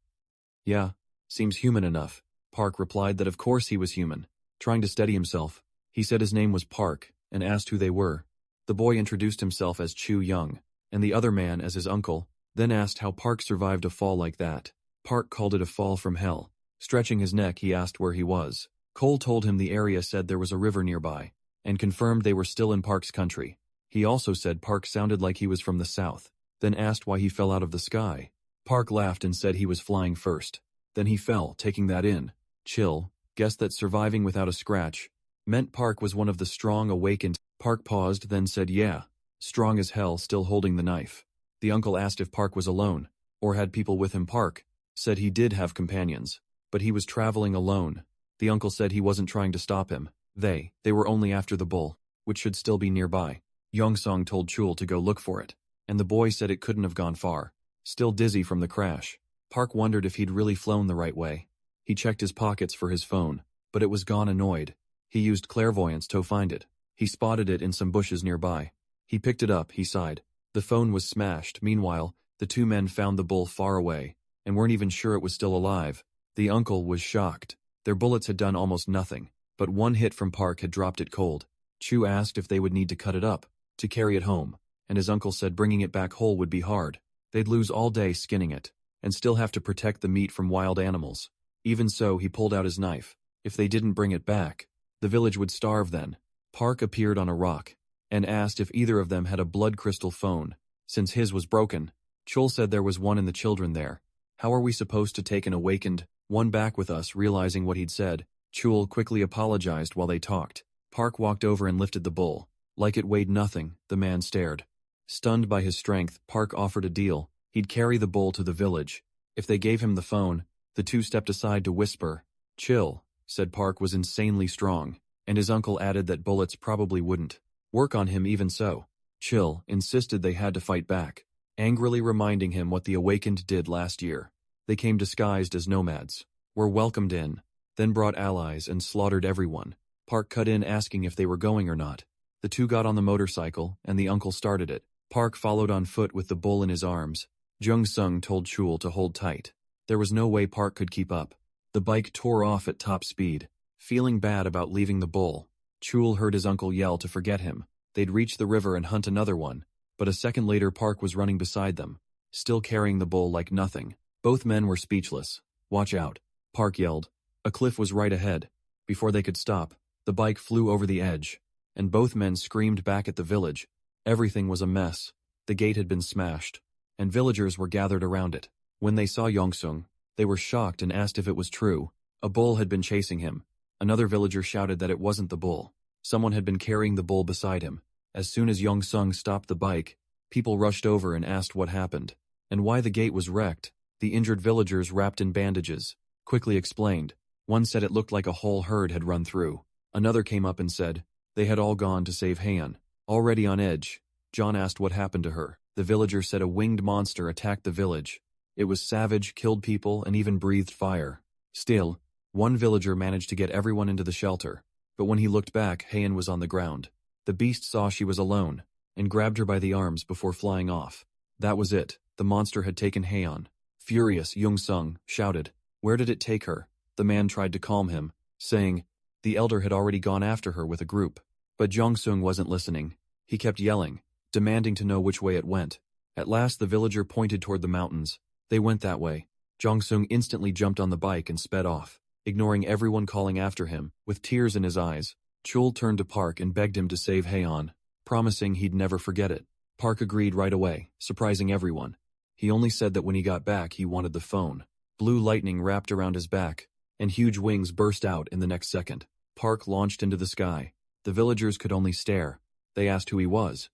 "Yeah, seems human enough." Park replied that of course he was human. Trying to steady himself, he said his name was Park, and asked who they were. The boy introduced himself as Chu Young, and the other man as his uncle, then asked how Park survived a fall like that. Park called it a fall from hell. Stretching his neck, he asked where he was. Cole told him the area said there was a river nearby, and confirmed they were still in Park's country. He also said Park sounded like he was from the south, then asked why he fell out of the sky. Park laughed and said he was flying first. Then he fell, taking that in. Chill, guessed that surviving without a scratch meant Park was one of the strong awakened. Park paused, then said yeah, strong as hell, still holding the knife. The uncle asked if Park was alone, or had people with him. Park said he did have companions, but he was traveling alone. The uncle said he wasn't trying to stop him. They were only after the bull, which should still be nearby. Yongsong told Chul to go look for it, and the boy said it couldn't have gone far. Still dizzy from the crash, Park wondered if he'd really flown the right way. He checked his pockets for his phone, but it was gone. Annoyed, he used clairvoyance to find it. He spotted it in some bushes nearby. He picked it up. He sighed. The phone was smashed. Meanwhile, the 2 men found the bull far away, and weren't even sure it was still alive. The uncle was shocked. Their bullets had done almost nothing, but one hit from Park had dropped it cold. Chu asked if they would need to cut it up to carry it home, and his uncle said bringing it back whole would be hard. They'd lose all day skinning it, and still have to protect the meat from wild animals. Even so, he pulled out his knife. If they didn't bring it back, the village would starve then. Park appeared on a rock, and asked if either of them had a blood crystal phone, since his was broken. Chul said there was one in the children there. How are we supposed to take an awakened one back with us? Realizing what he'd said, Chul quickly apologized while they talked. Park walked over and lifted the bull. Like it weighed nothing, the man stared. Stunned by his strength, Park offered a deal. He'd carry the bull to the village. If they gave him the phone, the two stepped aside to whisper. Chill, said Park was insanely strong, and his uncle added that bullets probably wouldn't work on him even so. Chill insisted they had to fight back, angrily reminding him what the awakened did last year. They came disguised as nomads, were welcomed in, then brought allies and slaughtered everyone. Park cut in asking if they were going or not. The two got on the motorcycle, and the uncle started it. Park followed on foot with the bull in his arms. Jung Sung told Chul to hold tight. There was no way Park could keep up. The bike tore off at top speed. Feeling bad about leaving the bull, Chul heard his uncle yell to forget him. They'd reach the river and hunt another one, but a second later Park was running beside them, still carrying the bull like nothing. Both men were speechless. Watch out, Park yelled. A cliff was right ahead. Before they could stop, the bike flew over the edge, and both men screamed back at the village. Everything was a mess. The gate had been smashed, and villagers were gathered around it. When they saw Yongsung, they were shocked and asked if it was true. A bull had been chasing him. Another villager shouted that it wasn't the bull. Someone had been carrying the bull beside him. As soon as Yongsung stopped the bike, people rushed over and asked what happened, and why the gate was wrecked. The injured villagers, wrapped in bandages, quickly explained. One said it looked like a whole herd had run through. Another came up and said they had all gone to save Heian. Already on edge, John asked what happened to her. The villager said a winged monster attacked the village. It was savage, killed people, and even breathed fire. Still, one villager managed to get everyone into the shelter, but when he looked back, Heian was on the ground. The beast saw she was alone, and grabbed her by the arms before flying off. That was it. The monster had taken Heian. Furious, Jung Sung shouted, "Where did it take her?" The man tried to calm him, saying the elder had already gone after her with a group. But Jong Sung wasn't listening. He kept yelling, demanding to know which way it went. At last the villager pointed toward the mountains. They went that way. Jong Sung instantly jumped on the bike and sped off, ignoring everyone calling after him. With tears in his eyes, Chul turned to Park and begged him to save Heian, promising he'd never forget it. Park agreed right away, surprising everyone. He only said that when he got back he wanted the phone. Blue lightning wrapped around his back, and huge wings burst out in the next second. Park launched into the sky. The villagers could only stare. They asked who he was.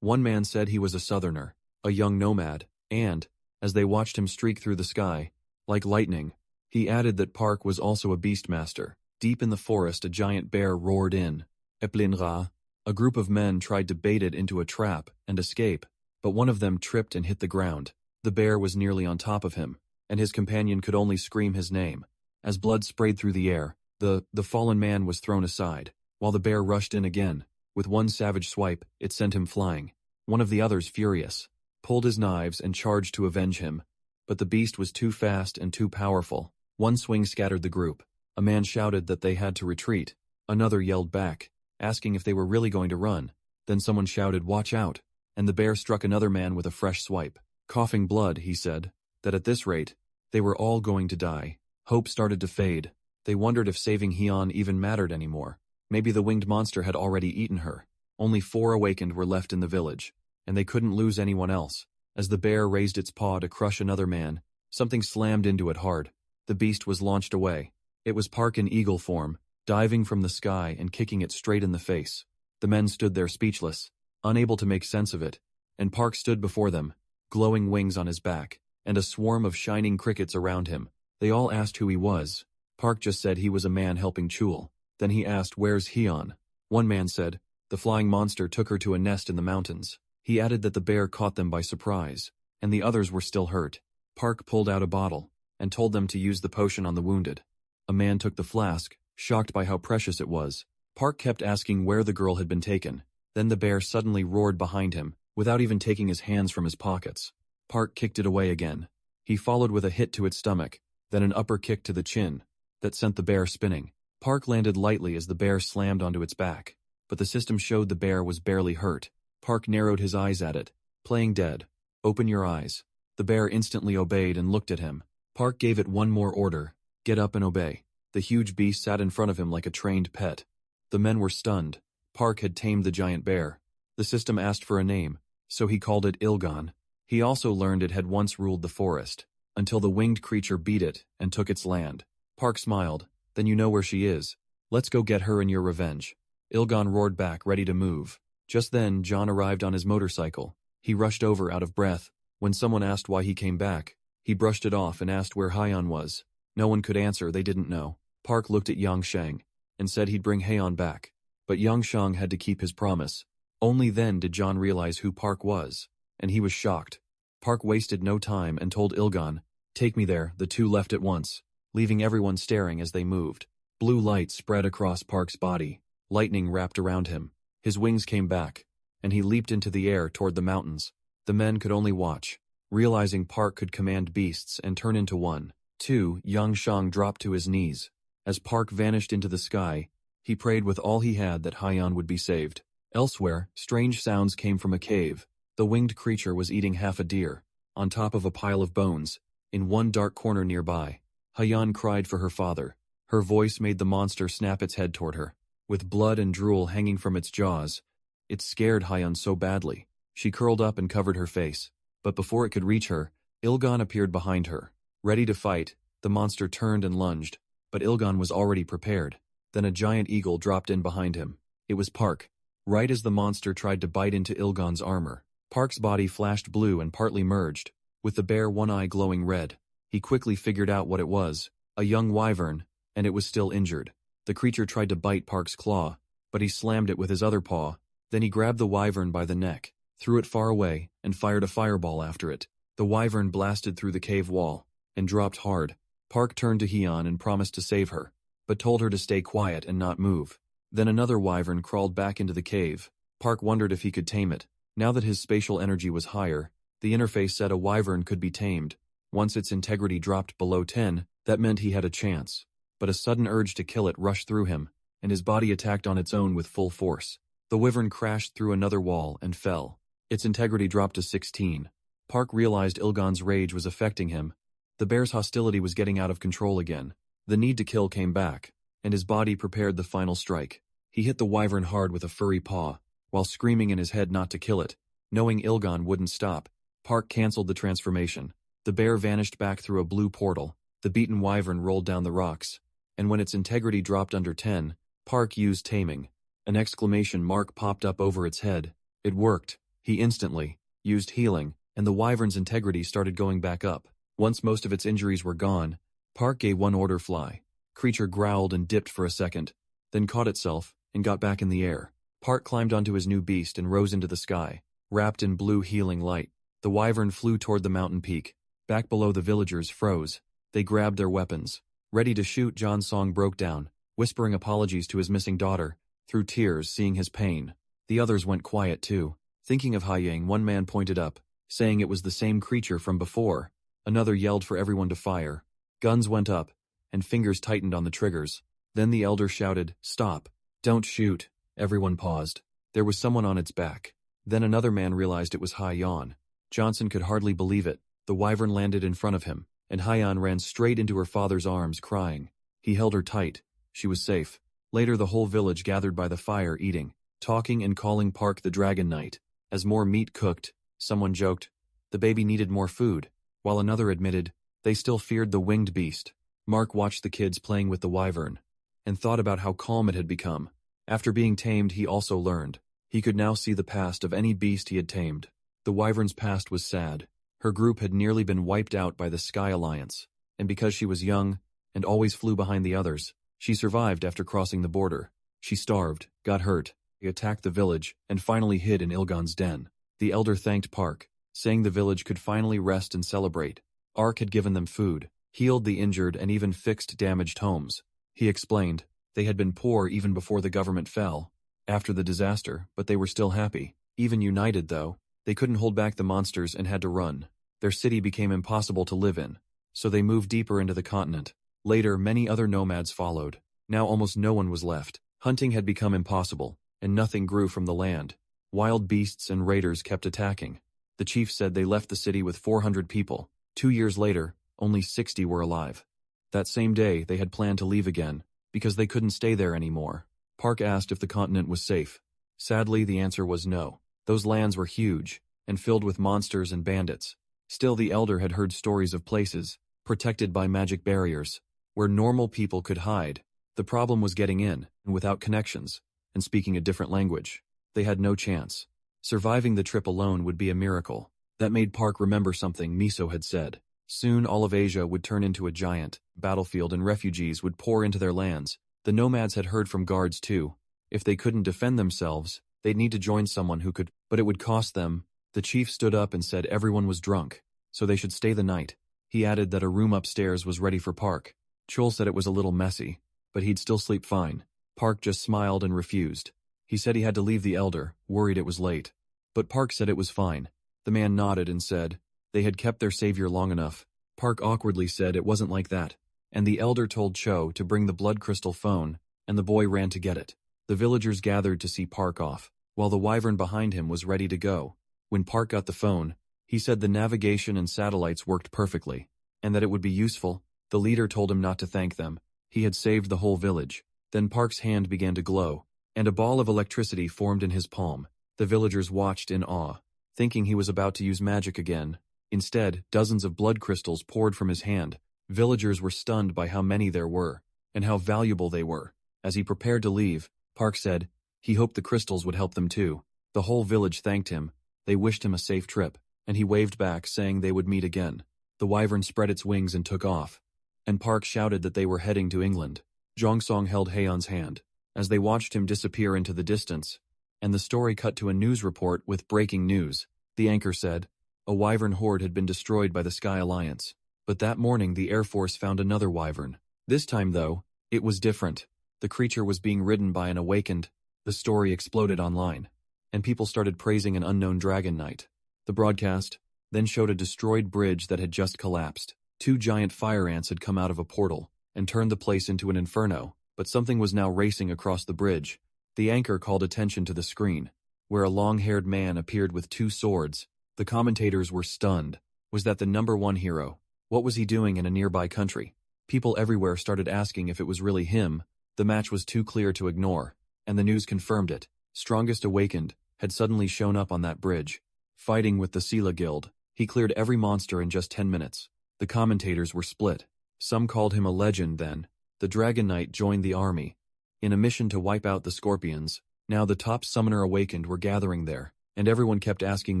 One man said he was a southerner, a young nomad, and, as they watched him streak through the sky, like lightning, he added that Park was also a beastmaster. Deep in the forest a giant bear roared in. Eplinra. A group of men tried to bait it into a trap and escape, but one of them tripped and hit the ground. The bear was nearly on top of him, and his companion could only scream his name. As blood sprayed through the air, the fallen man was thrown aside, while the bear rushed in again. With one savage swipe, it sent him flying. One of the others, furious, pulled his knives and charged to avenge him, but the beast was too fast and too powerful. One swing scattered the group. A man shouted that they had to retreat. Another yelled back, asking if they were really going to run. Then someone shouted, "Watch out," and the bear struck another man with a fresh swipe. Coughing blood, he said that at this rate, they were all going to die. Hope started to fade. They wondered if saving Heian even mattered anymore. Maybe the winged monster had already eaten her. Only 4 awakened were left in the village, and they couldn't lose anyone else. As the bear raised its paw to crush another man, something slammed into it hard. The beast was launched away. It was Park in eagle form, diving from the sky and kicking it straight in the face. The men stood there speechless, unable to make sense of it, and Park stood before them, glowing wings on his back, and a swarm of shining crickets around him. They all asked who he was. Park just said he was a man helping Chul. Then he asked, "Where's Heian?" One man said, "The flying monster took her to a nest in the mountains." He added that the bear caught them by surprise, and the others were still hurt. Park pulled out a bottle, and told them to use the potion on the wounded. A man took the flask, shocked by how precious it was. Park kept asking where the girl had been taken. Then the bear suddenly roared behind him, without even taking his hands from his pockets. Park kicked it away again. He followed with a hit to its stomach, then an upper kick to the chin, that sent the bear spinning. Park landed lightly as the bear slammed onto its back, but the system showed the bear was barely hurt. Park narrowed his eyes at it, playing dead. "Open your eyes." The bear instantly obeyed and looked at him. Park gave it one more order, "Get up and obey." The huge beast sat in front of him like a trained pet. The men were stunned. Park had tamed the giant bear. The system asked for a name, so he called it Ilgan. He also learned it had once ruled the forest, until the winged creature beat it and took its land. Park smiled. Then you know where she is. Let's go get her in your revenge. Ilgan roared back, ready to move. Just then, John arrived on his motorcycle. He rushed over out of breath. When someone asked why he came back, he brushed it off and asked where Hyeon was. No one could answer, they didn't know. Park looked at Yang Sheng and said he'd bring Haeon back. But Yang Sheng had to keep his promise. Only then did John realize who Park was, and he was shocked. Park wasted no time and told Ilgan, "Take me there." The two left at once, leaving everyone staring as they moved. Blue light spread across Park's body. Lightning wrapped around him. His wings came back, and he leaped into the air toward the mountains. The men could only watch, realizing Park could command beasts and turn into one. Yang Sheng dropped to his knees. As Park vanished into the sky, he prayed with all he had that Hyeon would be saved. Elsewhere, strange sounds came from a cave. The winged creature was eating half a deer, on top of a pile of bones. In one dark corner nearby, Hyeon cried for her father. Her voice made the monster snap its head toward her. With blood and drool hanging from its jaws, it scared Hyeon so badly. She curled up and covered her face. But before it could reach her, Ilgan appeared behind her. Ready to fight, the monster turned and lunged. But Ilgan was already prepared. Then a giant eagle dropped in behind him. It was Park. Right as the monster tried to bite into Ilgan's armor, Park's body flashed blue and partly merged, with the bare one eye glowing red. He quickly figured out what it was, a young wyvern, and it was still injured. The creature tried to bite Park's claw, but he slammed it with his other paw. Then he grabbed the wyvern by the neck, threw it far away, and fired a fireball after it. The wyvern blasted through the cave wall, and dropped hard. Park turned to Hyeon and promised to save her, but told her to stay quiet and not move. Then another wyvern crawled back into the cave. Park wondered if he could tame it. Now that his spatial energy was higher, the interface said a wyvern could be tamed. Once its integrity dropped below 10, that meant he had a chance. But a sudden urge to kill it rushed through him, and his body attacked on its own with full force. The wyvern crashed through another wall and fell. Its integrity dropped to 16. Park realized Ilgan's rage was affecting him. The bear's hostility was getting out of control again. The need to kill came back, and his body prepared the final strike. He hit the wyvern hard with a furry paw, while screaming in his head not to kill it. Knowing Ilgan wouldn't stop, Park canceled the transformation. The bear vanished back through a blue portal. The beaten wyvern rolled down the rocks, and when its integrity dropped under 10, Park used taming. An exclamation mark popped up over its head. It worked. He instantly used healing, and the wyvern's integrity started going back up. Once most of its injuries were gone, Park gave one order: fly. Creature growled and dipped for a second, then caught itself and got back in the air. Park climbed onto his new beast and rose into the sky, wrapped in blue healing light. The wyvern flew toward the mountain peak. Back below, the villagers froze. They grabbed their weapons. Ready to shoot, John Song broke down, whispering apologies to his missing daughter, through tears seeing his pain. The others went quiet too. Thinking of Haiyang, one man pointed up, saying it was the same creature from before. Another yelled for everyone to fire. Guns went up, and fingers tightened on the triggers. Then the elder shouted, "Stop! Don't shoot!" Everyone paused. There was someone on its back. Then another man realized it was Hyeon. Johnson could hardly believe it. The wyvern landed in front of him, and Hyeon ran straight into her father's arms, crying. He held her tight. She was safe. Later, the whole village gathered by the fire, eating, talking, and calling Park the Dragon Knight. As more meat cooked, someone joked, the baby needed more food, while another admitted, they still feared the winged beast. Mark watched the kids playing with the wyvern, and thought about how calm it had become. After being tamed, he also learned. He could now see the past of any beast he had tamed. The wyvern's past was sad. Her group had nearly been wiped out by the Sky Alliance, and because she was young, and always flew behind the others, she survived after crossing the border. She starved, got hurt, attacked the village, and finally hid in Ilgan's den. The elder thanked Park, saying the village could finally rest and celebrate. Ark had given them food, healed the injured, and even fixed damaged homes. He explained, they had been poor even before the government fell, after the disaster, but they were still happy. Even united, though, they couldn't hold back the monsters and had to run. Their city became impossible to live in, so they moved deeper into the continent. Later, many other nomads followed. Now almost no one was left. Hunting had become impossible, and nothing grew from the land. Wild beasts and raiders kept attacking. The chief said they left the city with 400 people. 2 years later, only 60 were alive. That same day, they had planned to leave again, because they couldn't stay there anymore. Park asked if the continent was safe. Sadly, the answer was no. Those lands were huge, and filled with monsters and bandits. Still, the elder had heard stories of places, protected by magic barriers, where normal people could hide. The problem was getting in, and without connections, and speaking a different language. They had no chance. Surviving the trip alone would be a miracle. That made Park remember something Miso had said. Soon all of Asia would turn into a giant battlefield and refugees would pour into their lands. The nomads had heard from guards too. If they couldn't defend themselves, they'd need to join someone who could, but it would cost them. The chief stood up and said everyone was drunk, so they should stay the night. He added that a room upstairs was ready for Park. Chul said it was a little messy, but he'd still sleep fine. Park just smiled and refused. He said he had to leave the elder, worried it was late. But Park said it was fine. The man nodded and said they had kept their savior long enough. Park awkwardly said it wasn't like that, and the elder told Cho to bring the blood crystal phone, and the boy ran to get it. The villagers gathered to see Park off, while the wyvern behind him was ready to go. When Park got the phone, he said the navigation and satellites worked perfectly, and that it would be useful. The leader told him not to thank them. He had saved the whole village. Then Park's hand began to glow, and a ball of electricity formed in his palm. The villagers watched in awe, thinking he was about to use magic again. Instead, dozens of blood crystals poured from his hand. Villagers were stunned by how many there were, and how valuable they were. As he prepared to leave, Park said he hoped the crystals would help them too. The whole village thanked him. They wished him a safe trip, and he waved back, saying they would meet again. The wyvern spread its wings and took off, and Park shouted that they were heading to England. Jongsong held Haeyeon's hand, as they watched him disappear into the distance, and the story cut to a news report with breaking news. The anchor said a wyvern horde had been destroyed by the Sky Alliance, but that morning the Air Force found another wyvern. This time, though, it was different. The creature was being ridden by an awakened. The story exploded online, and people started praising an unknown dragon knight. The broadcast then showed a destroyed bridge that had just collapsed. 2 giant fire ants had come out of a portal and turned the place into an inferno, but something was now racing across the bridge. The anchor called attention to the screen, where a long-haired man appeared with 2 swords. The commentators were stunned. Was that the #1 hero? What was he doing in a nearby country? People everywhere started asking if it was really him. The match was too clear to ignore, and the news confirmed it. Strongest Awakened had suddenly shown up on that bridge, fighting with the Sela Guild. He cleared every monster in just 10 minutes. The commentators were split. Some called him a legend then. The Dragon Knight joined the army in a mission to wipe out the Scorpions. Now the top Summoner Awakened were gathering there, and everyone kept asking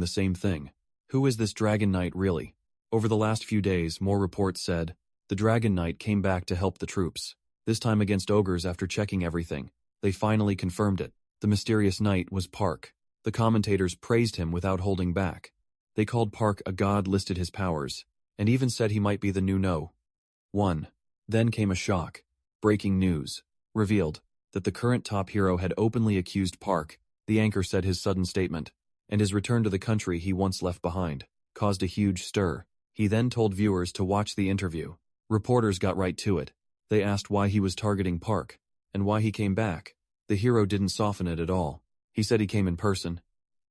the same thing. Who is this Dragon Knight really? Over the last few days, more reports said the Dragon Knight came back to help the troops, this time against ogres. After checking everything, they finally confirmed it. The mysterious knight was Park. The commentators praised him without holding back. They called Park a god, listed his powers, and even said he might be the new No. 1. Then came a shock. Breaking news revealed that the current top hero had openly accused Park. The anchor said his sudden statement and his return to the country he once left behind caused a huge stir. He then told viewers to watch the interview. Reporters got right to it. They asked why he was targeting Park and why he came back. The hero didn't soften it at all. He said he came in person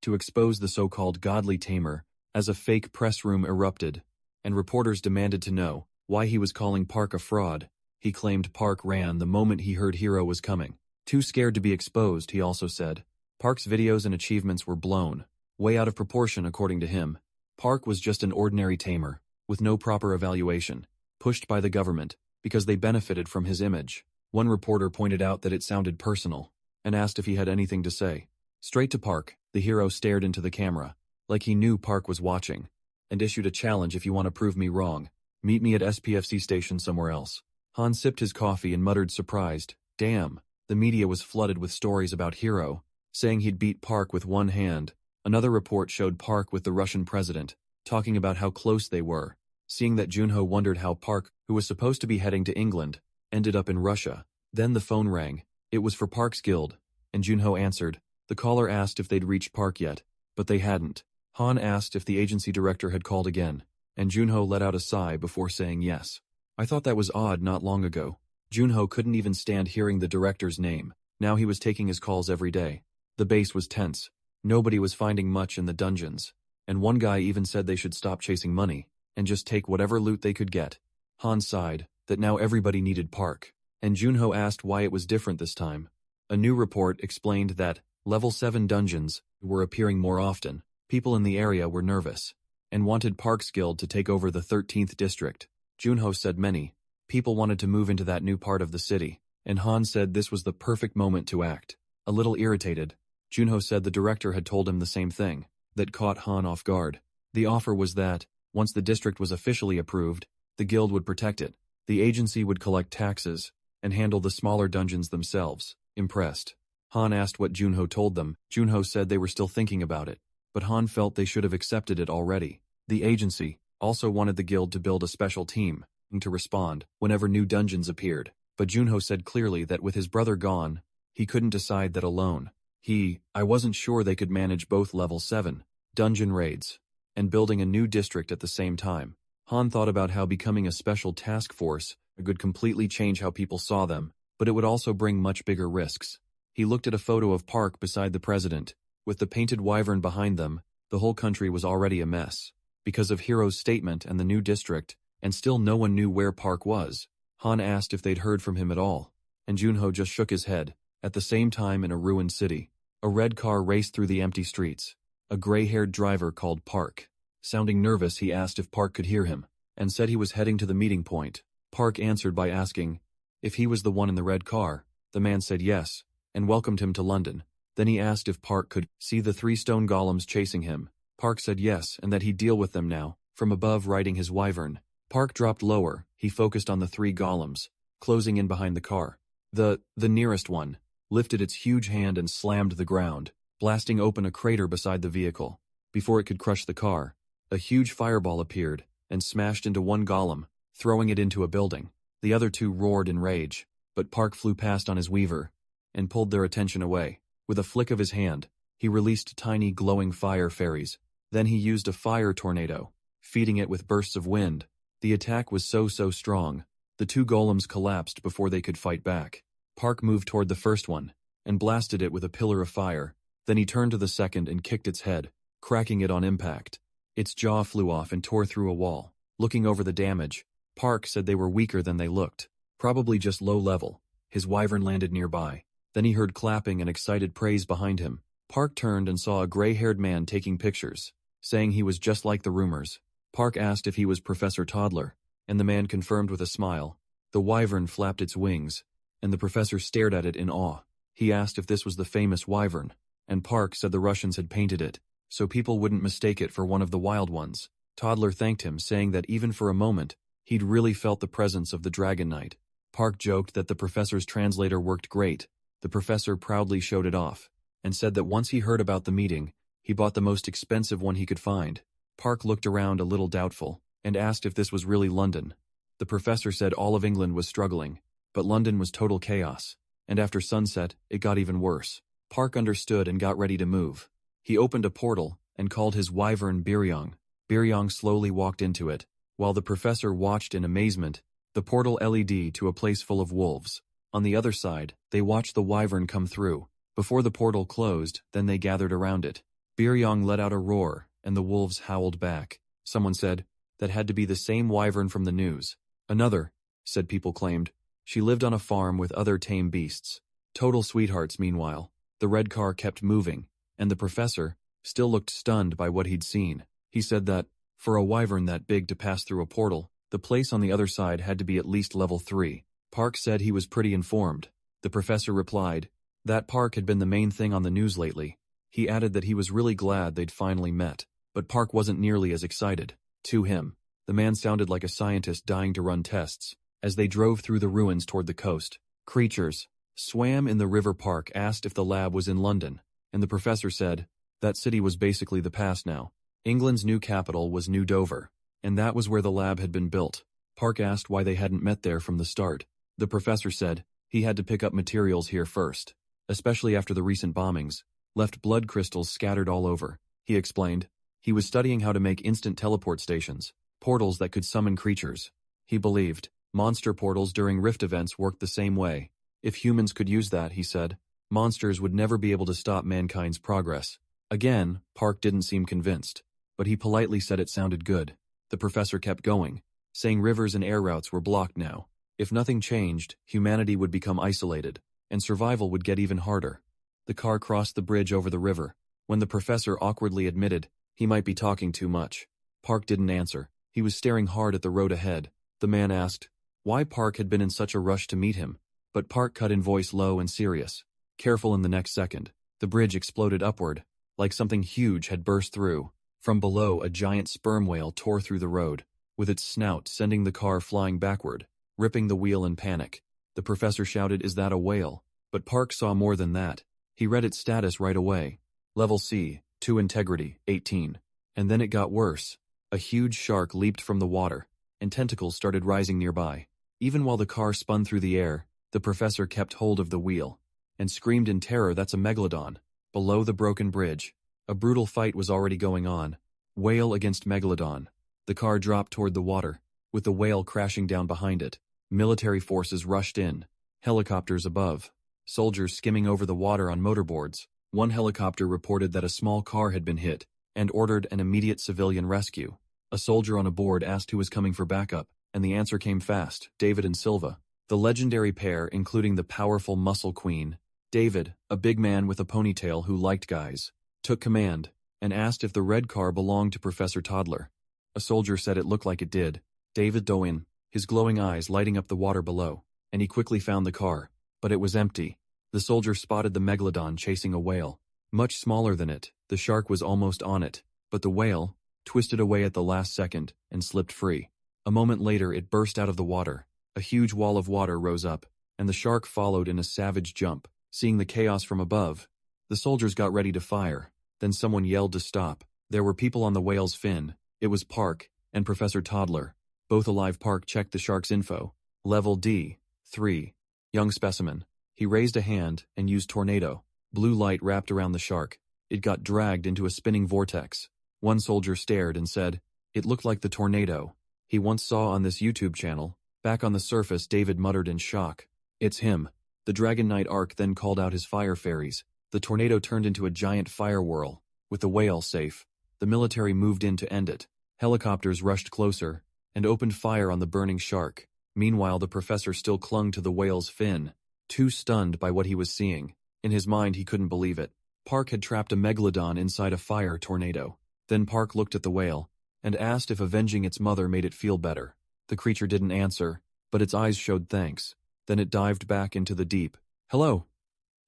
to expose the so-called godly tamer. As a fake press room erupted, and reporters demanded to know why he was calling Park a fraud. He claimed Park ran the moment he heard hero was coming. Too scared to be exposed, he also said. Park's videos and achievements were blown way out of proportion according to him. Park was just an ordinary tamer, with no proper evaluation, pushed by the government, because they benefited from his image. One reporter pointed out that it sounded personal, and asked if he had anything to say. Straight to Park, the hero stared into the camera, like he knew Park was watching, and issued a challenge: if you want to prove me wrong, meet me at SPFC station somewhere else. Han sipped his coffee and muttered surprised, "Damn." The media was flooded with stories about Hero, saying he'd beat Park with one hand. Another report showed Park with the Russian president, talking about how close they were. Seeing that, Junho wondered how Park, who was supposed to be heading to England, ended up in Russia. Then the phone rang. It was for Park's guild, and Junho answered. The caller asked if they'd reached Park yet, but they hadn't. Han asked if the agency director had called again, and Junho let out a sigh before saying yes. I thought that was odd not long ago. Junho couldn't even stand hearing the director's name. Now he was taking his calls every day. The base was tense. Nobody was finding much in the dungeons, and one guy even said they should stop chasing money and just take whatever loot they could get. Han sighed that now everybody needed Park, and Junho asked why it was different this time. A new report explained that Level 7 dungeons were appearing more often. People in the area were nervous and wanted Park's guild to take over the 13th district. Junho said many people wanted to move into that new part of the city, and Han said this was the perfect moment to act. A little irritated, Junho said the director had told him the same thing. That caught Han off guard. The offer was that, once the district was officially approved, the guild would protect it. The agency would collect taxes and handle the smaller dungeons themselves. Impressed, Han asked what Junho told them. Junho said they were still thinking about it, but Han felt they should have accepted it already. The agency also wanted the guild to build a special team to respond whenever new dungeons appeared, but Junho said clearly that with his brother gone, he couldn't decide that alone. I wasn't sure they could manage both level 7 dungeon raids and building a new district at the same time. Han thought about how becoming a special task force could completely change how people saw them, but it would also bring much bigger risks. He looked at a photo of Park beside the president. With the painted wyvern behind them, the whole country was already a mess. Because of Hiro's statement and the new district, and still no one knew where Park was. Han asked if they'd heard from him at all, and Junho just shook his head. At the same time, in a ruined city, a red car raced through the empty streets. A gray-haired driver called Park. Sounding nervous, he asked if Park could hear him, and said he was heading to the meeting point. Park answered by asking if he was the one in the red car. The man said yes, and welcomed him to London. Then he asked if Park could see the 3 stone golems chasing him. Park said yes, and that he'd deal with them now, from above riding his wyvern. Park dropped lower. He focused on the 3 golems, closing in behind the car. The nearest one lifted its huge hand and slammed the ground, blasting open a crater beside the vehicle. Before it could crush the car, a huge fireball appeared and smashed into one golem, throwing it into a building. The other 2 roared in rage, but Park flew past on his weaver and pulled their attention away. With a flick of his hand, he released tiny glowing fire fairies. Then he used a fire tornado, feeding it with bursts of wind. The attack was so strong, the 2 golems collapsed before they could fight back. Park moved toward the first one and blasted it with a pillar of fire. Then he turned to the second and kicked its head, cracking it on impact. Its jaw flew off and tore through a wall. Looking over the damage, Park said they were weaker than they looked, probably just low level. His wyvern landed nearby. Then he heard clapping and excited praise behind him. Park turned and saw a gray-haired man taking pictures, saying he was just like the rumors. Park asked if he was Professor Toddler, and the man confirmed with a smile. The wyvern flapped its wings, and the professor stared at it in awe. He asked if this was the famous wyvern, and Park said the Russians had painted it, so people wouldn't mistake it for one of the wild ones. Toddler thanked him, saying that even for a moment, he'd really felt the presence of the Dragon Knight. Park joked that the professor's translator worked great. The professor proudly showed it off, and said that once he heard about the meeting, he bought the most expensive one he could find. Park looked around a little doubtful, and asked if this was really London. The professor said all of England was struggling, but London was total chaos, and after sunset, it got even worse. Park understood and got ready to move. He opened a portal, and called his wyvern Biryong. Biryong slowly walked into it, while the professor watched in amazement. The portal LED to a place full of wolves. On the other side, they watched the wyvern come through. Before the portal closed, then they gathered around it. Biryong let out a roar, and the wolves howled back. Someone said, that had to be the same wyvern from the news. Another, said people claimed. She lived on a farm with other tame beasts. Total sweethearts, meanwhile. The red car kept moving, and the professor still looked stunned by what he'd seen. He said that, for a wyvern that big to pass through a portal, the place on the other side had to be at least level 3. Park said he was pretty informed. The professor replied that Park had been the main thing on the news lately. He added that he was really glad they'd finally met, but Park wasn't nearly as excited. To him, the man sounded like a scientist dying to run tests. As they drove through the ruins toward the coast, creatures swam in the river. Park asked if the lab was in London, and the professor said that city was basically the past now. England's new capital was New Dover, and that was where the lab had been built. Park asked why they hadn't met there from the start. The professor said he had to pick up materials here first, especially after the recent bombings left blood crystals scattered all over. He explained he was studying how to make instant teleport stations, portals that could summon creatures. He believed monster portals during rift events worked the same way. If humans could use that, he said, monsters would never be able to stop mankind's progress. Again, Park didn't seem convinced, but he politely said it sounded good. The professor kept going, saying rivers and air routes were blocked now. If nothing changed, humanity would become isolated, and survival would get even harder. The car crossed the bridge over the river. When the professor awkwardly admitted he might be talking too much, Park didn't answer. He was staring hard at the road ahead. The man asked why Park had been in such a rush to meet him, but Park cut in voice low and serious. Careful. In the next second, the bridge exploded upward, like something huge had burst through. From below, a giant sperm whale tore through the road, with its snout sending the car flying backward, ripping the wheel in panic. The professor shouted, "Is that a whale?" But Park saw more than that. He read its status right away. Level C, 2 integrity, 18. And then it got worse. A huge shark leaped from the water, and tentacles started rising nearby. Even while the car spun through the air, the professor kept hold of the wheel, and screamed in terror, "That's a megalodon!" Below the broken bridge, a brutal fight was already going on. Whale against megalodon. The car dropped toward the water, with the whale crashing down behind it. Military forces rushed in. Helicopters above. Soldiers skimming over the water on motorboards. One helicopter reported that a small car had been hit, and ordered an immediate civilian rescue. A soldier on a board asked who was coming for backup, and the answer came fast: David and Silva. The legendary pair, including the powerful muscle queen. David, a big man with a ponytail who liked guys, took command, and asked if the red car belonged to Professor Toddler. A soldier said it looked like it did. David dove in, his glowing eyes lighting up the water below, and he quickly found the car, but it was empty. The soldier spotted the megalodon chasing a whale. Much smaller than it, the shark was almost on it, but the whale twisted away at the last second and slipped free. A moment later it burst out of the water. A huge wall of water rose up, and the shark followed in a savage jump. Seeing the chaos from above, the soldiers got ready to fire. Then someone yelled to stop. There were people on the whale's fin. It was Park and Professor Toddler. Both alive. Park checked the shark's info. Level D, 3. Young specimen. He raised a hand and used tornado. Blue light wrapped around the shark. It got dragged into a spinning vortex. One soldier stared and said, "It looked like the tornado he once saw on this YouTube channel." Back on the surface, David muttered in shock, "It's him." The Dragon Knight Arc then called out his fire fairies. The tornado turned into a giant fire whirl. With the whale safe, the military moved in to end it. Helicopters rushed closer and opened fire on the burning shark. Meanwhile, the professor still clung to the whale's fin, too stunned by what he was seeing. In his mind, he couldn't believe it. Park had trapped a megalodon inside a fire tornado. Then Park looked at the whale and asked if avenging its mother made it feel better. The creature didn't answer, but its eyes showed thanks. Then it dived back into the deep. "Hello."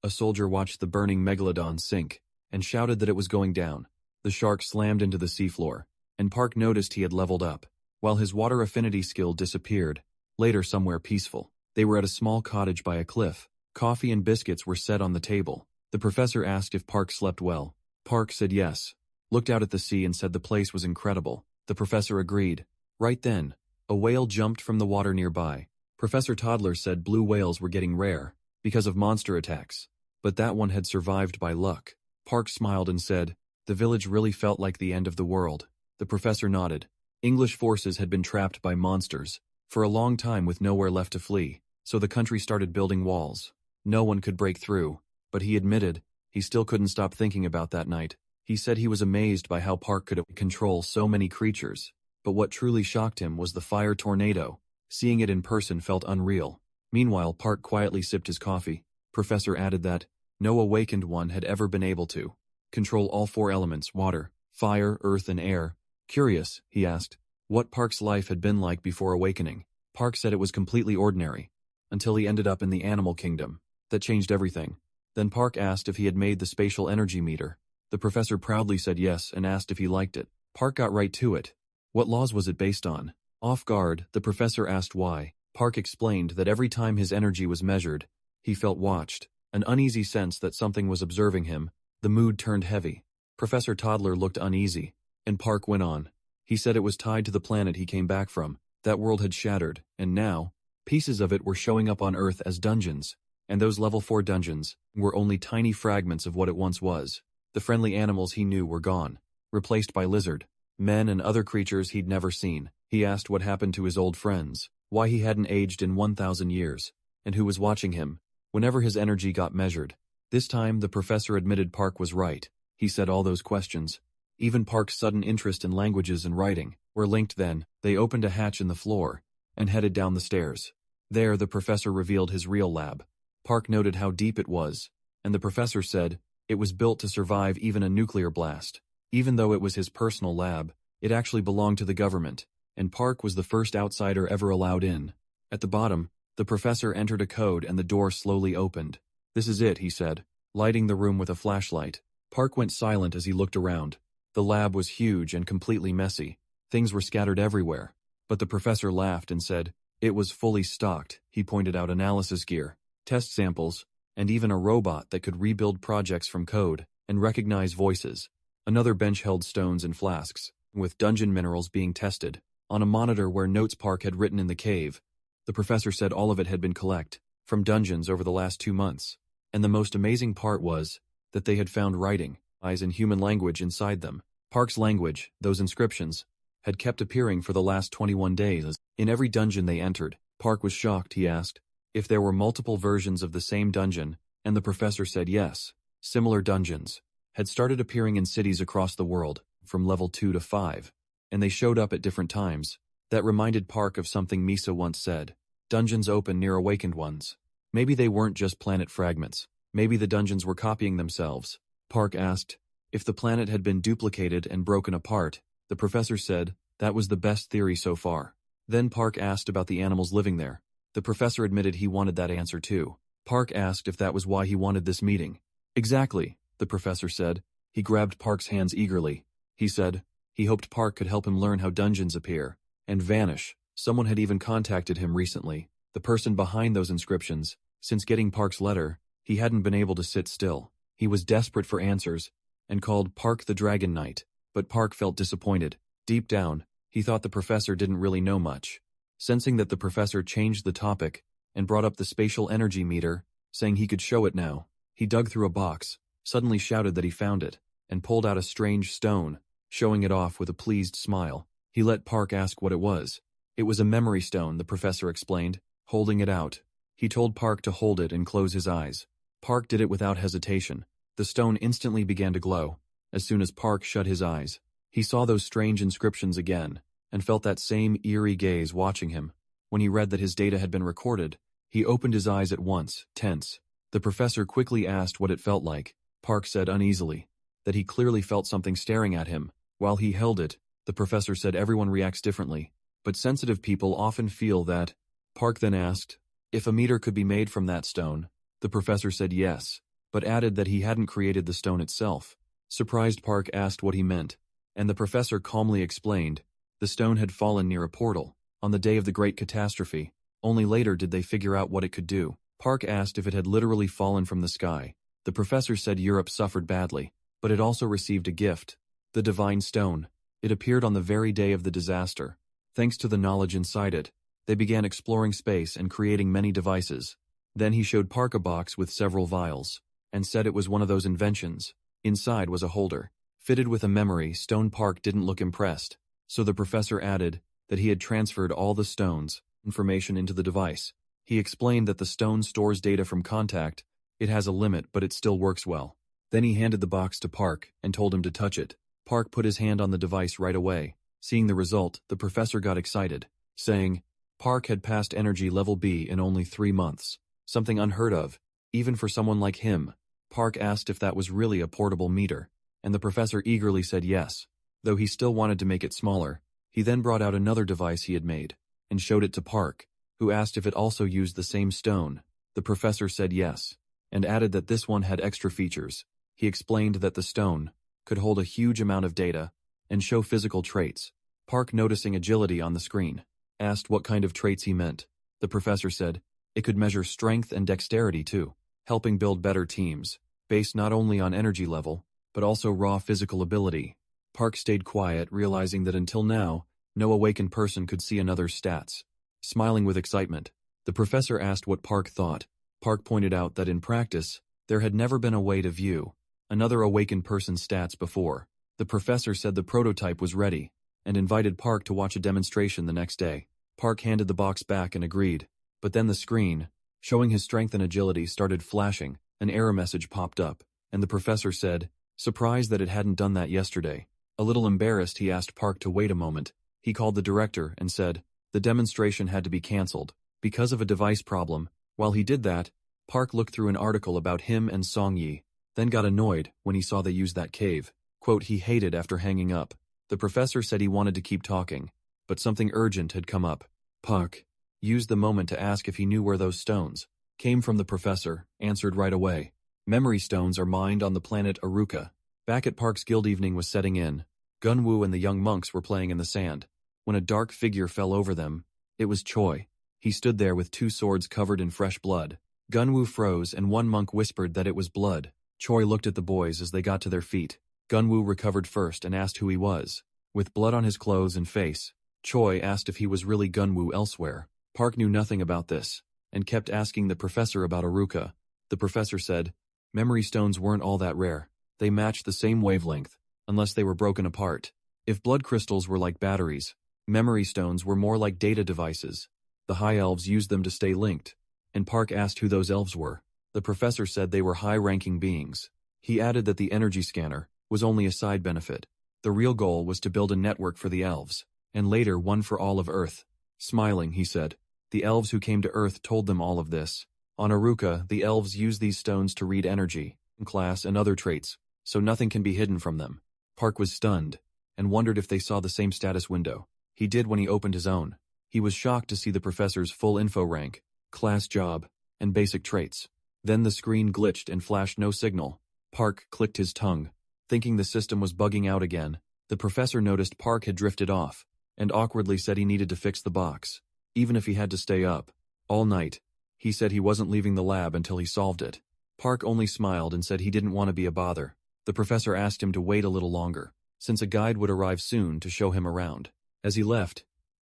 A soldier watched the burning megalodon sink and shouted that it was going down. The shark slammed into the seafloor, and Park noticed he had leveled up, while his water affinity skill disappeared. Later, somewhere peaceful, they were at a small cottage by a cliff. Coffee and biscuits were set on the table. The professor asked if Park slept well. Park said yes, looked out at the sea and said the place was incredible. The professor agreed. Right then, a whale jumped from the water nearby. Professor Toddler said blue whales were getting rare because of monster attacks, but that one had survived by luck. Park smiled and said, "The village really felt like the end of the world." The professor nodded. English forces had been trapped by monsters for a long time with nowhere left to flee, so the country started building walls. No one could break through, but he admitted he still couldn't stop thinking about that night. He said he was amazed by how Park could control so many creatures, but what truly shocked him was the fire tornado. Seeing it in person felt unreal. Meanwhile, Park quietly sipped his coffee. Professor added that no awakened one had ever been able to control all 4 elements: water, fire, earth, and air. Curious, he asked, what Park's life had been like before awakening. Park said it was completely ordinary, until he ended up in the animal kingdom. That changed everything. Then Park asked if he had made the spatial energy meter. The professor proudly said yes and asked if he liked it. Park got right to it. What laws was it based on? Off guard, the professor asked why. Park explained that every time his energy was measured, he felt watched, an uneasy sense that something was observing him. The mood turned heavy. Professor Toddler looked uneasy, and Park went on. He said it was tied to the planet he came back from. That world had shattered, and now, pieces of it were showing up on Earth as dungeons, and those level 4 dungeons were only tiny fragments of what it once was. The friendly animals he knew were gone, replaced by lizard, men and other creatures he'd never seen. He asked what happened to his old friends, why he hadn't aged in 1,000 years, and who was watching him whenever his energy got measured. This time, the professor admitted Park was right. He said all those questions, even Park's sudden interest in languages and writing, were linked. Then, they opened a hatch in the floor and headed down the stairs. There, the professor revealed his real lab. Park noted how deep it was, and the professor said it was built to survive even a nuclear blast. Even though it was his personal lab, it actually belonged to the government, and Park was the first outsider ever allowed in. At the bottom, the professor entered a code and the door slowly opened. "This is it," he said, lighting the room with a flashlight. Park went silent as he looked around. The lab was huge and completely messy. Things were scattered everywhere. But the professor laughed and said it was fully stocked. He pointed out analysis gear, test samples, and even a robot that could rebuild projects from code and recognize voices. Another bench held stones and flasks, with dungeon minerals being tested. On a monitor where notes Park had written in the cave, the professor said all of it had been collected from dungeons over the last 2 months. And the most amazing part was that they had found writing, eyes in human language inside them. Park's language, those inscriptions, had kept appearing for the last 21 days. In every dungeon they entered, Park was shocked. He asked if there were multiple versions of the same dungeon, and the professor said yes. Similar dungeons had started appearing in cities across the world, from level 2 to 5, and they showed up at different times. That reminded Park of something Misa once said. Dungeons open near awakened ones. Maybe they weren't just planet fragments. Maybe the dungeons were copying themselves. Park asked if the planet had been duplicated and broken apart. The professor said that was the best theory so far. Then Park asked about the animals living there. The professor admitted he wanted that answer too. Park asked if that was why he wanted this meeting. Exactly, the professor said. He grabbed Park's hands eagerly. He said he hoped Park could help him learn how dungeons appear and vanish. Someone had even contacted him recently, the person behind those inscriptions. Since getting Park's letter, he hadn't been able to sit still. He was desperate for answers and called Park the Dragon Knight. But Park felt disappointed. Deep down, he thought the professor didn't really know much. Sensing that the professor changed the topic and brought up the spatial energy meter, saying he could show it now, he dug through a box, suddenly shouted that he found it, and pulled out a strange stone, showing it off with a pleased smile. He let Park ask what it was. It was a memory stone, the professor explained, holding it out. He told Park to hold it and close his eyes. Park did it without hesitation. The stone instantly began to glow. As soon as Park shut his eyes, he saw those strange inscriptions again, and felt that same eerie gaze watching him. When he read that his data had been recorded, he opened his eyes at once, tense. The professor quickly asked what it felt like. Park said uneasily that he clearly felt something staring at him. While he held it, the professor said everyone reacts differently, but sensitive people often feel that. Park then asked if a meter could be made from that stone. The professor said yes, but added that he hadn't created the stone itself. Surprised, Park asked what he meant, and the professor calmly explained the stone had fallen near a portal on the day of the great catastrophe. Only later did they figure out what it could do. Park asked if it had literally fallen from the sky. The professor said Europe suffered badly, but it also received a gift, the divine stone. It appeared on the very day of the disaster. Thanks to the knowledge inside it, they began exploring space and creating many devices. Then he showed Park a box with several vials, and said it was one of those inventions. Inside was a holder, fitted with a memory stone. Park didn't look impressed, so the professor added that he had transferred all the stone's information into the device. He explained that the stone stores data from contact. It has a limit, but it still works well. Then he handed the box to Park and told him to touch it. Park put his hand on the device right away. Seeing the result, the professor got excited, saying Park had passed energy level B in only 3 months, something unheard of, even for someone like him. Park asked if that was really a portable meter, and the professor eagerly said yes, though he still wanted to make it smaller. He then brought out another device he had made, and showed it to Park, who asked if it also used the same stone. The professor said yes, and added that this one had extra features. He explained that the stone could hold a huge amount of data and show physical traits. Park, noticing agility on the screen, asked what kind of traits he meant. The professor said it could measure strength and dexterity too, helping build better teams, based not only on energy level, but also raw physical ability. Park stayed quiet, realizing that until now, no awakened person could see another's stats. Smiling with excitement, the professor asked what Park thought. Park pointed out that in practice, there had never been a way to view another awakened person's stats before. The professor said the prototype was ready, and invited Park to watch a demonstration the next day. Park handed the box back and agreed, but then the screen, showing his strength and agility, started flashing. An error message popped up, and the professor said, surprised that it hadn't done that yesterday. A little embarrassed, he asked Park to wait a moment. He called the director and said the demonstration had to be cancelled because of a device problem. While he did that, Park looked through an article about him and Song Yi, then got annoyed when he saw they used that cave. Quote, he hated after hanging up. The professor said he wanted to keep talking, but something urgent had come up. Park used the moment to ask if he knew where those stones came from. The professor answered right away. Memory stones are mined on the planet Aruka. Back at Park's guild, evening was setting in. Gunwoo and the young monks were playing in the sand. When a dark figure fell over them, it was Choi. He stood there with two swords covered in fresh blood. Gunwoo froze and one monk whispered that it was blood. Choi looked at the boys as they got to their feet. Gunwoo recovered first and asked who he was. With blood on his clothes and face, Choi asked if he was really Gunwoo elsewhere. Park knew nothing about this, and kept asking the professor about Aruka. The professor said, memory stones weren't all that rare. They matched the same wavelength, unless they were broken apart. If blood crystals were like batteries, memory stones were more like data devices. The high elves used them to stay linked. And Park asked who those elves were. The professor said they were high-ranking beings. He added that the energy scanner was only a side benefit. The real goal was to build a network for the elves, and later one for all of Earth. Smiling, he said, the elves who came to Earth told them all of this. On Aruka, the elves use these stones to read energy, class, and other traits, so nothing can be hidden from them. Park was stunned, and wondered if they saw the same status window. He did when he opened his own. He was shocked to see the professor's full info rank, class, job, and basic traits. Then the screen glitched and flashed no signal. Park clicked his tongue, thinking the system was bugging out again. The professor noticed Park had drifted off, and awkwardly said he needed to fix the box, even if he had to stay up all night. He said he wasn't leaving the lab until he solved it. Park only smiled and said he didn't want to be a bother. The professor asked him to wait a little longer, since a guide would arrive soon to show him around. As he left,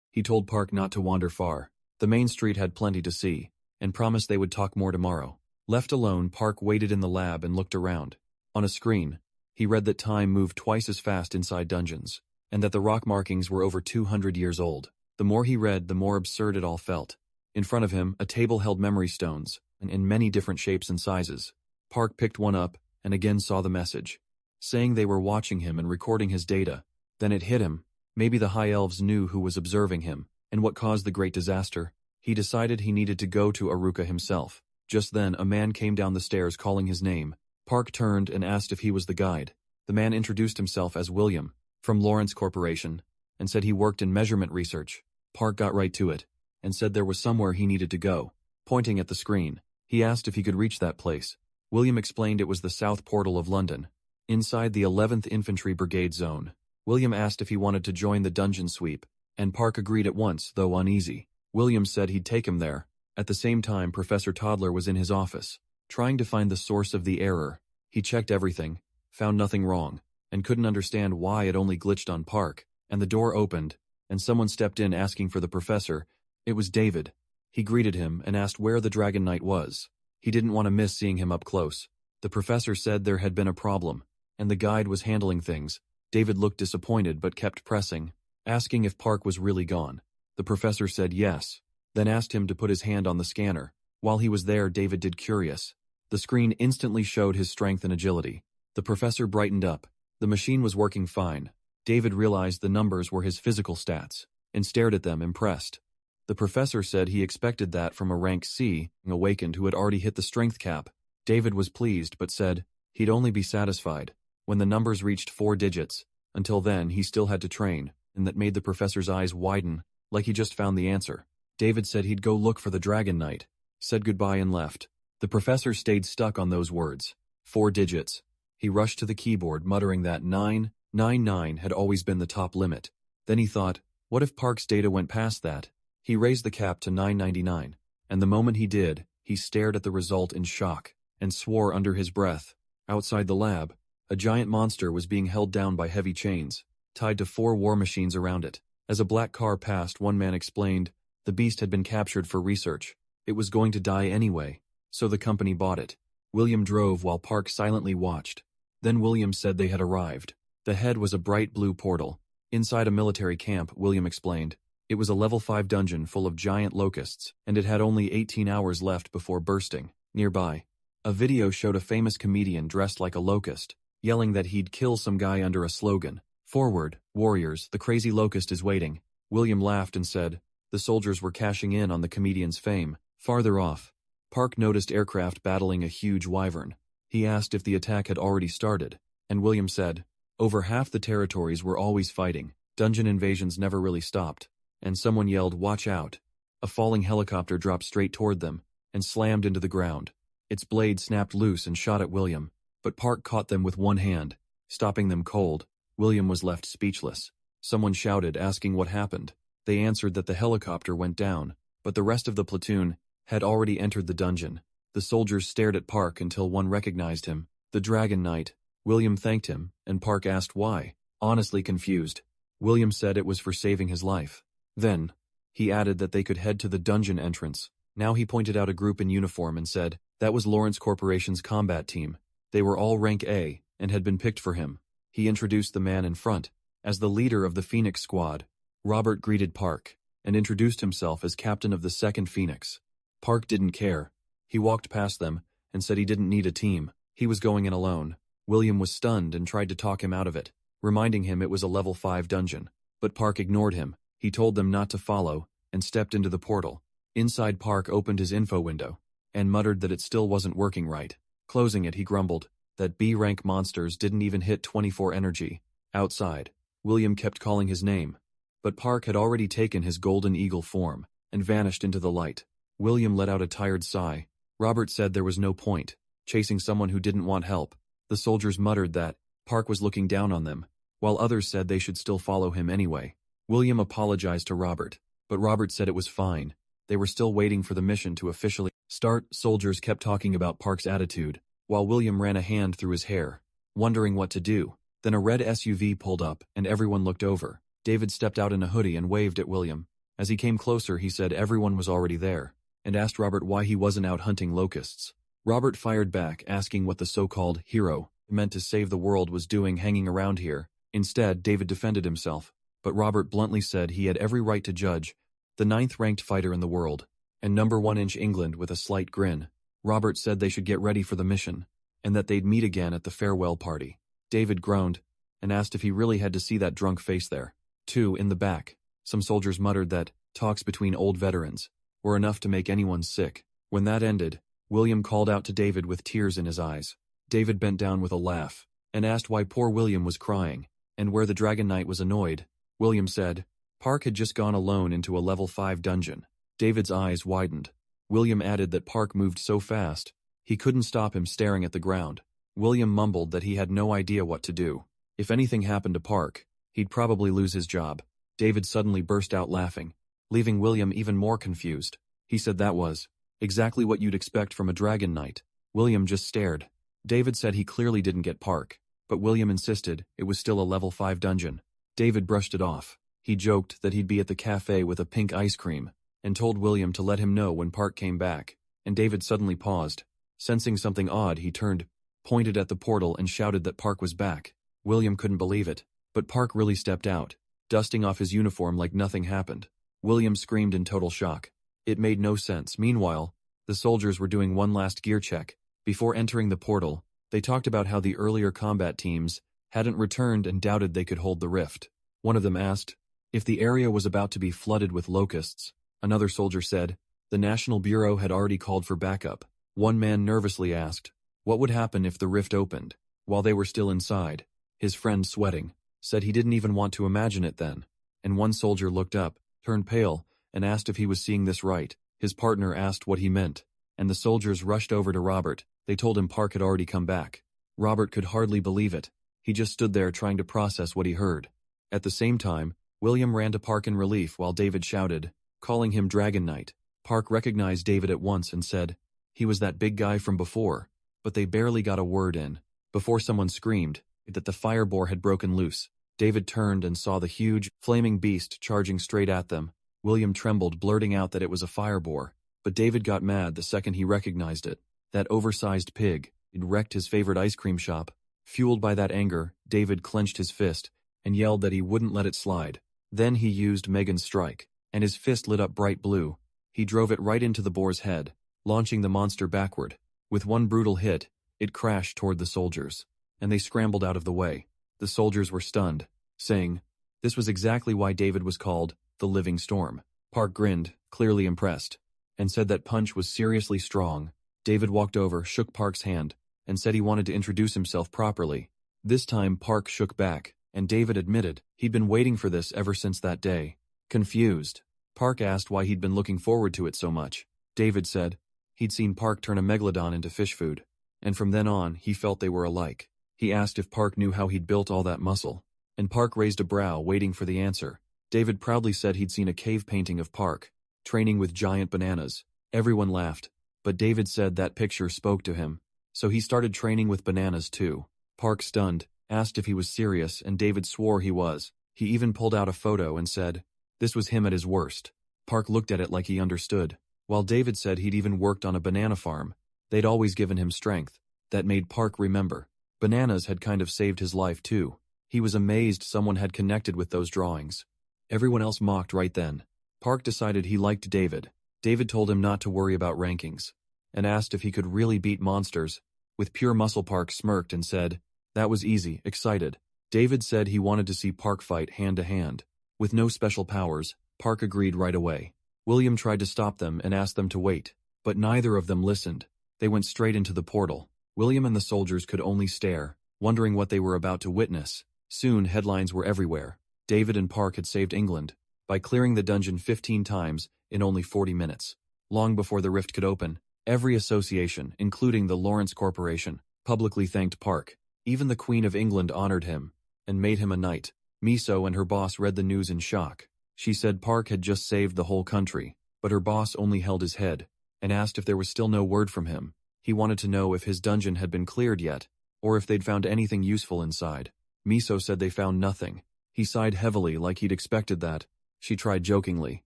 he told Park not to wander far. The main street had plenty to see, and promised they would talk more tomorrow. Left alone, Park waited in the lab and looked around. On a screen, he read that time moved twice as fast inside dungeons, and that the rock markings were over 200 years old. The more he read, the more absurd it all felt. In front of him, a table held memory stones, and in many different shapes and sizes. Park picked one up, and again saw the message, saying they were watching him and recording his data. Then it hit him. Maybe the high elves knew who was observing him, and what caused the great disaster. He decided he needed to go to Aruka himself. Just then, a man came down the stairs calling his name. Park turned and asked if he was the guide. The man introduced himself as William, from Lawrence Corporation, and said he worked in measurement research. Park got right to it, and said there was somewhere he needed to go. Pointing at the screen, he asked if he could reach that place. William explained it was the south portal of London, inside the 11th Infantry Brigade zone. William asked if he wanted to join the dungeon sweep, and Park agreed at once, though uneasy. William said he'd take him there. At the same time, Professor Toddler was in his office, trying to find the source of the error. He checked everything, found nothing wrong, and couldn't understand why it only glitched on Park. And the door opened, and someone stepped in asking for the professor. It was David. He greeted him and asked where the Dragon Knight was. He didn't want to miss seeing him up close. The professor said there had been a problem, and the guide was handling things. David looked disappointed but kept pressing, asking if Park was really gone. The professor said yes, then asked him to put his hand on the scanner. While he was there, David did curious. The screen instantly showed his strength and agility. The professor brightened up. The machine was working fine. David realized the numbers were his physical stats, and stared at them impressed. The professor said he expected that from a rank C, awakened who had already hit the strength cap. David was pleased but said he'd only be satisfied when the numbers reached 4 digits. Until then, he still had to train, and that made the professor's eyes widen, like he just found the answer. David said he'd go look for the Dragon Knight, said goodbye and left. The professor stayed stuck on those words. 4 digits. He rushed to the keyboard, muttering that 999 had always been the top limit. Then he thought, what if Park's data went past that? He raised the cap to 999, and the moment he did, he stared at the result in shock, and swore under his breath. Outside the lab, a giant monster was being held down by heavy chains, tied to 4 war machines around it. As a black car passed, one man explained, the beast had been captured for research. It was going to die anyway, so the company bought it. William drove while Park silently watched. Then William said they had arrived. The head was a bright blue portal. Inside a military camp, William explained. It was a level 5 dungeon full of giant locusts, and it had only 18 hours left before bursting. Nearby, a video showed a famous comedian dressed like a locust, yelling that he'd kill some guy under a slogan. Forward, warriors, the crazy locust is waiting. William laughed and said, the soldiers were cashing in on the comedian's fame. Farther off, Park noticed aircraft battling a huge wyvern. He asked if the attack had already started, and William said, over half the territories were always fighting, dungeon invasions never really stopped, and someone yelled, watch out. A falling helicopter dropped straight toward them, and slammed into the ground. Its blade snapped loose and shot at William, but Park caught them with one hand, stopping them cold. William was left speechless. Someone shouted, asking what happened. They answered that the helicopter went down, but the rest of the platoon had already entered the dungeon. The soldiers stared at Park until one recognized him, the Dragon Knight. William thanked him, and Park asked why, honestly confused. William said it was for saving his life. Then, he added that they could head to the dungeon entrance. Now he pointed out a group in uniform and said, that was Lawrence Corporation's combat team. They were all rank A, and had been picked for him. He introduced the man in front as the leader of the Phoenix Squad. Robert greeted Park, and introduced himself as captain of the 2nd Phoenix. Park didn't care. He walked past them, and said he didn't need a team. He was going in alone. William was stunned and tried to talk him out of it, reminding him it was a level 5 dungeon. But Park ignored him. He told them not to follow, and stepped into the portal. Inside, Park opened his info window, and muttered that it still wasn't working right. Closing it, he grumbled that B-rank monsters didn't even hit 24 energy. Outside, William kept calling his name, but Park had already taken his golden eagle form, and vanished into the light. William let out a tired sigh. Robert said there was no point chasing someone who didn't want help. The soldiers muttered that Park was looking down on them, while others said they should still follow him anyway. William apologized to Robert, but Robert said it was fine. They were still waiting for the mission to officially start. Soldiers kept talking about Park's attitude, while William ran a hand through his hair, wondering what to do. Then a red SUV pulled up, and everyone looked over. David stepped out in a hoodie and waved at William. As he came closer, he said everyone was already there, and asked Robert why he wasn't out hunting locusts. Robert fired back, asking what the so-called hero meant to save the world was doing hanging around here. Instead, David defended himself, but Robert bluntly said he had every right to judge the 9th-ranked fighter in the world, and number 1 inch England with a slight grin. Robert said they should get ready for the mission, and that they'd meet again at the farewell party. David groaned, and asked if he really had to see that drunk face there. Too, in the back, some soldiers muttered that talks between old veterans were enough to make anyone sick. When that ended, William called out to David with tears in his eyes. David bent down with a laugh, and asked why poor William was crying, and where the Dragon Knight was annoyed. William said, Park had just gone alone into a level 5 dungeon. David's eyes widened. William added that Park moved so fast, he couldn't stop him staring at the ground. William mumbled that he had no idea what to do. If anything happened to Park, he'd probably lose his job. David suddenly burst out laughing, leaving William even more confused. He said that was exactly what you'd expect from a Dragon Knight. William just stared. David said he clearly didn't get Park, but William insisted it was still a level 5 dungeon. David brushed it off. He joked that he'd be at the cafe with a pink ice cream, and told William to let him know when Park came back, and David suddenly paused. Sensing something odd, he turned, pointed at the portal, and shouted that Park was back. William couldn't believe it, but Park really stepped out, dusting off his uniform like nothing happened. William screamed in total shock. It made no sense. Meanwhile, the soldiers were doing one last gear check. Before entering the portal, they talked about how the earlier combat teams hadn't returned and doubted they could hold the rift. One of them asked if the area was about to be flooded with locusts. Another soldier said the National Bureau had already called for backup. One man nervously asked what would happen if the rift opened while they were still inside. His friend, sweating, said he didn't even want to imagine it then. And one soldier looked up, turned pale, and asked if he was seeing this right. His partner asked what he meant, and the soldiers rushed over to Robert. They told him Park had already come back. Robert could hardly believe it. He just stood there trying to process what he heard. At the same time, William ran to Park in relief while David shouted, calling him Dragon Knight. Park recognized David at once and said he was that big guy from before, but they barely got a word in before someone screamed that the fire boar had broken loose. David turned and saw the huge, flaming beast charging straight at them. William trembled, blurting out that it was a fire boar, but David got mad the second he recognized it. That oversized pig had wrecked his favorite ice cream shop. Fueled by that anger, David clenched his fist and yelled that he wouldn't let it slide. Then he used Megan's strike, and his fist lit up bright blue. He drove it right into the boar's head, launching the monster backward. With one brutal hit, it crashed toward the soldiers, and they scrambled out of the way. The soldiers were stunned, saying this was exactly why David was called the Living Storm. Park grinned, clearly impressed. and said that punch was seriously strong. David walked over, shook Park's hand, and said he wanted to introduce himself properly. This time Park shook back, and David admitted he'd been waiting for this ever since that day. Confused, Park asked why he'd been looking forward to it so much. David said he'd seen Park turn a megalodon into fish food, and from then on he felt they were alike. He asked if Park knew how he'd built all that muscle, and Park raised a brow, waiting for the answer. David proudly said he'd seen a cave painting of Park training with giant bananas. Everyone laughed, but David said that picture spoke to him, so he started training with bananas too. Park, stunned, asked if he was serious, and David swore he was. He even pulled out a photo and said this was him at his worst. Park looked at it like he understood, while David said he'd even worked on a banana farm. They'd always given him strength. That made Park remember. Bananas had kind of saved his life too. He was amazed someone had connected with those drawings. Everyone else mocked right then. Park decided he liked David. David told him not to worry about rankings, and asked if he could really beat monsters. With pure muscle, Park smirked and said that was easy, excited. David said he wanted to see Park fight hand to hand. With no special powers, Park agreed right away. William tried to stop them and asked them to wait, but neither of them listened. They went straight into the portal. William and the soldiers could only stare, wondering what they were about to witness. Soon headlines were everywhere. David and Park had saved England by clearing the dungeon 15 times in only 40 minutes. Long before the rift could open, every association, including the Lawrence Corporation, publicly thanked Park. Even the Queen of England honored him and made him a knight. Miso and her boss read the news in shock. She said Park had just saved the whole country, but her boss only held his head and asked if there was still no word from him. He wanted to know if his dungeon had been cleared yet, or if they'd found anything useful inside. Miso said they found nothing. He sighed heavily, like he'd expected that. She tried jokingly,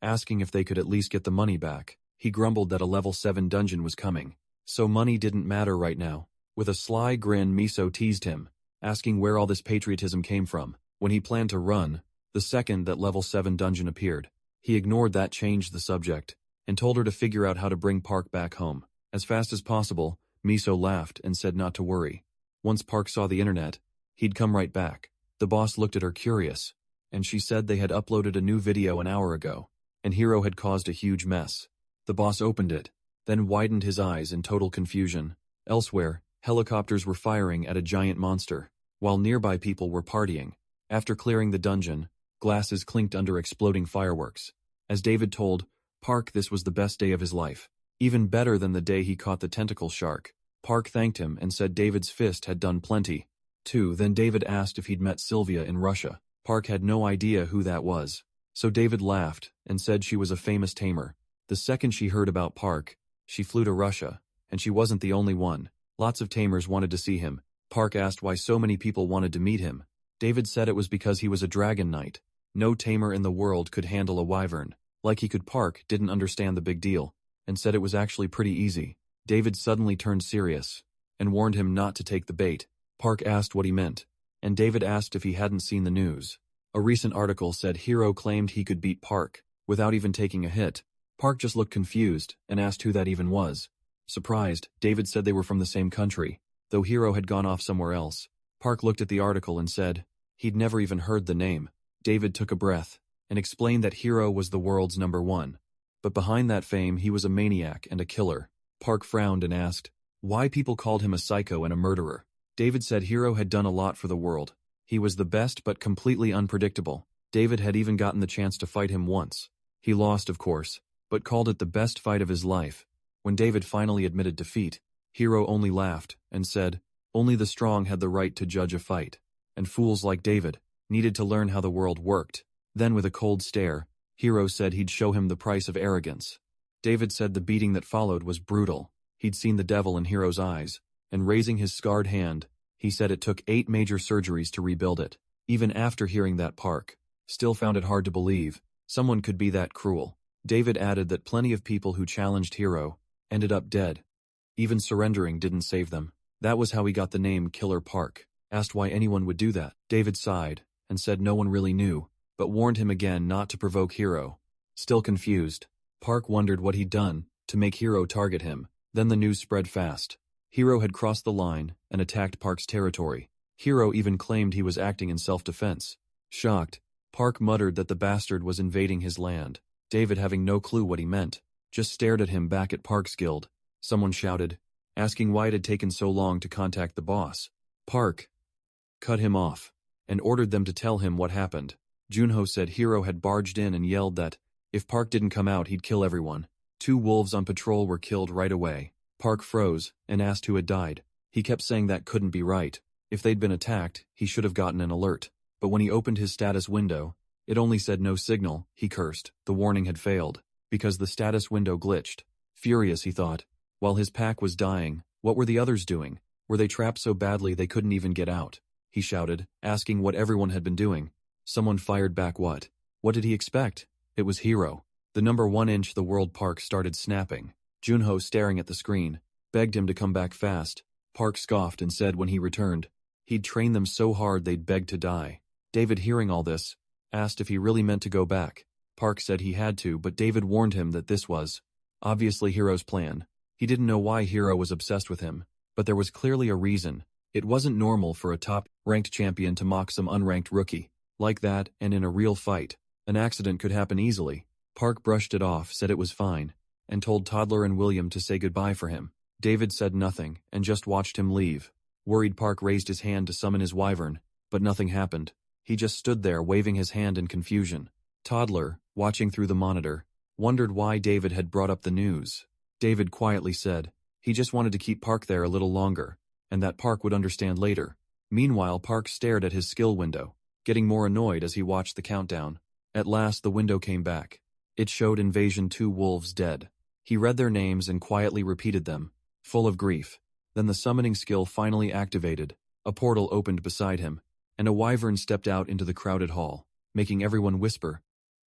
asking if they could at least get the money back. He grumbled that a level 7 dungeon was coming, so money didn't matter right now. With a sly grin, Miso teased him, asking where all this patriotism came from. When he planned to run, the second that level 7 dungeon appeared, he ignored that, changed the subject, and told her to figure out how to bring Park back home as fast as possible. Miso laughed and said not to worry. Once Park saw the internet, he'd come right back. The boss looked at her curious, and she said they had uploaded a new video an hour ago, and Hero had caused a huge mess. The boss opened it, then widened his eyes in total confusion. Elsewhere, helicopters were firing at a giant monster, while nearby people were partying. After clearing the dungeon, glasses clinked under exploding fireworks. As David told Park, this was the best day of his life, even better than the day he caught the tentacle shark. Park thanked him and said David's fist had done plenty, too. Then David asked if he'd met Sylvia in Russia. Park had no idea who that was, so David laughed and said she was a famous tamer. The second she heard about Park, she flew to Russia, and she wasn't the only one. Lots of tamers wanted to see him. Park asked why so many people wanted to meet him. David said it was because he was a dragon knight. No tamer in the world could handle a wyvern like he could. Park didn't understand the big deal, and said it was actually pretty easy. David suddenly turned serious and warned him not to take the bait. Park asked what he meant, and David asked if he hadn't seen the news. A recent article said Hero claimed he could beat Park without even taking a hit. Park just looked confused and asked who that even was. Surprised, David said they were from the same country, though Hero had gone off somewhere else. Park looked at the article and said he'd never even heard the name. David took a breath and explained that Hero was the world's #1. But behind that fame, he was a maniac and a killer. Park frowned and asked why people called him a psycho and a murderer. David said Hero had done a lot for the world. He was the best but completely unpredictable. David had even gotten the chance to fight him once. He lost, of course, but called it the best fight of his life. When David finally admitted defeat, Hero only laughed and said only the strong had the right to judge a fight, and fools like David needed to learn how the world worked. Then with a cold stare, Hero said he'd show him the price of arrogance. David said the beating that followed was brutal. He'd seen the devil in Hero's eyes, and raising his scarred hand, he said it took 8 major surgeries to rebuild it. Even after hearing that, Park still found it hard to believe someone could be that cruel. David added that plenty of people who challenged Hero ended up dead. Even surrendering didn't save them. That was how he got the name Killer Park. Asked why anyone would do that, David sighed and said no one really knew, but warned him again not to provoke Hero. Still confused, Park wondered what he'd done to make Hero target him. Then the news spread fast. Hero had crossed the line and attacked Park's territory. Hero even claimed he was acting in self-defense. Shocked, Park muttered that the bastard was invading his land, David having no clue what he meant. just stared at him back at Park's guild. Someone shouted, asking why it had taken so long to contact the boss. Park cut him off and ordered them to tell him what happened. Junho said Hiro had barged in and yelled that if Park didn't come out, he'd kill everyone. 2 wolves on patrol were killed right away. Park froze and asked who had died. He kept saying that couldn't be right. If they'd been attacked, he should have gotten an alert. But when he opened his status window, it only said no signal. He cursed. The warning had failed, because the status window glitched. Furious, he thought. While his pack was dying, what were the others doing? Were they trapped so badly they couldn't even get out? He shouted, asking what everyone had been doing. Someone fired back what? What did he expect? It was Hiro. The number 1 inch the world Park started snapping. Junho, staring at the screen, begged him to come back fast. Park scoffed and said when he returned, he'd train them so hard they'd beg to die. David, hearing all this, asked if he really meant to go back. Park said he had to, but David warned him that this was obviously Hiro's plan. He didn't know why Hiro was obsessed with him, but there was clearly a reason. It wasn't normal for a top-ranked champion to mock some unranked rookie. Like that, and in a real fight, an accident could happen easily. Park brushed it off, said it was fine, and told Toddler and William to say goodbye for him. David said nothing, and just watched him leave. Worried, Park raised his hand to summon his wyvern, but nothing happened. He just stood there waving his hand in confusion. Toddler, watching through the monitor, wondered why David had brought up the news. David quietly said he just wanted to keep Park there a little longer, and that Park would understand later. Meanwhile, Park stared at his skill window, getting more annoyed as he watched the countdown. At last the window came back. It showed Invasion 2 wolves dead. He read their names and quietly repeated them, full of grief. Then the summoning skill finally activated. A portal opened beside him, and a wyvern stepped out into the crowded hall, making everyone whisper.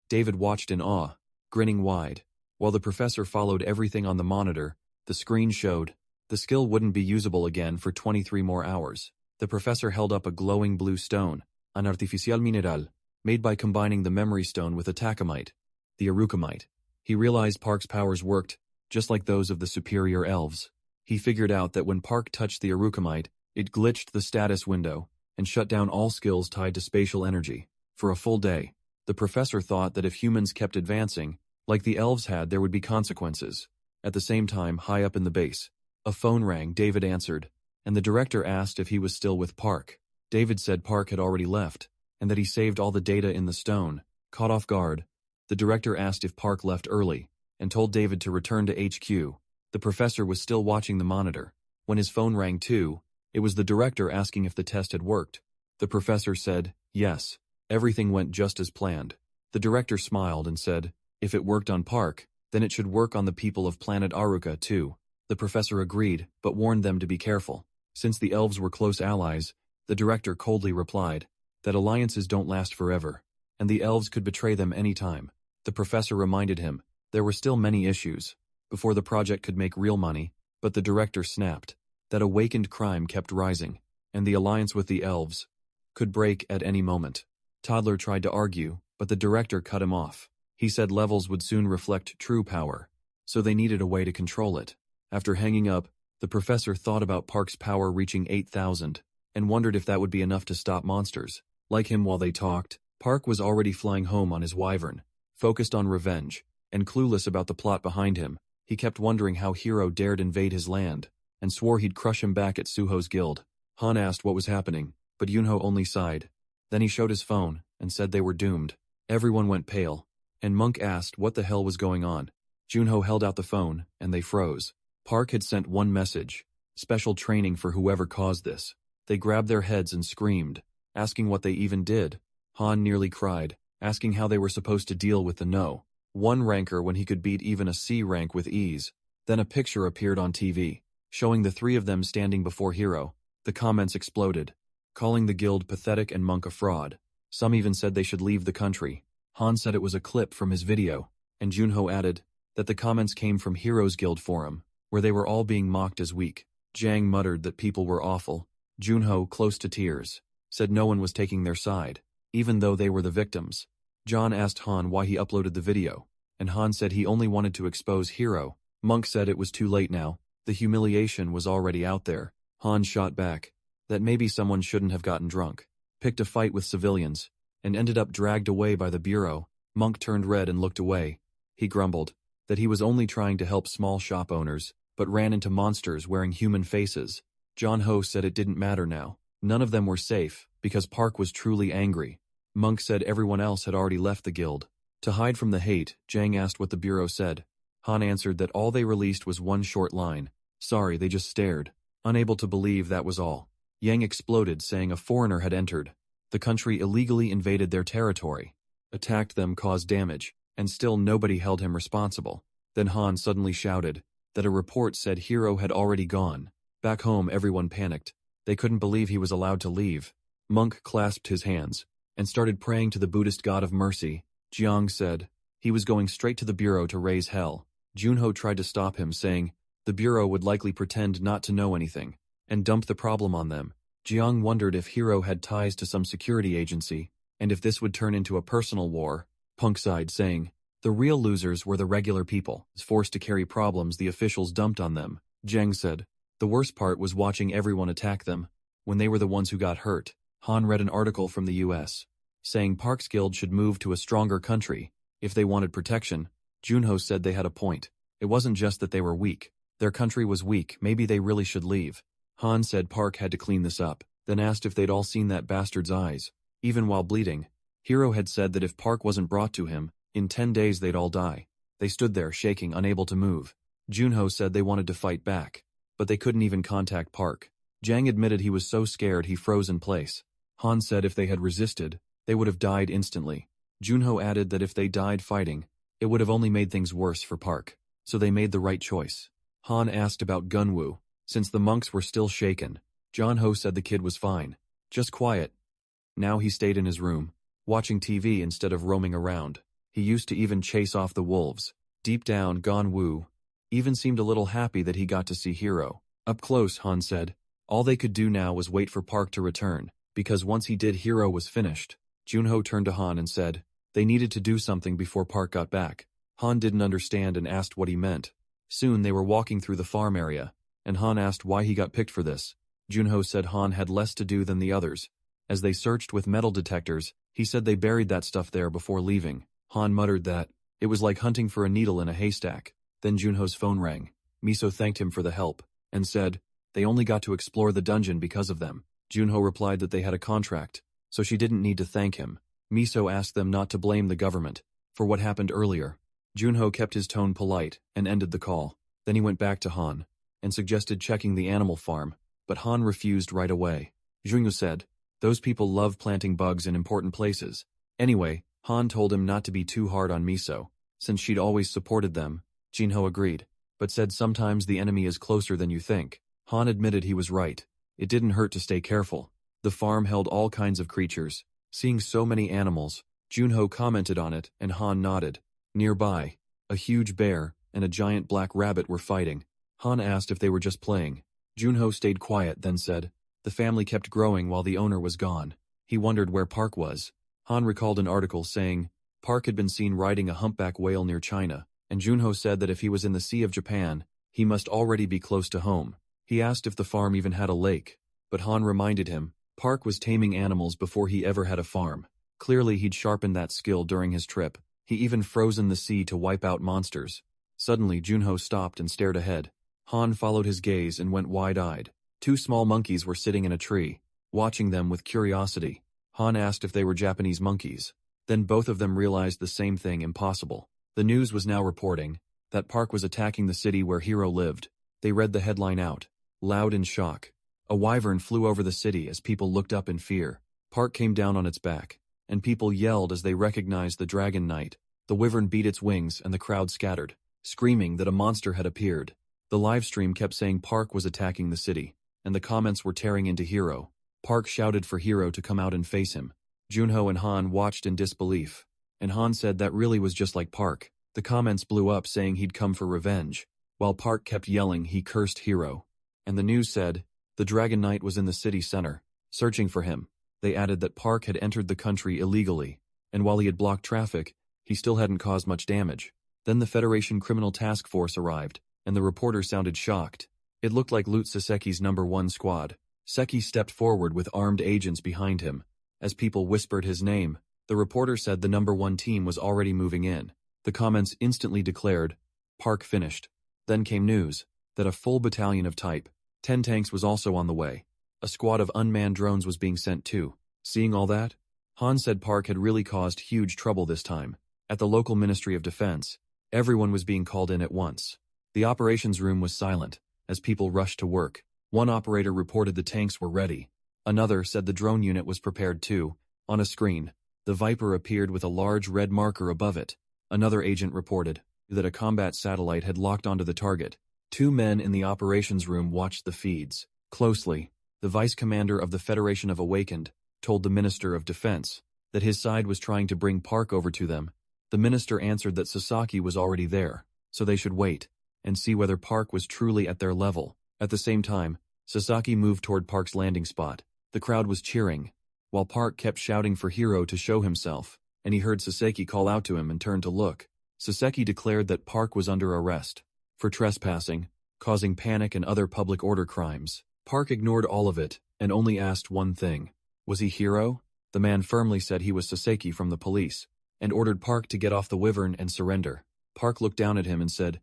David watched in awe, grinning wide. While the professor followed everything on the monitor, the screen showed the skill wouldn't be usable again for 23 more hours. The professor held up a glowing blue stone, an artificial mineral, made by combining the memory stone with a takamite, the arukamite. He realized Park's powers worked, just like those of the superior elves. He figured out that when Park touched the arukamite, it glitched the status window and shut down all skills tied to spatial energy. For a full day, the professor thought that if humans kept advancing, like the elves had, there would be consequences. At the same time, high up in the base, a phone rang. David answered, and the director asked if he was still with Park. David said Park had already left, and that he saved all the data in the stone. Caught off guard, the director asked if Park left early, and told David to return to HQ. The professor was still watching the monitor. When his phone rang too, it was the director asking if the test had worked. The professor said, yes, everything went just as planned. The director smiled and said, if it worked on Park, then it should work on the people of planet Aruka too. The professor agreed, but warned them to be careful. Since the elves were close allies, the director coldly replied that alliances don't last forever, and the elves could betray them any time. The professor reminded him there were still many issues before the project could make real money, but the director snapped that awakened crime kept rising, and the alliance with the elves could break at any moment. Toddler tried to argue, but the director cut him off. He said levels would soon reflect true power, so they needed a way to control it. After hanging up, the professor thought about Park's power reaching 8,000, and wondered if that would be enough to stop monsters. Like him while they talked, Park was already flying home on his wyvern, focused on revenge, and clueless about the plot behind him. He kept wondering how Hiro dared invade his land, and swore he'd crush him back at Suho's guild. Han asked what was happening, but Yunho only sighed. Then he showed his phone, and said they were doomed. Everyone went pale, and Monk asked what the hell was going on. Junho held out the phone, and they froze. Park had sent one message: special training for whoever caused this. They grabbed their heads and screamed, asking what they even did. Han nearly cried, asking how they were supposed to deal with the no. One ranker when he could beat even a C rank with ease. Then a picture appeared on TV, showing the 3 of them standing before Hiro. The comments exploded, calling the guild pathetic and Monk a fraud. Some even said they should leave the country. Han said it was a clip from his video, and Junho added that the comments came from Hiro's guild forum, where they were all being mocked as weak. Jang muttered that people were awful. Junho, close to tears, said no one was taking their side, even though they were the victims. John asked Han why he uploaded the video, and Han said he only wanted to expose Hiro. Monk said it was too late now. The humiliation was already out there. Han shot back that maybe someone shouldn't have gotten drunk, picked a fight with civilians, and ended up dragged away by the bureau. Monk turned red and looked away. He grumbled that he was only trying to help small shop owners, but ran into monsters wearing human faces. John Ho said it didn't matter now. None of them were safe, because Park was truly angry. Monk said everyone else had already left the guild. To hide from the hate, Jang asked what the bureau said. Han answered that all they released was one short line. Sorry, they just stared. Unable to believe that was all. Yang exploded, saying a foreigner had entered. The country illegally invaded their territory, attacked them, caused damage, and still nobody held him responsible. Then Han suddenly shouted that a report said Hero had already gone. Back home, everyone panicked. They couldn't believe he was allowed to leave. Monk clasped his hands and started praying to the Buddhist god of mercy. Jiang said he was going straight to the bureau to raise hell. Junho tried to stop him, saying the bureau would likely pretend not to know anything and dump the problem on them. Jiang wondered if Hero had ties to some security agency, and if this would turn into a personal war. Punk sighed, saying the real losers were the regular people, forced to carry problems the officials dumped on them. Zheng said the worst part was watching everyone attack them when they were the ones who got hurt. Han read an article from the US saying Park's guild should move to a stronger country if they wanted protection. Junho said they had a point. It wasn't just that they were weak. Their country was weak, maybe they really should leave. Han said Park had to clean this up, then asked if they'd all seen that bastard's eyes. Even while bleeding, Hero had said that if Park wasn't brought to him, in 10 days they'd all die. They stood there, shaking, unable to move. Junho said they wanted to fight back, but they couldn't even contact Park. Jang admitted he was so scared he froze in place. Han said if they had resisted, they would have died instantly. Junho added that if they died fighting, it would have only made things worse for Park, so they made the right choice. Han asked about Gunwoo. Since the monks were still shaken, John Ho said the kid was fine, just quiet. Now he stayed in his room, watching TV instead of roaming around. He used to even chase off the wolves. Deep down, Gunwoo even seemed a little happy that he got to see Hero. Up close, Han said. All they could do now was wait for Park to return, because once he did, Hero was finished. Junho turned to Han and said they needed to do something before Park got back. Han didn't understand and asked what he meant. Soon they were walking through the farm area, and Han asked why he got picked for this. Junho said Han had less to do than the others. As they searched with metal detectors, he said they buried that stuff there before leaving. Han muttered that it was like hunting for a needle in a haystack. Then Junho's phone rang. Miso thanked him for the help, and said they only got to explore the dungeon because of them. Junho replied that they had a contract, so she didn't need to thank him. Miso asked them not to blame the government for what happened earlier. Junho kept his tone polite and ended the call. Then he went back to Han and suggested checking the animal farm, but Han refused right away. Junho said those people love planting bugs in important places. Anyway, Han told him not to be too hard on Miso, since she'd always supported them. Junho agreed, but said sometimes the enemy is closer than you think. Han admitted he was right. It didn't hurt to stay careful. The farm held all kinds of creatures. Seeing so many animals, Junho commented on it and Han nodded. Nearby, a huge bear and a giant black rabbit were fighting. Han asked if they were just playing. Junho stayed quiet, then said the family kept growing while the owner was gone. He wondered where Park was. Han recalled an article saying Park had been seen riding a humpback whale near China, and Junho said that if he was in the Sea of Japan, he must already be close to home. He asked if the farm even had a lake, but Han reminded him Park was taming animals before he ever had a farm. Clearly he'd sharpened that skill during his trip. He even frozen the sea to wipe out monsters. Suddenly, Junho stopped and stared ahead. Han followed his gaze and went wide-eyed. 2 small monkeys were sitting in a tree, watching them with curiosity. Han asked if they were Japanese monkeys. Then both of them realized the same thing: impossible. The news was now reporting that Park was attacking the city where Hero lived. They read the headline out loud in shock. A wyvern flew over the city as people looked up in fear. Park came down on its back, and people yelled as they recognized the Dragon Knight. The wyvern beat its wings and the crowd scattered, screaming that a monster had appeared. The livestream kept saying Park was attacking the city, and the comments were tearing into Hero. Park shouted for Hero to come out and face him. Junho and Han watched in disbelief, and Han said that really was just like Park. The comments blew up saying he'd come for revenge, while Park kept yelling he cursed Hero. And the news said the Dragon Knight was in the city center, searching for him. They added that Park had entered the country illegally, and while he had blocked traffic, he still hadn't caused much damage. Then the Federation Criminal Task Force arrived, and the reporter sounded shocked. It looked like Lute Saseki's #1 squad. Seki stepped forward with armed agents behind him. As people whispered his name, the reporter said the #1 team was already moving in. The comments instantly declared Park finished. Then came news that a full battalion of Type 10 tanks was also on the way. A squad of unmanned drones was being sent too. Seeing all that, Han said Park had really caused huge trouble this time. At the local Ministry of Defense, everyone was being called in at once. The operations room was silent as people rushed to work. One operator reported the tanks were ready. Another said the drone unit was prepared too. On a screen, the Viper appeared with a large red marker above it. Another agent reported that a combat satellite had locked onto the target. Two men in the operations room watched the feeds closely. The vice commander of the Federation of Awakened told the Minister of Defense that his side was trying to bring Park over to them. The minister answered that Sasaki was already there, so they should wait and see whether Park was truly at their level. At the same time, Sasaki moved toward Park's landing spot. The crowd was cheering, while Park kept shouting for Hiro to show himself, and he heard Sasaki call out to him and turned to look. Sasaki declared that Park was under arrest for trespassing, causing panic and other public order crimes. Park ignored all of it and only asked one thing. Was he Hiro? The man firmly said he was Sasaki from the police and ordered Park to get off the wyvern and surrender. Park looked down at him and said,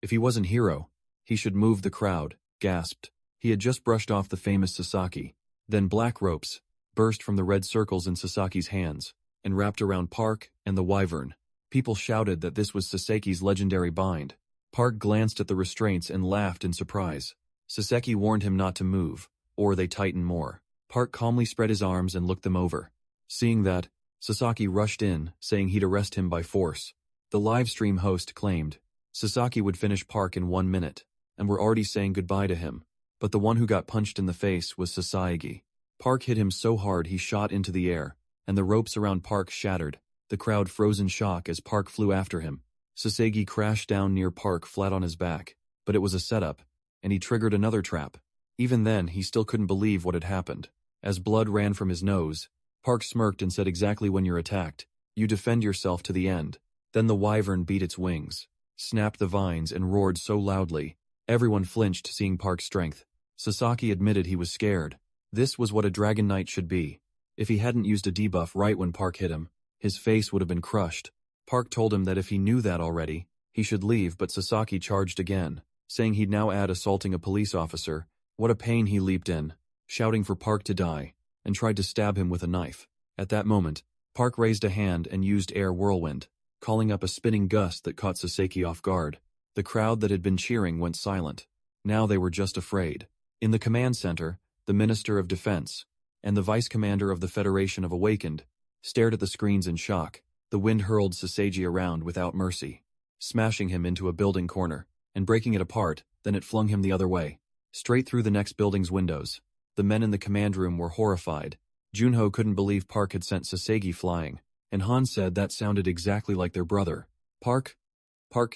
"If he wasn't Hiro, he should move." The crowd gasped. He had just brushed off the famous Sasaki. Then black ropes burst from the red circles in Sasaki's hands and wrapped around Park and the wyvern. People shouted that this was Sasaki's legendary bind. Park glanced at the restraints and laughed in surprise. Sasaki warned him not to move, or they tighten more. Park calmly spread his arms and looked them over. Seeing that, Sasaki rushed in, saying he'd arrest him by force. The livestream host claimed Sasaki would finish Park in 1 minute, and were already saying goodbye to him. But the one who got punched in the face was Sasagi. Park hit him so hard he shot into the air, and the ropes around Park shattered. The crowd froze in shock as Park flew after him. Sasagi crashed down near Park flat on his back, but it was a setup, and he triggered another trap. Even then, he still couldn't believe what had happened. As blood ran from his nose, Park smirked and said, "Exactly when you're attacked, you defend yourself to the end." Then the wyvern beat its wings, snapped the vines and roared so loudly, everyone flinched seeing Park's strength. Sasaki admitted he was scared. This was what a Dragon Knight should be. If he hadn't used a debuff right when Park hit him, his face would have been crushed. Park told him that if he knew that already, he should leave, but Sasaki charged again, saying he'd now add assaulting a police officer. What a pain he leaped in, shouting for Park to die, and tried to stab him with a knife. At that moment, Park raised a hand and used air whirlwind, calling up a spinning gust that caught Sasaki off guard. The crowd that had been cheering went silent. Now they were just afraid. In the command center, the Minister of Defense and the Vice Commander of the Federation of Awakened stared at the screens in shock. The wind hurled Sasagi around without mercy, smashing him into a building corner and breaking it apart. Then it flung him the other way, straight through the next building's windows. The men in the command room were horrified. Junho couldn't believe Park had sent Sasagi flying, and Han said that sounded exactly like their brother. Park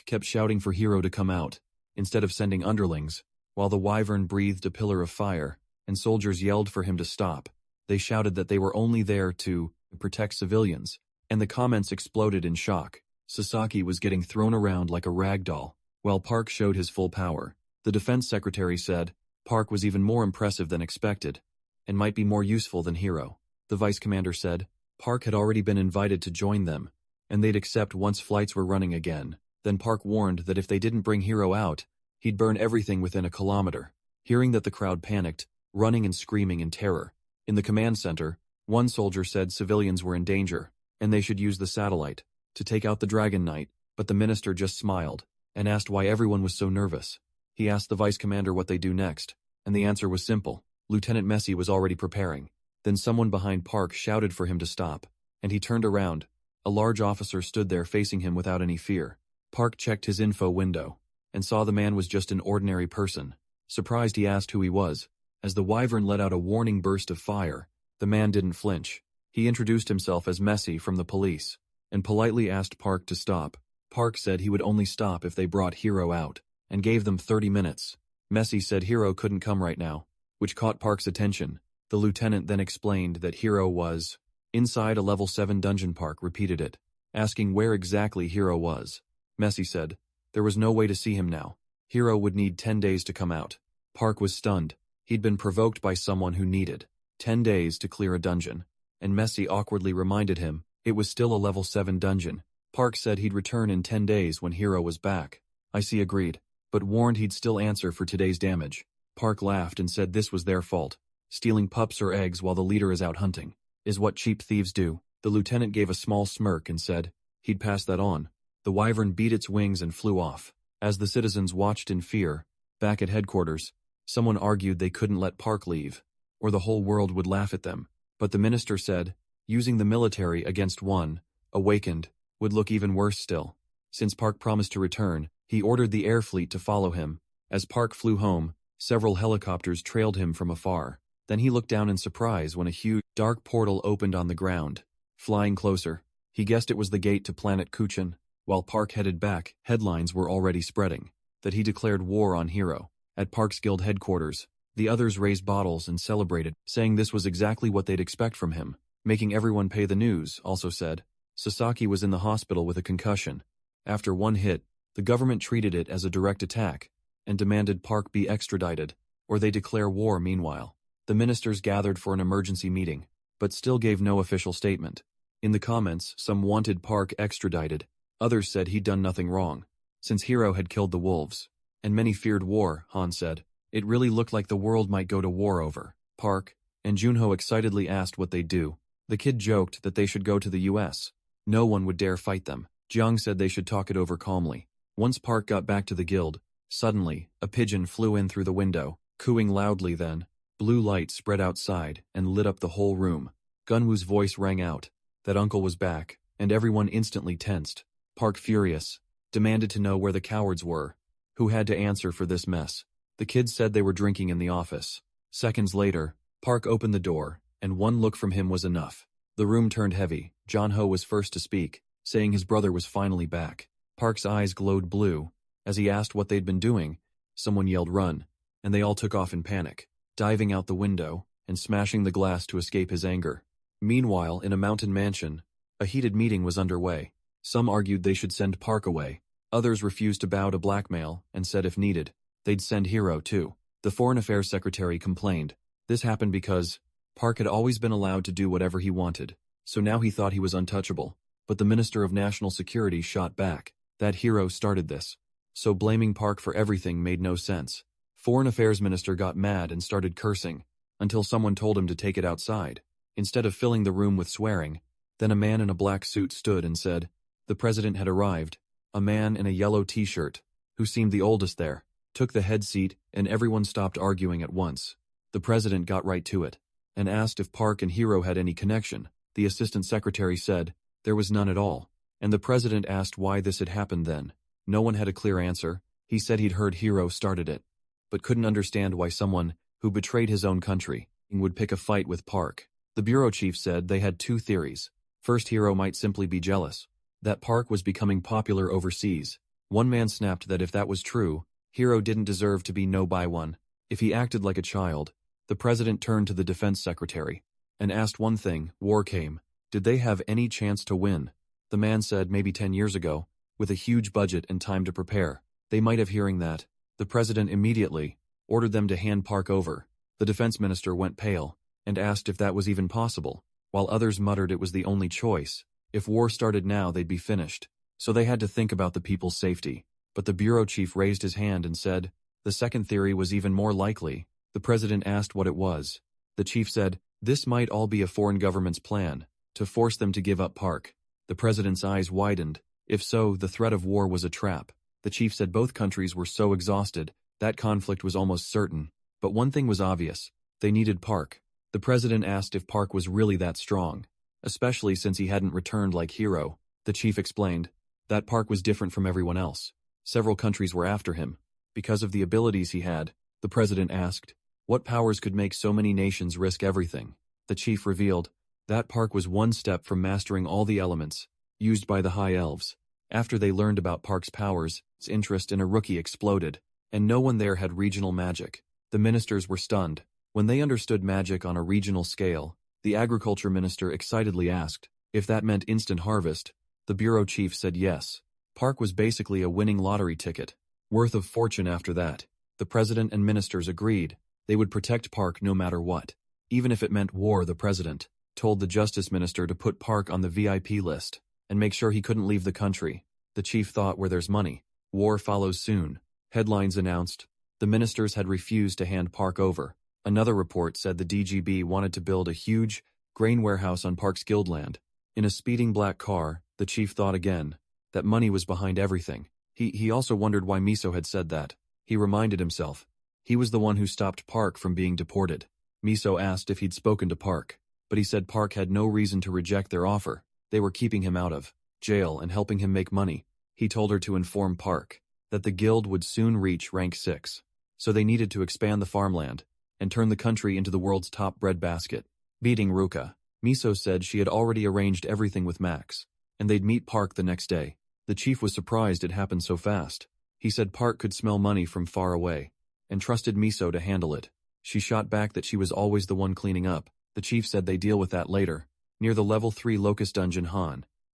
kept shouting for Hiro to come out, instead of sending underlings, while the wyvern breathed a pillar of fire, and soldiers yelled for him to stop. They shouted that they were only there to protect civilians, and the comments exploded in shock. Sasaki was getting thrown around like a rag doll, while Park showed his full power. The defense secretary said Park was even more impressive than expected, and might be more useful than Hiro. The vice commander said Park had already been invited to join them, and they'd accept once flights were running again. Then Park warned that if they didn't bring Hiro out, he'd burn everything within a kilometer. Hearing that, the crowd panicked, running and screaming in terror. In the command center, one soldier said civilians were in danger, and they should use the satellite to take out the Dragon Knight, but the minister just smiled and asked why everyone was so nervous. He asked the vice commander what they do next, and the answer was simple. Lieutenant Messi was already preparing. Then someone behind Park shouted for him to stop, and he turned around. A large officer stood there facing him without any fear. Park checked his info window and saw the man was just an ordinary person. Surprised, he asked who he was. As the wyvern let out a warning burst of fire, the man didn't flinch. He introduced himself as Messi from the police and politely asked Park to stop. Park said he would only stop if they brought Hiro out, and gave them 30 minutes. Messi said Hiro couldn't come right now, which caught Park's attention. The lieutenant then explained that Hiro was inside a level 7 dungeon. Park repeated it, asking where exactly Hiro was. Messi said there was no way to see him now. Hiro would need 10 days to come out. Park was stunned. He'd been provoked by someone who needed 10 days to clear a dungeon, and Messi awkwardly reminded him it was still a level 7 dungeon. Park said he'd return in 10 days when Hiro was back. I see, agreed, but warned he'd still answer for today's damage. Park laughed and said this was their fault. Stealing pups or eggs while the leader is out hunting is what cheap thieves do. The lieutenant gave a small smirk and said he'd pass that on. The wyvern beat its wings and flew off. As the citizens watched in fear, back at headquarters, someone argued they couldn't let Park leave, or the whole world would laugh at them. But the minister said, using the military against one, awakened, would look even worse still. Since Park promised to return, he ordered the air fleet to follow him. As Park flew home, several helicopters trailed him from afar. Then he looked down in surprise when a huge, dark portal opened on the ground. Flying closer, he guessed it was the gate to planet Kuchin. While Park headed back, headlines were already spreading that he declared war on Hero. At Park's guild headquarters, the others raised bottles and celebrated, saying this was exactly what they'd expect from him. Making everyone pay the news also said Sasaki was in the hospital with a concussion. After one hit, the government treated it as a direct attack and demanded Park be extradited, or they declare war. Meanwhile, the ministers gathered for an emergency meeting, but still gave no official statement. In the comments, some wanted Park extradited. Others said he'd done nothing wrong, since Hero had killed the wolves. And many feared war, Han said. It really looked like the world might go to war over Park, and Junho excitedly asked what they'd do. The kid joked that they should go to the US. No one would dare fight them. Jiang said they should talk it over calmly. Once Park got back to the guild, suddenly, a pigeon flew in through the window, cooing loudly. Then, blue light spread outside and lit up the whole room. Gunwoo's voice rang out that Uncle was back, and everyone instantly tensed. Park, furious, demanded to know where the cowards were, who had to answer for this mess. The kids said they were drinking in the office. Seconds later, Park opened the door, and one look from him was enough. The room turned heavy. John Ho was first to speak, saying his brother was finally back. Park's eyes glowed blue. As he asked what they'd been doing, someone yelled run, and they all took off in panic, diving out the window and smashing the glass to escape his anger. Meanwhile, in a mountain mansion, a heated meeting was underway. Some argued they should send Park away. Others refused to bow to blackmail and said if needed, they'd send Hero too. The Foreign Affairs Secretary complained. This happened because Park had always been allowed to do whatever he wanted, so now he thought he was untouchable. But the Minister of National Security shot back. That Hero started this. So blaming Park for everything made no sense. Foreign Affairs Minister got mad and started cursing, until someone told him to take it outside, instead of filling the room with swearing. Then a man in a black suit stood and said the president had arrived. A man in a yellow t-shirt, who seemed the oldest there, took the head seat, and everyone stopped arguing at once. The president got right to it, and asked if Park and Hero had any connection. The assistant secretary said there was none at all, and the president asked why this had happened then. No one had a clear answer. He said he'd heard Hero started it, but couldn't understand why someone who betrayed his own country would pick a fight with Park. The bureau chief said they had two theories. First, Hero might simply be jealous that Park was becoming popular overseas. One man snapped that if that was true, Hero didn't deserve to be known by one. If he acted like a child, the president turned to the defense secretary and asked one thing: war came. Did they have any chance to win? The man said maybe 10 years ago, with a huge budget and time to prepare. They might have. Hearing that, the president immediately ordered them to hand Park over. The defense minister went pale and asked if that was even possible, while others muttered it was the only choice. If war started now, they'd be finished. So they had to think about the people's safety. But the bureau chief raised his hand and said the second theory was even more likely. The president asked what it was. The chief said this might all be a foreign government's plan to force them to give up Park. The president's eyes widened. If so, the threat of war was a trap. The chief said both countries were so exhausted that conflict was almost certain. But one thing was obvious: they needed Park. The president asked if Park was really that strong, especially since he hadn't returned like Hero. The chief explained that Park was different from everyone else. Several countries were after him because of the abilities he had. The president asked what powers could make so many nations risk everything. The chief revealed that Park was one step from mastering all the elements used by the High Elves. After they learned about Park's powers, his interest in a rookie exploded, and no one there had regional magic. The ministers were stunned. When they understood magic on a regional scale, the agriculture minister excitedly asked if that meant instant harvest. The bureau chief said yes. Park was basically a winning lottery ticket, worth of fortune after that. The president and ministers agreed they would protect Park no matter what, even if it meant war. The president told the justice minister to put Park on the VIP list and make sure he couldn't leave the country. The chief thought where there's money, War follows soon. Headlines announced. The ministers had refused to hand Park over. Another report said the DGB wanted to build a huge grain warehouse on Park's guild land. In a speeding black car, the chief thought again that money was behind everything. He also wondered why Miso had said that. He reminded himself. He was the one who stopped Park from being deported. Miso asked if he'd spoken to Park, but he said Park had no reason to reject their offer. They were keeping him out of jail and helping him make money. He told her to inform Park that the guild would soon reach rank 6. So they needed to expand the farmland and turn the country into the world's top breadbasket. Beating Ruka, Miso said she had already arranged everything with Max, and they'd meet Park the next day. The chief was surprised it happened so fast. He said Park could smell money from far away, and trusted Miso to handle it. She shot back that she was always the one cleaning up. The chief said they deal with that later. Near the level 3 Locust dungeon,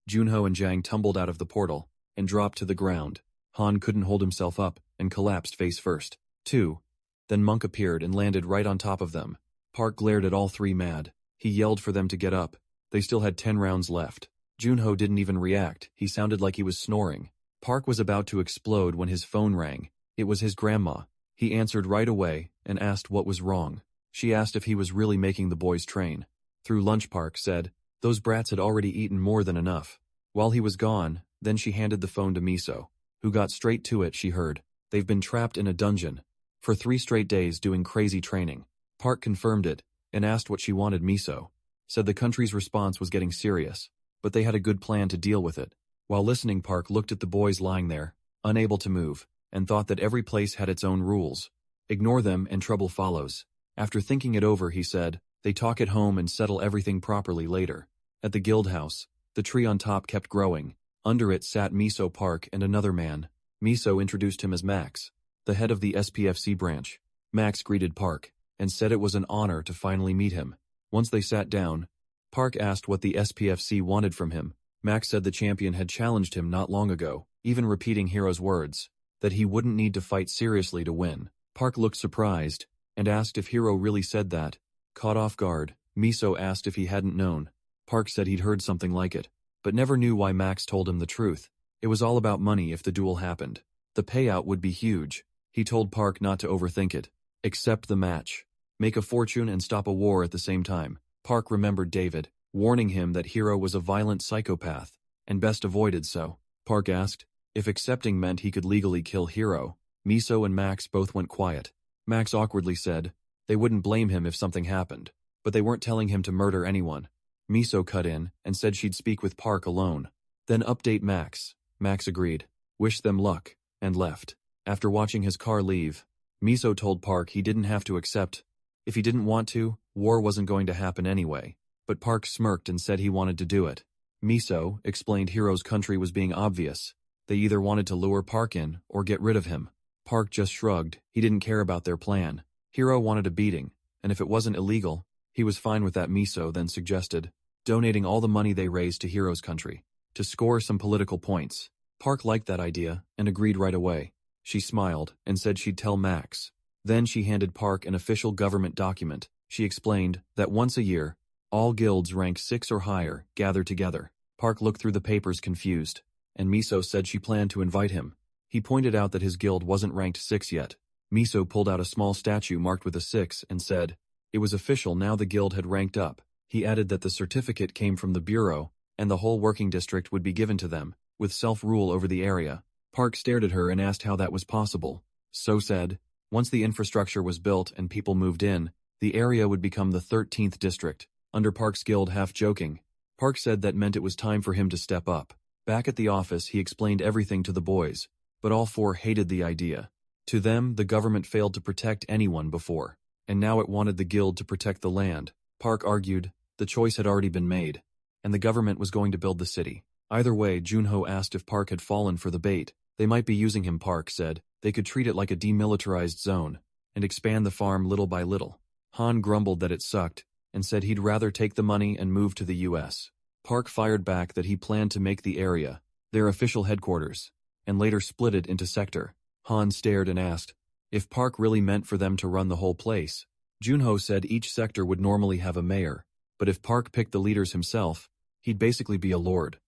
Junho and Jang tumbled out of the portal and dropped to the ground. Han couldn't hold himself up and collapsed face first. 2. Then Monk appeared and landed right on top of them. Park glared at all three mad. He yelled for them to get up. They still had 10 rounds left. Junho didn't even react. He sounded like he was snoring. Park was about to explode when his phone rang. It was his grandma. He answered right away and asked what was wrong. She asked if he was really making the boys train. Through lunch, Park said, those brats had already eaten more than enough. While he was gone, then she handed the phone to Miso, who got straight to it. She heard, they've been trapped in a dungeon for 3 straight days doing crazy training. Park confirmed it and asked what she wanted. Miso said the country's response was getting serious, but they had a good plan to deal with it. While listening, Park looked at the boys lying there, unable to move, and thought that every place had its own rules. Ignore them and trouble follows. After thinking it over, he said, they talk at home and settle everything properly later. At the guild house, the tree on top kept growing. Under it sat Miso, Park, and another man. Miso introduced him as Max, the head of the SPFC branch. Max greeted Park and said it was an honor to finally meet him. Once they sat down, Park asked what the SPFC wanted from him. Max said the champion had challenged him not long ago, even repeating Hiro's words, that he wouldn't need to fight seriously to win. Park looked surprised and asked if Hiro really said that. Caught off guard, Miso asked if he hadn't known. Park said he'd heard something like it, but never knew why Max told him the truth. It was all about money if the duel happened. The payout would be huge. He told Park not to overthink it. Accept the match. Make a fortune and stop a war at the same time. Park remembered David, warning him that Hiro was a violent psychopath, and best avoided so. Park asked if accepting meant he could legally kill Hiro. Miso and Max both went quiet. Max awkwardly said they wouldn't blame him if something happened, but they weren't telling him to murder anyone. Miso cut in and said she'd speak with Park alone. Then update Max. Max agreed, wished them luck, and left. After watching his car leave, Miso told Park he didn't have to accept. If he didn't want to, war wasn't going to happen anyway. But Park smirked and said he wanted to do it. Miso explained Hiro's country was being obvious. They either wanted to lure Park in or get rid of him. Park just shrugged. He didn't care about their plan. Hiro wanted a beating, and if it wasn't illegal, he was fine with that. Miso then suggested donating all the money they raised to Hiro's country to score some political points. Park liked that idea and agreed right away. She smiled and said she'd tell Max. Then she handed Park an official government document. She explained that once a year, all guilds rank 6 or higher gather together. Park looked through the papers confused, and Miso said she planned to invite him. He pointed out that his guild wasn't ranked 6 yet. Miso pulled out a small statue marked with a 6 and said it was official now the guild had ranked up. He added that the certificate came from the bureau, and the whole working district would be given to them, with self-rule over the area. Park stared at her and asked how that was possible. So said, once the infrastructure was built and people moved in, the area would become the 13th district. Under Park's guild, half joking, Park said that meant it was time for him to step up. Back at the office, he explained everything to the boys, but all 4 hated the idea. To them, the government failed to protect anyone before, and now it wanted the guild to protect the land. Park argued the choice had already been made, and the government was going to build the city. Either way, Junho asked if Park had fallen for the bait. They might be using him. Park said they could treat it like a demilitarized zone and expand the farm little by little. Han grumbled that it sucked and said he'd rather take the money and move to the US. Park fired back that he planned to make the area their official headquarters and later split it into sector. Han stared and asked if Park really meant for them to run the whole place. Junho said each sector would normally have a mayor, but if Park picked the leaders himself, he'd basically be a lord.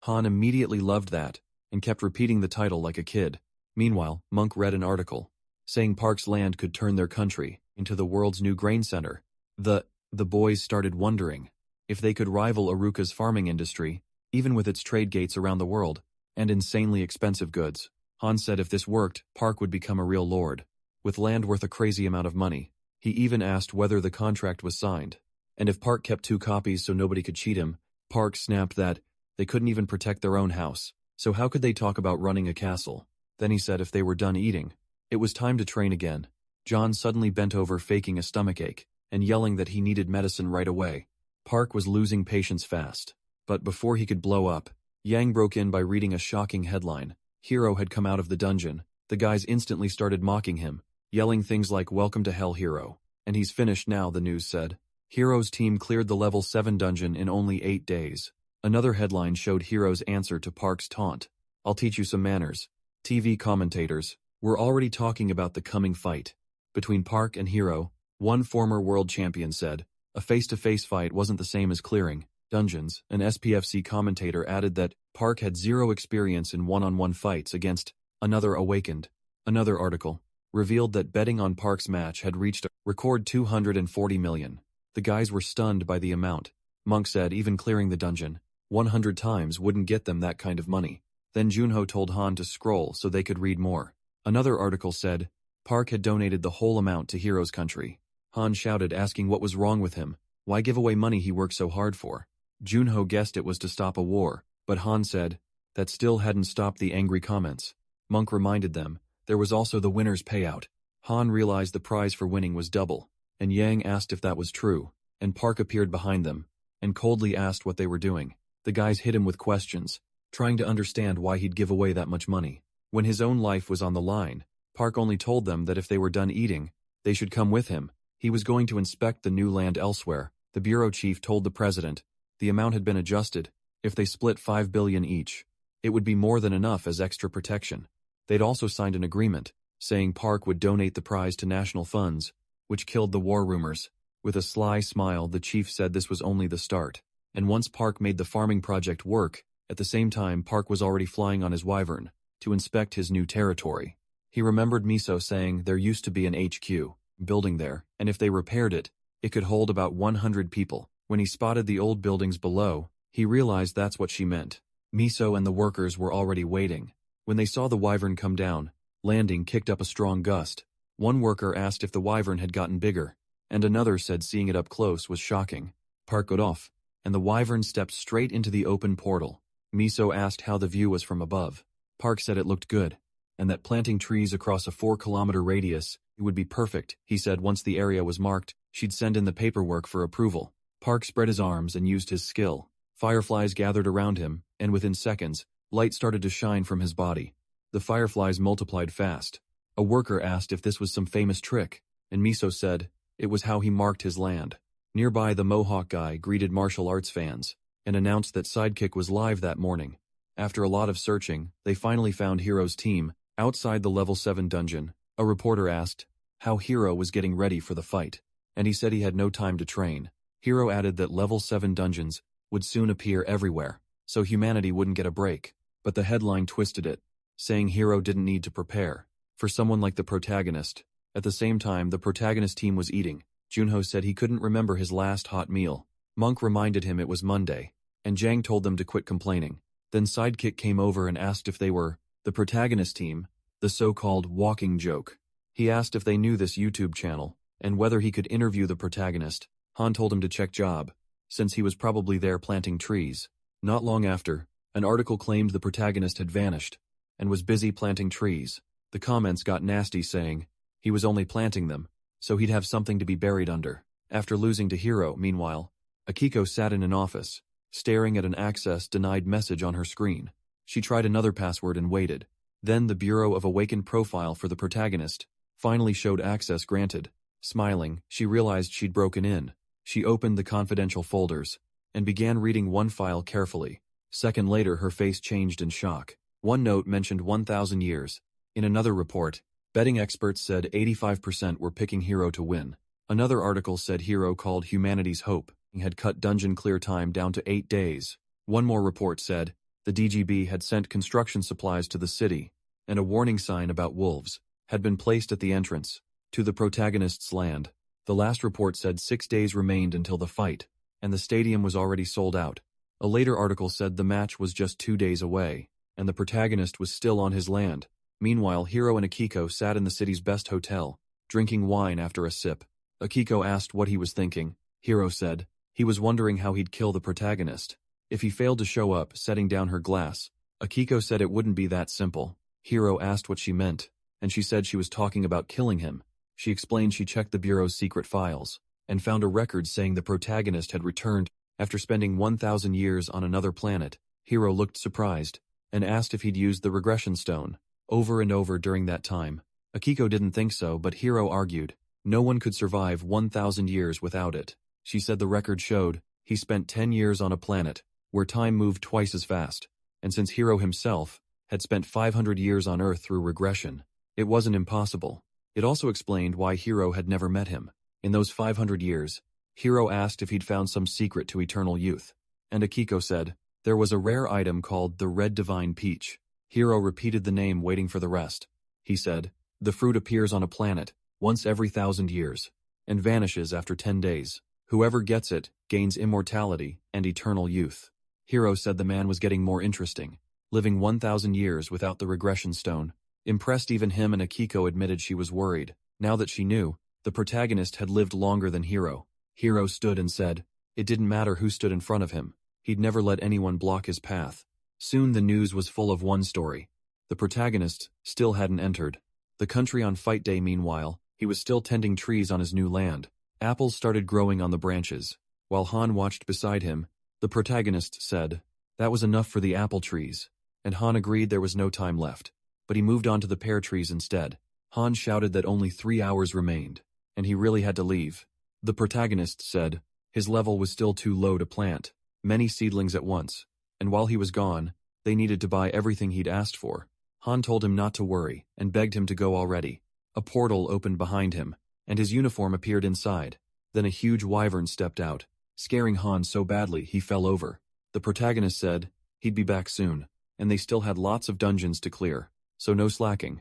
Han immediately loved that. and kept repeating the title like a kid. Meanwhile, Monk read an article saying Park's land could turn their country into the world's new grain center. The boys started wondering if they could rival Aruka's farming industry, even with its trade gates around the world, and insanely expensive goods. Han said if this worked, Park would become a real lord, with land worth a crazy amount of money. He even asked whether the contract was signed, and if Park kept 2 copies so nobody could cheat him. Park snapped that they couldn't even protect their own house, so how could they talk about running a castle? Then he said if they were done eating, it was time to train again. John suddenly bent over faking a stomachache, and yelling that he needed medicine right away. Park was losing patience fast. But before he could blow up, Yang broke in by reading a shocking headline. Hero had come out of the dungeon. The guys instantly started mocking him, yelling things like "Welcome to Hell, Hero." And he's finished now, the news said. Hero's team cleared the level 7 dungeon in only 8 days. Another headline showed Hero's answer to Park's taunt. "I'll teach you some manners." TV commentators were already talking about the coming fight between Park and Hero. One former world champion said, a face-to-face fight wasn't the same as clearing dungeons. An SPFC commentator added that Park had 0 experience in one-on-one fights against another awakened. Another article revealed that betting on Park's match had reached a record 240 million. The guys were stunned by the amount. Monk said even clearing the dungeon 100 times wouldn't get them that kind of money. Then Junho told Han to scroll so they could read more. Another article said Park had donated the whole amount to Hero's country. Han shouted, asking what was wrong with him. Why give away money he worked so hard for? Junho guessed it was to stop a war, but Han said that still hadn't stopped the angry comments. Monk reminded them there was also the winner's payout. Han realized the prize for winning was double, and Yang asked if that was true, and Park appeared behind them and coldly asked what they were doing. The guys hit him with questions, trying to understand why he'd give away that much money. When his own life was on the line, Park only told them that if they were done eating, they should come with him. He was going to inspect the new land elsewhere. The bureau chief told the president the amount had been adjusted. If they split 5 billion each, it would be more than enough as extra protection. They'd also signed an agreement, saying Park would donate the prize to national funds, which killed the war rumors. With a sly smile, the chief said this was only the start. And once Park made the farming project work, at the same time Park was already flying on his Wyvern to inspect his new territory. He remembered Miso saying there used to be an HQ building there, and if they repaired it, it could hold about 100 people. When he spotted the old buildings below, he realized that's what she meant. Miso and the workers were already waiting. When they saw the Wyvern come down, landing kicked up a strong gust. One worker asked if the Wyvern had gotten bigger, and another said seeing it up close was shocking. Park got off, and the Wyvern stepped straight into the open portal. Miso asked how the view was from above. Park said it looked good, and that planting trees across a 4-kilometer radius would be perfect. He said once the area was marked, she'd send in the paperwork for approval. Park spread his arms and used his skill. Fireflies gathered around him, and within seconds, light started to shine from his body. The fireflies multiplied fast. A worker asked if this was some famous trick, and Miso said it was how he marked his land. Nearby, the Mohawk guy greeted martial arts fans and announced that Sidekick was live that morning. After a lot of searching, they finally found Hero's team outside the level 7 dungeon. A reporter asked how Hero was getting ready for the fight, and he said he had no time to train. Hero added that level 7 dungeons would soon appear everywhere, so humanity wouldn't get a break. But the headline twisted it, saying Hero didn't need to prepare for someone like the protagonist. At the same time, the protagonist team was eating. Junho said he couldn't remember his last hot meal. Monk reminded him it was Monday, and Jang told them to quit complaining. Then Sidekick came over and asked if they were the protagonist team, the so-called walking joke. He asked if they knew this YouTube channel, and whether he could interview the protagonist. Han told him to check job, since he was probably there planting trees. Not long after, an article claimed the protagonist had vanished, and was busy planting trees. The comments got nasty saying he was only planting them, so he'd have something to be buried under. After losing to Hero, meanwhile, Akiko sat in an office, staring at an access-denied message on her screen. She tried another password and waited. Then the Bureau of Awakened profile for the protagonist finally showed access granted. Smiling, she realized she'd broken in. She opened the confidential folders and began reading one file carefully. Second later, her face changed in shock. One note mentioned 1,000 years. In another report, betting experts said 85% were picking Hero to win. Another article said Hero, called humanity's hope, had cut dungeon clear time down to 8 days. One more report said The DGB had sent construction supplies to the city, and a warning sign about wolves had been placed at the entrance to the protagonist's land. The last report said 6 days remained until the fight, and the stadium was already sold out. A later article said the match was just 2 days away, and the protagonist was still on his land. Meanwhile, Hiro and Akiko sat in the city's best hotel, drinking wine after a sip. Akiko asked what he was thinking. Hiro said he was wondering how he'd kill the protagonist if he failed to show up, setting down her glass. Akiko said it wouldn't be that simple. Hiro asked what she meant, and she said she was talking about killing him. She explained she checked the Bureau's secret files and found a record saying the protagonist had returned after spending 1,000 years on another planet. Hiro looked surprised and asked if he'd used the regression stone over and over during that time. Akiko didn't think so, but Hiro argued no one could survive 1,000 years without it. She said the record showed he spent 10 years on a planet where time moved twice as fast, and since Hiro himself had spent 500 years on Earth through regression, it wasn't impossible. It also explained why Hiro had never met him. In those 500 years, Hiro asked if he'd found some secret to eternal youth, and Akiko said there was a rare item called the Red Divine Peach. Hiro repeated the name, waiting for the rest. He said, the fruit appears on a planet once every 1,000 years, and vanishes after 10 days. Whoever gets it gains immortality and eternal youth. Hiro said the man was getting more interesting, living 1,000 years without the regression stone. Impressed, even him, and Akiko admitted she was worried. Now that she knew the protagonist had lived longer than Hiro, Hiro stood and said it didn't matter who stood in front of him. He'd never let anyone block his path. Soon the news was full of one story. The protagonist still hadn't entered the country on fight day. Meanwhile, he was still tending trees on his new land. Apples started growing on the branches. While Han watched beside him, the protagonist said that was enough for the apple trees, and Han agreed there was no time left. But he moved on to the pear trees instead. Han shouted that only 3 hours remained, and he really had to leave. The protagonist said his level was still too low to plant many seedlings at once, and while he was gone, they needed to buy everything he'd asked for. Han told him not to worry and begged him to go already. A portal opened behind him, and his uniform appeared inside. Then a huge wyvern stepped out, scaring Han so badly he fell over. The protagonist said he'd be back soon, and they still had lots of dungeons to clear, so no slacking.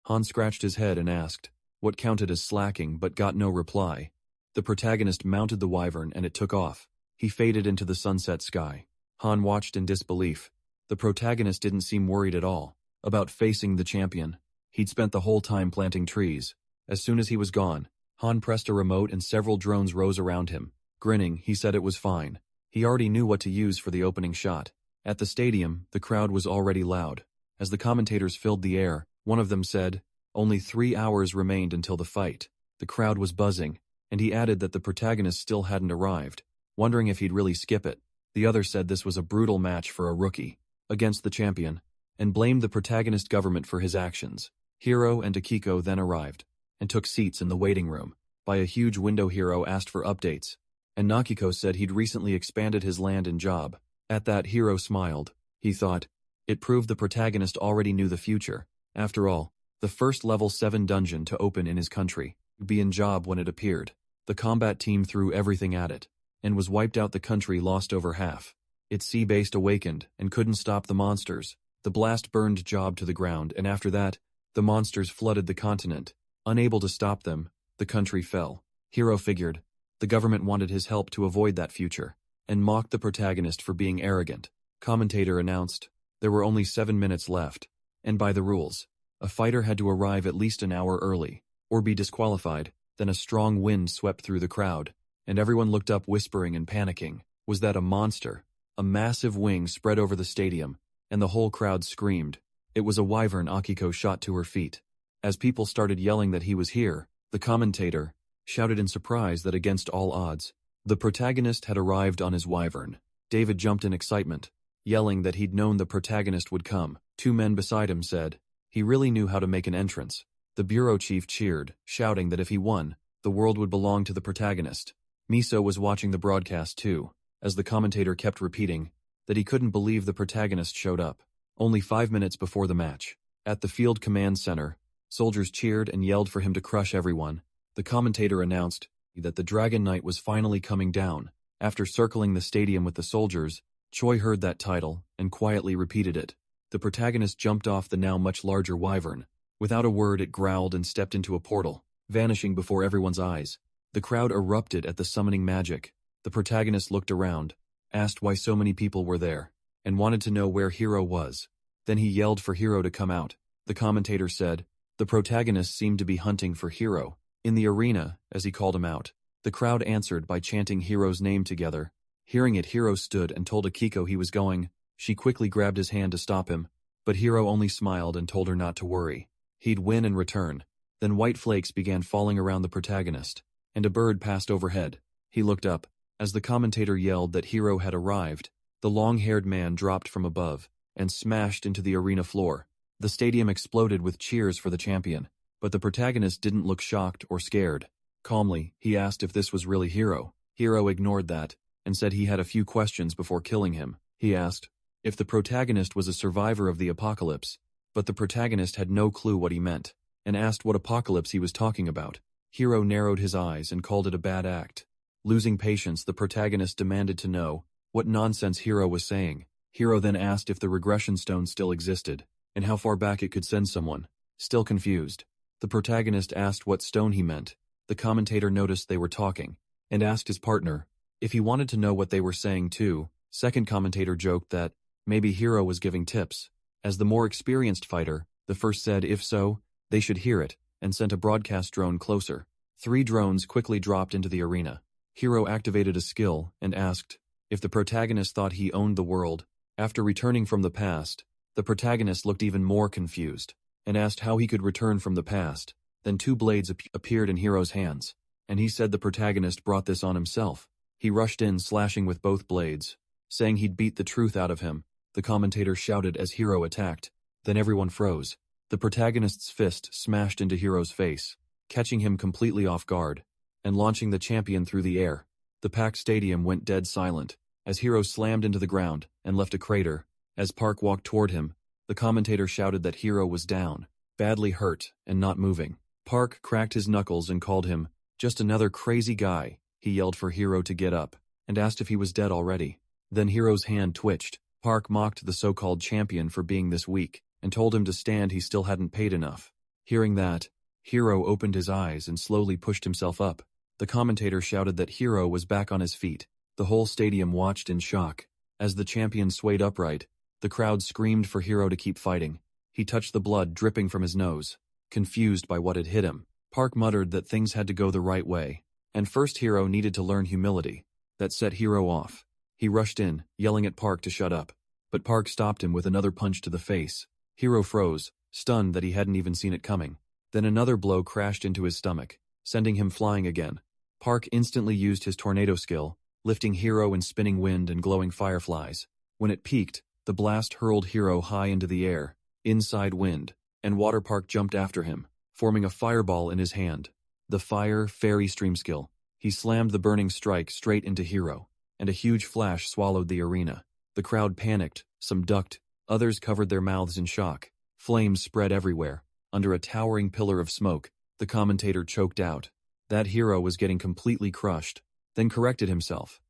Han scratched his head and asked what counted as slacking, but got no reply. The protagonist mounted the wyvern and it took off. He faded into the sunset sky. Han watched in disbelief. The protagonist didn't seem worried at all about facing the champion. He'd spent the whole time planting trees. As soon as he was gone, Han pressed a remote and several drones rose around him. Grinning, he said it was fine. He already knew what to use for the opening shot. At the stadium, the crowd was already loud. As the commentators filled the air, one of them said, only 3 hours remained until the fight. The crowd was buzzing, and he added that the protagonist still hadn't arrived, wondering if he'd really skip it. The other said this was a brutal match for a rookie against the champion, and blamed the protagonist government for his actions. Hiro and Akiko then arrived, and took seats in the waiting room. By a huge window, Hiro asked for updates, and Nakiko said he'd recently expanded his land and job. At that, Hiro smiled. He thought it proved the protagonist already knew the future. After all, the first level 7 dungeon to open in his country would be in job when it appeared. The combat team threw everything at it, and was wiped out. The country lost over half. Its sea-based awakened and couldn't stop the monsters. The blast burned job to the ground, and after that, the monsters flooded the continent. Unable to stop them, the country fell. Hiro figured the government wanted his help to avoid that future, and mocked the protagonist for being arrogant. Commentator announced there were only 7 minutes left, and by the rules, a fighter had to arrive at least an hour early, or be disqualified. Then a strong wind swept through the crowd, and everyone looked up, whispering and panicking. Was that a monster? A massive wing spread over the stadium, and the whole crowd screamed. It was a wyvern. Akiko shot to her feet. As people started yelling that he was here, the commentator shouted in surprise that against all odds, the protagonist had arrived on his wyvern. David jumped in excitement, yelling that he'd known the protagonist would come. 2 men beside him said he really knew how to make an entrance. The bureau chief cheered, shouting that if he won, the world would belong to the protagonist. Miso was watching the broadcast too, as the commentator kept repeating that he couldn't believe the protagonist showed up. Only 5 minutes before the match, at the field command center, soldiers cheered and yelled for him to crush everyone. The commentator announced that the Dragon Knight was finally coming down. After circling the stadium with the soldiers, Choi heard that title and quietly repeated it. The protagonist jumped off the now much larger wyvern. Without a word, it growled and stepped into a portal, vanishing before everyone's eyes. The crowd erupted at the summoning magic. The protagonist looked around, asked why so many people were there, and wanted to know where Hiro was. Then he yelled for Hiro to come out. The commentator said, the protagonist seemed to be hunting for Hiro. In the arena, as he called him out, the crowd answered by chanting Hiro's name together. Hearing it, Hiro stood and told Akiko he was going. She quickly grabbed his hand to stop him, but Hiro only smiled and told her not to worry. He'd win and return. Then white flakes began falling around the protagonist, and a bird passed overhead. He looked up. As the commentator yelled that Hiro had arrived, the long-haired man dropped from above and smashed into the arena floor. The stadium exploded with cheers for the champion, but the protagonist didn't look shocked or scared. Calmly, he asked if this was really Hiro. Hiro ignored that and said he had a few questions before killing him. He asked if the protagonist was a survivor of the apocalypse, but the protagonist had no clue what he meant, and asked what apocalypse he was talking about. Hiro narrowed his eyes and called it a bad act. Losing patience, the protagonist demanded to know what nonsense Hiro was saying. Hiro then asked if the regression stone still existed, and how far back it could send someone. Still confused, the protagonist asked what stone he meant. The commentator noticed they were talking, and asked his partner if he wanted to know what they were saying too. Second commentator joked that maybe Hiro was giving tips. As the more experienced fighter, the first said if so, they should hear it, and sent a broadcast drone closer. 3 drones quickly dropped into the arena. Hiro activated a skill and asked if the protagonist thought he owned the world. After returning from the past, the protagonist looked even more confused, and asked how he could return from the past. Then 2 blades appeared in Hiro's hands, and he said the protagonist brought this on himself. He rushed in, slashing with both blades, saying he'd beat the truth out of him. The commentator shouted as Hiro attacked. Then everyone froze. The protagonist's fist smashed into Hiro's face, catching him completely off guard, and launching the champion through the air. The packed stadium went dead silent, as Hiro slammed into the ground and left a crater. As Park walked toward him, the commentator shouted that Hiro was down, badly hurt, and not moving. Park cracked his knuckles and called him just another crazy guy. He yelled for Hiro to get up, and asked if he was dead already. Then Hiro's hand twitched. Park mocked the so-called champion for being this weak, and told him to stand. He still hadn't paid enough. Hearing that, Hiro opened his eyes and slowly pushed himself up. The commentator shouted that Hiro was back on his feet. The whole stadium watched in shock. As the champion swayed upright, the crowd screamed for Hiro to keep fighting. He touched the blood dripping from his nose, confused by what had hit him. Park muttered that things had to go the right way, and first Hiro needed to learn humility. That set Hiro off. He rushed in, yelling at Park to shut up, but Park stopped him with another punch to the face. Hiro froze, stunned that he hadn't even seen it coming. Then another blow crashed into his stomach, sending him flying again. Park instantly used his tornado skill, lifting Hiro in spinning wind and glowing fireflies. When it peaked, the blast hurled Hiro high into the air, inside wind, and water. Park jumped after him, forming a fireball in his hand. The fire fairy stream skill. He slammed the burning strike straight into Hiro, and a huge flash swallowed the arena. The crowd panicked, some ducked, others covered their mouths in shock. Flames spread everywhere. Under a towering pillar of smoke, the commentator choked out. That Hiro was getting completely crushed, then corrected himself.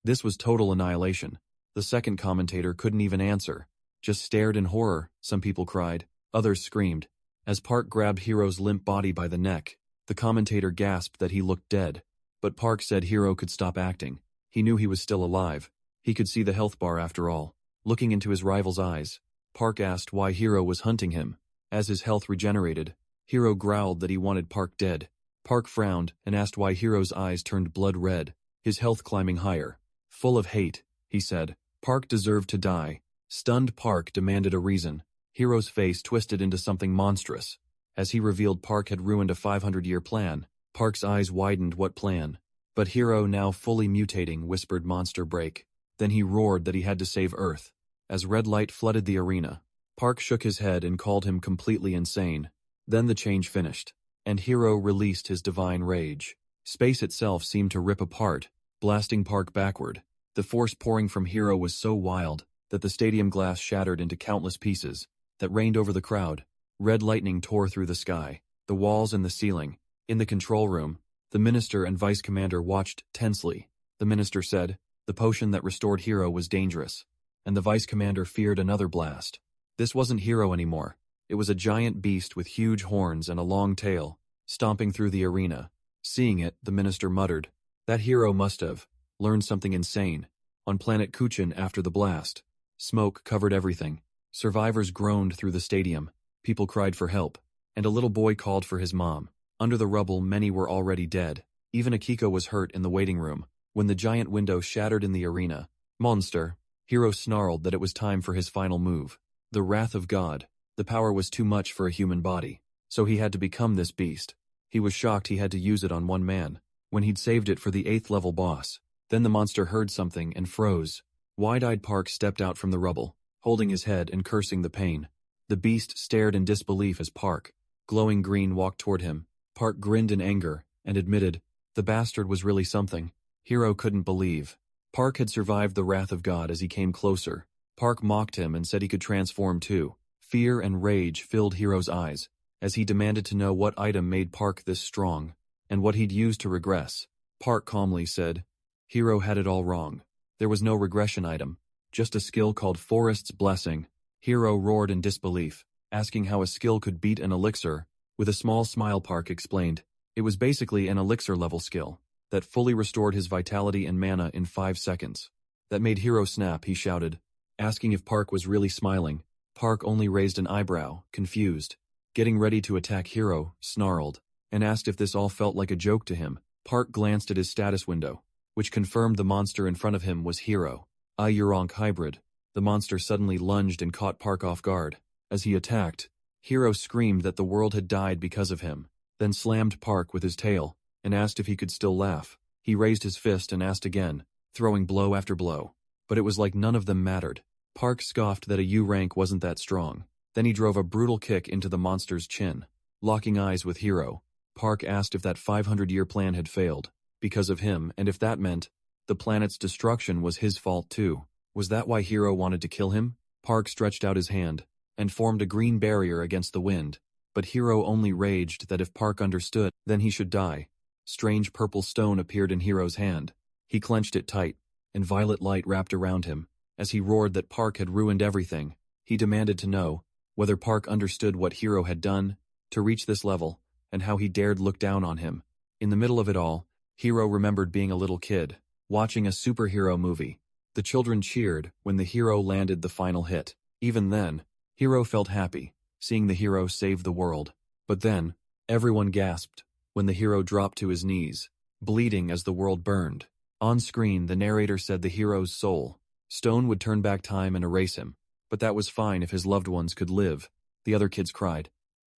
This was total annihilation. The second commentator couldn't even answer, just stared in horror. Some people cried, others screamed. As Park grabbed Hiro's limp body by the neck, the commentator gasped that he looked dead. But Park said Hiro could stop acting. He knew he was still alive. He could see the health bar after all. Looking into his rival's eyes, Park asked why Hiro was hunting him. As his health regenerated, Hiro growled that he wanted Park dead. Park frowned and asked why Hiro's eyes turned blood red, his health climbing higher. Full of hate, he said. Park deserved to die. Stunned, Park demanded a reason. Hiro's face twisted into something monstrous. As he revealed Park had ruined a 500-year plan, Park's eyes widened. What plan? But Hiro, now fully mutating, whispered monster break. Then he roared that he had to save Earth. As red light flooded the arena, Park shook his head and called him completely insane. Then the change finished, and Hiro released his divine rage. Space itself seemed to rip apart, blasting Park backward. The force pouring from Hiro was so wild that the stadium glass shattered into countless pieces that rained over the crowd. Red lightning tore through the sky, the walls and the ceiling. In the control room, the minister and vice commander watched tensely. The minister said, The potion that restored Hero was dangerous, and the vice commander feared another blast. This wasn't Hero anymore. It was a giant beast with huge horns and a long tail, stomping through the arena. Seeing it, the minister muttered, "That Hero must have learned something insane." On planet Kuchin after the blast, smoke covered everything. Survivors groaned through the stadium. People cried for help, and a little boy called for his mom. Under the rubble, many were already dead. Even Akiko was hurt in the waiting room. When the giant window shattered in the arena, "Monster," Hero snarled that it was time for his final move. The wrath of God. The power was too much for a human body, so he had to become this beast. He was shocked he had to use it on one man, when he'd saved it for the 8th level boss. Then the monster heard something and froze. Wide-eyed Park stepped out from the rubble, holding his head and cursing the pain. The beast stared in disbelief as Park, glowing green, walked toward him. Park grinned in anger and admitted, the bastard was really something. Hero couldn't believe. Park had survived the wrath of God as he came closer. Park mocked him and said he could transform too. Fear and rage filled Hero's eyes, as he demanded to know what item made Park this strong, and what he'd used to regress. Park calmly said, Hero had it all wrong. There was no regression item, just a skill called Forest's Blessing. Hero roared in disbelief, asking how a skill could beat an elixir. With a small smile, Park explained, it was basically an elixir-level skill that fully restored his vitality and mana in 5 seconds. That made Hero snap, he shouted, asking if Park was really smiling. Park only raised an eyebrow, confused. Getting ready to attack Hero, snarled, and asked if this all felt like a joke to him. Park glanced at his status window, which confirmed the monster in front of him was Hero, a Euronk hybrid. The monster suddenly lunged and caught Park off guard. As he attacked, Hero screamed that the world had died because of him, then slammed Park with his tail, and asked if he could still laugh. He raised his fist and asked again, throwing blow after blow. But it was like none of them mattered. Park scoffed that a U rank wasn't that strong. Then he drove a brutal kick into the monster's chin. Locking eyes with Hero, Park asked if that 500-year plan had failed, because of him, and if that meant the planet's destruction was his fault too. Was that why Hero wanted to kill him? Park stretched out his hand, and formed a green barrier against the wind. But Hero only raged that if Park understood, then he should die. Strange purple stone appeared in Hero's hand. He clenched it tight, and violet light wrapped around him. As he roared that Park had ruined everything, he demanded to know whether Park understood what Hero had done to reach this level, and how he dared look down on him. In the middle of it all, Hero remembered being a little kid, watching a superhero movie. The children cheered when the hero landed the final hit. Even then, Hero felt happy, seeing the hero save the world. But then, everyone gasped when the hero dropped to his knees, bleeding as the world burned. On screen, the narrator said the hero's soul stone would turn back time and erase him, but that was fine if his loved ones could live. The other kids cried.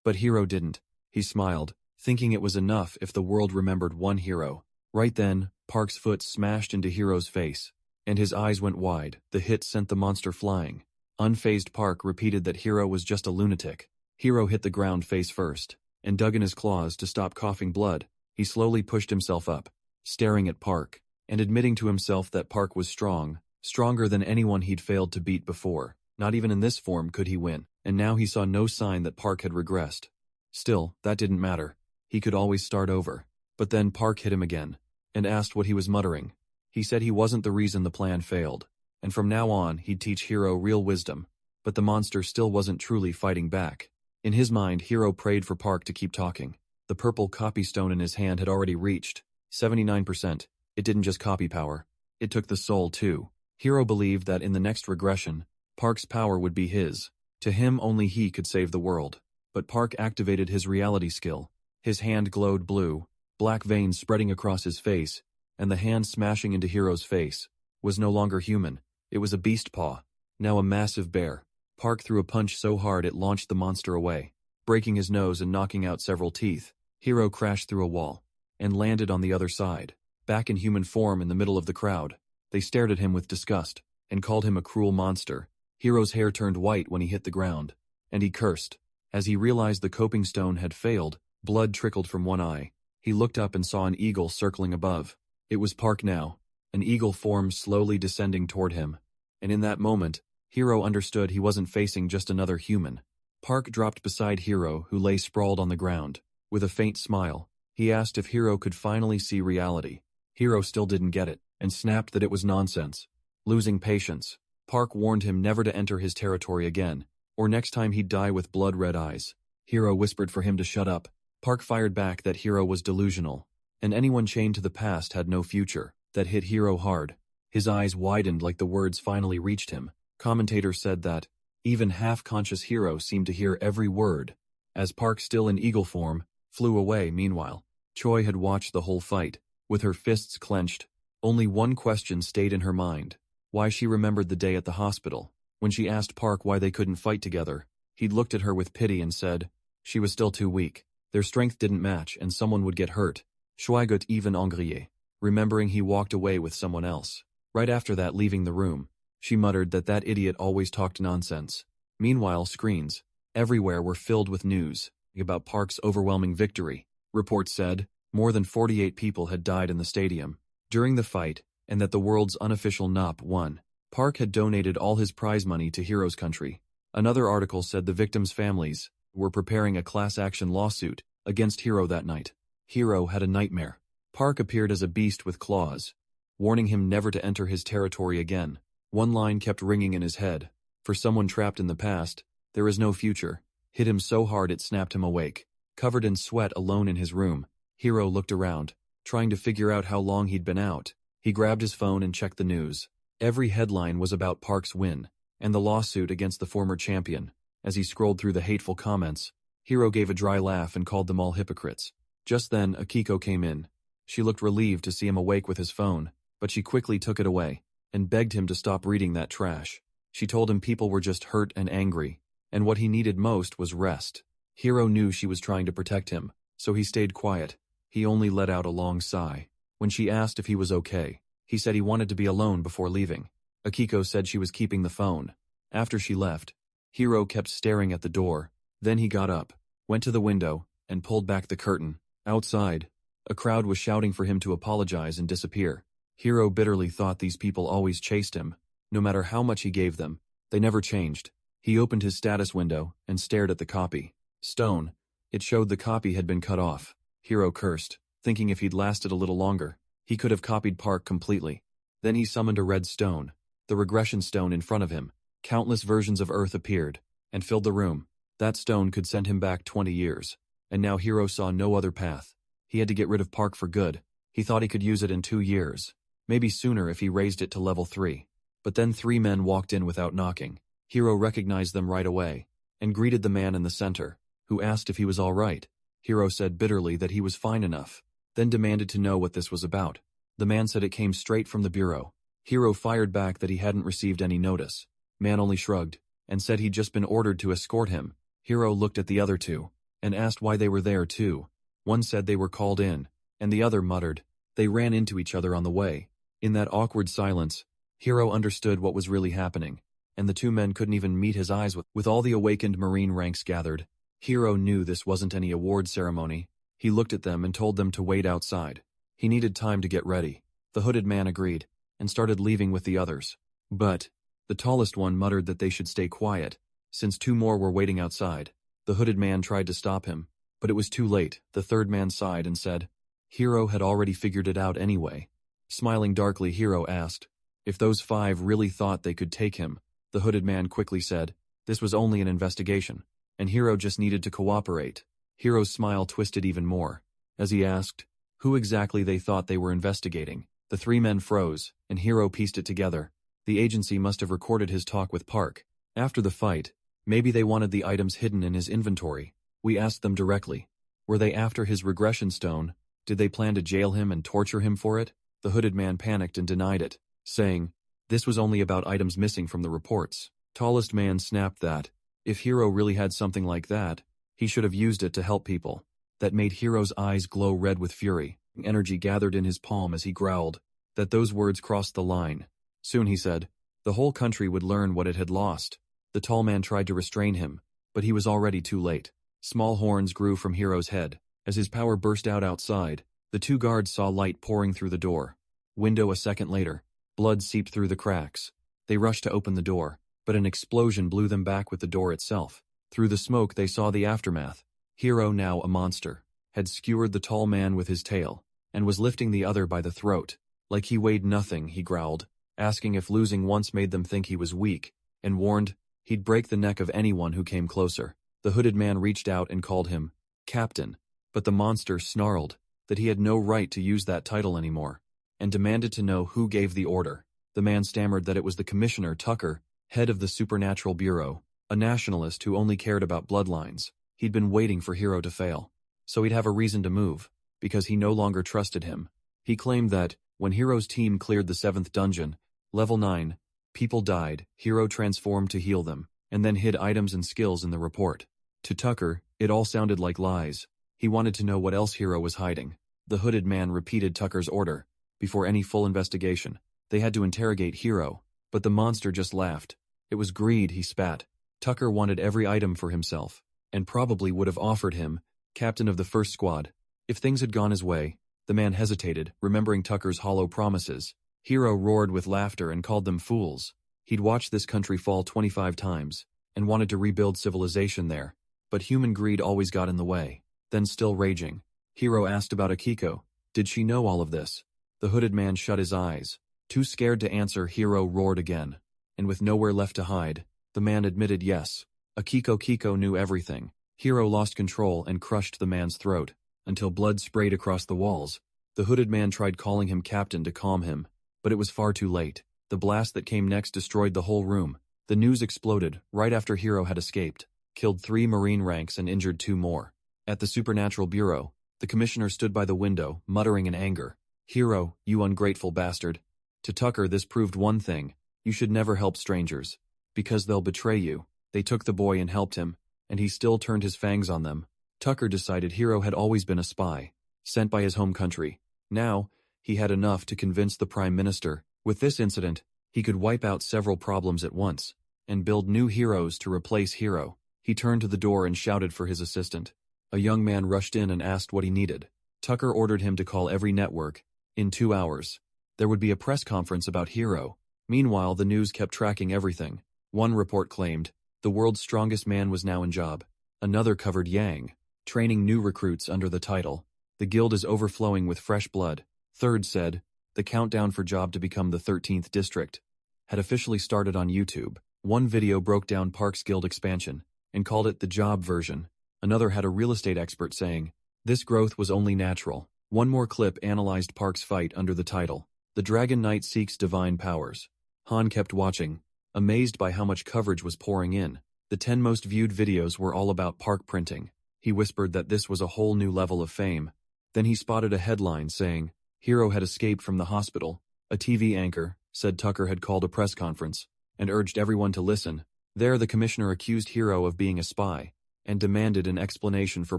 But Hero didn't. He smiled, thinking it was enough if the world remembered one hero. Right then, Park's foot smashed into Hero's face, and his eyes went wide. The hit sent the monster flying. Unfazed, Park repeated that Hero was just a lunatic. Hero hit the ground face first, and dug in his claws to stop coughing blood. He slowly pushed himself up, staring at Park, and admitting to himself that Park was strong, stronger than anyone he'd failed to beat before. Not even in this form could he win, and now he saw no sign that Park had regressed. Still, that didn't matter. He could always start over. But then Park hit him again, and asked what he was muttering. He said he wasn't the reason the plan failed, and from now on he'd teach Hero real wisdom. But the monster still wasn't truly fighting back. In his mind, Hero prayed for Park to keep talking. The purple copy stone in his hand had already reached 79%. It didn't just copy power. It took the soul too. Hero believed that in the next regression, Park's power would be his. To him, only he could save the world. But Park activated his reality skill. His hand glowed blue, black veins spreading across his face, and the hand smashing into Hero's face was no longer human. It was a beast paw, now a massive bear. Park threw a punch so hard it launched the monster away, breaking his nose and knocking out several teeth. Hero crashed through a wall and landed on the other side, back in human form in the middle of the crowd. They stared at him with disgust and called him a cruel monster. Hero's hair turned white when he hit the ground, and he cursed. As he realized the coping stone had failed, blood trickled from one eye. He looked up and saw an eagle circling above. It was Park now, an eagle form slowly descending toward him. And in that moment, Hero understood he wasn't facing just another human. Park dropped beside Hero, who lay sprawled on the ground. With a faint smile, he asked if Hero could finally see reality. Hero still didn't get it. and snapped that it was nonsense. Losing patience, Park warned him never to enter his territory again, or next time he'd die with blood-red eyes. Hiro whispered for him to shut up. Park fired back that Hiro was delusional, and anyone chained to the past had no future. That hit Hiro hard. His eyes widened like the words finally reached him. Commentators said that even half-conscious Hiro seemed to hear every word. As Park, still in eagle form, flew away. Meanwhile, Choi had watched the whole fight, with her fists clenched. Only one question stayed in her mind. Why she remembered the day at the hospital. When she asked Park why they couldn't fight together, he'd looked at her with pity and said, she was still too weak. Their strength didn't match and someone would get hurt. Choi got even angry, remembering he walked away with someone else. Right after that, leaving the room, she muttered that that idiot always talked nonsense. Meanwhile, screens everywhere were filled with news about Park's overwhelming victory. Reports said more than 48 people had died in the stadium during the fight, and that the world's unofficial NOP won. Park had donated all his prize money to Hiro's country. Another article said the victims' families were preparing a class action lawsuit against Hiro that night. Hiro had a nightmare. Park appeared as a beast with claws, warning him never to enter his territory again. One line kept ringing in his head. For someone trapped in the past, there is no future. Hit him so hard it snapped him awake. Covered in sweat, alone in his room, Hiro looked around, trying to figure out how long he'd been out. He grabbed his phone and checked the news. Every headline was about Park's win, and the lawsuit against the former champion. As he scrolled through the hateful comments, Hiro gave a dry laugh and called them all hypocrites. Just then, Akiko came in. She looked relieved to see him awake with his phone, but she quickly took it away, and begged him to stop reading that trash. She told him people were just hurt and angry, and what he needed most was rest. Hiro knew she was trying to protect him, so he stayed quiet. He only let out a long sigh. When she asked if he was okay, he said he wanted to be alone before leaving. Akiko said she was keeping the phone. After she left, Hiro kept staring at the door. Then he got up, went to the window, and pulled back the curtain. Outside, a crowd was shouting for him to apologize and disappear. Hiro bitterly thought these people always chased him. No matter how much he gave them, they never changed. He opened his status window and stared at the copy. Stone. It showed the copy had been cut off. Hiro cursed, thinking if he'd lasted a little longer, he could have copied Park completely. Then he summoned a red stone, the regression stone, in front of him. Countless versions of Earth appeared and filled the room. That stone could send him back 20 years. And now Hiro saw no other path. He had to get rid of Park for good. He thought he could use it in 2 years. Maybe sooner if he raised it to level 3. But then 3 men walked in without knocking. Hiro recognized them right away, and greeted the man in the center, who asked if he was all right. Hiro said bitterly that he was fine enough, then demanded to know what this was about. The man said it came straight from the bureau. Hiro fired back that he hadn't received any notice. Man only shrugged, and said he'd just been ordered to escort him. Hiro looked at the other two, and asked why they were there too. One said they were called in, and the other muttered. They ran into each other on the way. In that awkward silence, Hiro understood what was really happening, and the 2 men couldn't even meet his eyes with all the awakened Marine ranks gathered. Hiro knew this wasn't any award ceremony. He looked at them and told them to wait outside. He needed time to get ready. The hooded man agreed, and started leaving with the others. But the tallest one muttered that they should stay quiet, since 2 more were waiting outside. The hooded man tried to stop him, but it was too late. The third man sighed and said, Hiro had already figured it out anyway. Smiling darkly, Hiro asked if those 5 really thought they could take him. The hooded man quickly said, this was only an investigation, and Hiro just needed to cooperate. Hiro's smile twisted even more, as he asked who exactly they thought they were investigating. The 3 men froze, and Hiro pieced it together. The agency must have recorded his talk with Park. After the fight, maybe they wanted the items hidden in his inventory. We asked them directly. Were they after his regression stone? Did they plan to jail him and torture him for it? The hooded man panicked and denied it, saying, this was only about items missing from the reports. Tallest man snapped that, if Hiro really had something like that, he should have used it to help people. That made Hiro's eyes glow red with fury. Energy gathered in his palm as he growled that those words crossed the line. Soon, he said, the whole country would learn what it had lost. The tall man tried to restrain him, but he was already too late. Small horns grew from Hiro's head. As his power burst out outside, the 2 guards saw light pouring through the door. Window a second later. Blood seeped through the cracks. They rushed to open the door, but an explosion blew them back with the door itself. Through the smoke they saw the aftermath. Hiro, now a monster, had skewered the tall man with his tail, and was lifting the other by the throat. Like he weighed nothing, he growled, asking if losing once made them think he was weak, and warned he'd break the neck of anyone who came closer. The hooded man reached out and called him Captain, but the monster snarled that he had no right to use that title anymore, and demanded to know who gave the order. The man stammered that it was the Commissioner Tucker, head of the Supernatural Bureau, a nationalist who only cared about bloodlines. He'd been waiting for Hiro to fail, so he'd have a reason to move, because he no longer trusted him. He claimed that, when Hiro's team cleared the 7th dungeon, level 9, people died, Hiro transformed to heal them, and then hid items and skills in the report. To Tucker, it all sounded like lies. He wanted to know what else Hiro was hiding. The hooded man repeated Tucker's order. Before any full investigation, they had to interrogate Hiro, but the monster just laughed. It was greed, he spat. Tucker wanted every item for himself, and probably would have offered him, captain of the first squad. If things had gone his way, the man hesitated, remembering Tucker's hollow promises. Hiro roared with laughter and called them fools. He'd watched this country fall 25 times, and wanted to rebuild civilization there, but human greed always got in the way. Then, still raging, Hiro asked about Akiko. Did she know all of this? The hooded man shut his eyes. Too scared to answer, Hiro roared again. And with nowhere left to hide, the man admitted yes. Akiko knew everything. Hiro lost control and crushed the man's throat, until blood sprayed across the walls. The hooded man tried calling him captain to calm him, but it was far too late. The blast that came next destroyed the whole room. The news exploded right after Hiro had escaped, killed 3 Marine ranks and injured 2 more. At the Supernatural Bureau, the commissioner stood by the window, muttering in anger. Hiro, you ungrateful bastard. To Tucker, this proved one thing. You should never help strangers, because they'll betray you. They took the boy and helped him, and he still turned his fangs on them. Tucker decided Hiro had always been a spy, sent by his home country. Now, he had enough to convince the Prime Minister. With this incident, he could wipe out several problems at once, and build new heroes to replace Hiro. He turned to the door and shouted for his assistant. A young man rushed in and asked what he needed. Tucker ordered him to call every network. In 2 hours, there would be a press conference about Hiro. Meanwhile, the news kept tracking everything. One report claimed the world's strongest man was now in job. Another covered Yang, training new recruits under the title, the guild is overflowing with fresh blood. Third said, the countdown for job to become the 13th district had officially started on YouTube. One video broke down Park's guild expansion and called it the job version. Another had a real estate expert saying, this growth was only natural. One more clip analyzed Park's fight under the title, The Dragon Knight Seeks Divine Powers. Han kept watching, amazed by how much coverage was pouring in. The 10 most viewed videos were all about Park printing. He whispered that this was a whole new level of fame. Then he spotted a headline saying, Hiro had escaped from the hospital. A TV anchor said Tucker had called a press conference and urged everyone to listen. There, the commissioner accused Hiro of being a spy and demanded an explanation for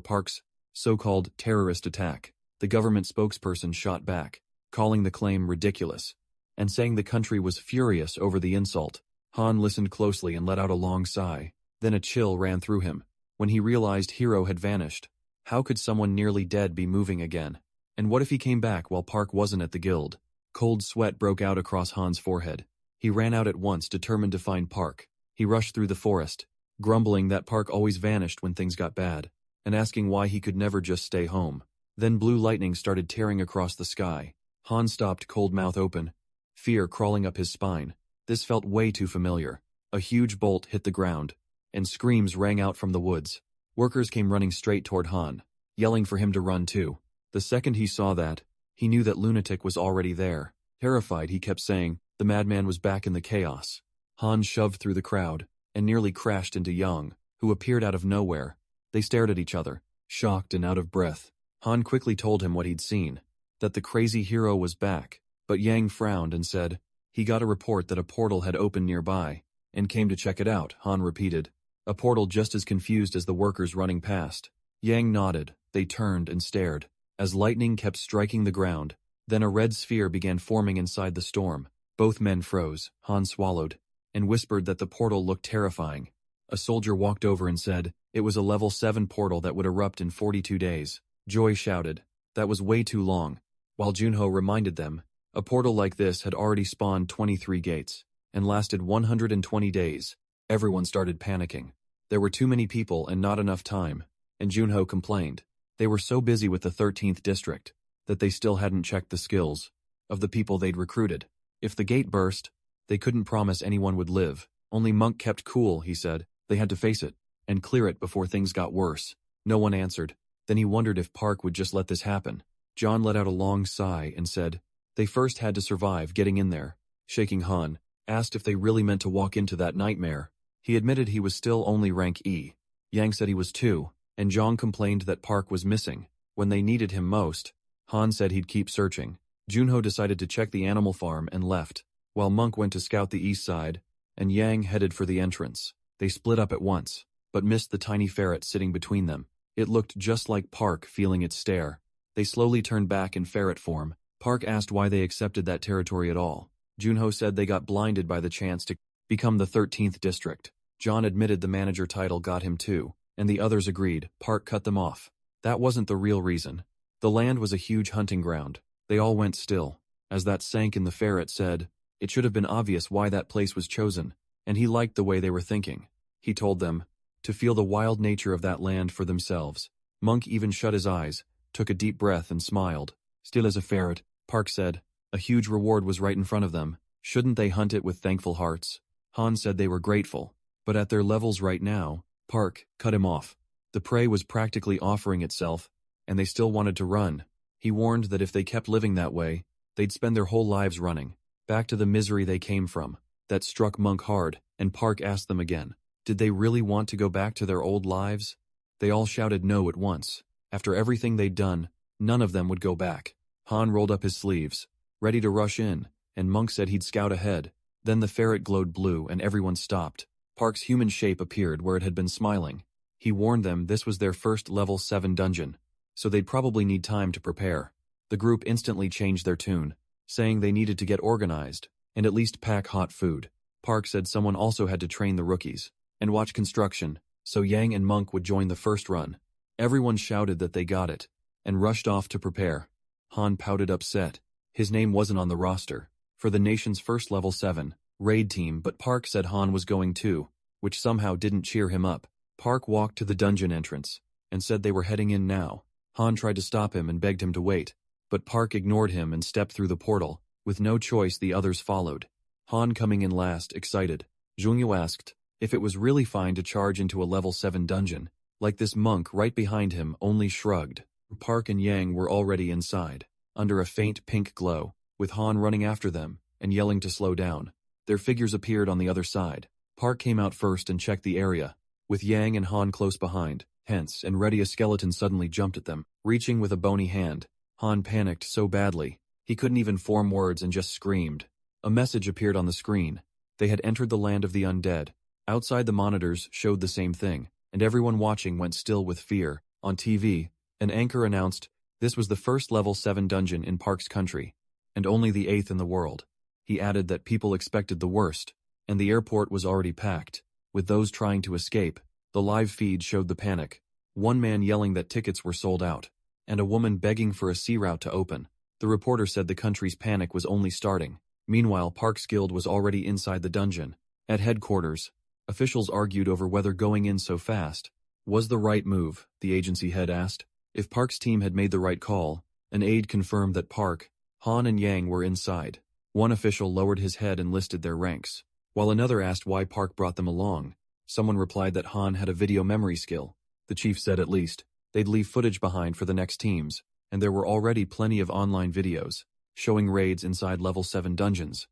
Park's so-called terrorist attack. The government spokesperson shot back, calling the claim ridiculous, and saying the country was furious over the insult. Han listened closely and let out a long sigh. Then a chill ran through him when he realized Hiro had vanished. How could someone nearly dead be moving again? And what if he came back while Park wasn't at the guild? Cold sweat broke out across Han's forehead. He ran out at once, determined to find Park. He rushed through the forest, grumbling that Park always vanished when things got bad, and asking why he could never just stay home. Then blue lightning started tearing across the sky. Han stopped, cold mouth open, fear crawling up his spine. This felt way too familiar. A huge bolt hit the ground, and screams rang out from the woods. Workers came running straight toward Han, yelling for him to run too. The second he saw that, he knew that lunatic was already there. Terrified, he kept saying, the madman was back in the chaos. Han shoved through the crowd, and nearly crashed into Yang, who appeared out of nowhere. They stared at each other, shocked and out of breath. Han quickly told him what he'd seen, that the crazy Hiro was back, but Yang frowned and said, he got a report that a portal had opened nearby, and came to check it out, Han repeated. A portal just as confused as the workers running past. Yang nodded. They turned and stared, as lightning kept striking the ground. Then a red sphere began forming inside the storm. Both men froze. Han swallowed, and whispered that the portal looked terrifying. A soldier walked over and said, it was a level 7 portal that would erupt in 42 days. Joy shouted, that was way too long, while Junho reminded them, a portal like this had already spawned 23 gates, and lasted 120 days. Everyone started panicking. There were too many people and not enough time, and Junho complained. They were so busy with the 13th district that they still hadn't checked the skills. of the people they'd recruited. If the gate burst, they couldn't promise anyone would live. Only Monk kept cool, he said. They had to face it and clear it before things got worse. No one answered. Then he wondered if Park would just let this happen. John let out a long sigh and said, they first had to survive getting in there. Shaking Han, asked if they really meant to walk into that nightmare. He admitted he was still only rank E. Yang said he was too, and Zhang complained that Park was missing. When they needed him most, Han said he'd keep searching. Junho decided to check the animal farm and left, while Monk went to scout the east side, and Yang headed for the entrance. They split up at once, but missed the tiny ferret sitting between them. It looked just like Park feeling its stare. They slowly turned back in ferret form. Park asked why they accepted that territory at all. Junho said they got blinded by the chance to become the 13th district. John admitted the manager title got him too, and the others agreed. Park cut them off. That wasn't the real reason. The land was a huge hunting ground. They all went still. As that sank in the ferret said, it should have been obvious why that place was chosen, and he liked the way they were thinking. He told them to feel the wild nature of that land for themselves. Monk even shut his eyes, took a deep breath and smiled. Still as a ferret, Park said, a huge reward was right in front of them. Shouldn't they hunt it with thankful hearts? Han said they were grateful, but at their levels right now, Park cut him off. The prey was practically offering itself, and they still wanted to run. He warned that if they kept living that way, they'd spend their whole lives running, back to the misery they came from. That struck Monk hard, and Park asked them again. Did they really want to go back to their old lives? They all shouted no at once. After everything they'd done, none of them would go back. Han rolled up his sleeves, ready to rush in, and Monk said he'd scout ahead. Then the ferret glowed blue and everyone stopped. Park's human shape appeared where it had been smiling. He warned them this was their first level 7 dungeon, so they'd probably need time to prepare. The group instantly changed their tune, saying they needed to get organized, and at least pack hot food. Park said someone also had to train the rookies, and watch construction, so Yang and Monk would join the first run. Everyone shouted that they got it, and rushed off to prepare. Han pouted upset. His name wasn't on the roster for the nation's first level 7 raid team, but Park said Han was going too, which somehow didn't cheer him up. Park walked to the dungeon entrance, and said they were heading in now. Han tried to stop him and begged him to wait, but Park ignored him and stepped through the portal. With no choice, the others followed. Han coming in last, excited. Zhongyu asked if it was really fine to charge into a level 7 dungeon. Like this monk right behind him only shrugged. Park and Yang were already inside, under a faint pink glow, with Han running after them and yelling to slow down. Their figures appeared on the other side. Park came out first and checked the area, with Yang and Han close behind. Hence, and ready, a skeleton suddenly jumped at them, reaching with a bony hand. Han panicked so badly, he couldn't even form words and just screamed. A message appeared on the screen. They had entered the land of the undead. Outside, the monitors showed the same thing, and everyone watching went still with fear. On TV, an anchor announced this was the first level 7 dungeon in Park's country, and only the 8th in the world. He added that people expected the worst, and the airport was already packed, with those trying to escape. The live feed showed the panic. One man yelling that tickets were sold out, and a woman begging for a sea route to open. The reporter said the country's panic was only starting. Meanwhile, Park's guild was already inside the dungeon. At headquarters, officials argued over whether going in so fast was the right move, the agency head asked. If Park's team had made the right call, an aide confirmed that Park, Han and Yang were inside. One official lowered his head and listed their ranks, while another asked why Park brought them along. Someone replied that Han had a video memory skill. The chief said at least they'd leave footage behind for the next teams, and there were already plenty of online videos showing raids inside level 7 dungeons.